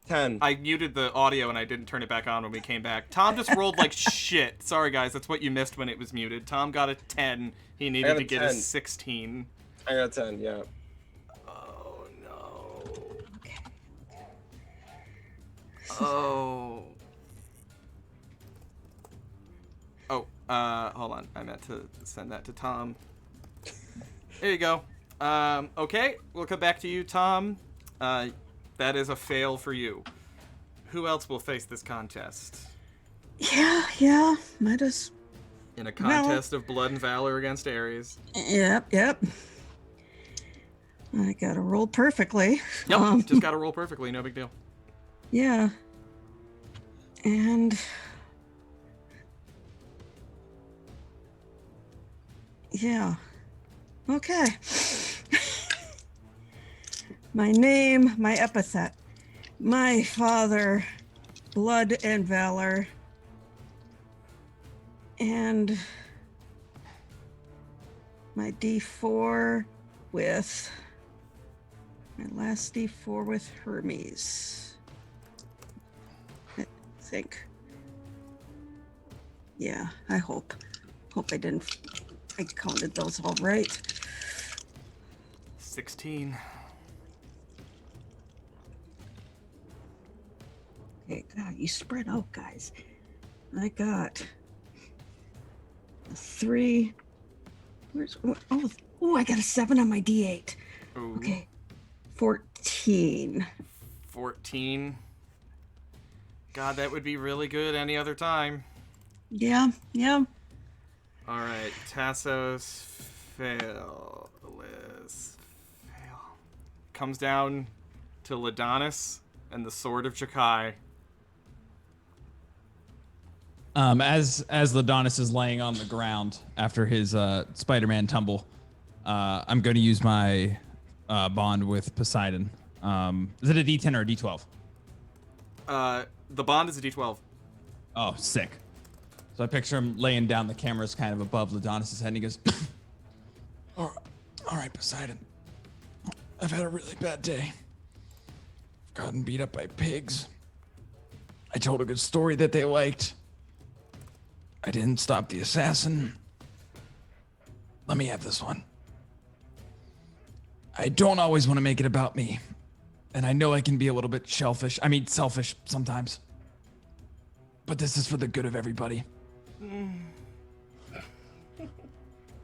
10. I muted the audio and I didn't turn it back on when we came back. Tom just rolled like shit. Sorry, guys. That's what you missed when it was muted. Tom got a 10. He needed to get a 16. I got 10, yeah. Oh, no. Okay. Oh. Oh, hold on. I meant to send that to Tom. There you go. Okay, we'll come back to you, Tom. That is a fail for you. Who else will face this contest? Yeah. Might as. In a contest of blood and valor against Ares. Yep. I gotta roll perfectly. Yep, just gotta roll perfectly, no big deal. Yeah. And. Yeah. Okay. My name, my epithet. My father, blood and valor. And my D4 with my last D4 with Hermes. I think. Yeah, I hope. Hope I counted those all right. 16. Okay, God, you spread out, guys. I got a 3. I got a 7 on my D8. Ooh. Okay, 14. 14. God, that would be really good any other time. Yeah. All right, Tassos fail. Liz fail. Comes down to Ladonis and the Sword of Chakai. As Ladonis is laying on the ground after his Spider-Man tumble, I'm going to use my bond with Poseidon. Is it a D10 or a D12? The bond is a D12. Oh, sick. So I picture him laying down. The camera's kind of above Ladonis' head, and he goes, all right, Poseidon. I've had a really bad day. I've gotten beat up by pigs. I told a good story that they liked. I didn't stop the assassin. Let me have this one. I don't always want to make it about me. And I know I can be a little bit selfish sometimes. But this is for the good of everybody. And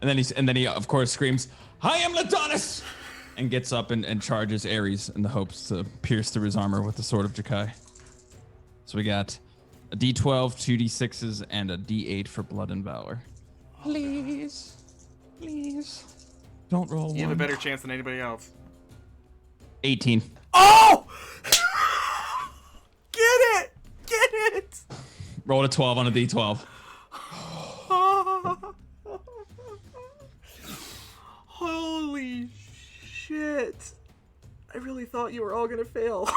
then he of course screams, "I am Ladonis, and gets up and charges Ares in the hopes to pierce through his armor with the sword of Jakai. So we got a D12, 2D6s, and a D8 for blood and valor. Please. Don't roll You have a one. better chance than anybody else. 18. Oh! Get it! Rolled a 12 on a D12. Holy shit. I really thought you were all gonna fail.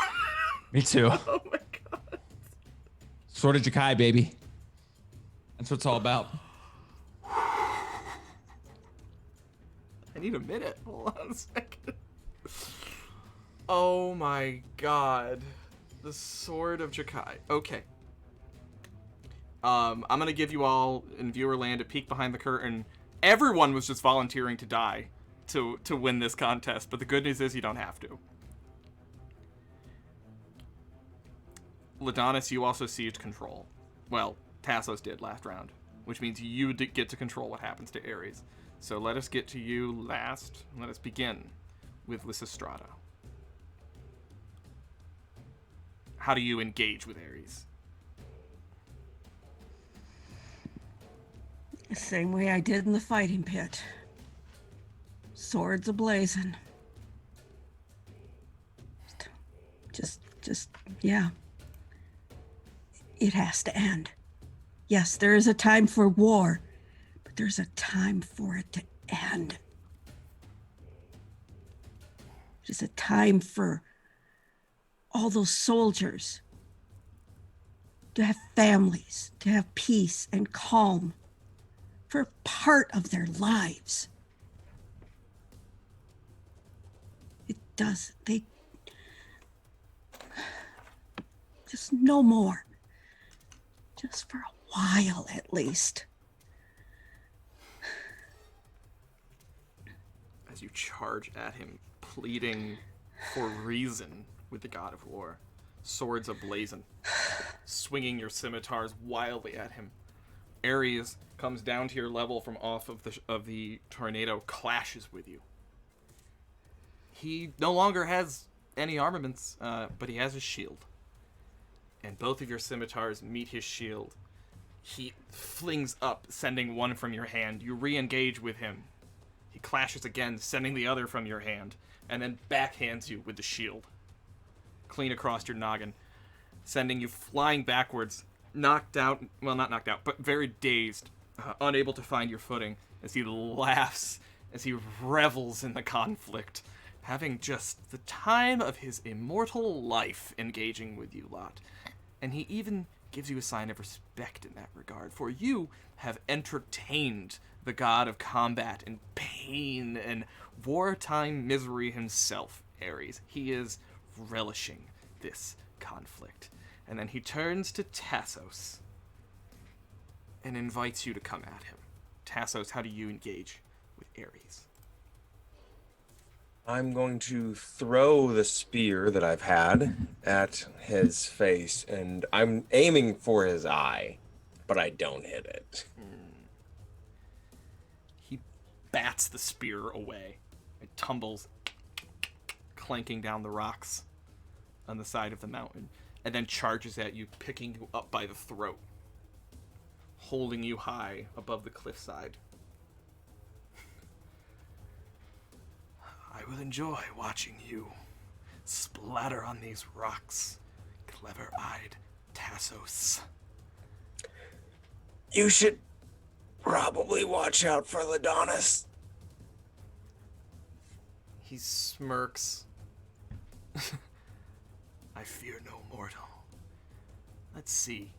Me too. Oh my god. Sword of Jakai, baby. That's what it's all about. I need a minute. Hold on a second. Oh my god. The Sword of Jakai. Okay. I'm gonna give you all in Viewerland a peek behind the curtain. Everyone was just volunteering to die to win this contest, but the good news is you don't have to. Ladonis, you also seized control. Well, Tassos did last round, which means you get to control what happens to Ares. So let us get to you last. Let us begin with Lysistrata. How do you engage with Ares? The same way I did in the fighting pit. Swords ablazing. Yeah. It has to end. Yes, there is a time for war, but there's a time for it to end. There's a time for all those soldiers to have families, to have peace and calm for part of their lives. They just no more. Just for a while, at least. As you charge at him, pleading for reason with the god of war, swords ablazing, swinging your scimitars wildly at him. Ares comes down to your level from off of the tornado, clashes with you. He no longer has any armaments, but he has his shield. And both of your scimitars meet his shield. He flings up, sending one from your hand. You re-engage with him. He clashes again, sending the other from your hand, and then backhands you with the shield. Clean across your noggin, sending you flying backwards, knocked out, well, not knocked out, but very dazed, unable to find your footing, as he laughs, as he revels in the conflict, having just the time of his immortal life engaging with you lot. And he even gives you a sign of respect in that regard, for you have entertained the god of combat and pain and wartime misery himself, Ares. He is relishing this conflict. And then he turns to Tassos and invites you to come at him. Tassos, how do you engage with Ares? I'm going to throw the spear that I've had at his face, and I'm aiming for his eye, but I don't hit it. He bats the spear away. It tumbles, clanking down the rocks on the side of the mountain, and then charges at you, picking you up by the throat, holding you high above the cliffside. I will enjoy watching you splatter on these rocks, clever-eyed Tassos. You should probably watch out for Ladonis. He smirks. I fear no mortal. Let's see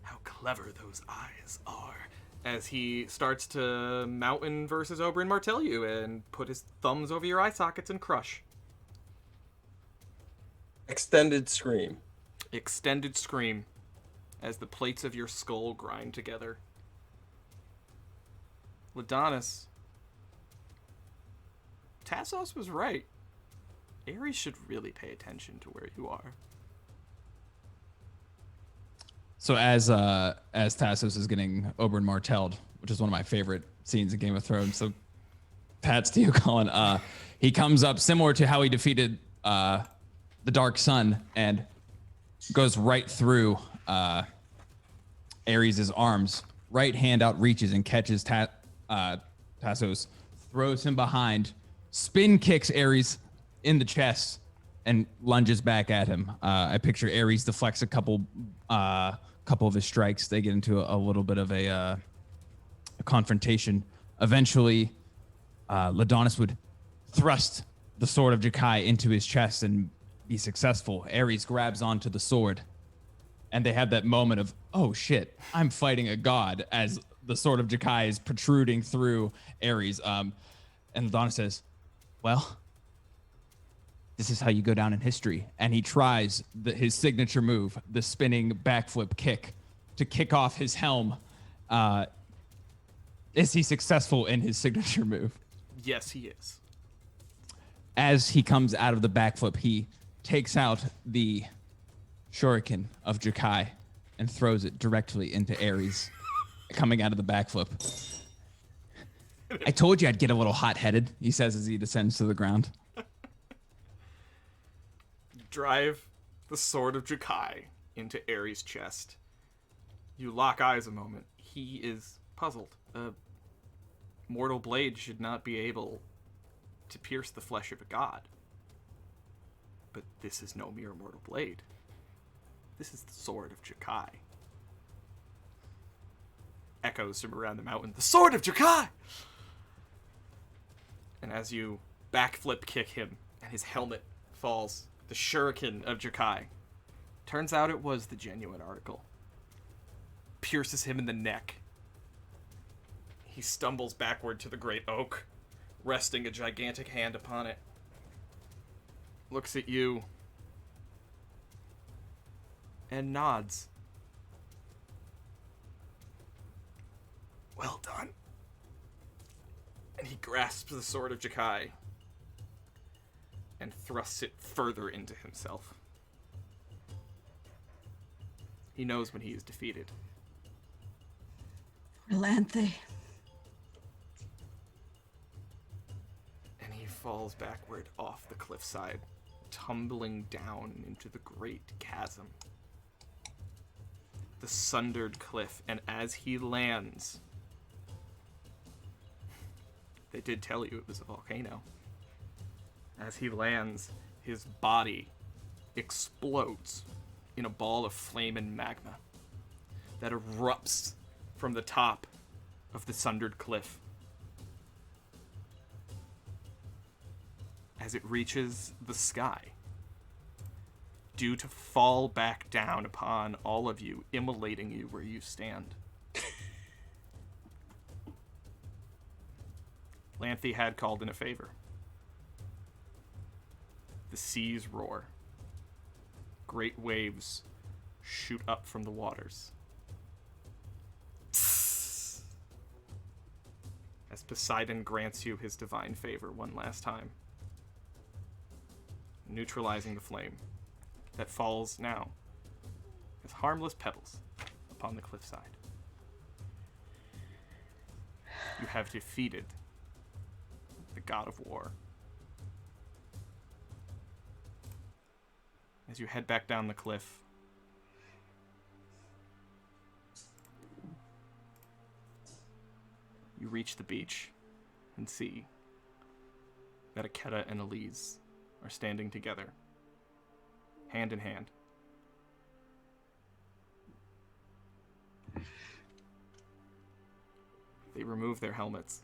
how clever those eyes are. As he starts to mountain versus Oberyn Martell you and put his thumbs over your eye sockets and crush. Extended scream. Extended scream as the plates of your skull grind together. Ladonis. Tassos was right. Ares should really pay attention to where you are. So as Tassos is getting Oberyn Martelled, which is one of my favorite scenes in Game of Thrones, so Pats to you, Colin. He comes up similar to how he defeated the Dark Sun and goes right through Ares' arms. Right hand out reaches and catches Tassos, throws him behind, spin kicks Ares in the chest, and lunges back at him. I picture Ares deflects a couple of his strikes. They get into a little bit of a confrontation. Eventually, Ladonis would thrust the sword of Jakai into his chest and be successful. Ares grabs onto the sword, and they have that moment of, oh shit, I'm fighting a god, as the sword of Jakai is protruding through Ares. And Ladonis says, well, this is how you go down in history. And he tries his signature move, the spinning backflip kick, to kick off his helm. Is he successful in his signature move? Yes, he is. As he comes out of the backflip, he takes out the shuriken of Jakai and throws it directly into Ares, coming out of the backflip. I told you I'd get a little hot-headed, he says as he descends to the ground. Drive the sword of Jakai into Ares' chest. You lock eyes a moment. He is puzzled. A mortal blade should not be able to pierce the flesh of a god. But this is no mere mortal blade. This is the sword of Jakai. Echoes from around the mountain. The sword of Jakai! And as you backflip kick him and his helmet falls, the shuriken of Jakai. Turns out it was the genuine article. Pierces him in the neck. He stumbles backward to the great oak, resting a gigantic hand upon it. Looks at you. And nods. Well done. And he grasps the sword of Jakai and thrusts it further into himself. He knows when he is defeated. Relanthe. And he falls backward off the cliffside, tumbling down into the great chasm. The sundered cliff, and as he lands, they did tell you it was a volcano. As he lands, his body explodes in a ball of flame and magma that erupts from the top of the sundered cliff. As it reaches the sky, due to fall back down upon all of you, immolating you where you stand. Lanthe had called in a favor. The seas roar. Great waves shoot up from the waters. As Poseidon grants you his divine favor one last time, neutralizing the flame that falls now as harmless pebbles upon the cliffside. You have defeated the god of war. As you head back down the cliff, you reach the beach and see that Aketa and Elise are standing together, hand in hand. They remove their helmets,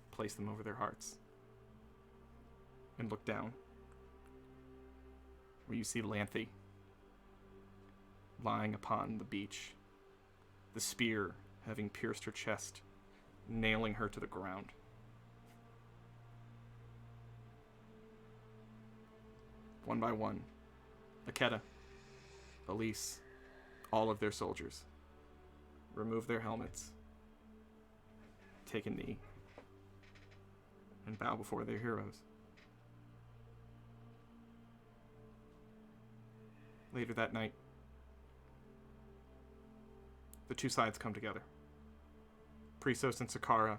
place them over their hearts, and look down, where you see Lanthe lying upon the beach, the spear having pierced her chest, nailing her to the ground. One by one, Aketa, Elise, all of their soldiers remove their helmets, take a knee, and bow before their heroes. Later that night, the two sides come together. Prisos and Sakara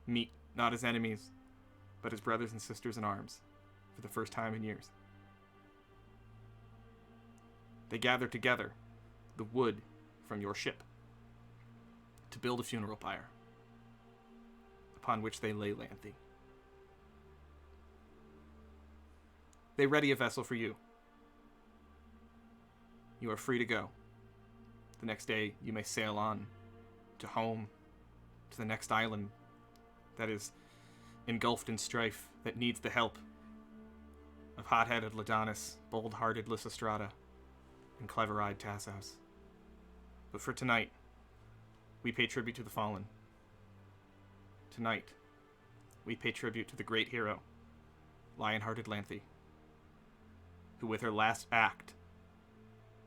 meet not as enemies, but as brothers and sisters in arms, for the first time in years. They gathered together the wood from your ship to build a funeral pyre, upon which they lay Lanthe. They ready a vessel for you. You are free to go. The next day, you may sail on to home, to the next island that is engulfed in strife, that needs the help of hot-headed Ladonis, bold-hearted Lysistrata, and clever-eyed Tassos. But for tonight, we pay tribute to the fallen. Tonight, we pay tribute to the great hero, lion-hearted Lanthe, who with her last act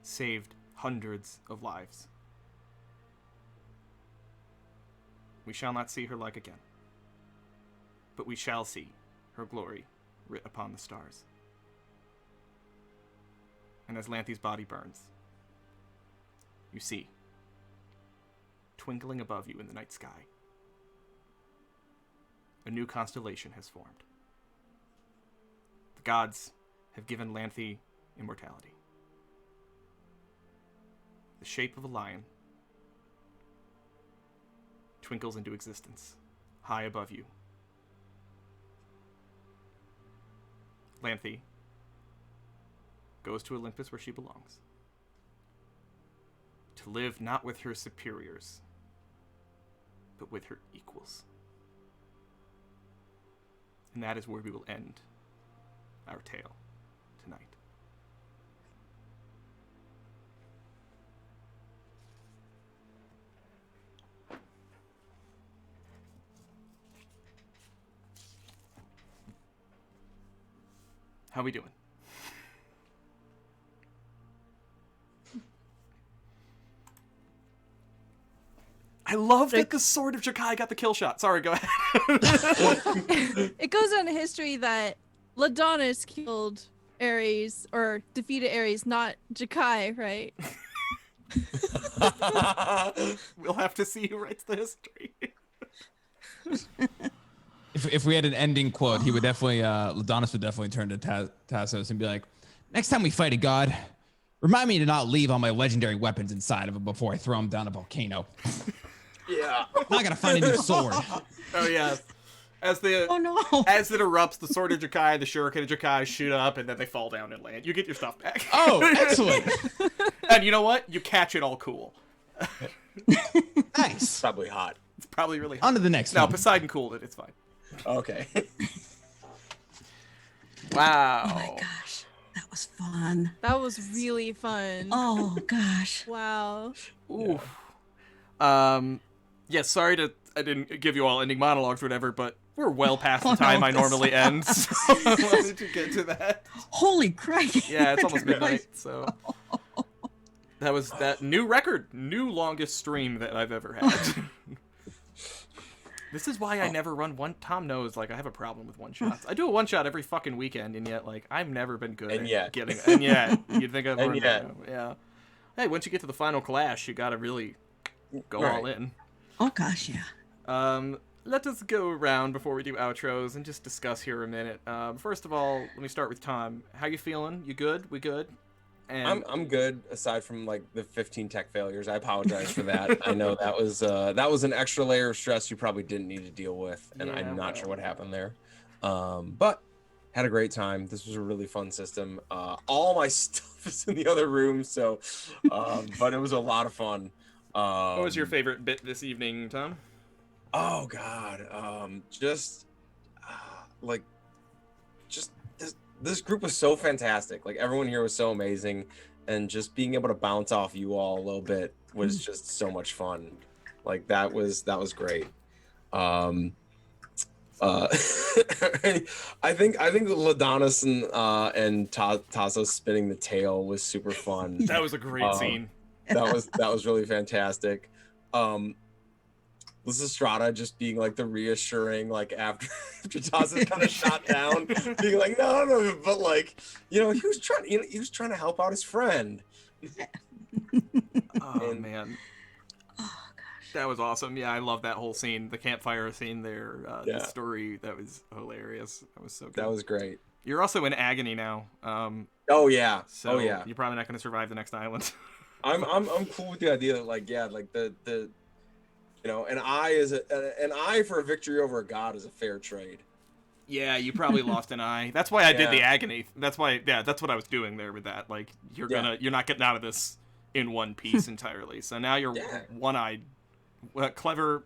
saved hundreds of lives. We shall not see her like again, but we shall see her glory writ upon the stars. And as Lanthe's body burns, you see, twinkling above you in the night sky, a new constellation has formed. The gods have given Lanthe immortality. The shape of a lion twinkles into existence, high above you. Lanthe goes to Olympus where she belongs, to live not with her superiors, but with her equals. And that is where we will end our tale tonight. How we doing? I love that the sword of Jakai got the kill shot. Sorry, go ahead. It goes on in history that Ladonis killed Ares, or defeated Ares, not Jakai, right? We'll have to see who writes the history. If we had an ending quote, he would definitely, Ladonis would definitely turn to Tassos and be like, next time we fight a god, remind me to not leave all my legendary weapons inside of him before I throw him down a volcano. Yeah. Now I gotta find a new sword. Oh, yeah. As it erupts, the sword of Jakai, the shuriken of Jakai shoot up, and then they fall down and land. You get your stuff back. Oh, excellent. And you know what? You catch it all cool. Nice. Probably hot. It's probably really hot. On to the next No, one. Poseidon cooled it. It's fine. Okay. Wow. Oh my gosh, that was fun. That was really fun. Oh gosh. Wow. Ooh. Yeah, sorry I didn't give you all ending monologues or whatever, but we're well past the time I normally end, so I wanted to get to that. Holy crap. Yeah, it's almost midnight, so that was that new record, new longest stream that I've ever had. This is why I never run one. Tom knows, like, I have a problem with one shots. I do a one shot every fucking weekend, and yet, like, I've never been good at getting. And yet, you'd think I've learned that. Yeah. Hey, once you get to the final clash, you gotta really go all in. Oh gosh, yeah. Let us go around before we do outros and just discuss here a minute. First of all, let me start with Tom. How you feeling? You good? We good? And I'm good. Aside from like the 15 tech failures, I apologize for that. I know that was an extra layer of stress you probably didn't need to deal with, and Yeah, I'm not sure what happened there. But had a great time. This was a really fun system. All my stuff is in the other room, so but it was a lot of fun. what was your favorite bit this evening, Tom? Oh God, this group was so fantastic. Like everyone here was so amazing, and just being able to bounce off you all a little bit was just so much fun. Like that was great. I think Ladonis and Tassos spinning the tail was super fun. That was a great scene. That was really fantastic. Lysistrata just being like the reassuring, like after Tassos kind of shot down, being like, no, but like, he was trying to help out his friend. Oh man. Oh gosh. That was awesome. Yeah, I love that whole scene, the campfire scene there. Yeah. The story, that was hilarious. That was so good. That was great. You're also in agony now. Oh yeah. So Oh yeah. you're probably not going to survive the next island. I'm cool with the idea that like the an eye for a victory over a god is a fair trade. Yeah, you probably lost an eye. That's why I did the Yeah. agony. That's why. Yeah, that's what I was doing there with that. Like you're not getting out of this in one piece entirely. So now you're one-eyed, clever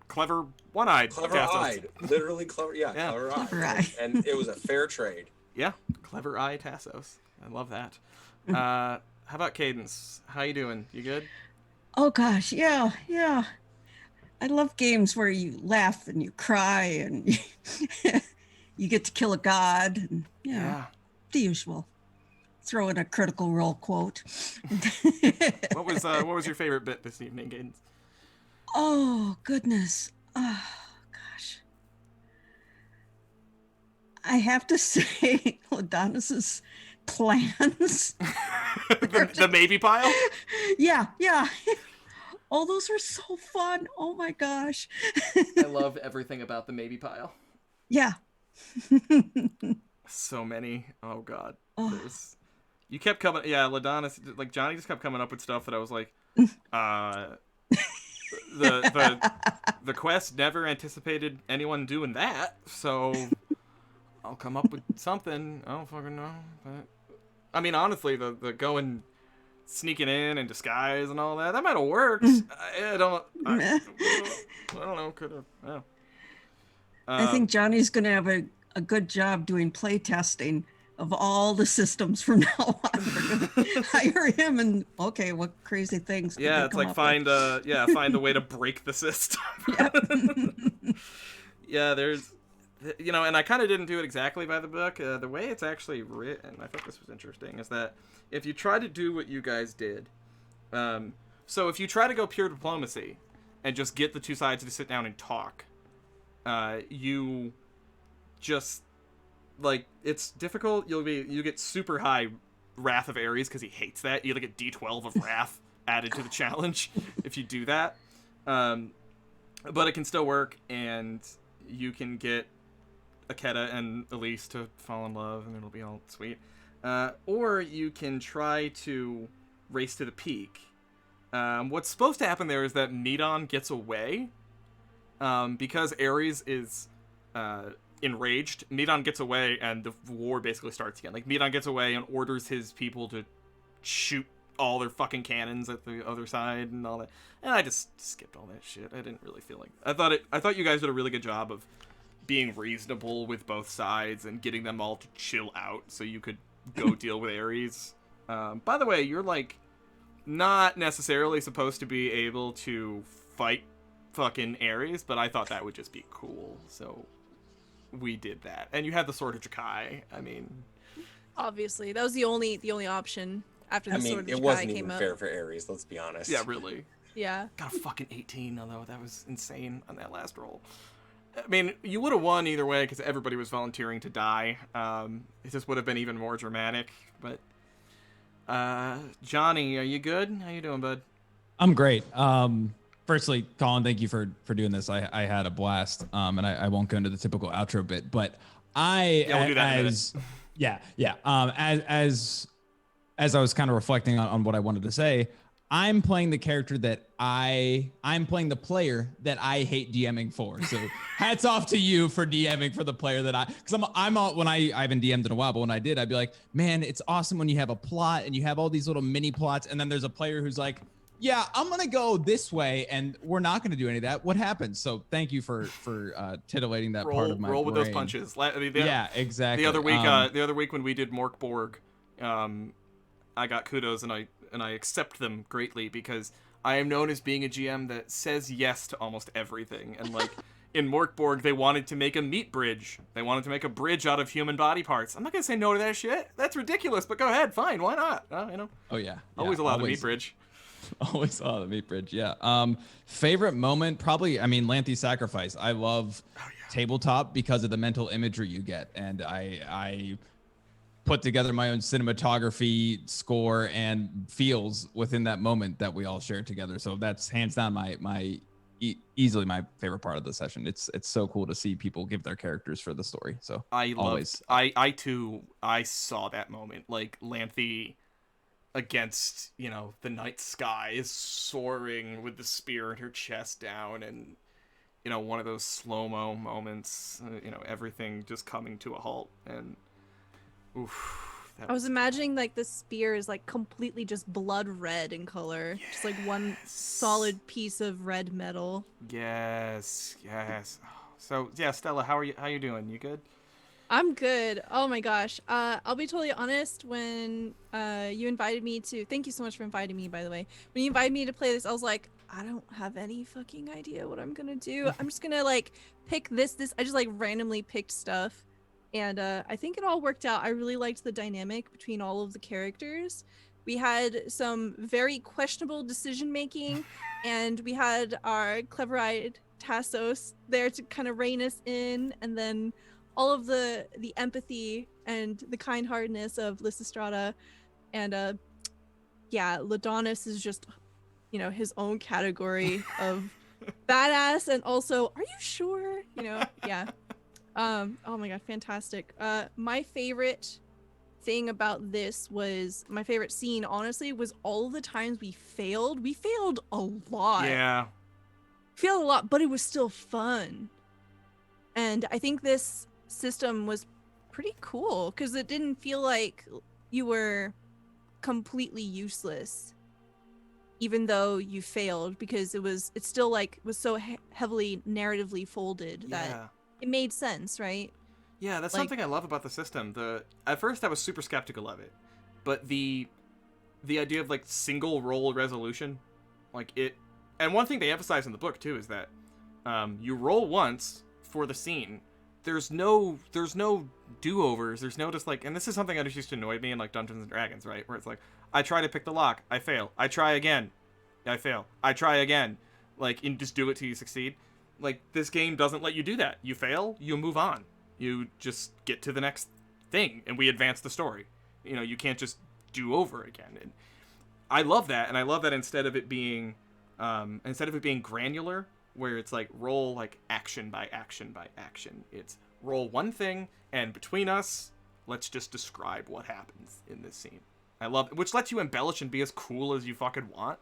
one-eyed. Clever-eyed, literally clever. Yeah, Yeah. clever-eyed. Clever-eyed. And it was a fair trade. Yeah, clever-eyed Tassos. I love that. How about Cadence? How you doing? You good? Oh gosh, yeah. I love games where you laugh and you cry and you get to kill a god. And, the usual. Throw in a Critical Role quote. What was your favorite bit this evening, Cadence? Oh goodness. Oh gosh. I have to say, Adonis's plans. the maybe pile? Yeah. Oh, those were so fun. Oh my gosh. I love everything about the maybe pile. Yeah. So many. Oh god. Oh. You kept coming. Yeah, Ladonis. Like Johnny just kept coming up with stuff that I was like, the quest never anticipated anyone doing that. So I'll come up with something. I don't fucking know. But I mean, honestly, the going. Sneaking in and disguise and all that might have worked. I don't know. Could have. Yeah. I think Johnny's going to have a good job doing play testing of all the systems from now on. We're going to hire him and okay, what crazy things? Could Yeah, they it's come like up find a way to break the system. with? Yeah, there's, and I kind of didn't do it exactly by the book. The way it's actually written, I thought this was interesting, is that if you try to do what you guys did, so if you try to go pure diplomacy and just get the two sides to sit down and talk, you just, like, it's difficult. You get super high Wrath of Ares because he hates that. You get D12 of Wrath added to the challenge if you do that. But it can still work, and you can get Aketa and Elise to fall in love, and it'll be all sweet. Or you can try to race to the peak. What's supposed to happen there is that Medon gets away. Because Ares is enraged, Medon gets away and the war basically starts again. Like, Medon gets away and orders his people to shoot all their fucking cannons at the other side and all that. And I just skipped all that shit. I didn't really feel like... I thought you guys did a really good job of being reasonable with both sides and getting them all to chill out so you could go deal with Ares. By the way, you're, like, not necessarily supposed to be able to fight fucking Ares, but I thought that would just be cool, so we did that. And you had the Sword of Jakai. I mean... Obviously. That was the only option after the Sword of Jakai it wasn't came even up. fair for Ares, let's be honest. Yeah, really. Yeah. Got a fucking 18, although that was insane on that last roll. I mean, you would have won either way because everybody was volunteering to die. It just would have been even more dramatic. But Johnny, are you good? How you doing, bud? I'm great. Firstly, Colin, thank you for doing this. I had a blast. And I won't go into the typical outro bit, but we'll do that in a minute. As I was kind of reflecting on what I wanted to say, I'm playing the character that I'm playing the player that I hate DMing for. So hats off to you for DMing for the player that because I'm all, when I haven't DM'd in a while, but when I did, I'd be like, man, it's awesome when you have a plot and you have all these little mini plots. And then there's a player who's like, yeah, I'm going to go this way and we're not going to do any of that. What happens? So thank you for titillating that part of my roll with brain. those punches. Yeah, exactly. The other week when we did Morkborg, I got kudos and I accept them greatly because I am known as being a GM that says yes to almost everything. And like in Morkborg, they wanted to make a meat bridge. They wanted to make a bridge out of human body parts. I'm not gonna say no to that shit. That's ridiculous. But go ahead, fine. Why not? Oh yeah. Always allow the meat bridge. Always allow the meat bridge. Yeah. Favorite moment, probably. I mean, Lanthe's sacrifice. I love tabletop because of the mental imagery you get, and I put together my own cinematography, score, and feels within that moment that we all shared together. So that's hands down my easily my favorite part of the session. It's so cool to see people give their characters for the story. So I too saw that moment, like Lanthe against, the night sky is soaring with the spear in her chest down, and one of those slow-mo moments, everything just coming to a halt, and oof. I was imagining like the spear is like completely just blood red in color. Yes. Just like one solid piece of red metal. Yes. So yeah, Stella, how you doing? You good? I'm good. Oh my gosh. I'll be totally honest, when you invited me to, thank you so much for inviting me, by the way. When you invited me to play this, I was like, I don't have any fucking idea what I'm gonna do. I'm just gonna like pick this. I just like randomly picked stuff. And I think it all worked out. I really liked the dynamic between all of the characters. We had some very questionable decision making, and we had our clever-eyed Tassos there to kind of rein us in, and then all of the empathy and the kind-heartedness of Lysistrata. And yeah, Ladonis is just, his own category of badass, and also, are you sure? Yeah. Oh my god, fantastic. My favorite thing about this was, my favorite scene, honestly, was all the times we failed. We failed a lot. Yeah. Failed a lot, but it was still fun. And I think this system was pretty cool, because it didn't feel like you were completely useless, even though you failed, because it still like was so heavily narratively folded that it made sense, right? Yeah, that's something I love about the system. At first I was super skeptical of it, but the idea of like single roll resolution, like it, and one thing they emphasize in the book too is that you roll once for the scene. There's no do-overs. There's no just like, and this is something that just used to annoy me in like Dungeons and Dragons, right? Where it's like, I try to pick the lock, I fail. I try again, I fail. I try again, like, and just do it till you succeed. Like, this game doesn't let you do that. You fail, you move on. You just get to the next thing, and we advance the story. You can't just do over again. And I love that, and I love that instead of it being granular, where it's like roll like action by action by action. It's roll one thing, and between us, let's just describe what happens in this scene. I love it, which lets you embellish and be as cool as you fucking want.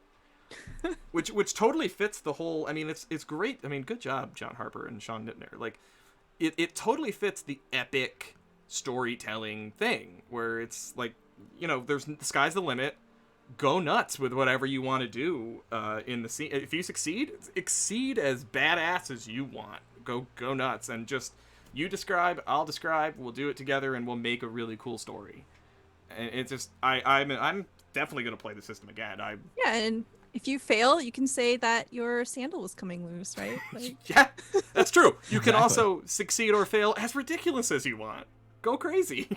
which totally fits the whole. I mean, it's great. I mean, good job, John Harper and Sean Nittner. Like, it totally fits the epic storytelling thing, where it's like, there's the sky's the limit. Go nuts with whatever you want to do in the scene. If you exceed as badass as you want. Go nuts, and just you describe, I'll describe. We'll do it together, and we'll make a really cool story. And it's just I'm definitely gonna play the system again. Yeah, and if you fail, you can say that your sandal was coming loose, right? Like... Yeah, that's true. You can also succeed or fail as ridiculous as you want. Go crazy.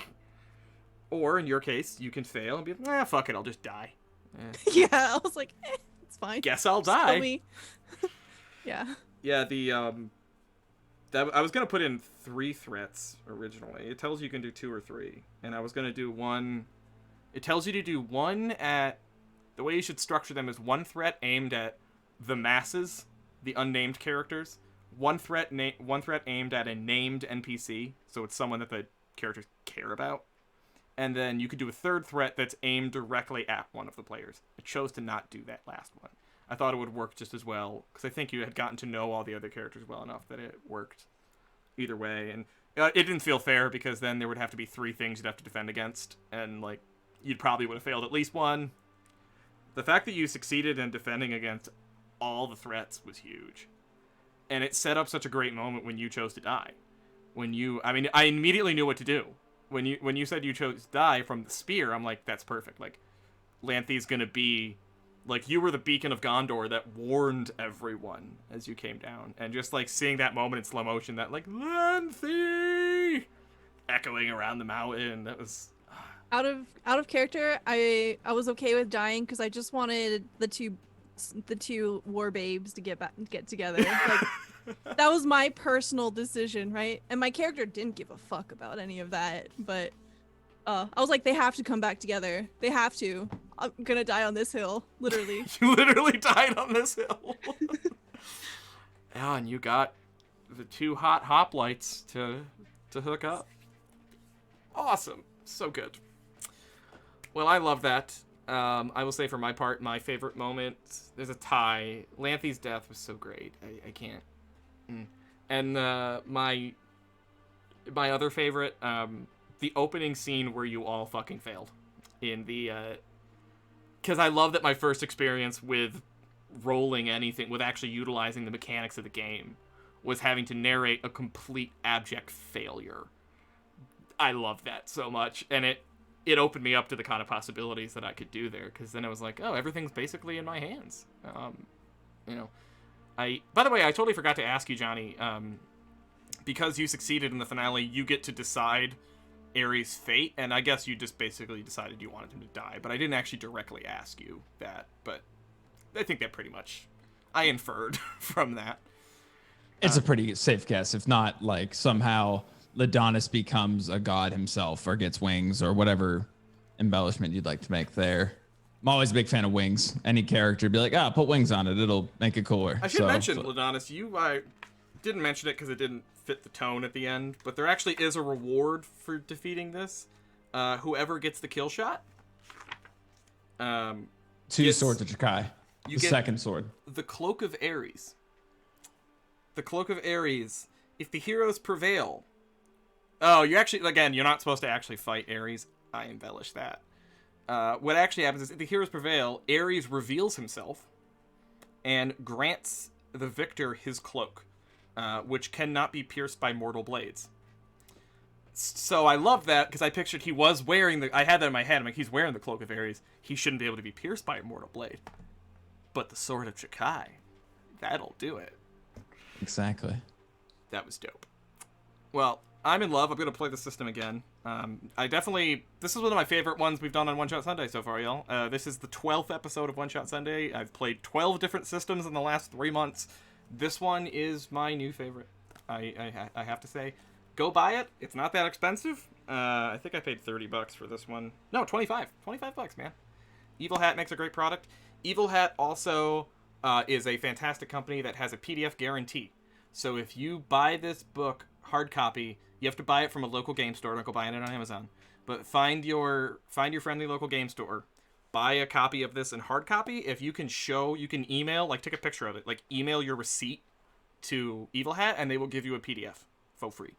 Or in your case, you can fail and be like, fuck it, I'll just die. Yeah, I was like, it's fine. Guess I'll die. Tell me. Yeah. Yeah, I was gonna put in 3 threats originally. It tells you can do 2 or 3, and I was gonna do 1. It tells you to do 1 at. The way you should structure them is 1 threat aimed at the masses, the unnamed characters. 1 threat aimed at a named NPC, so it's someone that the characters care about. And then you could do a 3rd threat that's aimed directly at one of the players. I chose to not do that last one. I thought it would work just as well, because I think you had gotten to know all the other characters well enough that it worked either way. And it didn't feel fair, because then there would have to be 3 things you'd have to defend against, and like you'd probably would have failed at least 1. The fact that you succeeded in defending against all the threats was huge. And it set up such a great moment when you chose to die. I immediately knew what to do. When you said you chose to die from the spear, I'm like, that's perfect. Like, Lanthe's gonna be, like, you were the beacon of Gondor that warned everyone as you came down. And just, like, seeing that moment in slow motion, that, like, Lanthe! Echoing around the mountain, that was... Out of character, I was okay with dying, because I just wanted the two war babes to get together. Like, that was my personal decision, right? And my character didn't give a fuck about any of that, but I was like, they have to come back together. They have to. I'm gonna die on this hill, literally. You literally died on this hill. Yeah, and you got the 2 hot hoplites to hook up. Awesome. So good. Well, I love that. I will say for my part, my favorite moment, there's a tie. Lanthe's death was so great. I can't. And my other favorite, the opening scene where you all fucking failed. In the... Because I love that my first experience with rolling anything, with actually utilizing the mechanics of the game, was having to narrate a complete abject failure. I love that so much, and it opened me up to the kind of possibilities that I could do there, because then I was like, oh, everything's basically in my hands. By the way, I totally forgot to ask you, Johnny, because you succeeded in the finale, you get to decide Ares' fate, and I guess you just basically decided you wanted him to die, but I didn't actually directly ask you that, but I think that pretty much I inferred from that. It's a pretty safe guess. If not, like, somehow Ladonis becomes a god himself or gets wings or whatever embellishment you'd like to make there. I'm always a big fan of wings. Any character, be like, put wings on it. It'll make it cooler. I should mention, Ladonis, you didn't mention it because it didn't fit the tone at the end, but there actually is a reward for defeating this. Whoever gets the kill shot. 2 swords of Jakai. The second sword. The Cloak of Ares. The Cloak of Ares. If the heroes prevail... Oh, you're not supposed to actually fight Ares. I embellish that. What actually happens is, if the heroes prevail, Ares reveals himself and grants the victor his cloak, which cannot be pierced by mortal blades. So I love that, because I pictured he was wearing I had that in my head. I'm like, he's wearing the Cloak of Ares. He shouldn't be able to be pierced by a mortal blade. But the Sword of Jakai, that'll do it. Exactly. That was dope. Well, I'm in love. I'm going to play the system again. This is one of my favorite ones we've done on One Shot Sunday so far, y'all. This is the 12th episode of One Shot Sunday. I've played 12 different systems in the last 3 months. This one is my new favorite. I have to say, go buy it. It's not that expensive. I think I paid $30 for this one. No, 25. $25, man. Evil Hat makes a great product. Evil Hat also is a fantastic company that has a PDF guarantee. So if you buy this book hard copy, you have to buy it from a local game store. Don't go buying it on Amazon. But find your friendly local game store. Buy a copy of this in hard copy. If you can email, take a picture of it. Email your receipt to Evil Hat, and they will give you a PDF for free.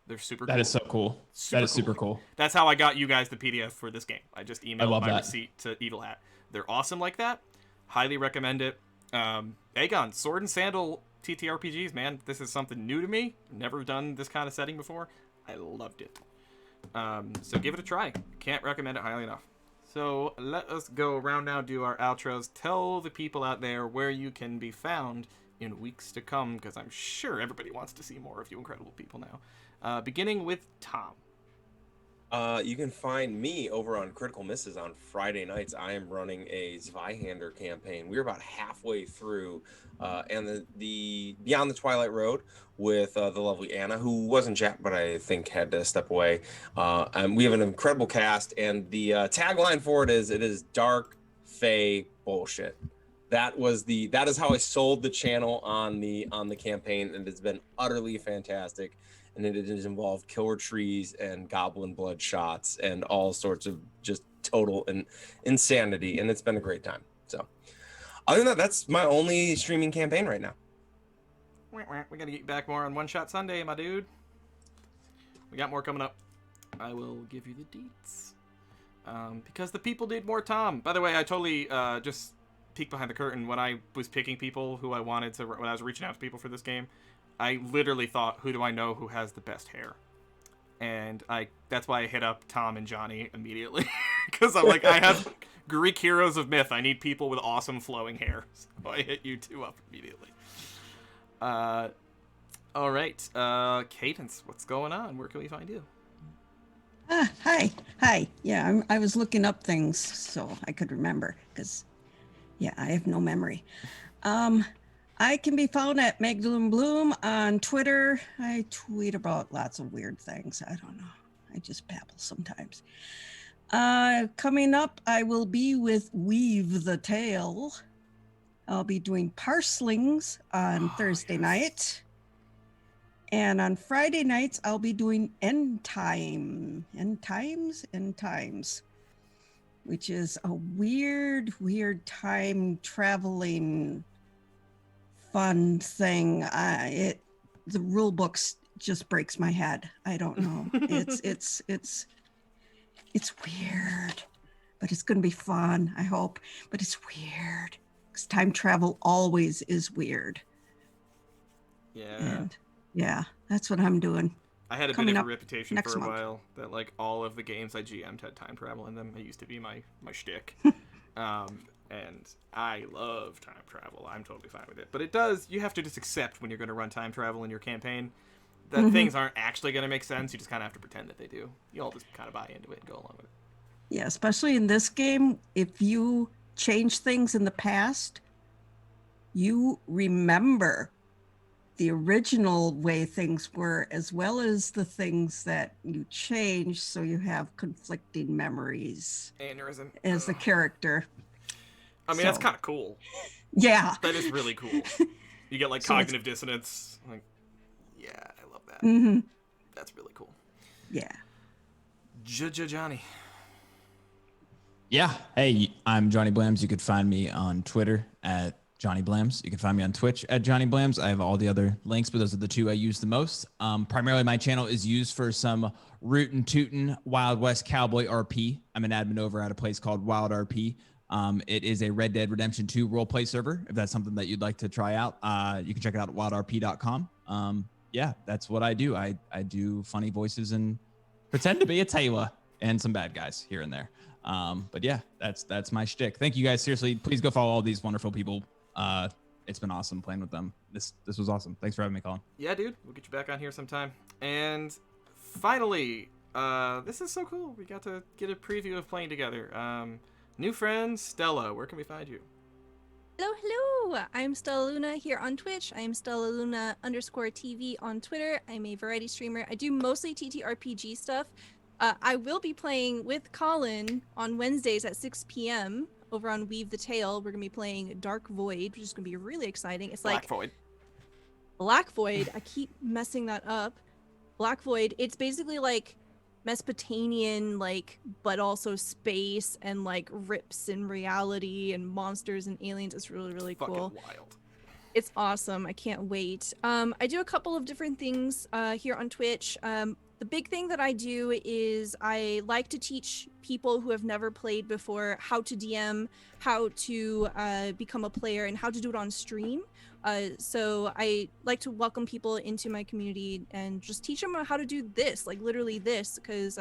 They're super cool. That is so cool. Super cool. That's how I got you guys the PDF for this game. I just emailed my receipt to Evil Hat. They're awesome like that. Highly recommend it. Agon, Sword and Sandal TTRPGs, man. This is something new to me. Never done this kind of setting before. I loved it. So give it a try. Can't recommend it highly enough. So let us go around now, do our outros. Tell the people out there where you can be found in weeks to come, because I'm sure everybody wants to see more of you incredible people now. Beginning with Tom. You can find me over on Critical Misses on Friday nights. I am running a Zweihander campaign. We're about halfway through, and the Beyond the Twilight Road with the lovely Anna, who was in chat, but I think had to step away. And we have an incredible cast, and the tagline for it is dark, fey bullshit. That is how I sold the channel on the campaign, and it's been utterly fantastic. And it has involved killer trees and goblin blood shots and all sorts of just total insanity, and it's been a great time. So other than that, that's my only streaming campaign right now. We gotta get back more on One Shot Sunday, my dude. We got more coming up. I will give you the deets. Because the people need more Tom. By the way, I totally just peeked behind the curtain when I was picking people who I wanted to, when I was reaching out to people for this game. I literally thought, who do I know who has the best hair? And that's why I hit up Tom and Johnny immediately. Because I'm like, I have Greek heroes of myth. I need people with awesome flowing hair. So I hit you two up immediately. All right. Cadence, what's going on? Where can we find you? Hi. Yeah, I was looking up things so I could remember, because, yeah, I have no memory. I can be found at Magdalene Bloom on Twitter. I tweet about lots of weird things. I don't know. I just babble sometimes. Coming up, I will be with Weave the Tale I'll be doing parslings on Thursday night. And on Friday nights, I'll be doing end times, which is a weird time traveling fun thing. The rule books just breaks my head. I don't know. It's weird, but it's going to be fun, I hope. But it's weird because time travel always is weird. Yeah. And yeah, that's what I'm doing. I had a Coming bit of up a reputation next for a month. while that like all of the games I GM'd had time travel in them. It used to be my shtick. And I love time travel. I'm totally fine with it. But you have to just accept when you're going to run time travel in your campaign that things aren't actually going to make sense. You just kind of have to pretend that they do. You all just kind of buy into it and go along with it. Yeah, especially in this game, if you change things in the past, you remember the original way things were as well as the things that you changed, so you have conflicting memories Aneurysm. as the character. I mean, that's kind of cool. Yeah. That is really cool. You get like So cognitive dissonance. Like, yeah, I love that. Mm-hmm. That's really cool. Yeah. Johnny. Yeah. Hey, I'm Johnny Blams. You could find me on Twitter at Johnny Blams. You can find me on Twitch at Johnny Blams. I have all the other links, but those are the two I use the most. Primarily, my channel is used for some rootin' tootin' Wild West Cowboy RP. I'm an admin over at a place called Wild RP. It is a Red Dead Redemption 2 roleplay server. If that's something that you'd like to try out, you can check it out at wildrp.com. Yeah, that's what I do. I do funny voices and pretend to be a Taylor and some bad guys here and there. But yeah, that's my shtick. Thank you guys. Seriously, please go follow all these wonderful people. It's been awesome playing with them. This was awesome. Thanks for having me, Colin. Yeah, dude. We'll get you back on here sometime. And finally, this is so cool. We got to get a preview of playing together. New friend, Stella. Where can we find you? Hello. I'm Stella Luna here on Twitch. I'm Stella Luna _TV on Twitter. I'm a variety streamer. I do mostly TTRPG stuff. I will be playing with Colin on Wednesdays at 6 p.m. over on Weave the Tale. We're going to be playing Dark Void, which is going to be really exciting. It's like Void. Black Void. I keep messing that up. Black Void. It's basically like Mesopotamian, like, but also space and like rips in reality and monsters and aliens. It's really, really cool. Fucking wild. It's awesome. I can't wait. I do a couple of different things here on Twitch. The big thing that I do is I like to teach people who have never played before how to DM, how to become a player, and how to do it on stream. So I like to welcome people into my community and just teach them how to do this, like literally this, because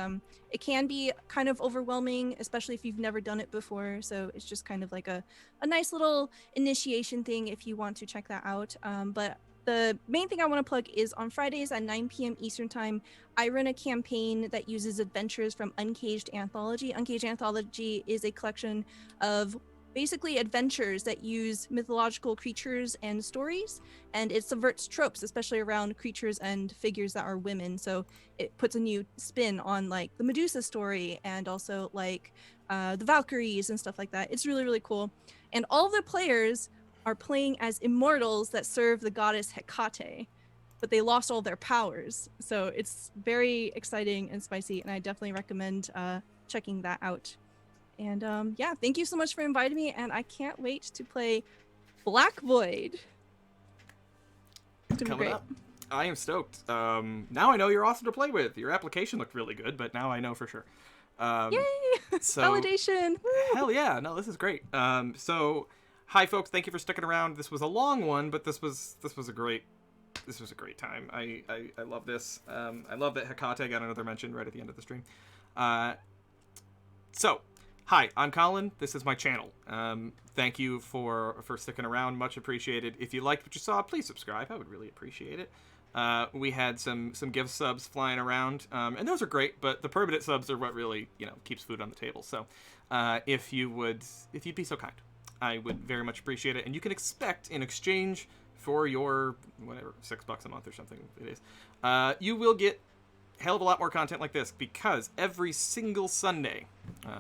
it can be kind of overwhelming, especially if you've never done it before. So it's just kind of like a nice little initiation thing if you want to check that out. But the main thing I want to plug is on Fridays at 9 p.m. Eastern Time, I run a campaign that uses adventures from Uncaged Anthology. Uncaged Anthology is a collection of basically adventures that use mythological creatures and stories, and it subverts tropes, especially around creatures and figures that are women. So it puts a new spin on like the Medusa story and also like the Valkyries and stuff like that. It's really, really cool. And all of the players are playing as immortals that serve the goddess Hecate, but they lost all their powers. So it's very exciting and spicy, and I definitely recommend checking that out. And yeah, thank you so much for inviting me, and I can't wait to play Black Void. It's gonna be Coming great. up. I am stoked. Now I know you're awesome to play with. Your application looked really good, but now I know for sure. Yay! So, Validation! Woo! hell yeah. No, this is great. So, hi folks. Thank you for sticking around. This was a long one, but this was a great time. I love this. I love that Hecate got another mention right at the end of the stream. So, hi, I'm Colin. This is my channel. Thank you for sticking around. Much appreciated. If you liked what you saw, please subscribe. I would really appreciate it. We had some gift subs flying around, and those are great, but the permanent subs are what really, keeps food on the table. So, if you'd be so kind, I would very much appreciate it. And you can expect in exchange for your whatever $6 a month or something it is, you will get hell of a lot more content like this, because every single Sunday,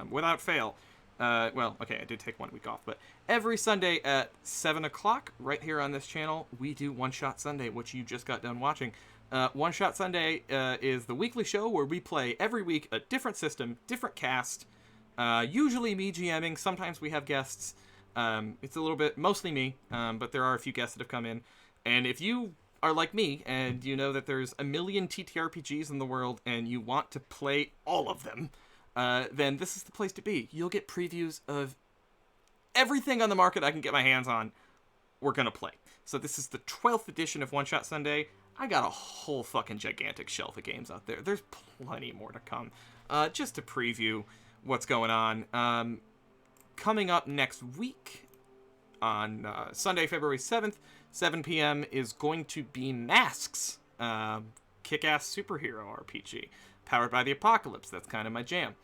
without fail, Well, okay, I did take 1 week off, but every Sunday at 7 o'clock, right here on this channel, we do One Shot Sunday, which you just got done watching. One Shot Sunday is the weekly show where we play every week a different system, different cast, usually me GMing. Sometimes we have guests. It's a little bit, mostly me, but there are a few guests that have come in. And if you are like me and you know that there's a million TTRPGs in the world and you want to play all of them, then this is the place to be. You'll get previews of everything on the market I can get my hands on. We're going to play. So this is the 12th edition of One Shot Sunday. I got a whole fucking gigantic shelf of games out there. There's plenty more to come. Just to preview what's going on. Coming up next week on Sunday, February 7th, 7 p.m. is going to be Masks, kick-ass superhero RPG, powered by the apocalypse. That's kind of my jam.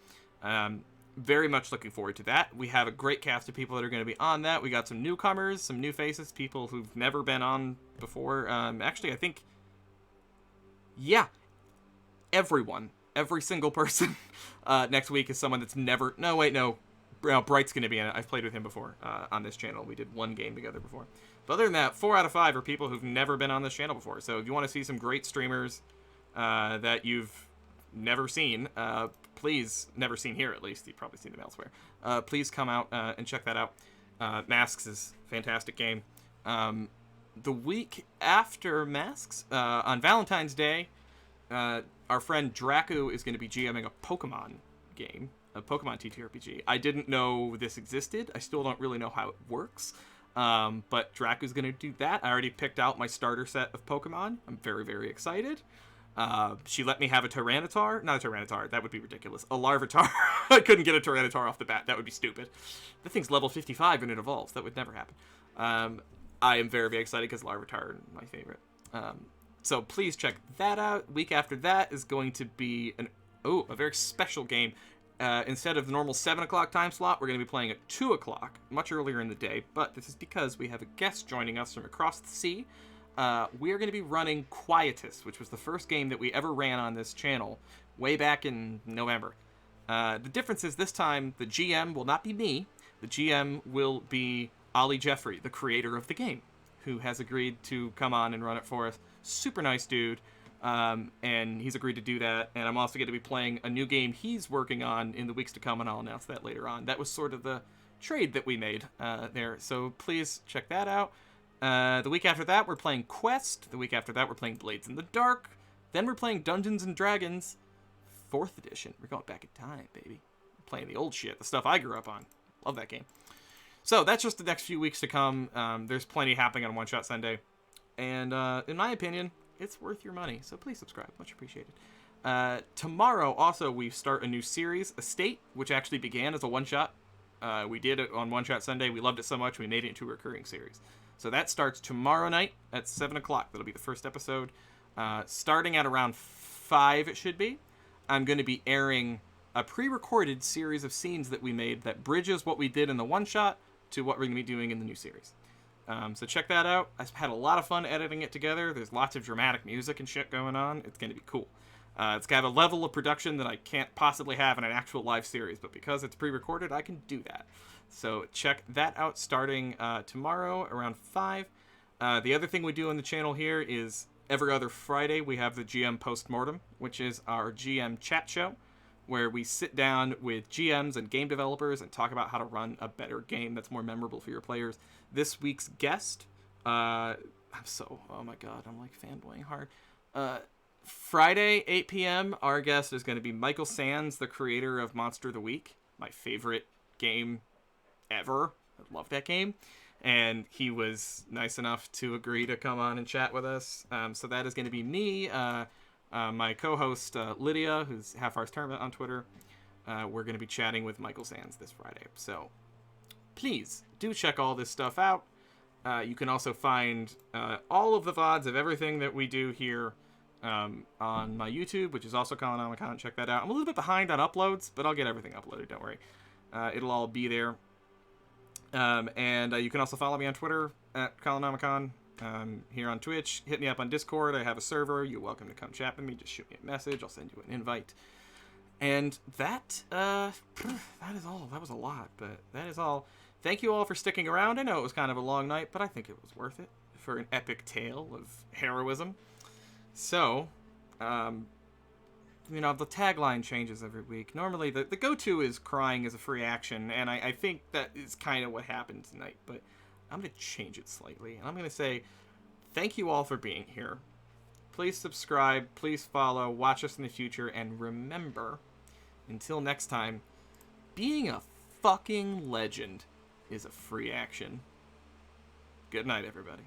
Very much looking forward to that. We have a great cast of people that are going to be on that. We got some newcomers, some new faces, people who've never been on before. Actually, I think, yeah, everyone, every single person next week is someone that's never, no, wait, no, Bright's going to be in it. I've played with him before on this channel. We did one game together before. But other than that, 4 out of 5 are people who've never been on this channel before. So if you want to see some great streamers that you've never seen, please, never seen here at least, you've probably seen them elsewhere, please come out and check that out. Masks is a fantastic game. The week after Masks, on Valentine's Day, our friend Draku is going to be GMing a Pokemon game, a Pokemon TTRPG. I didn't know this existed. I still don't really know how it works. But Draku's going to do that. I already picked out my starter set of Pokemon. I'm very, very excited. She let me have a Tyranitar. Not a Tyranitar. That would be ridiculous. A Larvitar. I couldn't get a Tyranitar off the bat. That would be stupid. The thing's level 55 and it evolves. That would never happen. I am very, very excited because Larvitar is my favorite. So please check that out. Week after that is going to be a very special game. Instead of the normal 7 o'clock time slot, we're going to be playing at 2 o'clock, much earlier in the day. But this is because we have a guest joining us from across the sea. We are going to be running Quietus, which was the first game that we ever ran on this channel way back in November. The difference is this time the GM will not be me. The GM will be Ollie Jeffrey, the creator of the game, who has agreed to come on and run it for us. Super nice dude. And he's agreed to do that. And I'm also going to be playing a new game he's working on in the weeks to come, and I'll announce that later on. That was sort of the trade that we made there. So please check that out. The week after that, we're playing Quest. The week after that, we're playing Blades in the Dark. Then we're playing Dungeons & Dragons 4th edition. We're going back in time, baby. We're playing the old shit, the stuff I grew up on. Love that game. So that's just the next few weeks to come. There's plenty happening on One Shot Sunday. And in my opinion, it's worth your money. So please subscribe. Much appreciated. Tomorrow, also, we start a new series, Estate, which actually began as a one-shot. We did it on One Shot Sunday. We loved it so much, we made it into a recurring series. So that starts tomorrow night at 7 o'clock. That'll be the first episode. Starting at around 5, it should be. I'm going to be airing a pre-recorded series of scenes that we made that bridges what we did in the one-shot to what we're going to be doing in the new series. So check that out. I've had a lot of fun editing it together. There's lots of dramatic music and shit going on. It's going to be cool. It's got a level of production that I can't possibly have in an actual live series, but because it's pre-recorded, I can do that. So check that out starting tomorrow around 5. The other thing we do on the channel here is every other Friday we have the GM Postmortem, which is our GM chat show, where we sit down with GMs and game developers and talk about how to run a better game that's more memorable for your players. This week's guest, oh my god, I'm like fanboying hard. Friday, 8 p.m., our guest is going to be Michael Sands, the creator of Monster of the Week, my favorite game ever. I love that game. And he was nice enough to agree to come on and chat with us. So that is going to be me, my co-host Lydia, who's Half Hours Tournament on Twitter. We're going to be chatting with Michael Sands this Friday. So please do check all this stuff out. You can also find all of the VODs of everything that we do here on my YouTube, which is also Colonomicon. Check that out. I'm a little bit behind on uploads, but I'll get everything uploaded. Don't worry. It'll all be there. And you can also follow me on Twitter at Colonomicon. Here on Twitch. Hit me up on Discord. I have a server. You're welcome to come chat with me. Just shoot me a message. I'll send you an invite. And that is all. That was a lot, but that is all. Thank you all for sticking around. I know it was kind of a long night, but I think it was worth it for an epic tale of heroism. So, you know, the tagline changes every week. Normally, the go-to is crying is a free action, and I think that is kind of what happened tonight, but I'm going to change it slightly. And I'm going to say thank you all for being here. Please subscribe, please follow, watch us in the future, and remember, until next time, being a fucking legend is a free action. Good night, everybody.